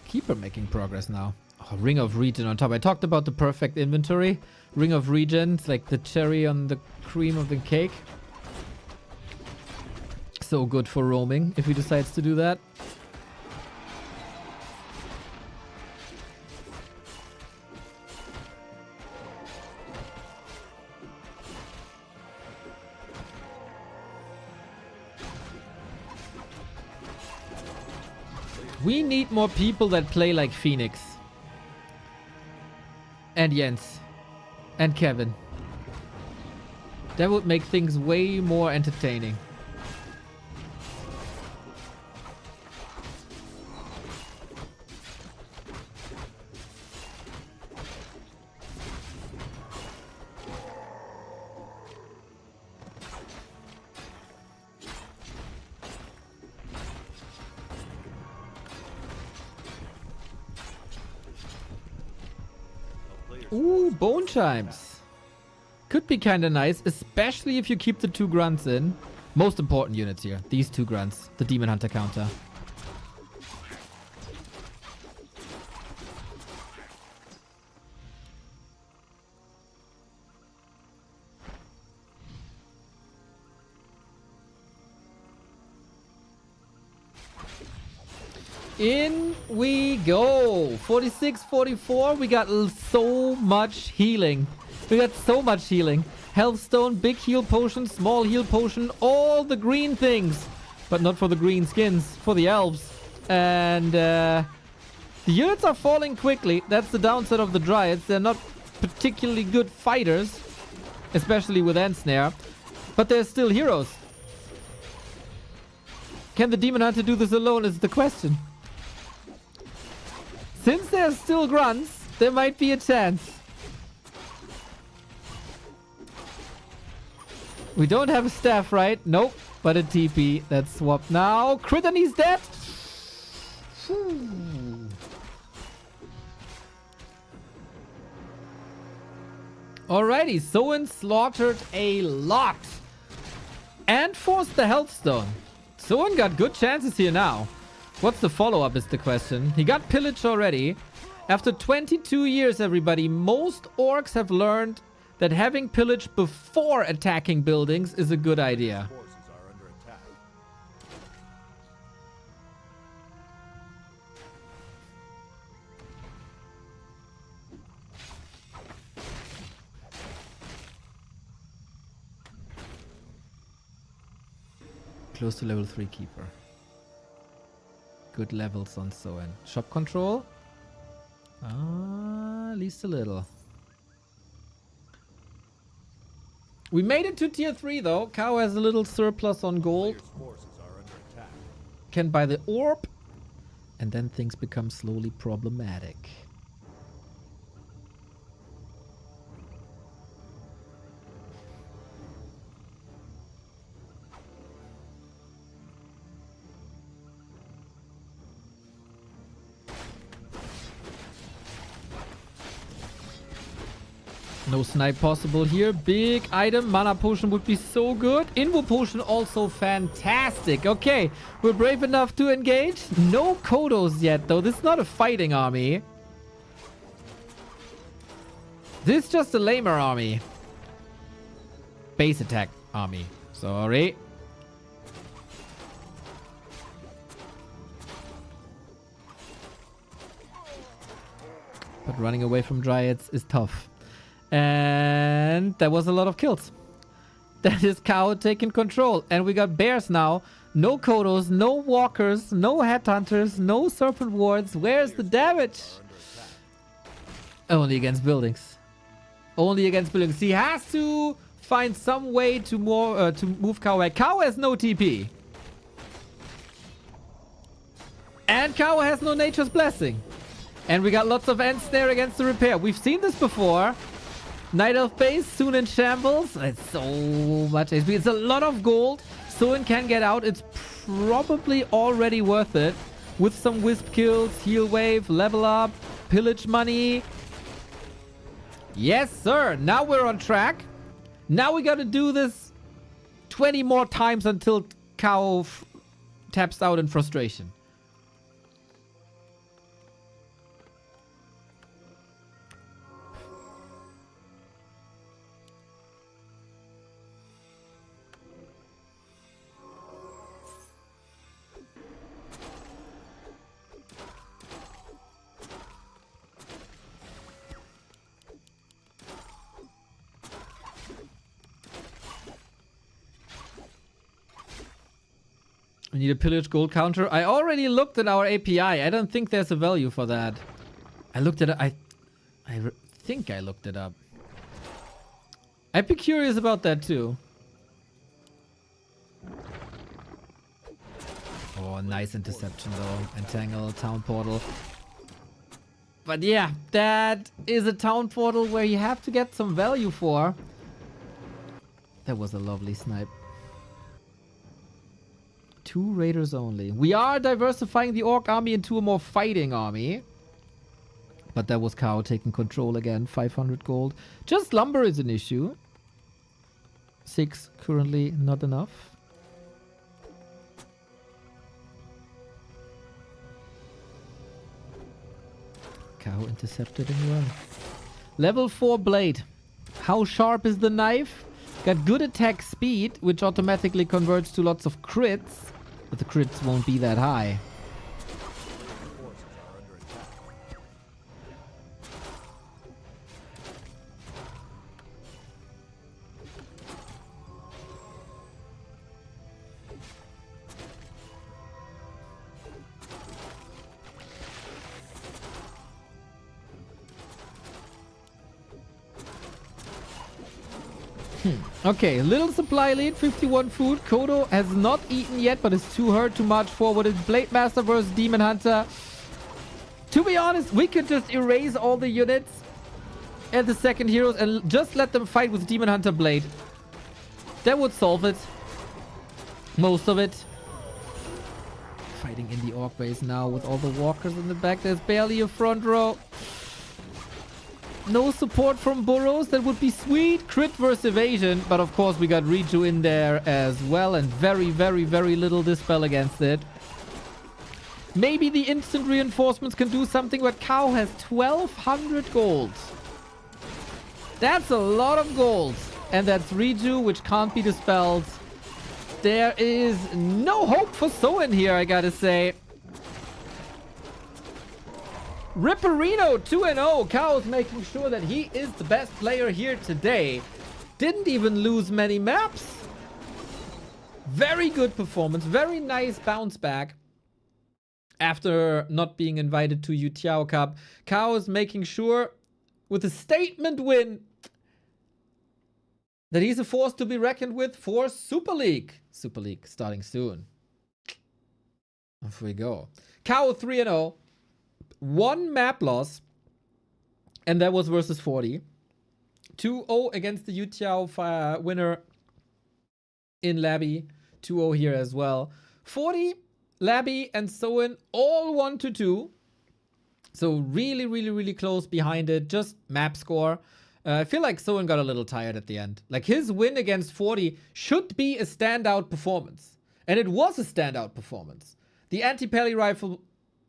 S2: Keeper making progress now. Oh, Ring of Regen on top. I talked about the perfect inventory. Ring of Regen, it's like the cherry on the cream of the cake. So good for roaming if he decides to do that. We need more people that play like Phoenix. And Jens. And Kevin. That would make things way more entertaining. Ooh, Bone Chimes. Could be kind of nice, especially if you keep the 2 grunts in. Most important units here. These 2 grunts. The Demon Hunter counter. In we go. 46, 44. We got so much healing. We got so much healing. Healthstone, big heal potion, small heal potion, all the green things. But not for the green skins, for the elves. And the units are falling quickly. That's the downside of the Dryads. They're not particularly good fighters, especially with Ensnare. But they're still heroes. Can the Demon Hunter do this alone is the question. Since there's still grunts, there might be a chance. We don't have a staff, right? Nope. But a TP. That's swapped now. Crit and he's dead. Alrighty. Soin slaughtered a lot. And forced the Healthstone. Soin got good chances here now. What's the follow-up is the question. He got pillage already. After 22 years, everybody, most orcs have learned that having pillage before attacking buildings is a good idea.
S4: Forces are under attack.
S2: Close to level 3 keeper. Good levels on Soin. Shop control? At least a little. We made it to tier 3 though. Kaho has a little surplus on gold.
S4: Players' forces are under attack.
S2: Can buy the orb. And then things become slowly problematic. No snipe possible here. Big item. Mana potion would be so good. Invo potion also fantastic. Okay, we're brave enough to engage. No Kodos yet, though. This is not a fighting army. This is just a lamer army. Base attack army. Sorry. But running away from Dryads is tough. And there was a lot of kills. That is Kaho taking control. And we got bears now. No Kodos, no walkers, no headhunters, no serpent wards. Where's the damage? Only against buildings. Only against buildings. He has to find some way to move Kaho back. Kaho has no TP. And Kaho has no Nature's Blessing. And we got lots of ends there against the repair. We've seen this before. Night Elf base, soon in shambles. It's so much HP. It's a lot of gold. Soin can get out. It's probably already worth it. With some wisp kills, heal wave, level up, pillage money. Yes, sir. Now we're on track. Now we gotta do this 20 more times until Kaho taps out in frustration. We need a pillage gold counter. I already looked at our API. I don't think there's a value for that. I looked at it. I think I looked it up. I'd be curious about that too. Oh, nice interception though. Entangle, town portal. But yeah, that is a town portal where you have to get some value for. That was a lovely snipe. 2 raiders only. We are diversifying the orc army into a more fighting army. But that was Kaho taking control again. 500 gold. Just lumber is an issue. 6 currently not enough. Kaho intercepted and run. Level 4 blade. How sharp is the knife? Got good attack speed, which automatically converts to lots of crits. But the crits won't be that high.
S4: Forces are under attack.
S2: Okay, little supply lead, 51 food. Kodo has not eaten yet, but is too hurt to march forward. It's Blade Master versus Demon Hunter. To be honest, we could just erase all the units and the second heroes and just let them fight with Demon Hunter Blade. That would solve it. Most of it. Fighting in the orc base now with all the walkers in the back. There's barely a front row. No support from burrows. That would be sweet. Crit versus evasion. But of course we got Riju in there as well. And very, very, very little dispel against it. Maybe the instant reinforcements can do something. But Kaho has 1200 gold. That's a lot of gold. And that's Riju, which can't be dispelled. There is no hope for Soin here, I gotta say. Ripperino 2-0. Kaho's making sure that he is the best player here today. Didn't even lose many maps. Very good performance. Very nice bounce back. After not being invited to Yutiao Cup, Kaho's making sure with a statement win that he's a force to be reckoned with for Super League. Super League starting soon. Off we go. Kaho 3-0. 1 map loss. And that was versus 40. 2-0 against the Yutiao winner in Labby. 2-0 here as well. 40, Labby, and Soin all 1-2. So really, really, really close behind it. Just map score. I feel like Soin got a little tired at the end. Like, his win against 40 should be a standout performance. And it was a standout performance. The anti-pally rifle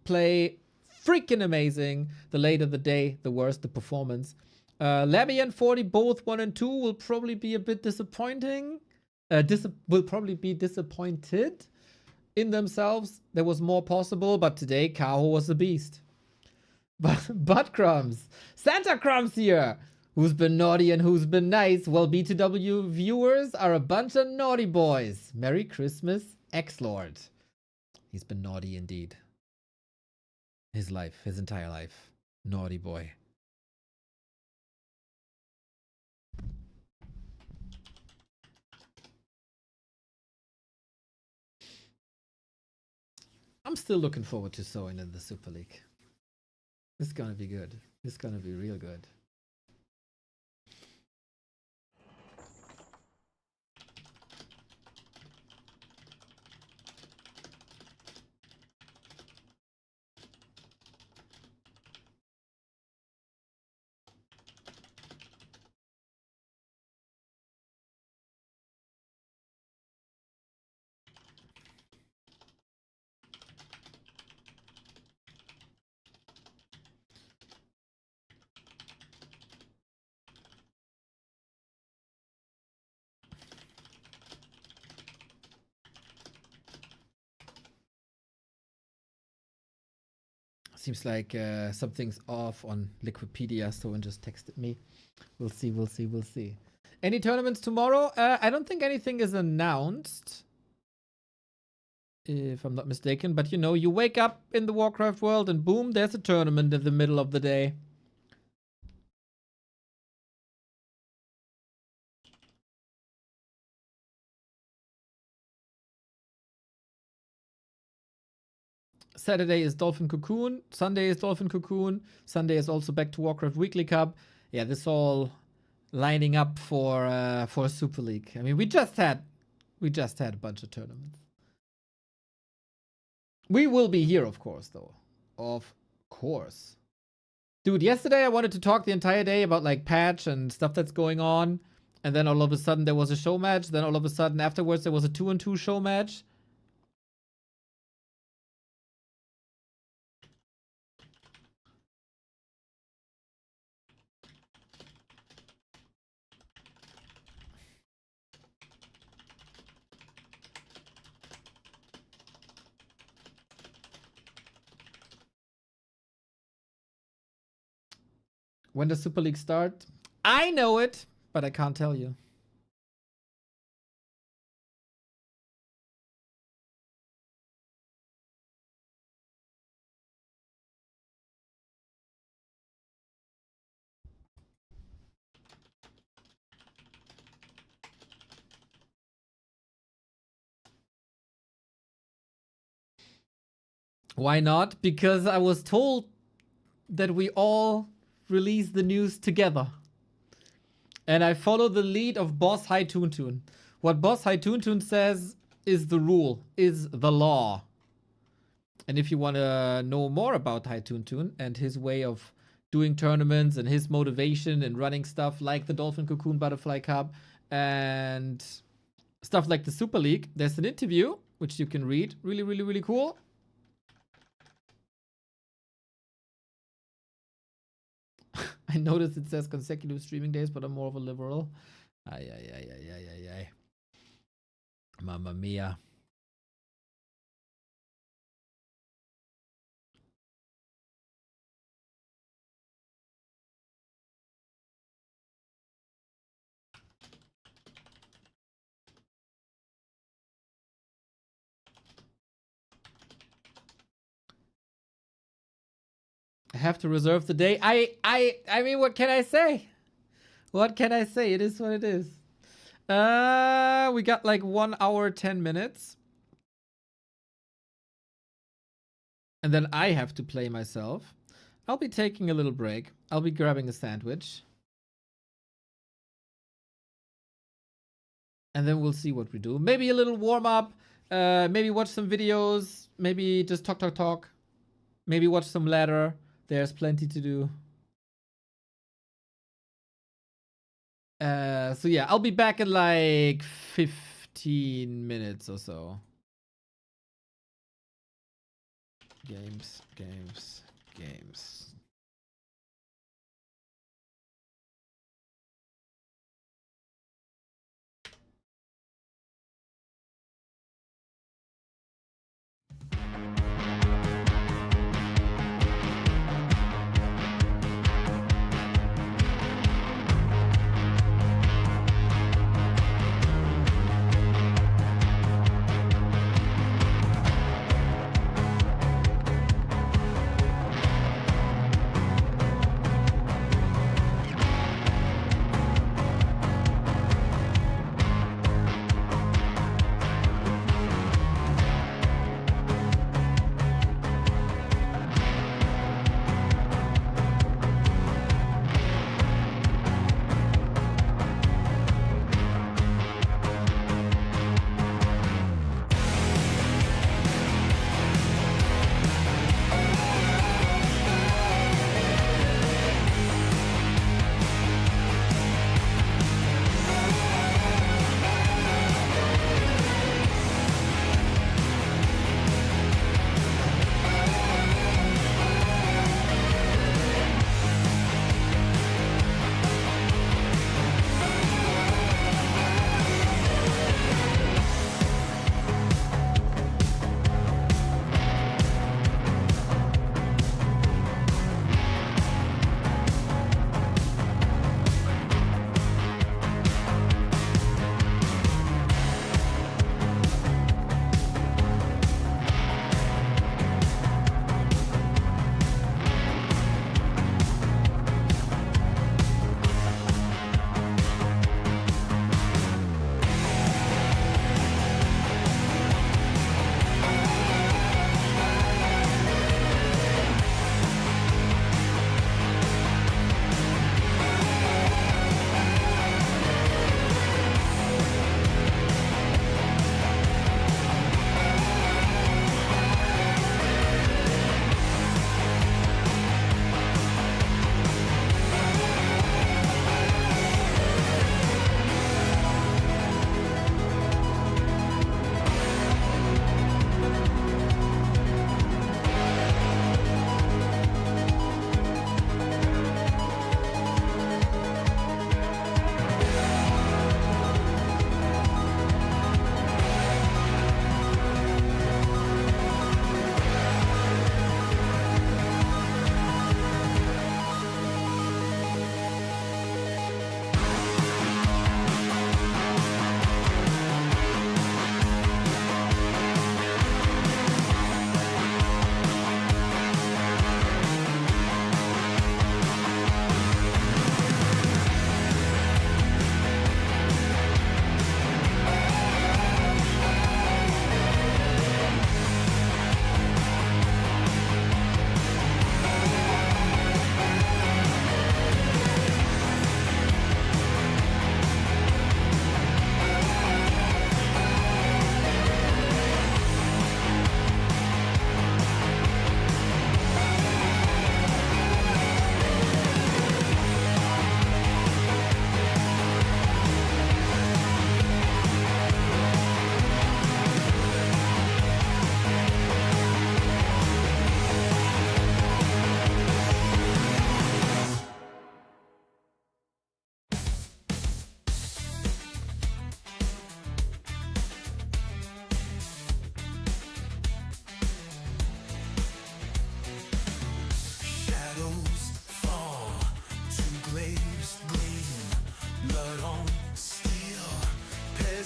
S2: play, freaking amazing. The later the day, the worse the performance. Labby and 40, both 1 and 2, will probably be a bit disappointing. Will probably be disappointed in themselves. There was more possible, but today Kaho was a beast. But crumbs. Santa Crumbs here. Who's been naughty and who's been nice? Well, B2W viewers are a bunch of naughty boys. Merry Christmas, X-Lord. He's been naughty indeed. His life, his entire life. Naughty boy. I'm still looking forward to Soin in the Super League. This is gonna be good. This is gonna be real good. Seems like something's off on Liquipedia. Someone just texted me. We'll see, we'll see, we'll see. Any tournaments tomorrow? I don't think anything is announced, if I'm not mistaken. But you know, you wake up in the Warcraft world and boom, there's a tournament in the middle of the day. Saturday is Dolphin Cocoon. Sunday is Dolphin Cocoon. Sunday is also back to Warcraft Weekly Cup. Yeah, this all lining up for Super League. I mean, we just had a bunch of tournaments. We will be here, of course, though. Of course. Dude, yesterday I wanted to talk the entire day about like patch and stuff that's going on. And then all of a sudden there was a show match. Then all of a sudden afterwards there was a 2-on-2 show match. When does Super League start? I know it, but I can't tell you. Why not? Because I was told that we all release the news together. And I follow the lead of Boss High Toon. What Boss High Toon says is the rule, is the law. And if you want to know more about High Toon and his way of doing tournaments and his motivation and running stuff like the Dolphin Cocoon Butterfly Cup and stuff like the Super League, there's an interview which you can read. Really, really, really cool. I noticed it says consecutive streaming days, but I'm more of a liberal. Ay, ay, ay, ay, ay, ay, ay. Mamma mia. I have to reserve the day. I mean, what can I say? What can I say? It is what it is. We got like 1 hour, 10 minutes. And then I have to play myself. I'll be taking a little break. I'll be grabbing a sandwich. And then we'll see what we do. Maybe a little warm up. Maybe watch some videos. Maybe just talk. Maybe watch some ladder. There's plenty to do. So yeah, I'll be back in like 15 minutes or so. Games.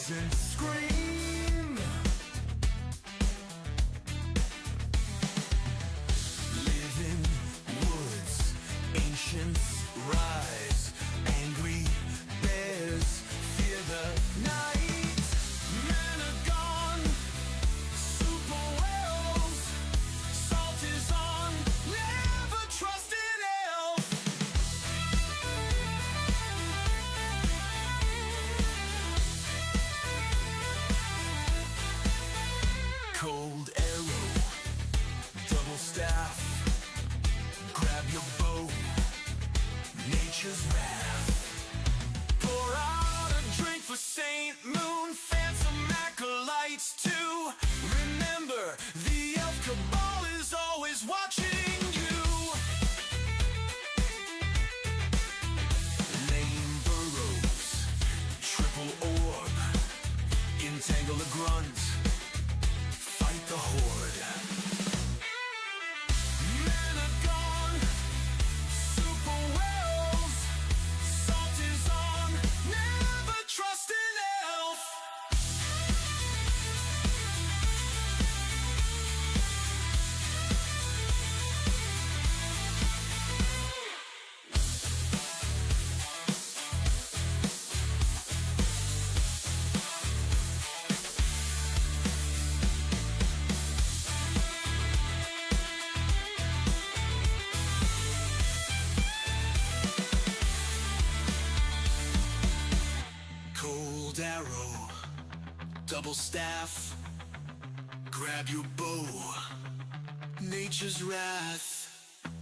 S1: and scream. Live in woods, ancients rise, angry bears fear the night. Men are gone, super whales, salt is on, never trust an elf. Cold arrow, double staff, grab your bow, nature's wrath. Pour
S5: double staff. Grab your bow, nature's wrath.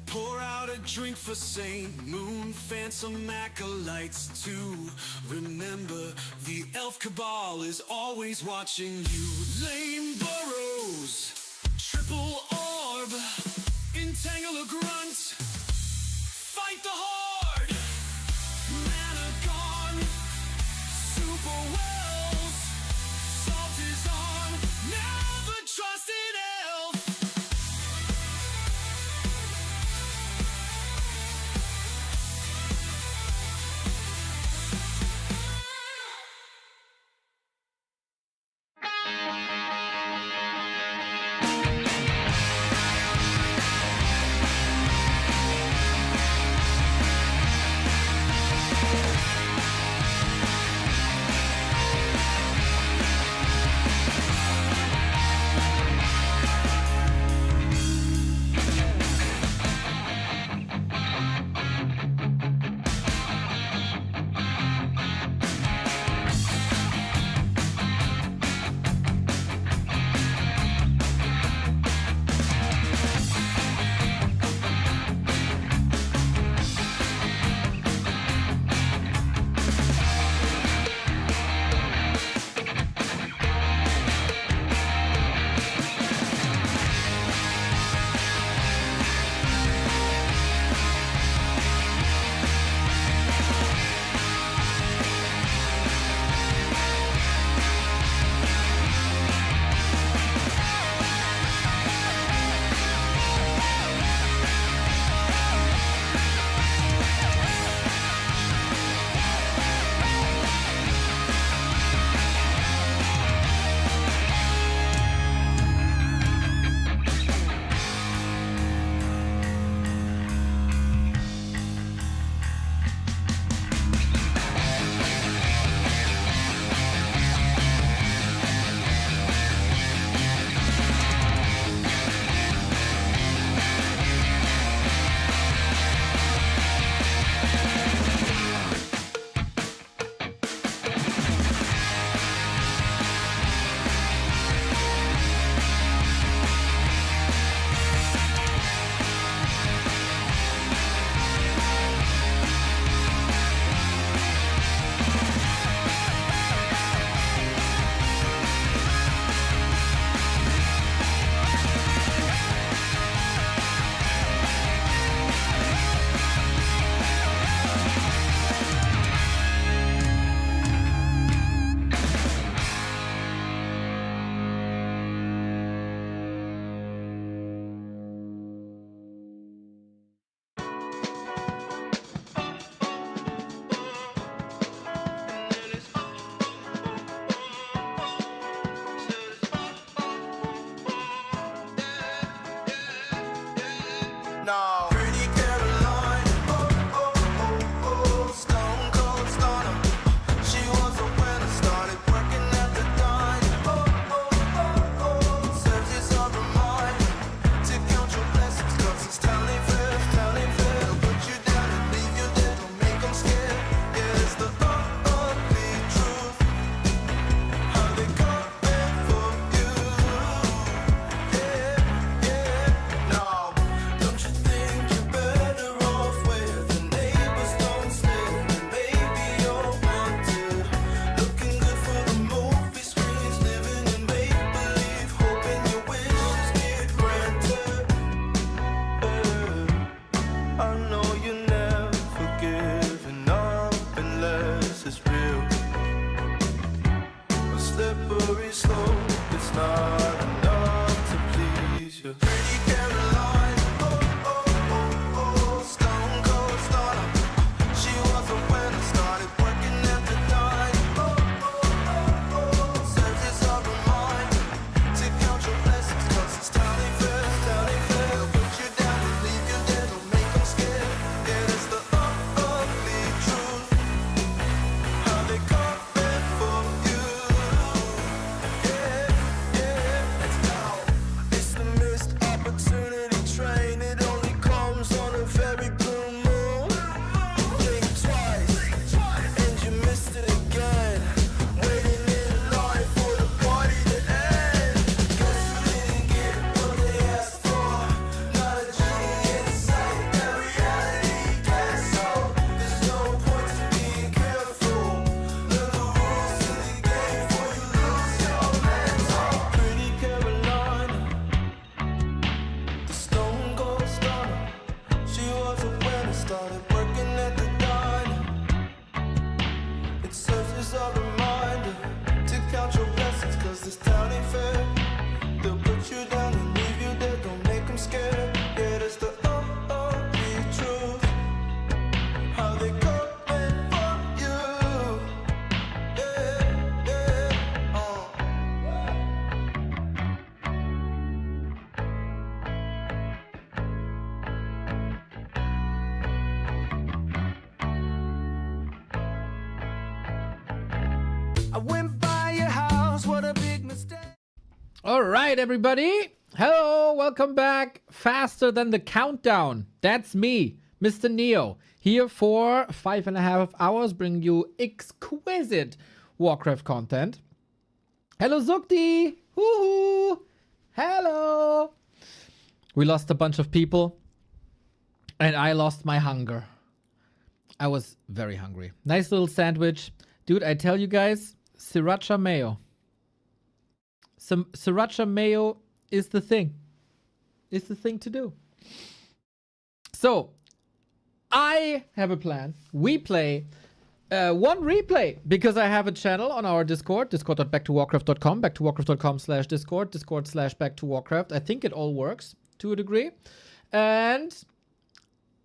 S5: Pour out a drink for Saint Moon, fan some acolytes too. Remember, the elf cabal is always watching you. Lame burrows, triple orb, entangle a grunt, fight the horde. Mana gone, super wells, salt is on, never trust an elf. I went by your house, what a big mistake.
S2: All right, everybody. Hello, welcome back. Faster than the countdown. That's me, Mr. Neo, here for 5.5 hours, bringing you exquisite Warcraft content. Hello, Zukti. Woohoo. Hello. We lost a bunch of people, and I lost my hunger. I was very hungry. Nice little sandwich. Dude, I tell you guys, sriracha mayo. Some sriracha mayo is the thing. It's the thing to do. So, I have a plan. We play one replay because I have a channel on our Discord, discord.backtowarcraft.com, backtowarcraft.com/discord, discord/backtowarcraft. I think it all works to a degree. And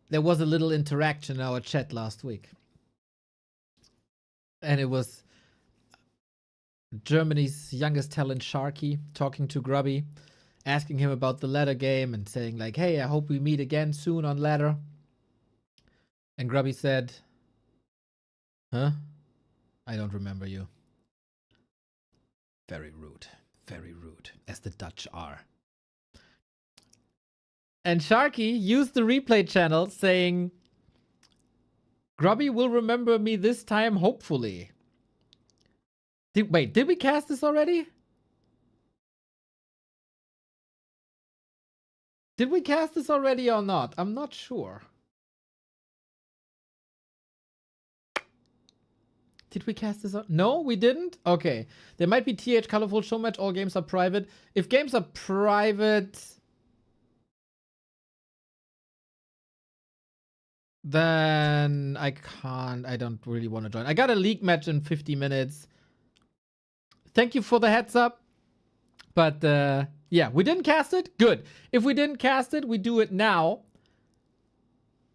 S2: there was a little interaction in our chat last week. And it was Germany's youngest talent, Sharky, talking to Grubby, asking him about the ladder game and saying like, hey, I hope we meet again soon on ladder. And Grubby said, huh? I don't remember you. Very rude, as the Dutch are. And Sharky used the replay channel saying, Grubby will remember me this time, hopefully. Wait, did we cast this already? Did we cast this already or not? I'm not sure. Did we cast this? No, we didn't? Okay. There might be TH Colorful Show Match. All games are private. If games are private, then I can't. I don't really want to join. I got a league match in 50 minutes. Thank you for the heads up. But yeah, we didn't cast it. Good. If we didn't cast it, we do it now.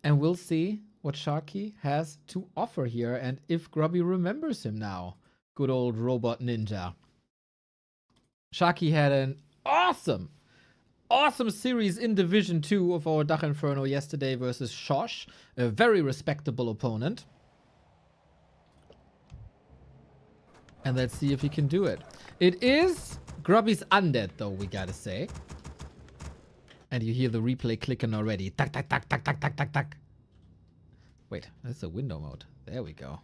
S2: And we'll see what Sharky has to offer here and if Grubby remembers him now. Good old robot ninja. Sharky had an awesome series in Division 2 of our Dach Inferno yesterday versus Shosh, a very respectable opponent. And let's see if he can do it. It is Grubby's undead, though, we gotta say. And you hear the replay clicking already. Tack, tack, tack, tack, tack, tack, tack, tack. Wait, that's a window mode. There we go.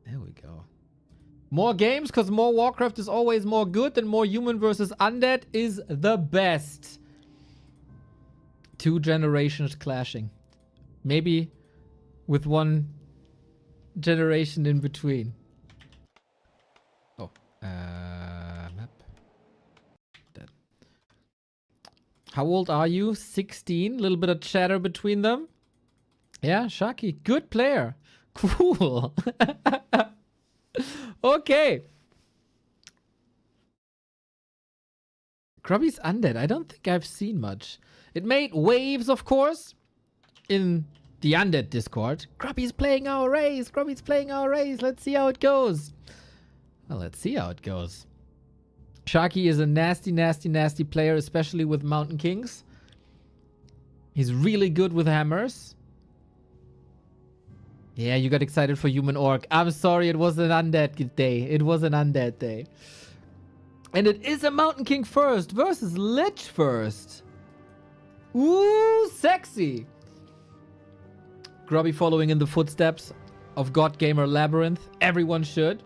S2: There we go. More games, because more Warcraft is always more good, and more human versus undead is the best. 2 generations clashing. Maybe with 1 generation in between. Oh, map. Dead. How old are you? 16. Little bit of chatter between them. Yeah, Sharky. Good player. Cool. Okay. Grubby's undead. I don't think I've seen much. It made waves, of course, in the undead Discord. Grubby's playing our race. Grubby's playing our race. Let's see how it goes. Well, let's see how it goes. Sharky is a nasty, nasty, nasty player, especially with Mountain Kings. He's really good with hammers. Yeah, you got excited for Human Orc. I'm sorry, it was an undead day. It was an undead day. And it is a Mountain King first versus Lich first. Ooh, sexy. Grubby following in the footsteps of God Gamer LabyRinth. Everyone should.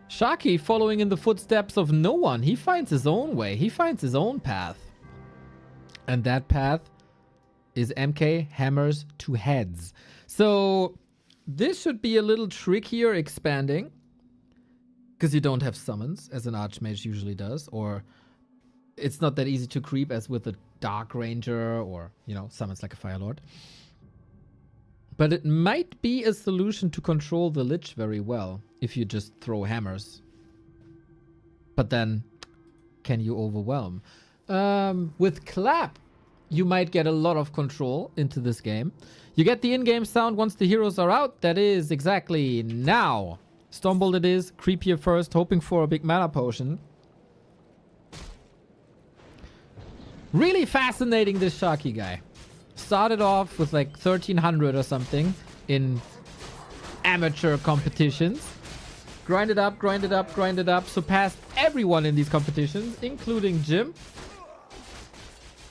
S2: Sharky following in the footsteps of no one. He finds his own way. He finds his own path. And that path is MK hammers to heads. So this should be a little trickier expanding. Because you don't have summons, as an Archmage usually does. Or it's not that easy to creep as with a Dark Ranger or, you know, summons like a Fire Lord. But it might be a solution to control the Lich very well if you just throw hammers. But then, can you overwhelm? With Clap, you might get a lot of control into this game. You get the in-game sound once the heroes are out. That is exactly now. Stormbolt it is. Creepier first, hoping for a big mana potion. Really fascinating, this Sharky guy. Started off with like 1300 or something in amateur competitions. Grind it up, grind it up, grind it up. Surpassed everyone in these competitions, including Jim.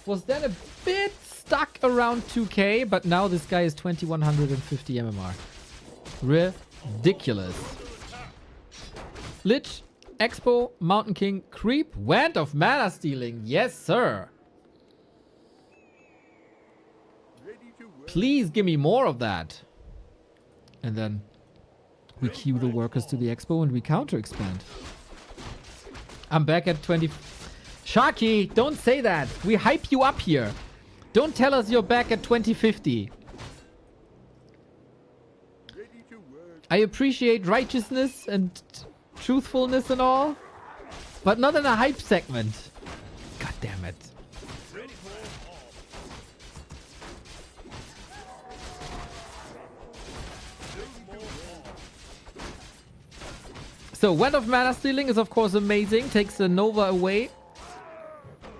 S2: Was then a bit stuck around 2k, but now this guy is 2150 MMR. Ridiculous. Lich, Expo, Mountain King, Creep, Wand of Mana Stealing. Yes, sir. Please give me more of that. And then we queue the workers to the expo and we counter expand. I'm back at 20. Sharky, don't say that. We hype you up here. Don't tell us you're back at 2050. I appreciate righteousness and truthfulness and all, but not in a hype segment. God damn it. So, Wand of Mana Stealing is of course amazing. Takes the Nova away.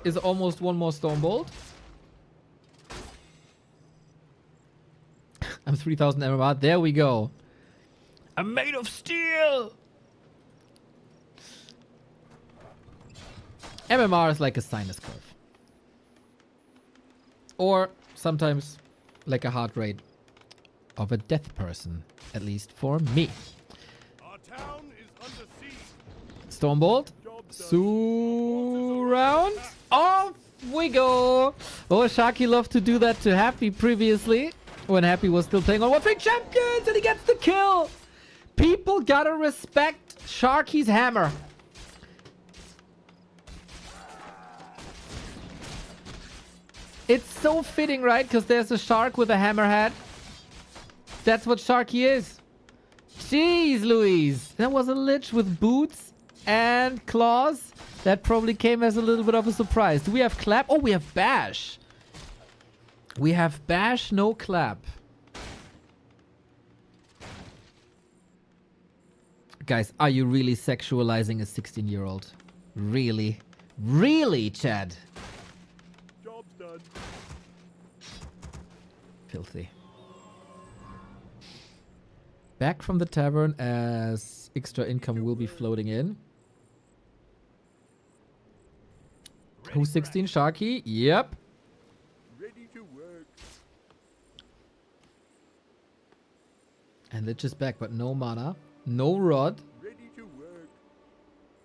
S2: Is almost one more Stormbolt. I'm 3000 MMR. There we go. I'm made of steel! MMR is like a sinus curve. Or sometimes like a heart rate of a death person. At least for me.
S4: Our town is under siege.
S2: Stormbolt. Surround. Off we go. Oh, Sharky loved to do that to Happy previously. When Happy was still playing on Warcraft Champions. And he gets the kill. People gotta respect Sharky's hammer. It's so fitting, right? Because there's a shark with a hammerhead. That's what Sharky is. Jeez Louise. That was a lich with boots and claws. That probably came as a little bit of a surprise. Do we have clap? Oh, we have bash. We have bash, no clap. Guys, are you really sexualizing a 16-year-old? Really? Really, Chad?
S4: Job's done.
S2: Filthy. Back from the tavern as extra income will be floating in. Who's 16? Sharky? Yep.
S4: Ready to work.
S2: And Lich is back, but no mana, no rod,
S4: Ready to work.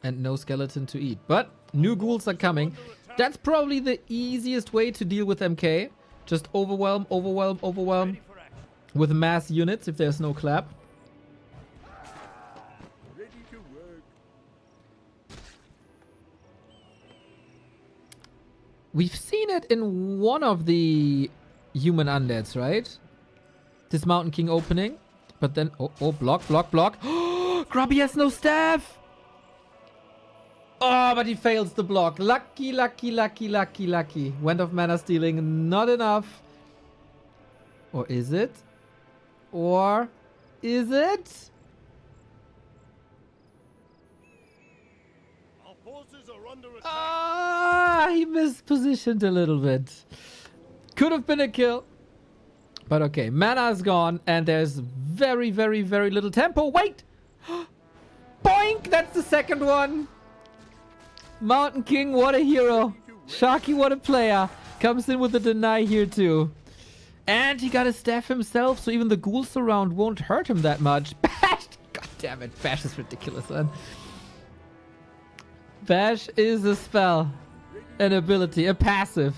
S2: and no skeleton to eat. But new ghouls are coming. That's probably the easiest way to deal with MK. Just overwhelm, overwhelm, overwhelm
S4: Ready for action.
S2: with mass units if there's no clap.
S4: Ready to work.
S2: We've seen it in one of the human undeads, right? This Mountain King opening. But then, oh, block, block, block. Grubby has no staff. Oh, but he fails the block. Lucky, lucky, lucky, lucky, lucky. Wand of Mana Stealing, not enough. Or is it? Or is it?
S4: Our forces are under attack.
S2: Ah, he mispositioned a little bit. Could have been a kill. But okay, mana is gone and there's very, very, very little tempo. Wait! Boink! That's the second one. Mountain King, what a hero. Sharky, what a player. Comes in with a deny here too. And he got a staff himself, so even the ghouls around won't hurt him that much. Bash! God damn it, Bash is ridiculous, man. Bash is a spell. An ability, a passive.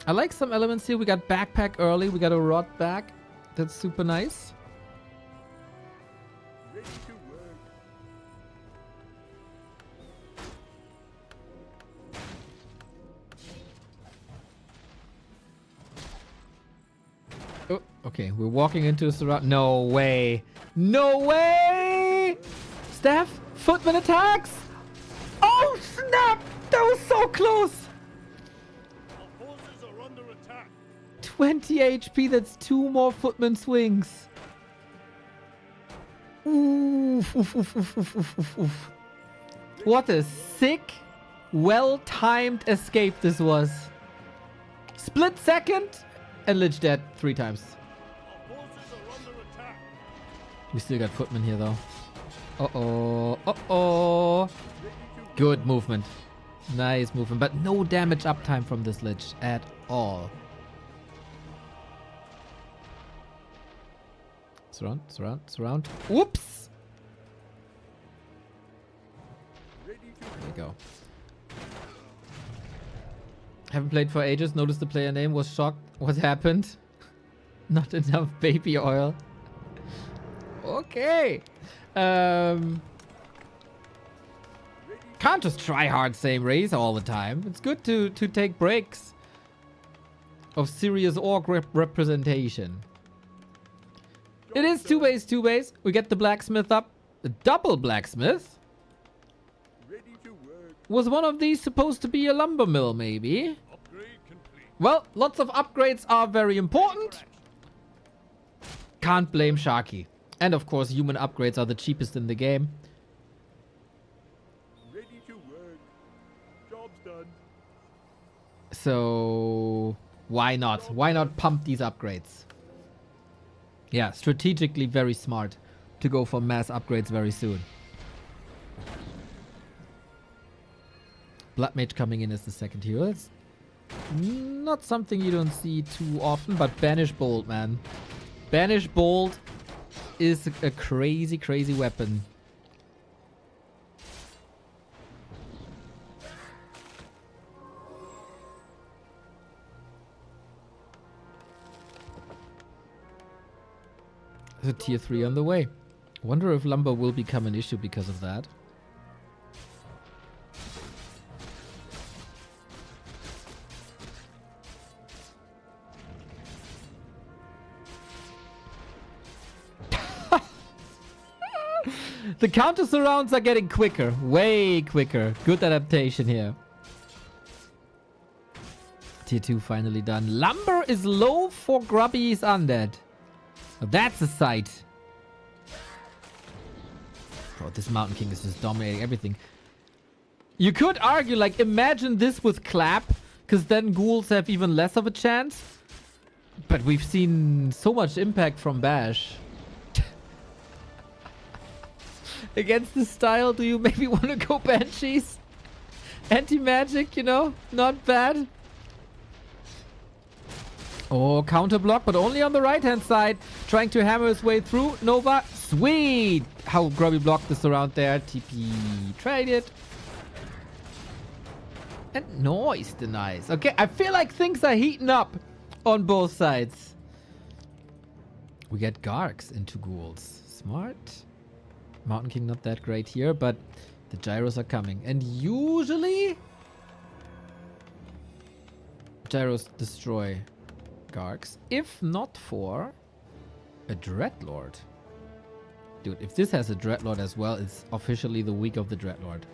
S2: I like some elements here. We got backpack early. We got a rod back. That's super nice.
S4: Ready to work.
S2: Oh, okay. We're walking into a surround. No way. No way! Staff, footman attacks. Oh, snap! That was so close.
S4: Our forces are under attack.
S2: 20 HP. That's 2 more footman swings. Oof, oof, oof, oof, oof, oof, oof, oof. What a sick, well-timed escape this was. Split second, And Lich dead 3 times.
S4: Our forces are under attack.
S2: We still got Footman here though. Uh-oh. Uh-oh. Good movement. Nice movement. But no damage uptime from this Lich at all. Surround, surround, surround. Whoops! There you go. Haven't played for ages. Noticed the player name. Was shocked. What happened? Not enough baby oil. Okay. Can't just try hard same race all the time. It's good to take breaks of serious orc representation. It is 2 ways, 2 ways. We get the blacksmith up. The double blacksmith. Was one of these supposed to be a lumber mill, maybe? Well, lots of upgrades are very important. Can't blame Sharky. And of course, human upgrades are the cheapest in the game.
S4: Ready to work. Job's done.
S2: So why not? Why not pump these upgrades? Yeah, strategically very smart to go for mass upgrades very soon. Blood Mage coming in as the second hero. That's not something you don't see too often, but Banish Bolt, man. Banish Bolt is a crazy, crazy weapon. There's a tier 3 on the way. Wonder if lumber will become an issue because of that. The counter surrounds are getting quicker. Way quicker. Good adaptation here. Tier 2 finally done. Lumber is low for Grubby's undead. That's a sight. Bro, this Mountain King is just dominating everything. You could argue, like, imagine this with Clap, because then ghouls have even less of a chance. But we've seen so much impact from Bash. Against this style, do you maybe want to go Banshees? Anti-magic, you know? Not bad. Oh, counter block, but only on the right-hand side. Trying to hammer his way through. Nova. Sweet! How Grubby blocked this around there. TP traded. And noise denies. Okay, I feel like things are heating up on both sides. We get Gargs into ghouls. Smart. Mountain King not that great here, but the gyros are coming. And usually gyros destroy Gargs, if not for a Dreadlord. Dude, if this has a Dreadlord as well, it's officially the week of the Dreadlord.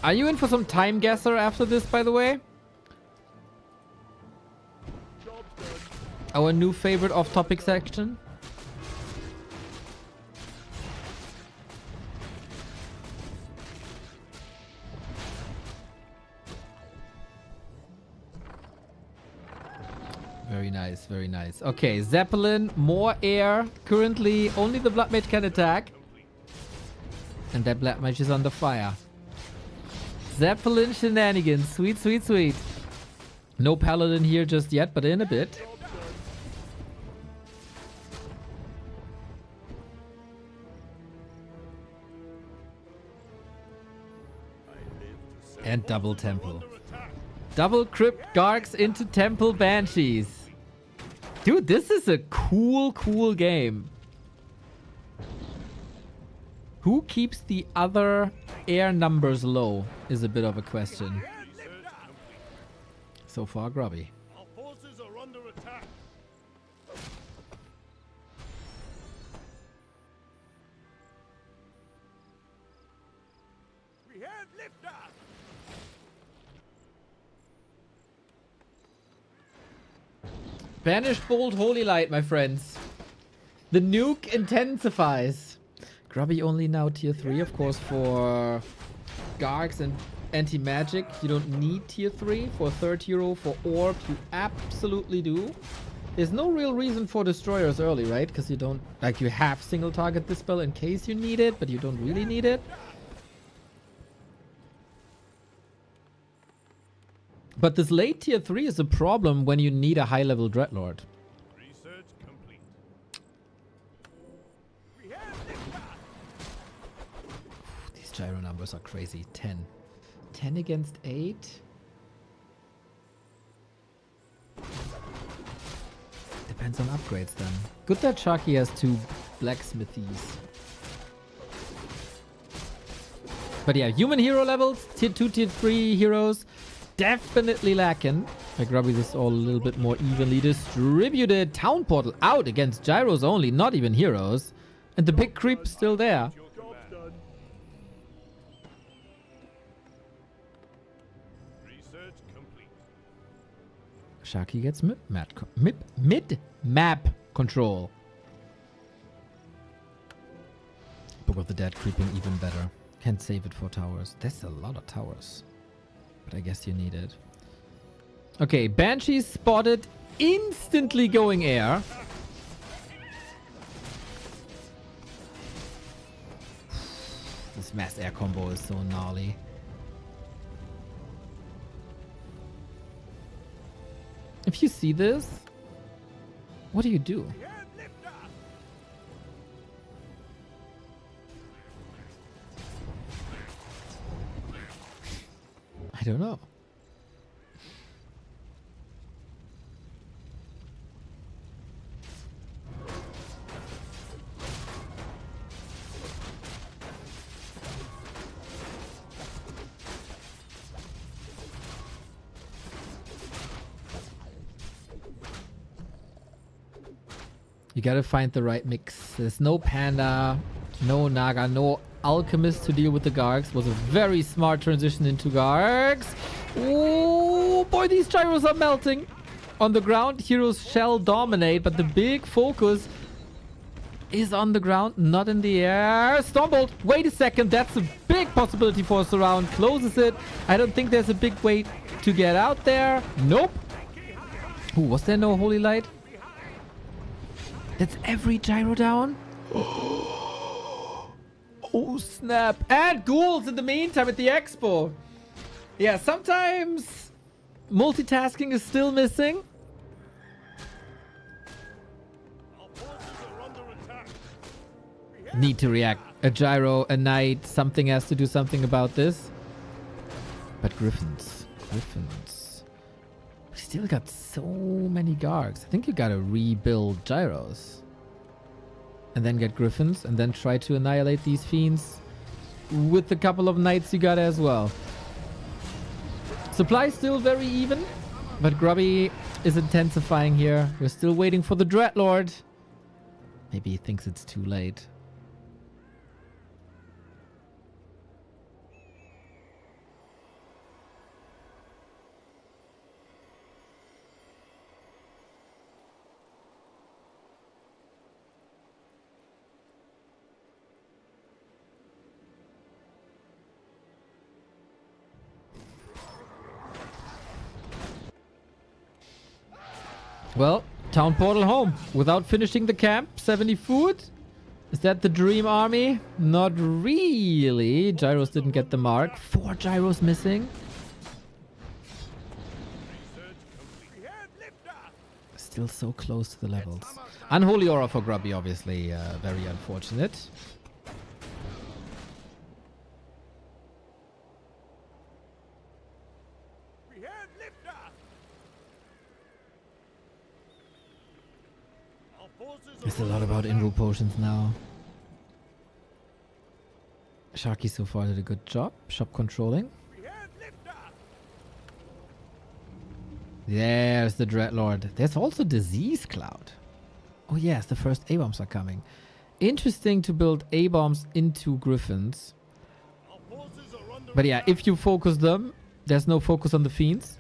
S2: Are you in for some time guesser after this, by the way? Our new favorite off-topic section. Very nice, very nice. Okay, Zeppelin, more air. Currently, only the Blood Mage can attack. And that Blood Mage is under fire. Zeppelin shenanigans. Sweet, sweet, sweet. No Paladin here just yet, but in a bit. And double Temple. Double Crypt Gargs into Temple Banshees. Dude, this is a cool, cool game. Who keeps the other air numbers low is a bit of a question. So far, Grubby.
S4: Our forces are under attack. We have liftoff.
S2: Banish Bolt Holy Light, my friends. The nuke intensifies. Grubby only now tier 3, of course, for Gargs and anti-magic. You don't need tier 3. For third hero, for orb, you absolutely do. There's no real reason for destroyers early, right? Because you don't, like, you have single target dispel in case you need it, but you don't really need it. But this late tier 3 is a problem when you need a high level Dreadlord.
S4: Research complete.
S2: These gyro numbers are crazy. 10. 10 against 8. Depends on upgrades then. Good that Sharky has 2 blacksmithies. But yeah, human hero levels, tier 2, tier 3 heroes, definitely lacking. Like Grubby, this is all a little bit more evenly distributed. Town portal out against gyros only, not even heroes. And the big creep still there.
S4: Job's done. Research complete.
S2: Sharky gets mid-map control. Book of the Dead creeping even better. Can't save it for towers. That's a lot of towers. But I guess you need it. Okay, Banshee spotted. Instantly going air. This mass air combo is so gnarly. If you see this, what do you do? I don't know. You gotta find the right mix. There's no Panda, no Naga, no Alchemist to deal with the Gargs. Was a very smart transition into Gargs. Oh boy, these gyros are melting. On the ground, heroes shall dominate, but the big focus is on the ground, not in the air. Stormbolt, wait a second. That's a big possibility for a surround. Closes it. I don't think there's a big way to get out there. Nope. Ooh, was there no Holy Light? That's every gyro down? Oh, snap. And ghouls in the meantime at the expo. Yeah, sometimes multitasking is still missing.
S4: Our forces are under attack.
S2: Need to react. A gyro, a knight, something has to do something about this. But Griffins. We still got so many Gargs. I think you gotta rebuild gyros. And then get Griffins, and then try to annihilate these fiends with a couple of knights you got as well. Supply still very even, but Grubby is intensifying here. We're still waiting for the Dreadlord. Maybe he thinks it's too late. Well, town portal home without finishing the camp. 70 food. Is that the dream army? Not really. Gyros didn't get the mark. 4 gyros missing. Still so close to the levels. Unholy aura for Grubby, obviously. Very unfortunate. It's a lot about in-rule potions now. Sharky so far did a good job. Shop controlling. There's the Dreadlord. There's also Disease Cloud. Oh yes, the first A-bombs are coming. Interesting to build A-bombs into Griffins. But yeah, if you focus them, there's no focus on the fiends.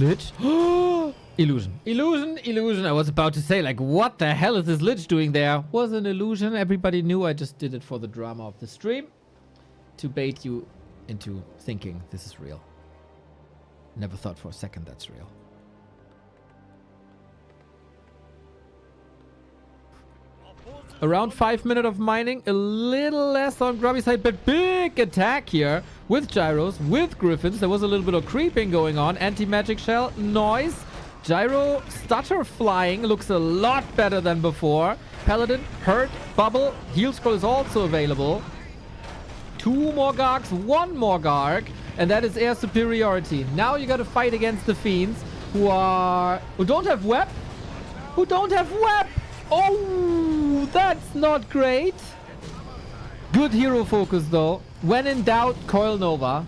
S2: Lich? Illusion. Illusion, illusion. I was about to say, like, what the hell is this Lich doing there? Was an illusion. Everybody knew I just did it for the drama of the stream. To bait you into thinking this is real. Never thought for a second that's real. Around 5 minutes of mining, a little less on Grubby's side, but big attack here with gyros, with griffins. There was a little bit of creeping going on. Anti-magic shell, noise. Gyro stutter flying looks a lot better than before. Paladin, hurt, bubble, heal scroll is also available. 2 more Gargs, 1 more Garg, and that is air superiority. Now you gotta fight against the fiends who don't have web. Oh, that's not great. Good hero focus though. When in doubt, Coil Nova.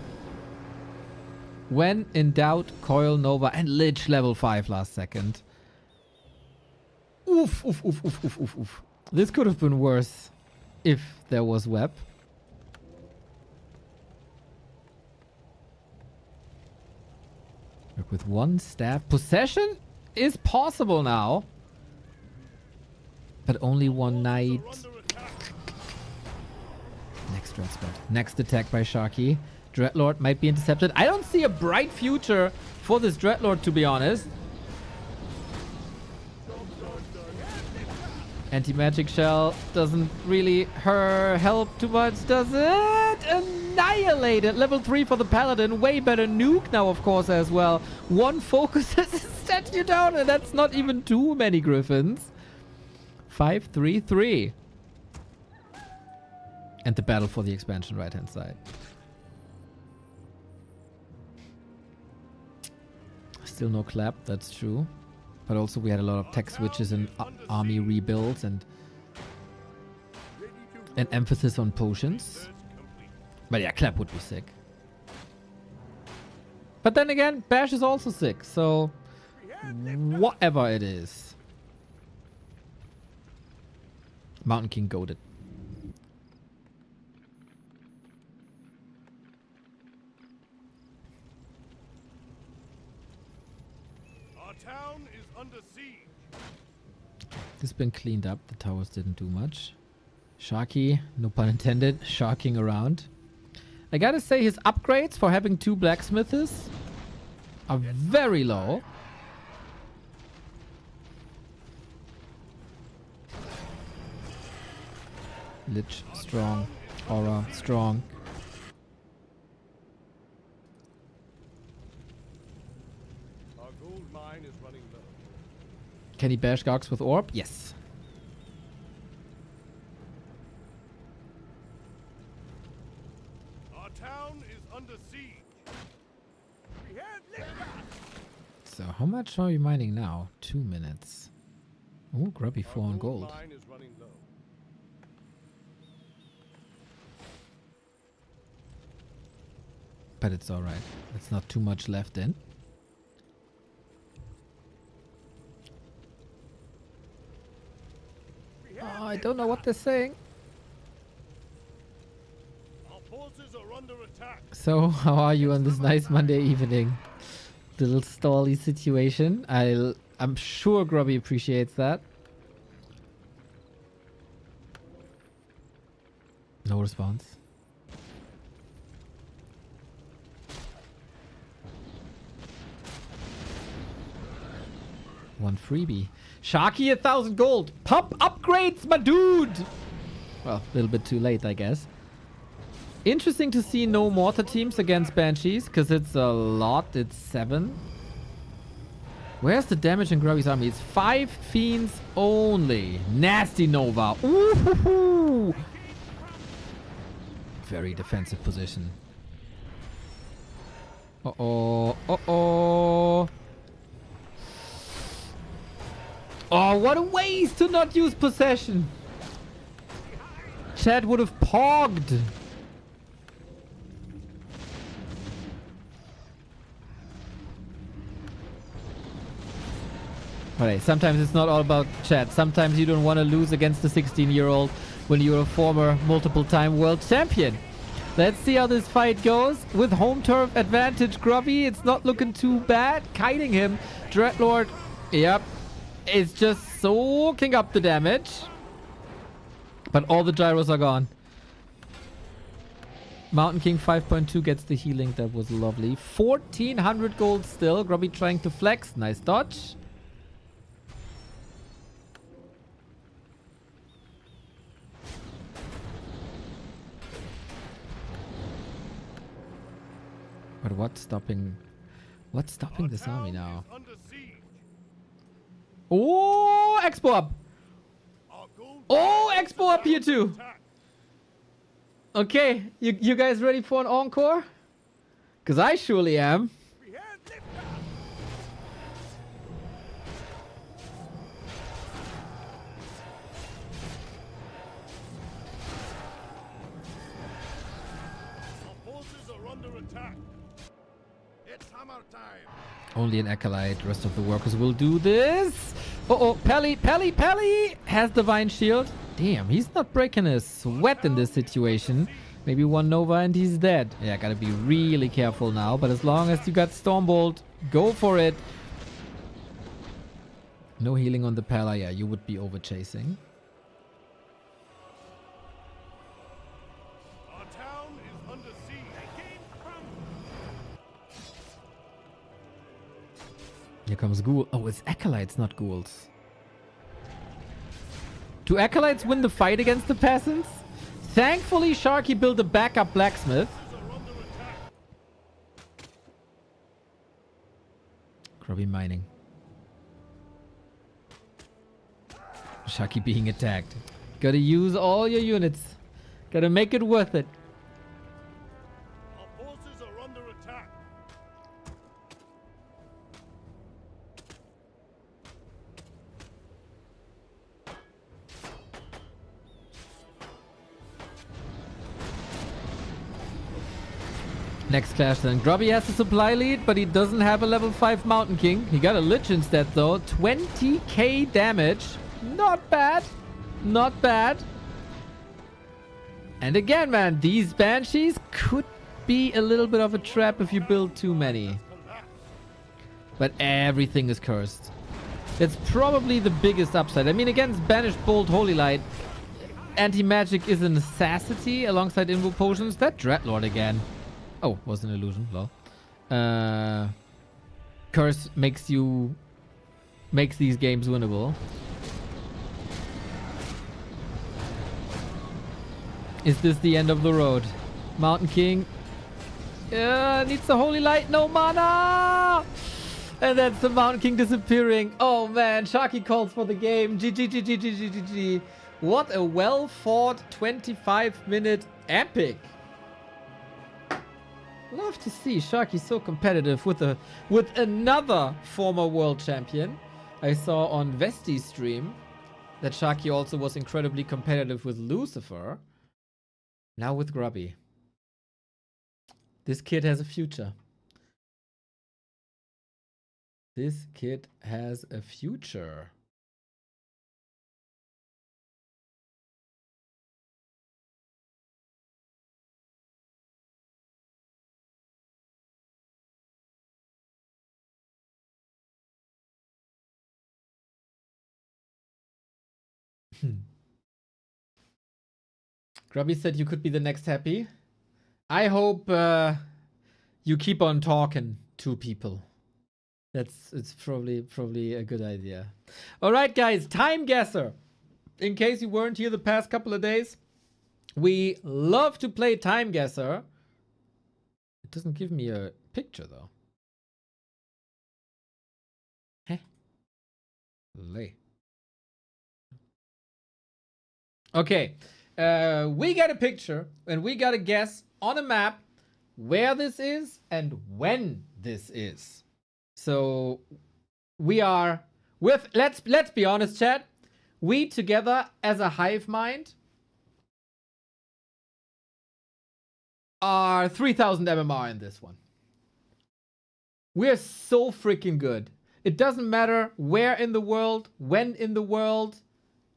S2: When in doubt, Coil Nova. And Lich level 5 last second. Oof, oof, oof, oof, oof, oof, oof. This could have been worse if there was web. Work with 1 staff. Possession is possible now. But only 1 knight. Next dread spot. Next attack by Sharky. Dreadlord might be intercepted. I don't see a bright future for this Dreadlord, to be honest. Anti-magic shell doesn't really help too much, does it? Annihilated. Level 3 for the Paladin. Way better nuke now, of course, as well. 1 focus has set you down, and that's not even too many Griffins. 5-3-3. And the battle for the expansion right-hand side. Still no clap, that's true. But also we had a lot of tech switches and army rebuilds and an emphasis on potions. But yeah, clap would be sick. But then again, bash is also sick, so whatever it is. Mountain King goated.
S4: Our town is under siege.
S2: This has been cleaned up. The towers didn't do much. Sharky, no pun intended, sharking around. I gotta say his upgrades for having 2 blacksmiths are very low. Lich, strong. Aura, strong.
S4: Our gold mine is running low.
S2: Can he bash Gargs with Orb? Yes.
S4: Our town is under siege.
S2: So how much are we mining now? 2 minutes. Oh, Grubby 4 on gold.
S4: Mine is running low.
S2: But it's alright. It's not too much left in. Oh, I don't know what they're saying.
S4: Our forces are under attack.
S2: So, how are you on this nice Monday evening? Little stally situation. I'm sure Grubby appreciates that. No response. One freebie. Sharky 1,000 gold. Pop upgrades, my dude. Well, a little bit too late, I guess. Interesting to see no mortar teams against Banshees, because it's a lot. It's 7. Where's the damage in Grubby's army? It's 5 fiends only. Nasty Nova. Ooh. Very defensive position. Uh-oh. Uh-oh. Oh, what a waste to not use possession. Chad would have pogged. Alright, sometimes it's not all about Chad. Sometimes you don't want to lose against a 16-year-old when you're a former multiple-time world champion. Let's see how this fight goes. With home turf advantage, Grubby, it's not looking too bad. Kiting him. Dreadlord, yep, is just soaking up the damage. But all the gyros are gone. Mountain King 5.2 gets the healing. That was lovely. 1400 gold still. Grubby trying to flex. Nice dodge. But what's stopping this army now? Oh, Expo up. Oh, Expo up here too. Okay, you guys ready for an encore? Because I surely am. Only an acolyte. Rest of the workers will do this. Uh-oh, Pelly has Divine Shield. Damn, he's not breaking a sweat in this situation. Maybe one Nova and he's dead. Yeah, gotta be really careful now. But as long as you got Stormbolt, go for it. No healing on the Pella. Yeah, you would be over chasing.
S4: Our town is under siege.
S2: Here comes Ghoul. Oh, it's Acolytes, not Ghouls. Do Acolytes win the fight against the peasants? Thankfully, Sharky built a backup blacksmith. Grubby mining. Sharky being attacked. Gotta use all your units. Gotta make it worth it.
S4: Our forces are under attack.
S2: Next clash then. Grubby has the supply lead, but he doesn't have a level 5 Mountain King. He got a Lich instead though. 20k damage. Not bad. Not bad. And again, man, these Banshees could be a little bit of a trap if you build too many. But everything is cursed. It's probably the biggest upside. I mean, against Banished Bolt Holy Light, anti-magic is a necessity alongside Invo Potions. That Dreadlord again. Oh, was an illusion. Lol. Curse makes these games winnable. Is this the end of the road? Mountain King needs the Holy Light. No mana! And that's the Mountain King disappearing. Oh man, Sharky calls for the game. GG. What a well fought 25-minute epic. Love to see Sharky so competitive with another former world champion. I saw on Vesti's stream that Sharky also was incredibly competitive with Lucifer. Now with Grubby. This kid has a future. This kid has a future. Grubby said you could be the next Happy. I hope you keep on talking to people. It's probably a good idea. All right, guys, Time Guesser. In case you weren't here the past couple of days, we love to play Time Guesser. It doesn't give me a picture though. Hey, lay. Okay, we got a picture and we got a guess on a map where this is and when this is. So we are with, let's be honest, chat. We together as a hive mind are 3000 MMR in this one. We're so freaking good. It doesn't matter where in the world, when in the world,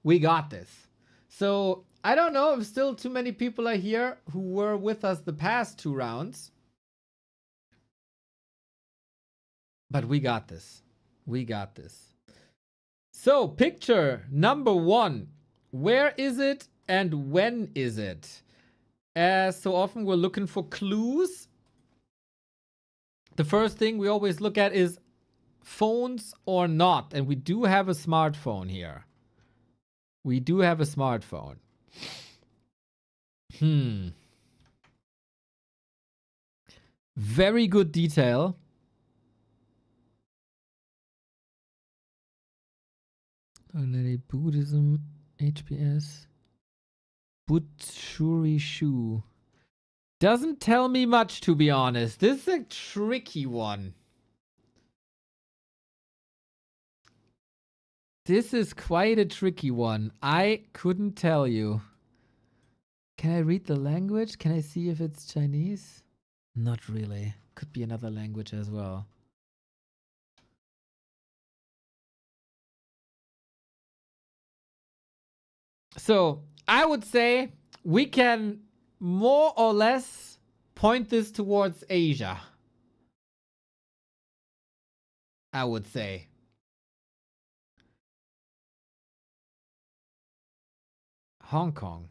S2: we got this. So I don't know if still too many people are here who were with us the past 2 rounds. But we got this. We got this. So, picture number 1. Where is it and when is it? As so often we're looking for clues. The first thing we always look at is phones or not. And we do have a smartphone here. We do have a smartphone. Very good detail. Buddhism, HPS. Butchuri Shu. Doesn't tell me much, to be honest. This is a tricky one. This is quite a tricky one. I couldn't tell you. Can I read the language? Can I see if it's Chinese? Not really. Could be another language as well. So, I would say we can more or less point this towards Asia. I would say. Hong Kong.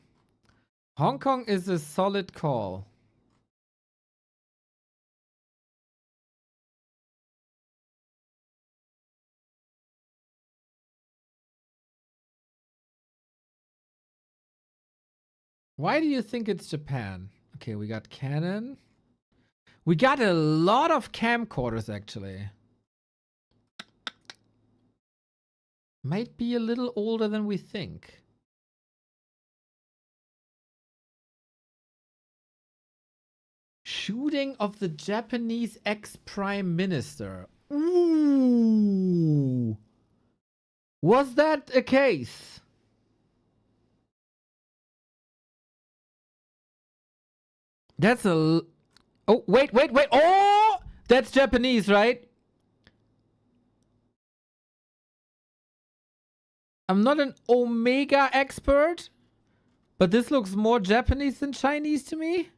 S2: Hong Kong is a solid call. Why do you think it's Japan? Okay, we got Canon. We got a lot of camcorders, actually. Might be a little older than we think. Shooting of the Japanese ex-prime minister. Ooh. Was that a case? That's a... Oh, wait. Oh! That's Japanese, right? I'm not an Omega expert, but this looks more Japanese than Chinese to me.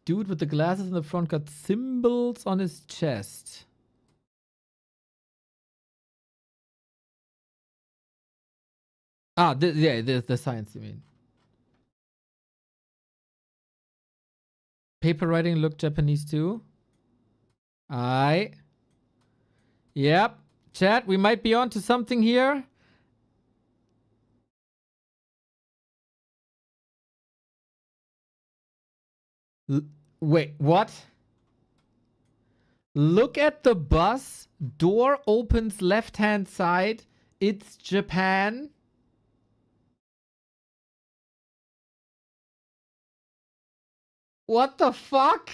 S2: Dude with the glasses in the front got symbols on his chest. Ah, the science, you mean. Paper writing looked Japanese too. Aye. Yep. Chat, we might be on to something here. Wait, what? Look at the bus. Door opens left-hand side. It's Japan. What the fuck?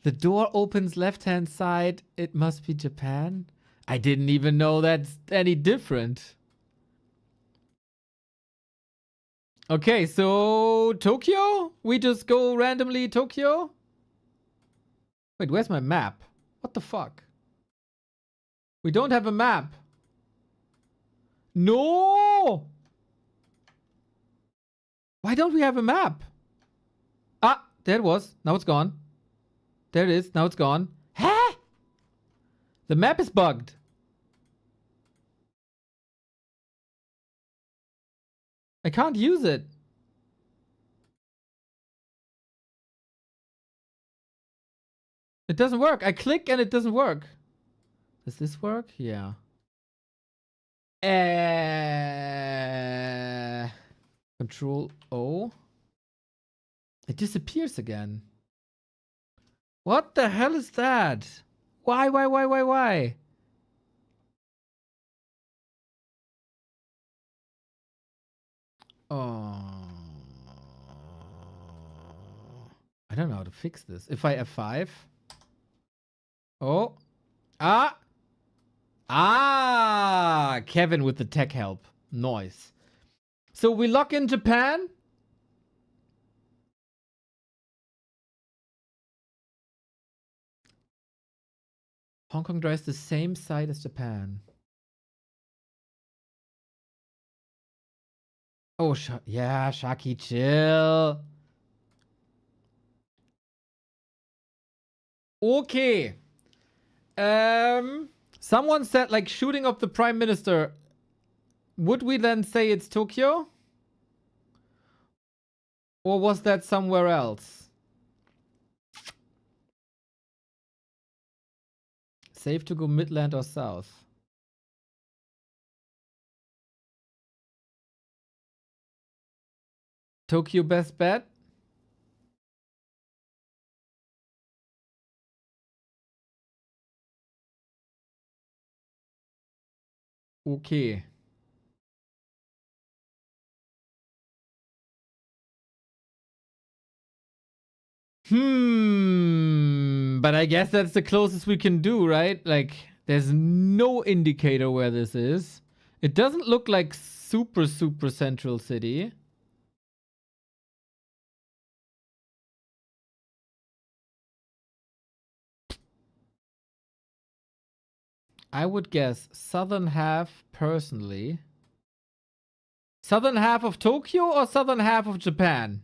S2: The door opens left-hand side. It must be Japan. I didn't even know that's any different. Okay, so Tokyo? We just go randomly Tokyo? Wait, where's my map? What the fuck? We don't have a map. No! Why don't we have a map? Ah, there it was. Now it's gone. There it is. Now it's gone. Huh? The map is bugged. I can't use it. It doesn't work. I click and it doesn't work. Does this work? Yeah. Control O. It disappears again. What the hell is that? Why? Oh. I don't know how to fix this. If I F5. Oh. Ah. Ah, Kevin with the tech help. Nice. So we lock in Japan. Hong Kong drives the same side as Japan. Oh, yeah, Sharky, chill. Okay. Someone said like shooting of the prime minister. Would we then say it's Tokyo? Or was that somewhere else? Safe to go Midland or South? Tokyo best bet? Okay. But I guess that's the closest we can do, right? Like, there's no indicator where this is. It doesn't look like super central city. I would guess southern half personally. Southern half of Tokyo or southern half of Japan?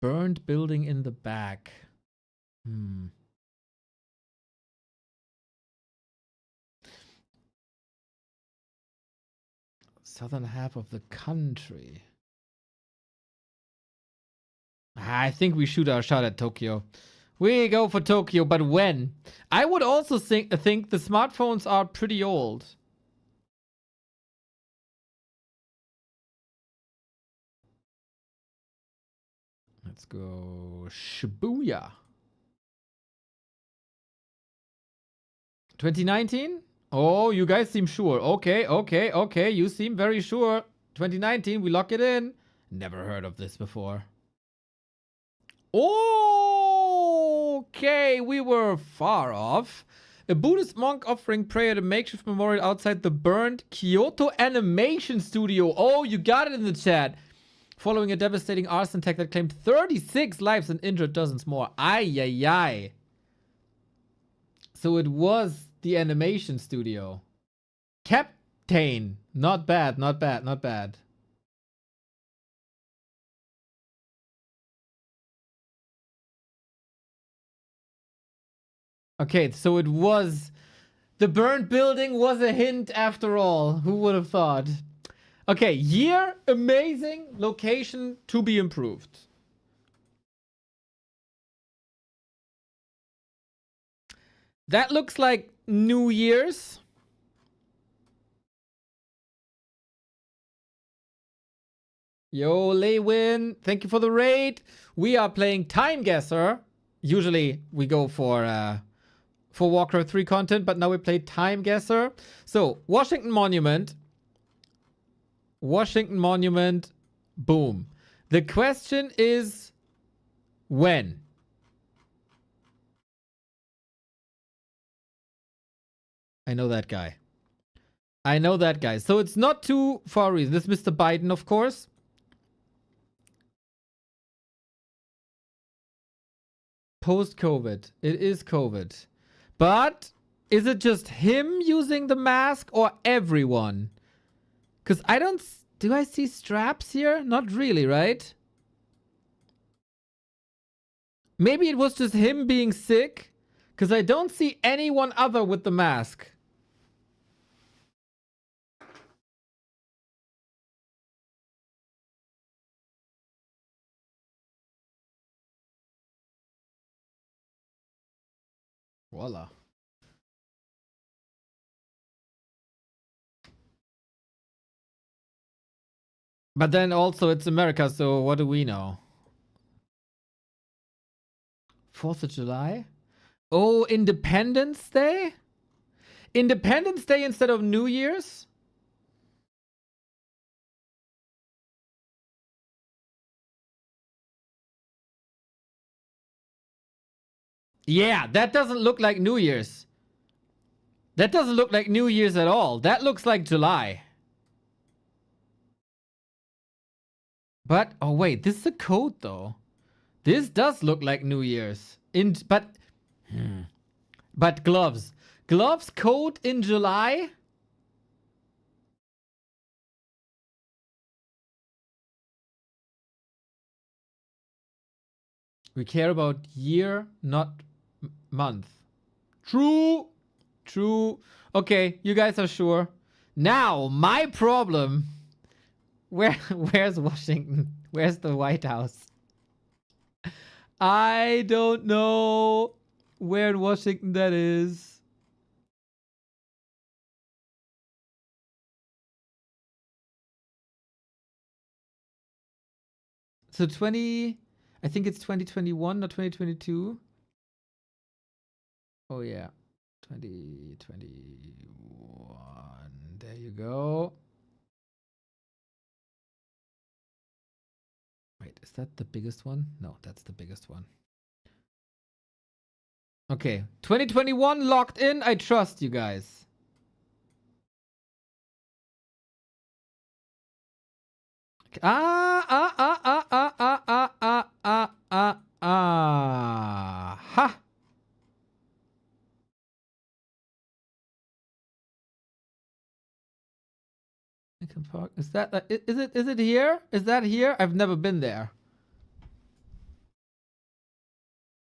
S2: Burned building in the back. Southern half of the country. I think we shoot our shot at Tokyo. We go for Tokyo, but when? I would also think the smartphones are pretty old. Let's go Shibuya. 2019? Oh, you guys seem sure. Okay. You seem very sure. 2019, we lock it in. Never heard of this before. Okay, we were far off. A Buddhist monk offering prayer at a makeshift memorial outside the burned Kyoto Animation Studio. Oh, you got it in the chat. Following a devastating arson attack that claimed 36 lives and injured dozens more. Ay. So it was the animation studio. Captain. Not bad. Okay, so it was... The burned building was a hint after all. Who would have thought? Okay, year, amazing. Location, to be improved. That looks like New Year's. Yo, Leywin, thank you for the raid. We are playing Time Guesser. Usually we go for Warcraft 3 content, but now we play Time Guesser. So, Washington Monument. Boom. The question is, when? I know that guy. So it's not too far a reason. This is Mr. Biden, of course. Post-COVID. It is COVID. But is it just him using the mask or everyone? Because I don't... Do I see straps here? Not really, right? Maybe it was just him being sick. Because I don't see anyone other with the mask. Voila. But then also it's America, so what do we know? 4th of July? Oh, Independence Day? Independence Day instead of New Year's? Yeah, that doesn't look like New Year's. That doesn't look like New Year's at all. That looks like July. But, oh wait, this is a code though. This does look like New Year's. But gloves. Gloves code in July? We care about year, not month. True. True. Okay, you guys are sure. Now, my problem. Where's Washington? Where's the White House? I don't know where in Washington that is. So I think it's 2021, not 2022. Oh yeah, 2021. There you go. Wait, is that the biggest one? No, that's the biggest one. Okay, 2021 locked in. I trust you guys. Ha. Lincoln Park. Is that is it here? Is that here? I've never been there.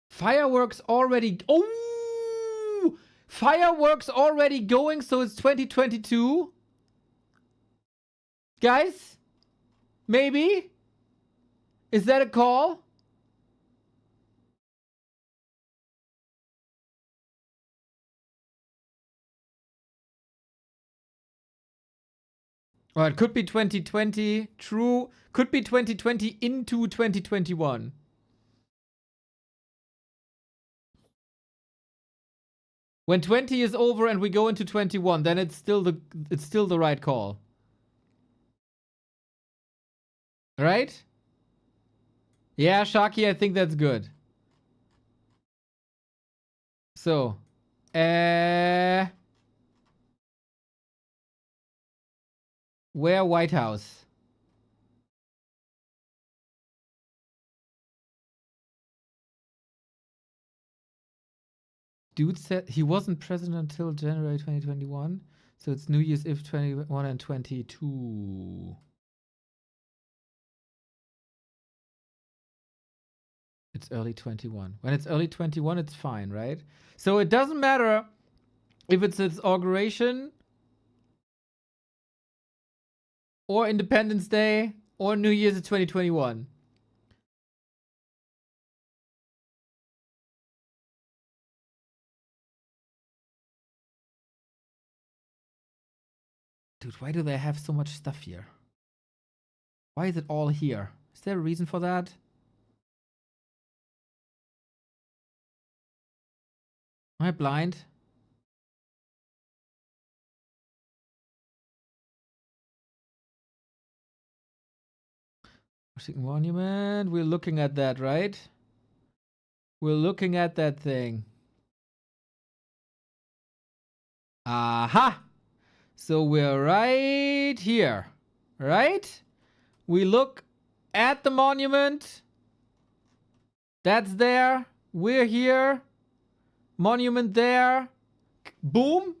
S2: Fireworks already. Oh, fireworks already going. So it's 2022. Guys, maybe. Is that a call? Or it could be 2020. True. Could be 2020 into 2021. When 20 is over and we go into 21, then it's still the right call. Right? Yeah, Sharky, I think that's good. So, where White House? Dude said he wasn't president until January 2021. So it's New Year's Eve 21 and 22. It's early 21. When it's early 21, it's fine, right? So it doesn't matter if it's its inauguration or Independence Day or New Year's of 2021. Dude, why do they have so much stuff here? Why is it all here? Is there a reason for that? Am I blind? Washington Monument. We're looking at that, right? We're looking at that thing. Aha! So we're right here, right? We look at the monument. That's there. We're here. Monument there. Boom.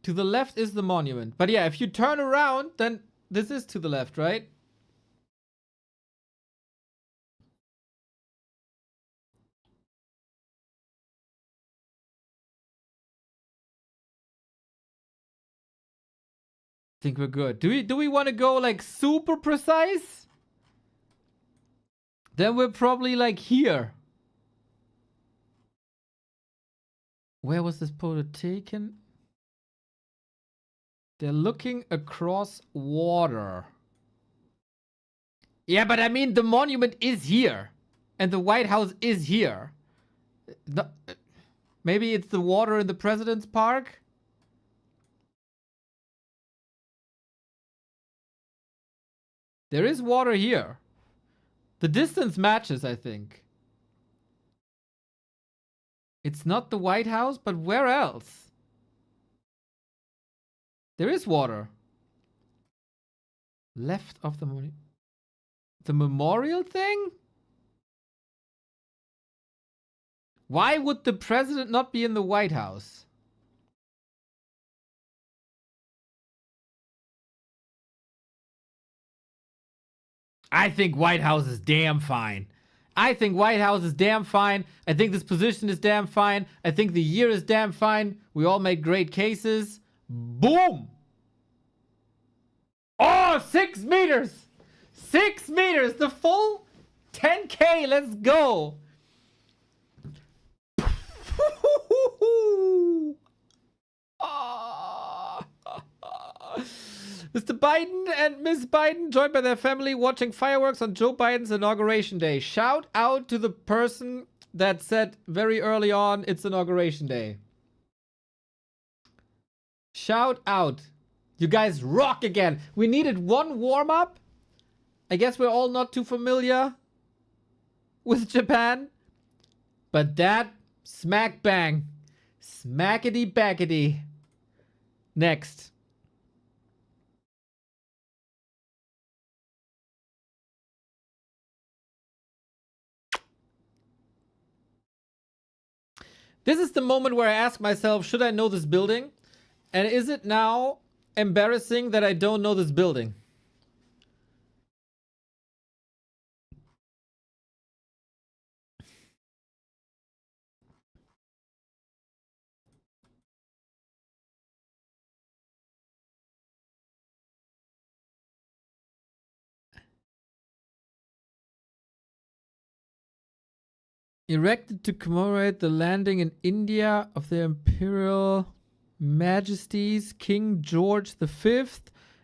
S2: To the left is the monument. But yeah, if you turn around, then this is to the left, right? I think we're good. Do we want to go like super precise? Then we're probably like here. Where was this photo taken? They're looking across water. Yeah, but I mean, the monument is here. And the White House is here. Maybe it's the water in the President's Park? There is water here. The distance matches, I think. It's not the White House, but where else? There is water. Left of the money. The memorial thing? Why would the president not be in the White House? I think White House is damn fine. I think White House is damn fine. I think this position is damn fine. I think the year is damn fine. We all make great cases. Boom! Oh, 6 meters! 6 meters! The full 10K. Let's go! Mr. Biden and Miss Biden joined by their family watching fireworks on Joe Biden's inauguration day. Shout out to the person that said very early on it's inauguration day. Shout out. You guys rock again. We needed one warm-up. I guess we're all not too familiar with Japan. But that smack bang. Smackety backety. Next. This is the moment where I ask myself, should I know this building? And is it now embarrassing that I don't know this building? Erected to commemorate the landing in India of their Imperial Majesties King George V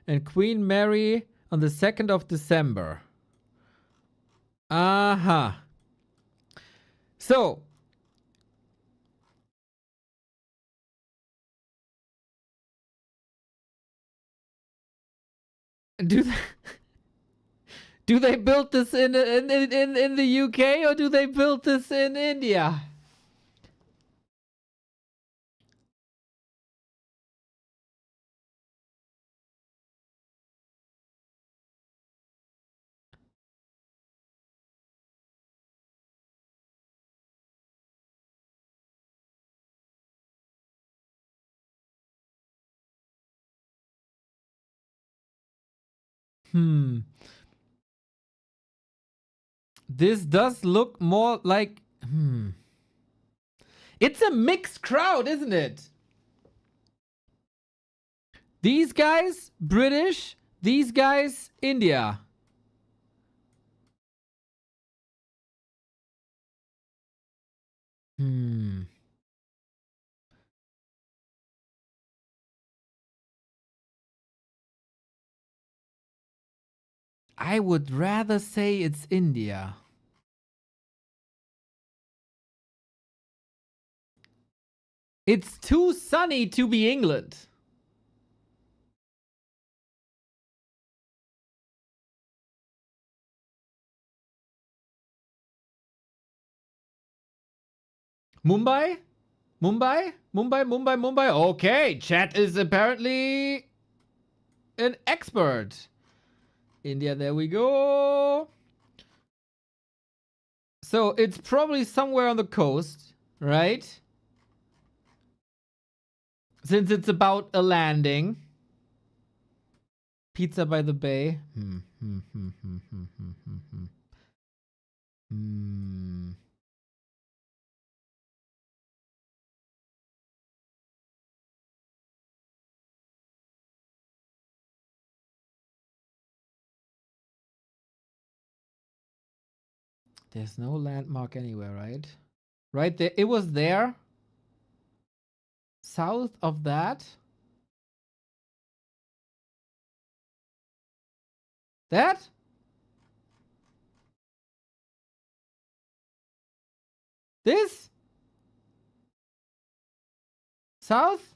S2: and Queen Mary on the 2nd of December. Uh-huh. So, do they build this in the UK or do they build this in India? This does look more like... It's a mixed crowd, isn't it? These guys, British. These guys, India. I would rather say it's India. It's too sunny to be England. Mumbai? Mumbai. Okay, chat is apparently an expert. India, there we go. So it's probably somewhere on the coast, right? Since it's about a landing. Pizza by the Bay. There's no landmark anywhere, right? Right there. It was there. South of that. That? This? South?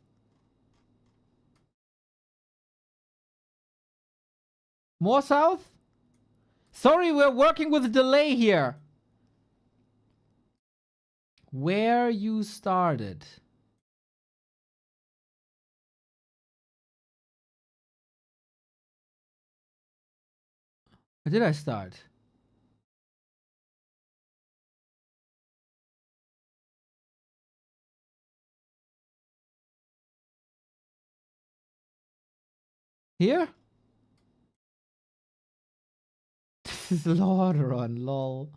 S2: More south? Sorry, we're working with a delay here. Where you started. Where did I start? Here? This is Lordaeron, lol.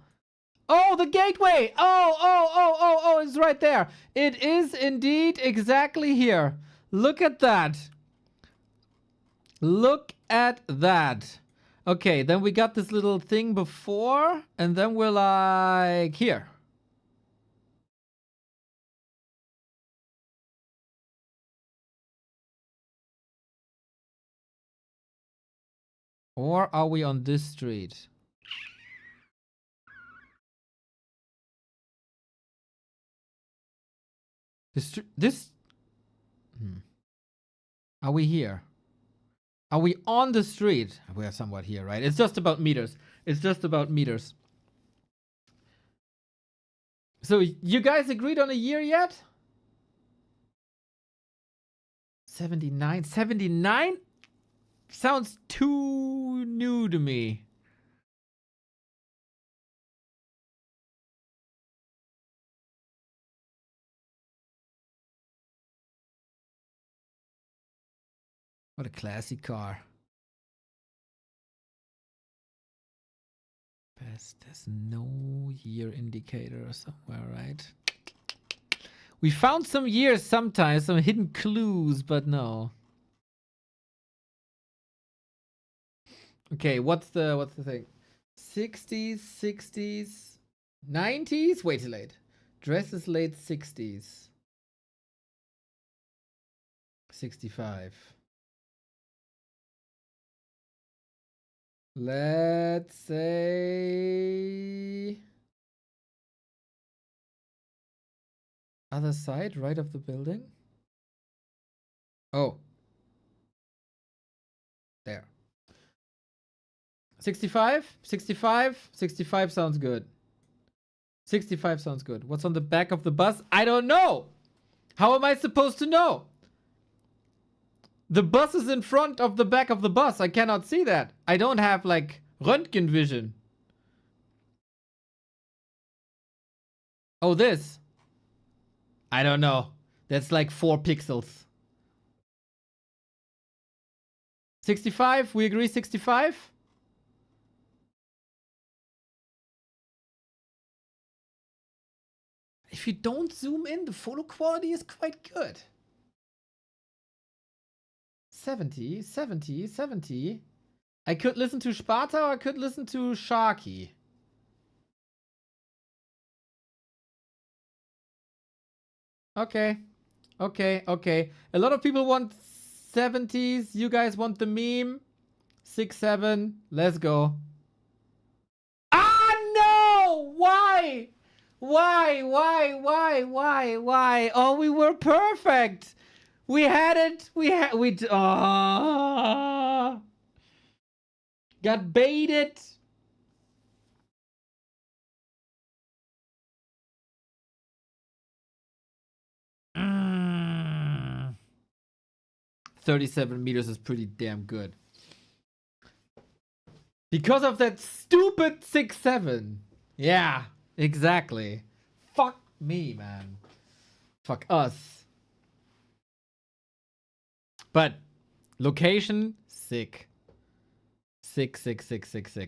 S2: Oh, the gateway! Oh, it's right there. It is indeed exactly here. Look at that. Look at that. Okay, then we got this little thing before, and then we're like here. Or are we on this street? This. Are we here? Are we on the street? We are somewhat here, right? It's just about meters. It's just about meters. So you guys agreed on a year yet? 79? 79? Sounds too new to me. What a classy car. Best, there's no year indicator somewhere, right? We found some years sometimes, some hidden clues, but no. Okay, what's the thing? 60s, 60s, 90s? Way too late. Dress is late 60s. 65. Let's say other side, right of the building. Oh. There. 65? 65? 65 sounds good. 65 sounds good. What's on the back of the bus? I don't know. How am I supposed to know? The bus is in front of the back of the bus. I cannot see that. I don't have, like, Röntgen vision. Oh, this. I don't know. That's like 4 pixels. 65? We agree 65? If you don't zoom in, the photo quality is quite good. 70, 70, 70. I could listen to Sparta or I could listen to Sharky. Okay. Okay, okay. A lot of people want 70s. You guys want the meme. 6, 7. Let's go. Ah, no! Why? Why? Oh, we were perfect. We had it. Got baited. Mm. 37 meters is pretty damn good. Because of that stupid 6, 7. Yeah, exactly. Fuck me, man. Fuck us. But location, sick. Sick.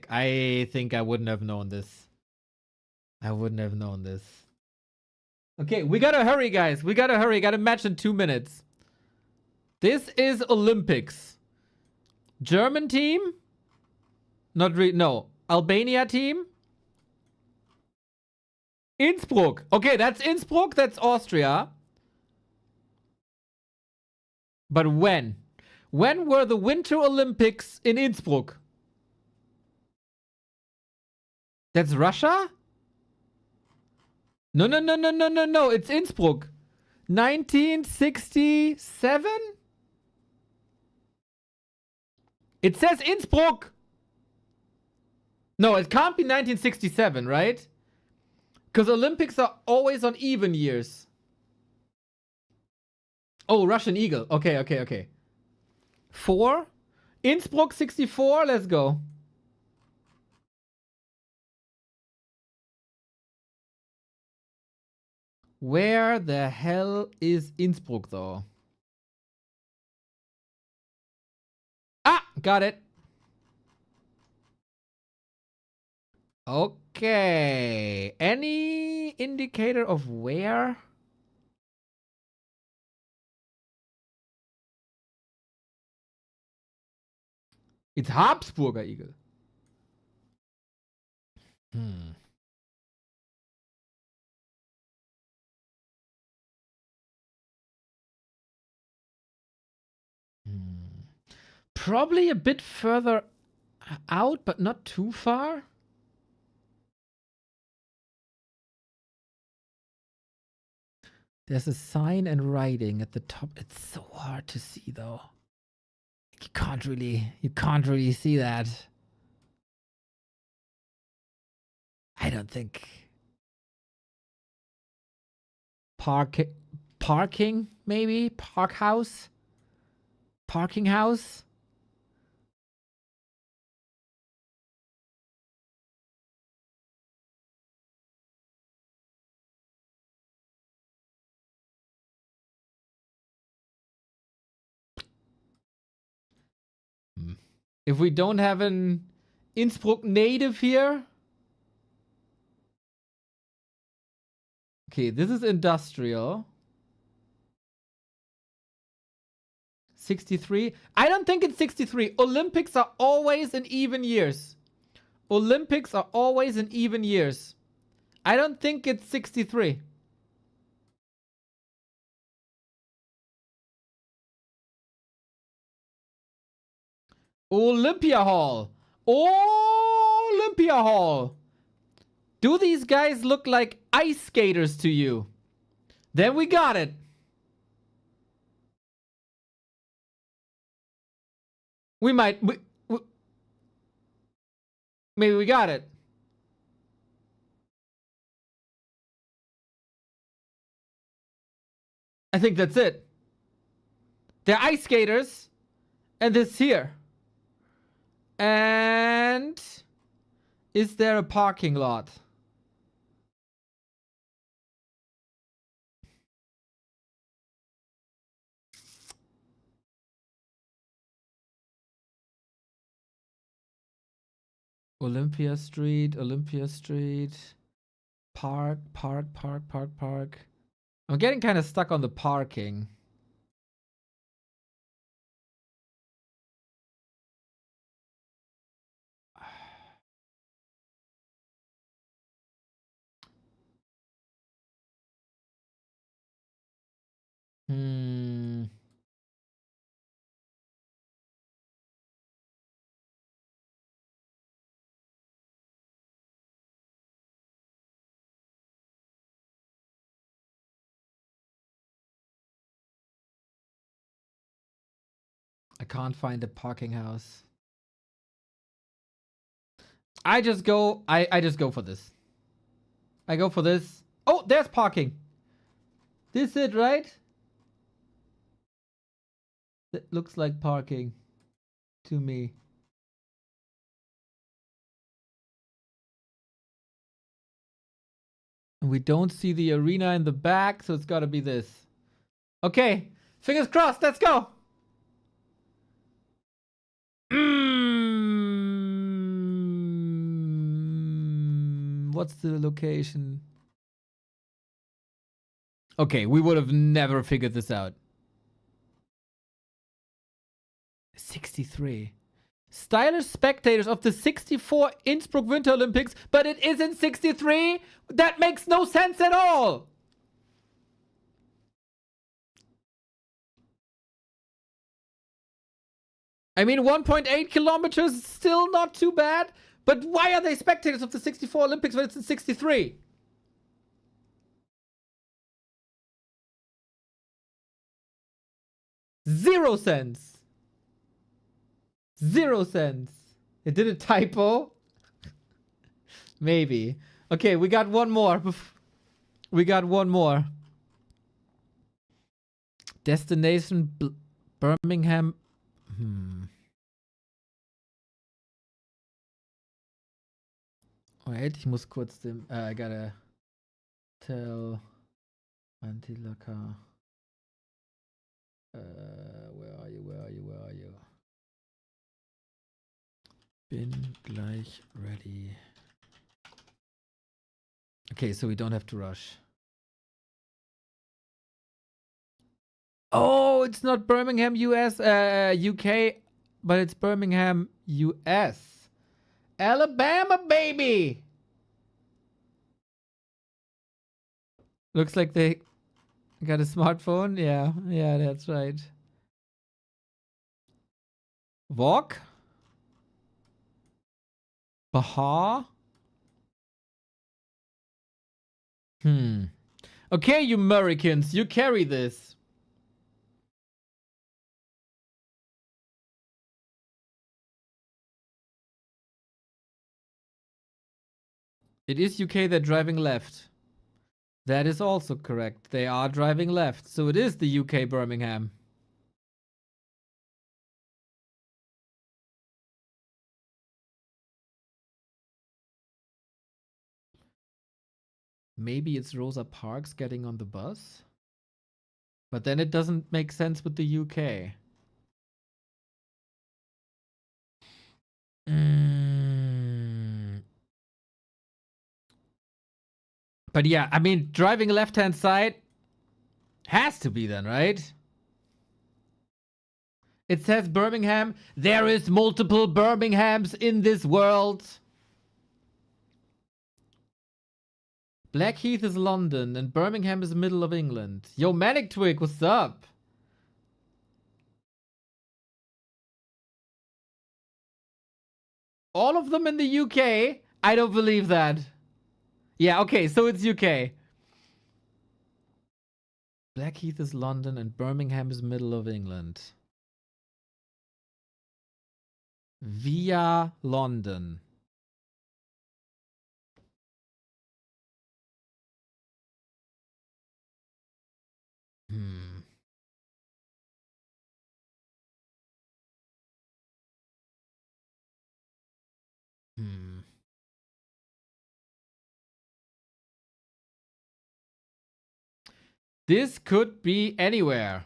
S2: I think I wouldn't have known this. Okay, we gotta hurry, guys. We gotta hurry. Got a match in 2 minutes. This is Olympics. German team? No. Albania team? Innsbruck. Okay, that's Innsbruck. That's Austria. But when? When were the Winter Olympics in Innsbruck? That's Russia? No, no, no, no, no, no, no. It's Innsbruck. 1967? It says Innsbruck. No, it can't be 1967, right? Because Olympics are always on even years. Oh, Russian Eagle. Okay, okay, okay. 4? Innsbruck 64. Let's go. Where the hell is Innsbruck, though? Ah, got it. Okay. Any indicator of where? It's Habsburger Eagle. Hmm. Probably a bit further out, but not too far. There's a sign and writing at the top. It's so hard to see, though. You can't really see that. I don't think. Parking, maybe? Park house? Parking house? If we don't have an Innsbruck native here. Okay, this is industrial. 63. I don't think it's 63. Olympics are always in even years. Olympics are always in even years. I don't think it's 63. Olympia Hall. Olympia Hall. Do these guys look like ice skaters to you? Then we got it. We might... maybe we got it. I think that's it. They're ice skaters. And this here. And... is there a parking lot? Olympia Street. Park. I'm getting kind of stuck on the parking. I can't find a parking house. I just go for this. I go for this. Oh, there's parking. This it, right? That looks like parking to me. And we don't see the arena in the back, so it's got to be this. Okay, fingers crossed. Let's go. What's the location? Okay, we would have never figured this out. 63. Stylish spectators of the 64 Innsbruck Winter Olympics, but it isn't 63? That makes no sense at all! I mean, 1.8 kilometers is still not too bad, but why are they spectators of the 64 Olympics when it's in 63? 0 cents. 0 cents. It did a typo? Maybe. Okay, we got one more. We got one more. Destination Birmingham. Wait, ich muss kurz dem. I gotta tell Antilaka. Where are you? Where are you? Where are you? Bin gleich ready. Okay, so we don't have to rush. Oh, it's not Birmingham, US, UK, but it's Birmingham, US. Alabama, baby! Looks like they got a smartphone. Yeah, yeah, that's right. Walk? Baha? Okay, you Americans, you carry this. It is UK, they're driving left. That is also correct. They are driving left. So it is the UK Birmingham. Maybe it's Rosa Parks getting on the bus? But then it doesn't make sense with the UK. But yeah, I mean, driving left-hand side has to be then, right? It says Birmingham. There is multiple Birminghams in this world. Blackheath is London and Birmingham is middle of England. Yo, Manic Twig, what's up? All of them in the UK? I don't believe that. Yeah, okay, so it's UK. Blackheath is London and Birmingham is middle of England. Via London. This could be anywhere.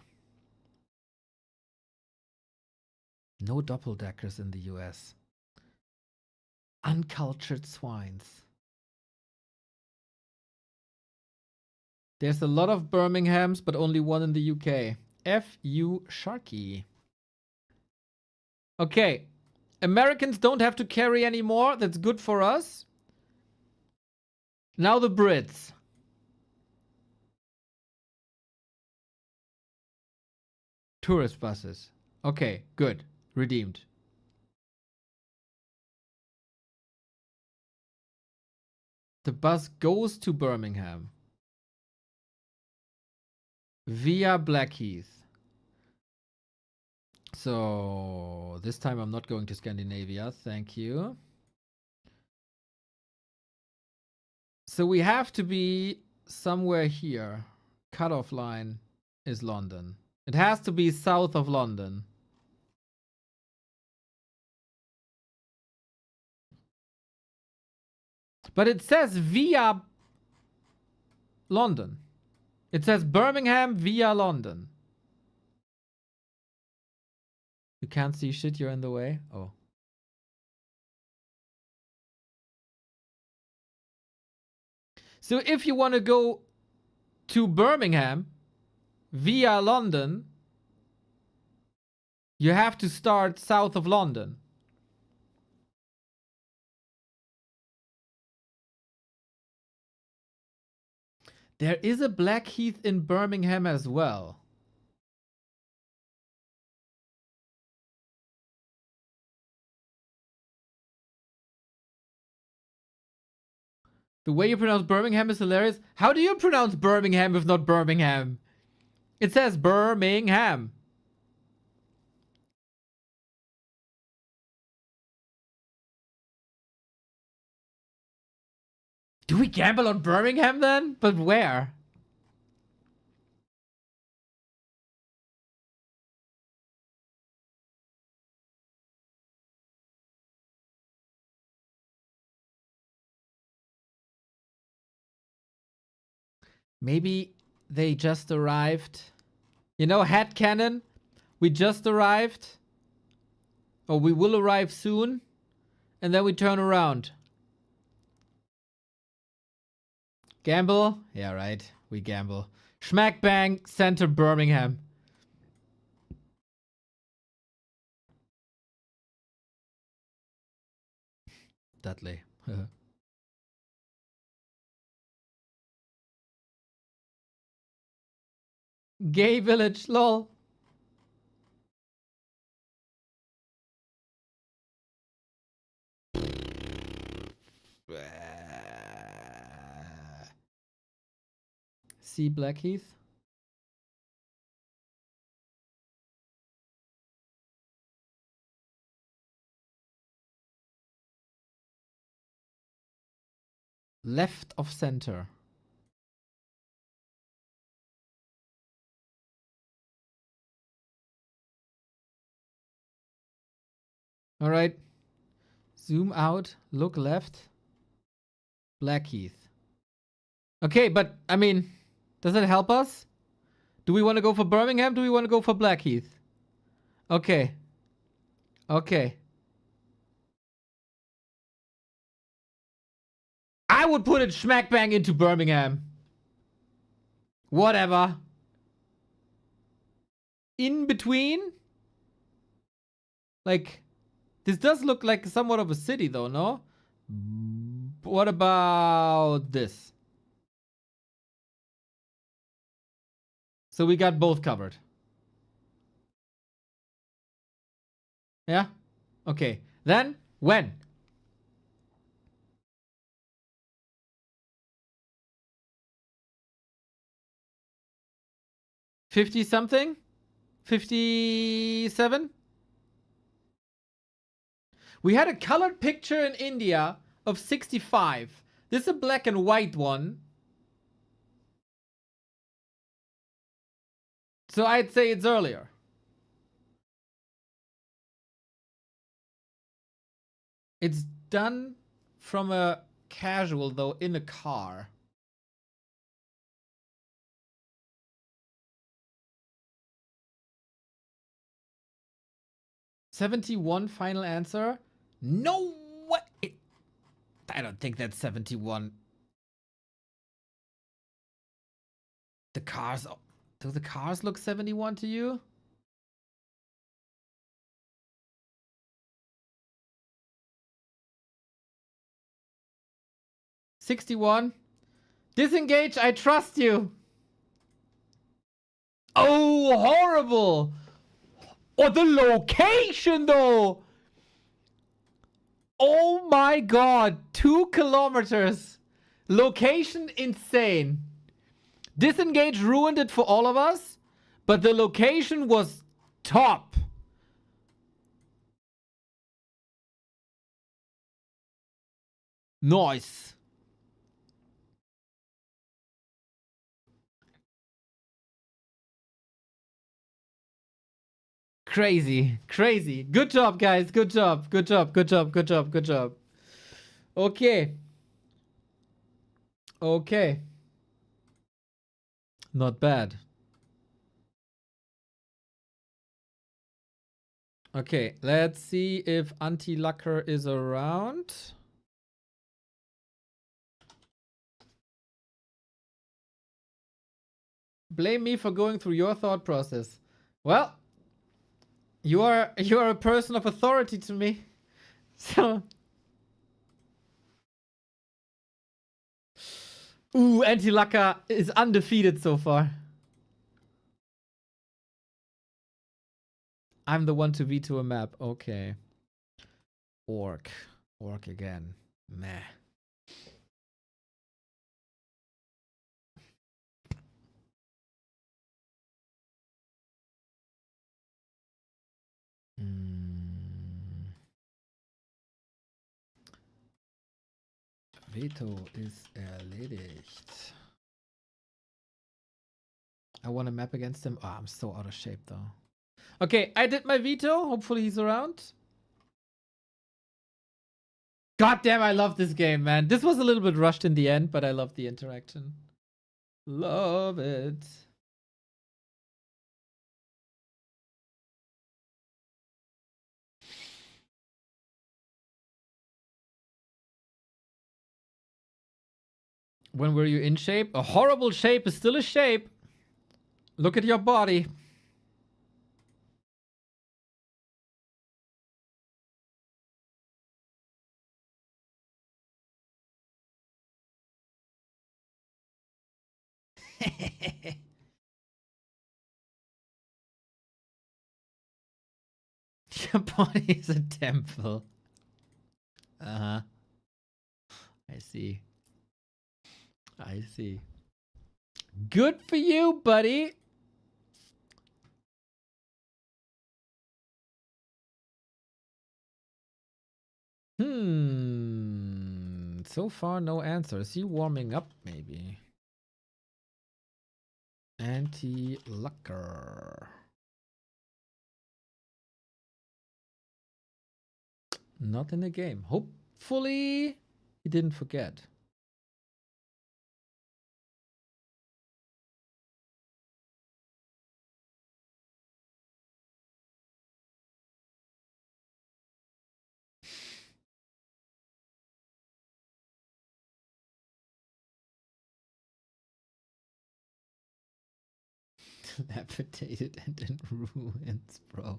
S2: No doppeldeckers in the US. Uncultured swines. There's a lot of Birminghams, but only one in the UK. F.U. Sharky. Okay. Americans don't have to carry anymore. That's good for us. Now the Brits. Tourist buses. Okay, good. Redeemed. The bus goes to Birmingham. Via Blackheath. So, this time I'm not going to Scandinavia. Thank you. So we have to be somewhere here. Cutoff line is London. It has to be south of London. But it says via London. It says Birmingham via London. You can't see shit, you're in the way? Oh. So if you want to go to Birmingham via London, you have to start south of London. There is a Blackheath in Birmingham as well. The way you pronounce Birmingham is hilarious. How do you pronounce Birmingham if not Birmingham? It says Birmingham. Do we gamble on Birmingham then? But where? Maybe they just arrived. You know, headcanon. We just arrived. Or we will arrive soon. And then we turn around. Gamble? Yeah, right. We gamble. Schmack bang, center Birmingham. Dudley. Gay village, lol. See Blackheath. Left of center. All right. Zoom out. Look left. Blackheath. Okay, but I mean, does it help us? Do we want to go for Birmingham? Do we want to go for Blackheath? Okay. Okay. I would put it smack bang into Birmingham. Whatever. In between? Like, this does look like somewhat of a city though, no? What about this? So we got both covered. Yeah? Okay. Then, when? $50 something? 57? We had a colored picture in India of 65. This is a black and white one. So I'd say it's earlier. It's done from a casual though in a car. $71 final answer? No way! I don't think that's 71. The cars... Do the cars look 71 to you? $61. Disengage, I trust you. Oh, horrible. Oh, the location though. Oh my god. 2 kilometers. Location insane. Disengage ruined it for all of us, but the location was top. Nice. Crazy, crazy. Good job, guys. Good job. Good job. Good job. Good job. Good job. Okay. Okay. Not bad. Okay, let's see if Anti-Lucker is around. Blame me for going through your thought process. Well, you are a person of authority to me. So ooh, Anti-Lucker is undefeated so far. I'm the one to veto a map. Okay. Orc. Orc again. Meh. Veto ist erledigt. I want a map against him. Oh, I'm so out of shape though. Okay, I did my veto. Hopefully he's around. God damn, I love this game, man. This was a little bit rushed in the end, but I love the interaction. Love it. When were you in shape? A horrible shape is still a shape. Look at your body. Your body is a temple. Uh-huh. I see. I see. Good for you, buddy. So far, no answer. Is he warming up, maybe? Anti-lucker. Not in the game. Hopefully, he didn't forget. Dilapidated and in ruins, bro.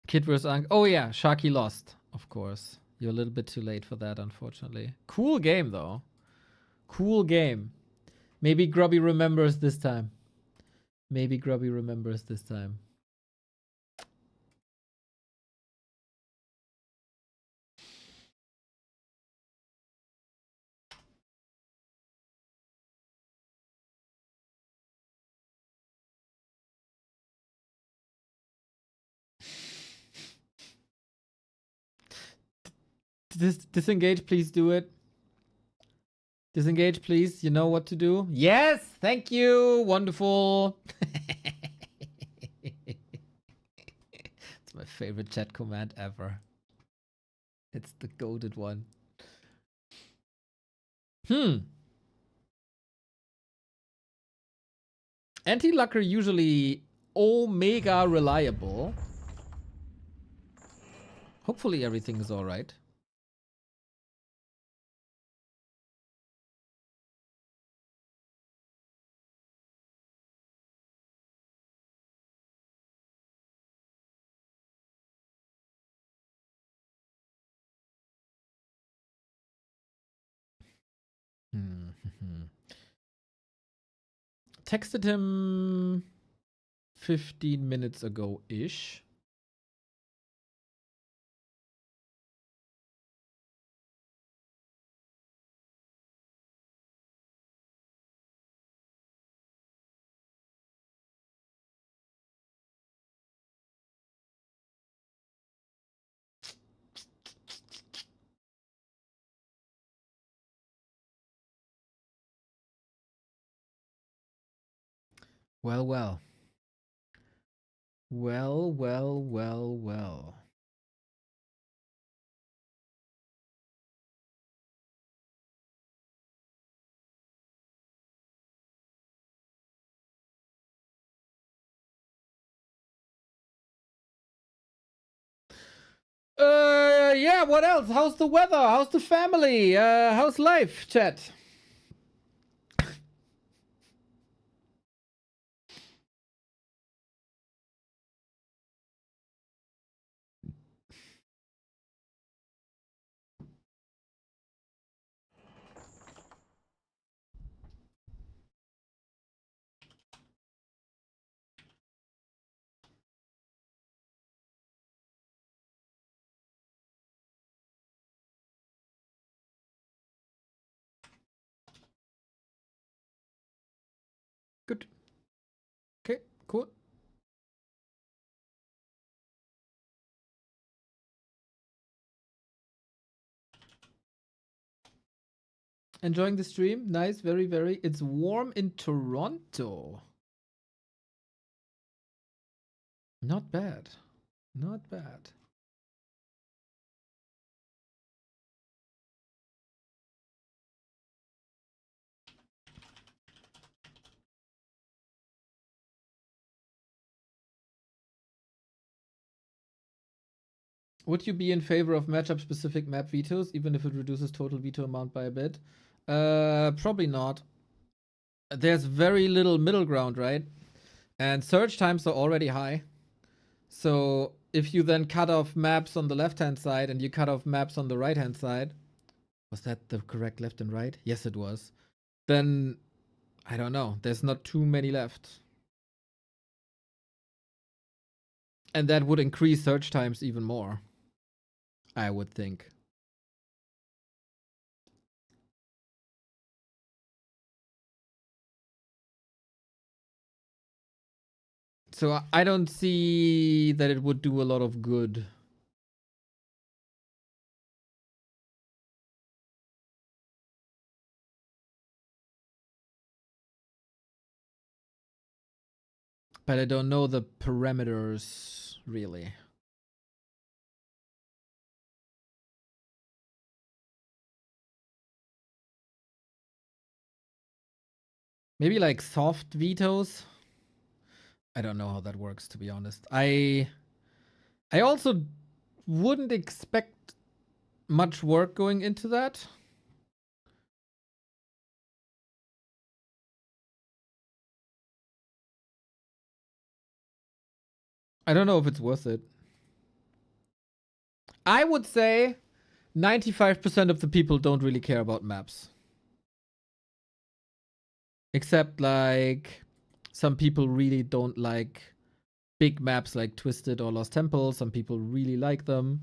S2: Kid vs. Unc. Oh yeah, Sharky lost, of course. You're a little bit too late for that, unfortunately. Cool game, though. Cool game. Maybe Grubby remembers this time. Maybe Grubby remembers this time. Disengage, please do it. Disengage, please. You know what to do. Yes, thank you. Wonderful. It's my favorite chat command ever. It's the goated one. Anti-lucker usually omega reliable. Hopefully everything is all right. Texted him 15 minutes ago-ish. Well, well. Well, well, well, well. Yeah, what else? How's the weather? How's the family? How's life, chat? Good. Okay, cool. Enjoying the stream. Nice, very, very. It's warm in Toronto. Not bad. Not bad. Would you be in favor of matchup-specific map vetoes, even if it reduces total veto amount by a bit? Probably not. There's very little middle ground, right? And search times are already high. So if you then cut off maps on the left-hand side and you cut off maps on the right-hand side, was that the correct left and right? Yes, it was. Then, I don't know. There's not too many left. And that would increase search times even more, I would think. So I don't see that it would do a lot of good. But I don't know the parameters really. Maybe like soft vetoes. I don't know how that works, to be honest. I also wouldn't expect much work going into that. I don't know if it's worth it. I would say 95% of the people don't really care about maps. Except like some people really don't like big maps like Twisted or Lost Temple. Some people really like them.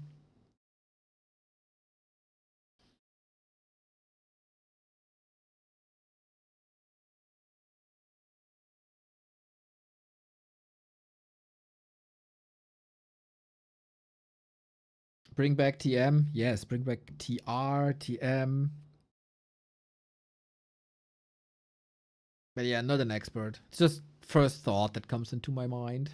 S2: Bring back TM. Yes, bring back TR, TM. But yeah, not an expert. It's just first thought that comes into my mind.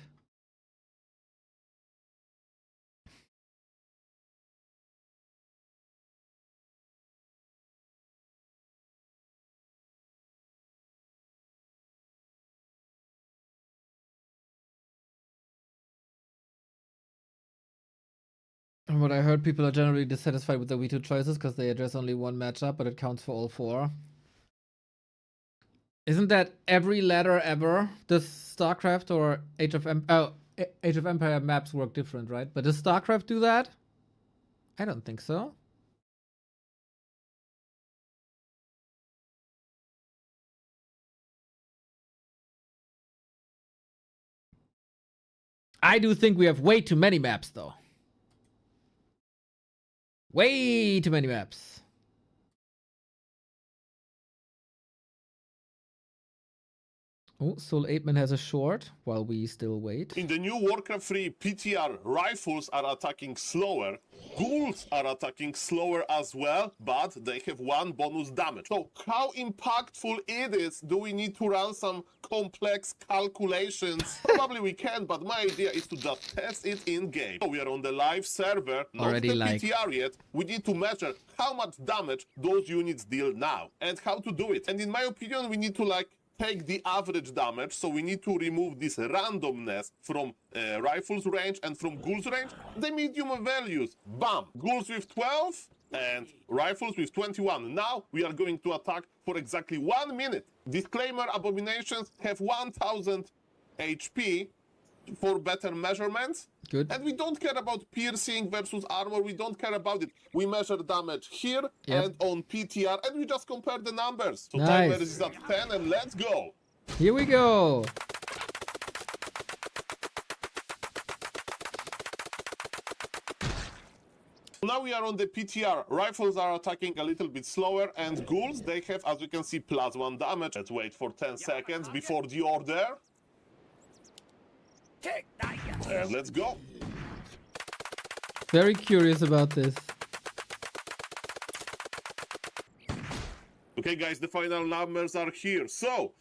S2: And what I heard, people are generally dissatisfied with the veto choices because they address only one matchup, but it counts for all four. Isn't that every ladder ever? Does StarCraft or Age of Empire maps work different, right? But does StarCraft do that? I don't think so. I do think we have way too many maps, though. Way too many maps. Oh, Soul 8man has a short while we still wait.
S6: In the new Warcraft 3 PTR, rifles are attacking slower. Ghouls are attacking slower as well, but they have one bonus damage. So how impactful it is? Do we need to run some complex calculations? Probably we can, but my idea is to just test it in game. So we are on the live server, not
S2: Already
S6: the
S2: like
S6: PTR yet. We need to measure how much damage those units deal now and how to do it. And in my opinion, we need to take the average damage, so we need to remove this randomness from rifles range and from ghouls range. The medium values, bam, ghouls with 12 and rifles with 21. Now we are going to attack for exactly 1 minute. Disclaimer, abominations have 1000 HP for better measurements.
S2: Good.
S6: And we don't care about piercing versus armor. We don't care about it. We measure damage here and on PTR, and we just compare the numbers. So
S2: Nice.
S6: timer is at 10, and let's go.
S2: Here we go.
S6: Now we are on the PTR. Rifles are attacking a little bit slower, and ghouls, they have, as you can see, +1 damage. Let's wait for 10 seconds before the order. And let's go.
S2: Very curious about this.
S6: Okay, guys, the final numbers are here. So,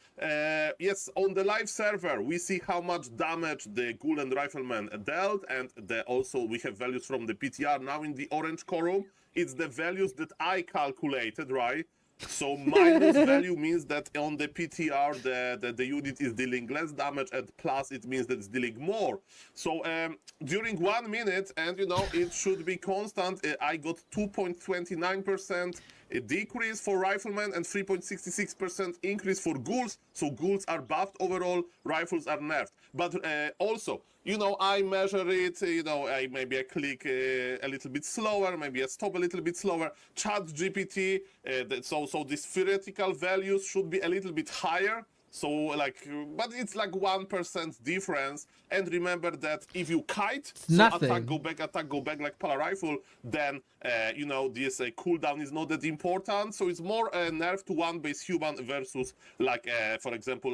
S6: yes, on the live server, we see how much damage the Ghoul and Rifleman dealt, and also we have values from the PTR. Now in the orange column, it's the values that I calculated, right? So minus value means that on the PTR, the unit is dealing less damage, and plus it means that it's dealing more. So during 1 minute, and you know, it should be constant, I got 2.29% decrease for Rifleman and 3.66% increase for Ghouls. So Ghouls are buffed overall, Rifles are nerfed. But also, you know, I measure it, you know, maybe I click a little bit slower, maybe I stop a little bit slower. Chat GPT, so these theoretical values should be a little bit higher. So like, but it's like 1% difference. And remember that if you kite, so
S2: nothing.
S6: attack, go back like Pala Rifle, then, you know, this cooldown is not that important. So it's more nerf to one base human versus like, for example,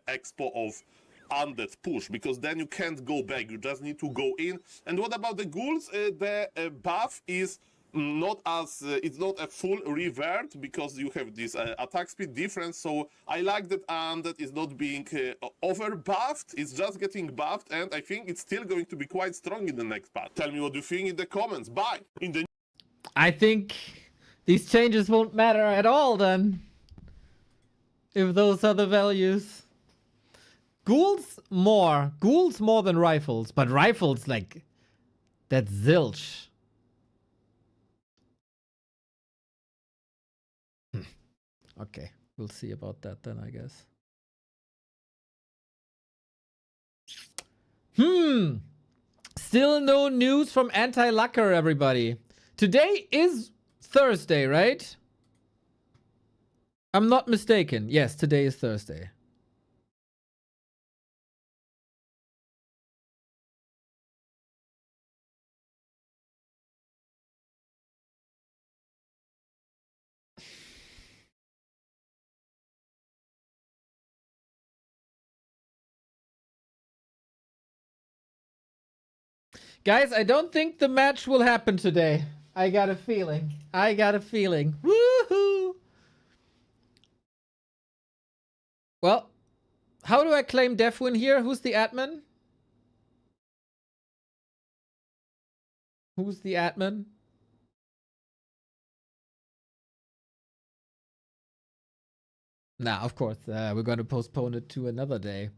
S6: Expo of Undead push, because then you can't go back, you just need to go in. And what about the ghouls? The buff is not as it's not a full revert, because you have this attack speed difference. So I like that Undead is not being over buffed, it's just getting buffed, and I think it's still going to be quite strong in the next patch. Tell me what you think in the comments. Bye. In the
S2: I think these changes won't matter at all then, if those are the values. Ghouls more than rifles, but rifles, like, that's zilch. Okay, we'll see about that then, I guess. Still no news from Anti-Lucker, everybody. Today is Thursday, right? I'm not mistaken. Yes, today is Thursday. Guys, I don't think the match will happen today. I got a feeling. Woohoo! Well, how do I claim Defwin here? Who's the admin? Who's the admin? Nah, of course. We're going to postpone it to another day.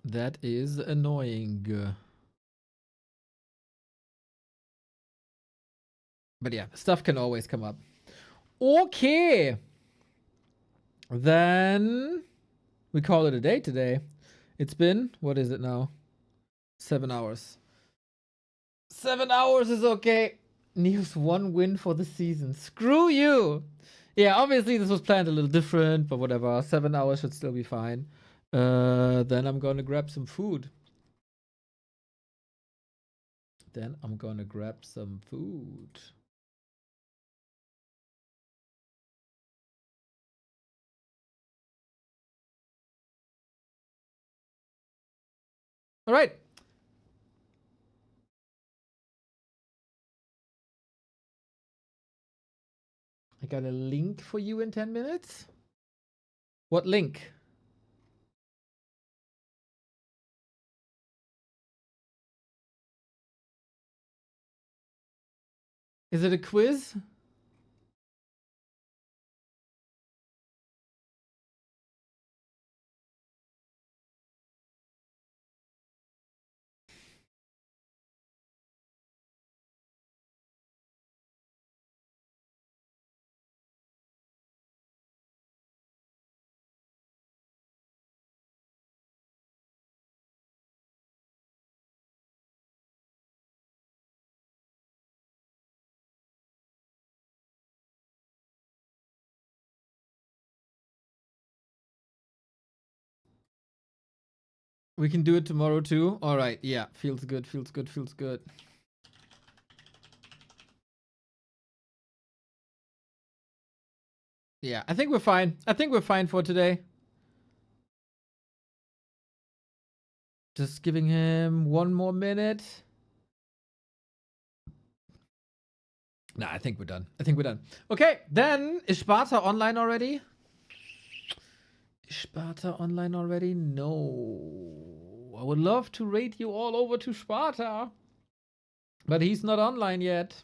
S2: That is annoying. But yeah, stuff can always come up. Okay. Then we call it a day today. It's been, what is it now? 7 hours. 7 hours is okay. News 1 win for the season. Screw you. Yeah, obviously this was planned a little different, but whatever. 7 hours should still be fine. Then I'm gonna grab some food. All right. I got a link for you in 10 minutes. What link? Is it a quiz? We can do it tomorrow too. All right. Yeah. Feels good. Feels good. Feels good. Yeah. I think we're fine. I think we're fine for today. Just giving him one more minute. Nah, I think we're done. I think we're done. Okay, then is Sparta online already? Is Sparta online already? No. I would love to raid you all over to Sparta. But he's not online yet.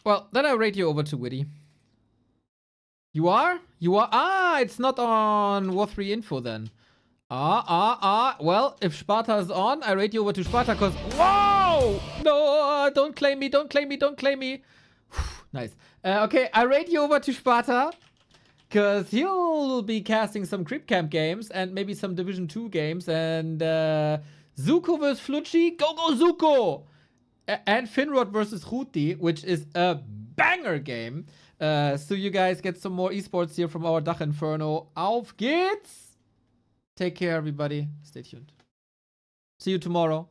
S2: Well, then I raid you over to Witty. You are? You are? Ah, it's not on War 3 info then. Well, if Sparta is on, I raid you over to Sparta because... Whoa! No, don't claim me, don't claim me, don't claim me. Nice. Okay, I raid you over to Sparta because he'll be casting some Creep Camp games and maybe some Division 2 games. And Zuko vs. Flucci, go Zuko! And Finrod versus Ruti, which is a banger game. So you guys get some more esports here from our Dach Inferno. Auf geht's! Take care, everybody. Stay tuned. See you tomorrow.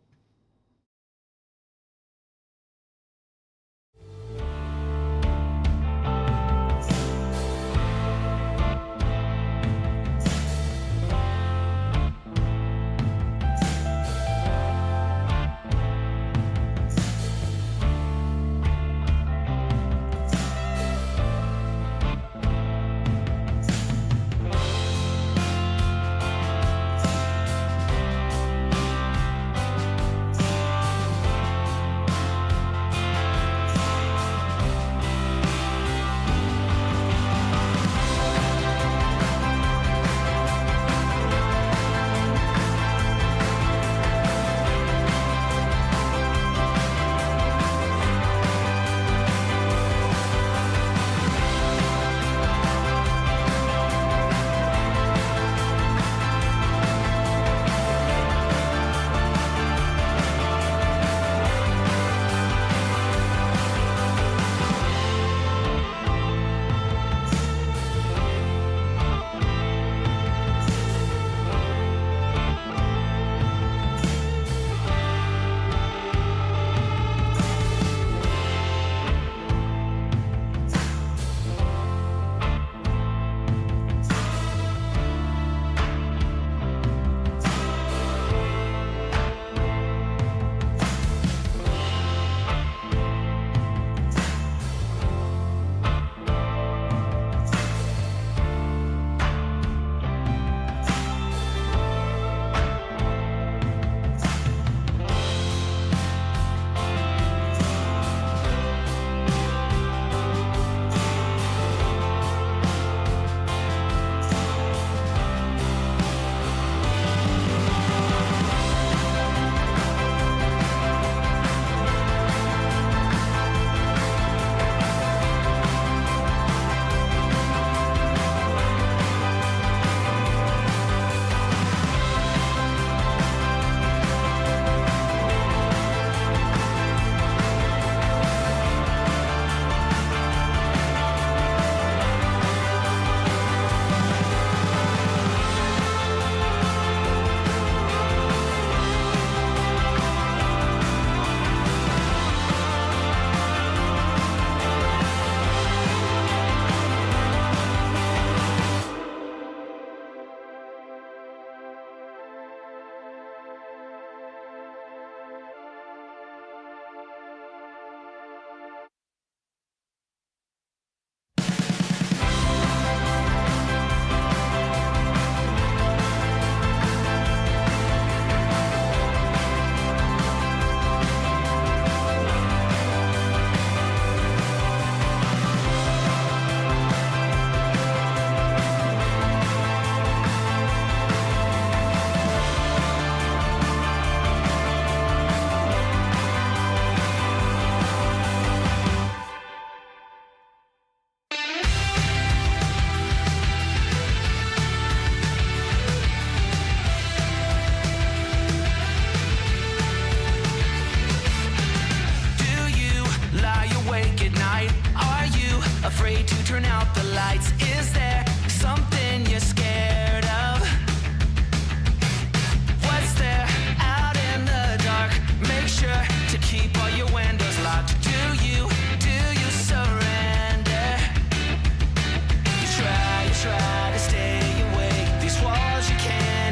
S5: afraid to turn out the lights.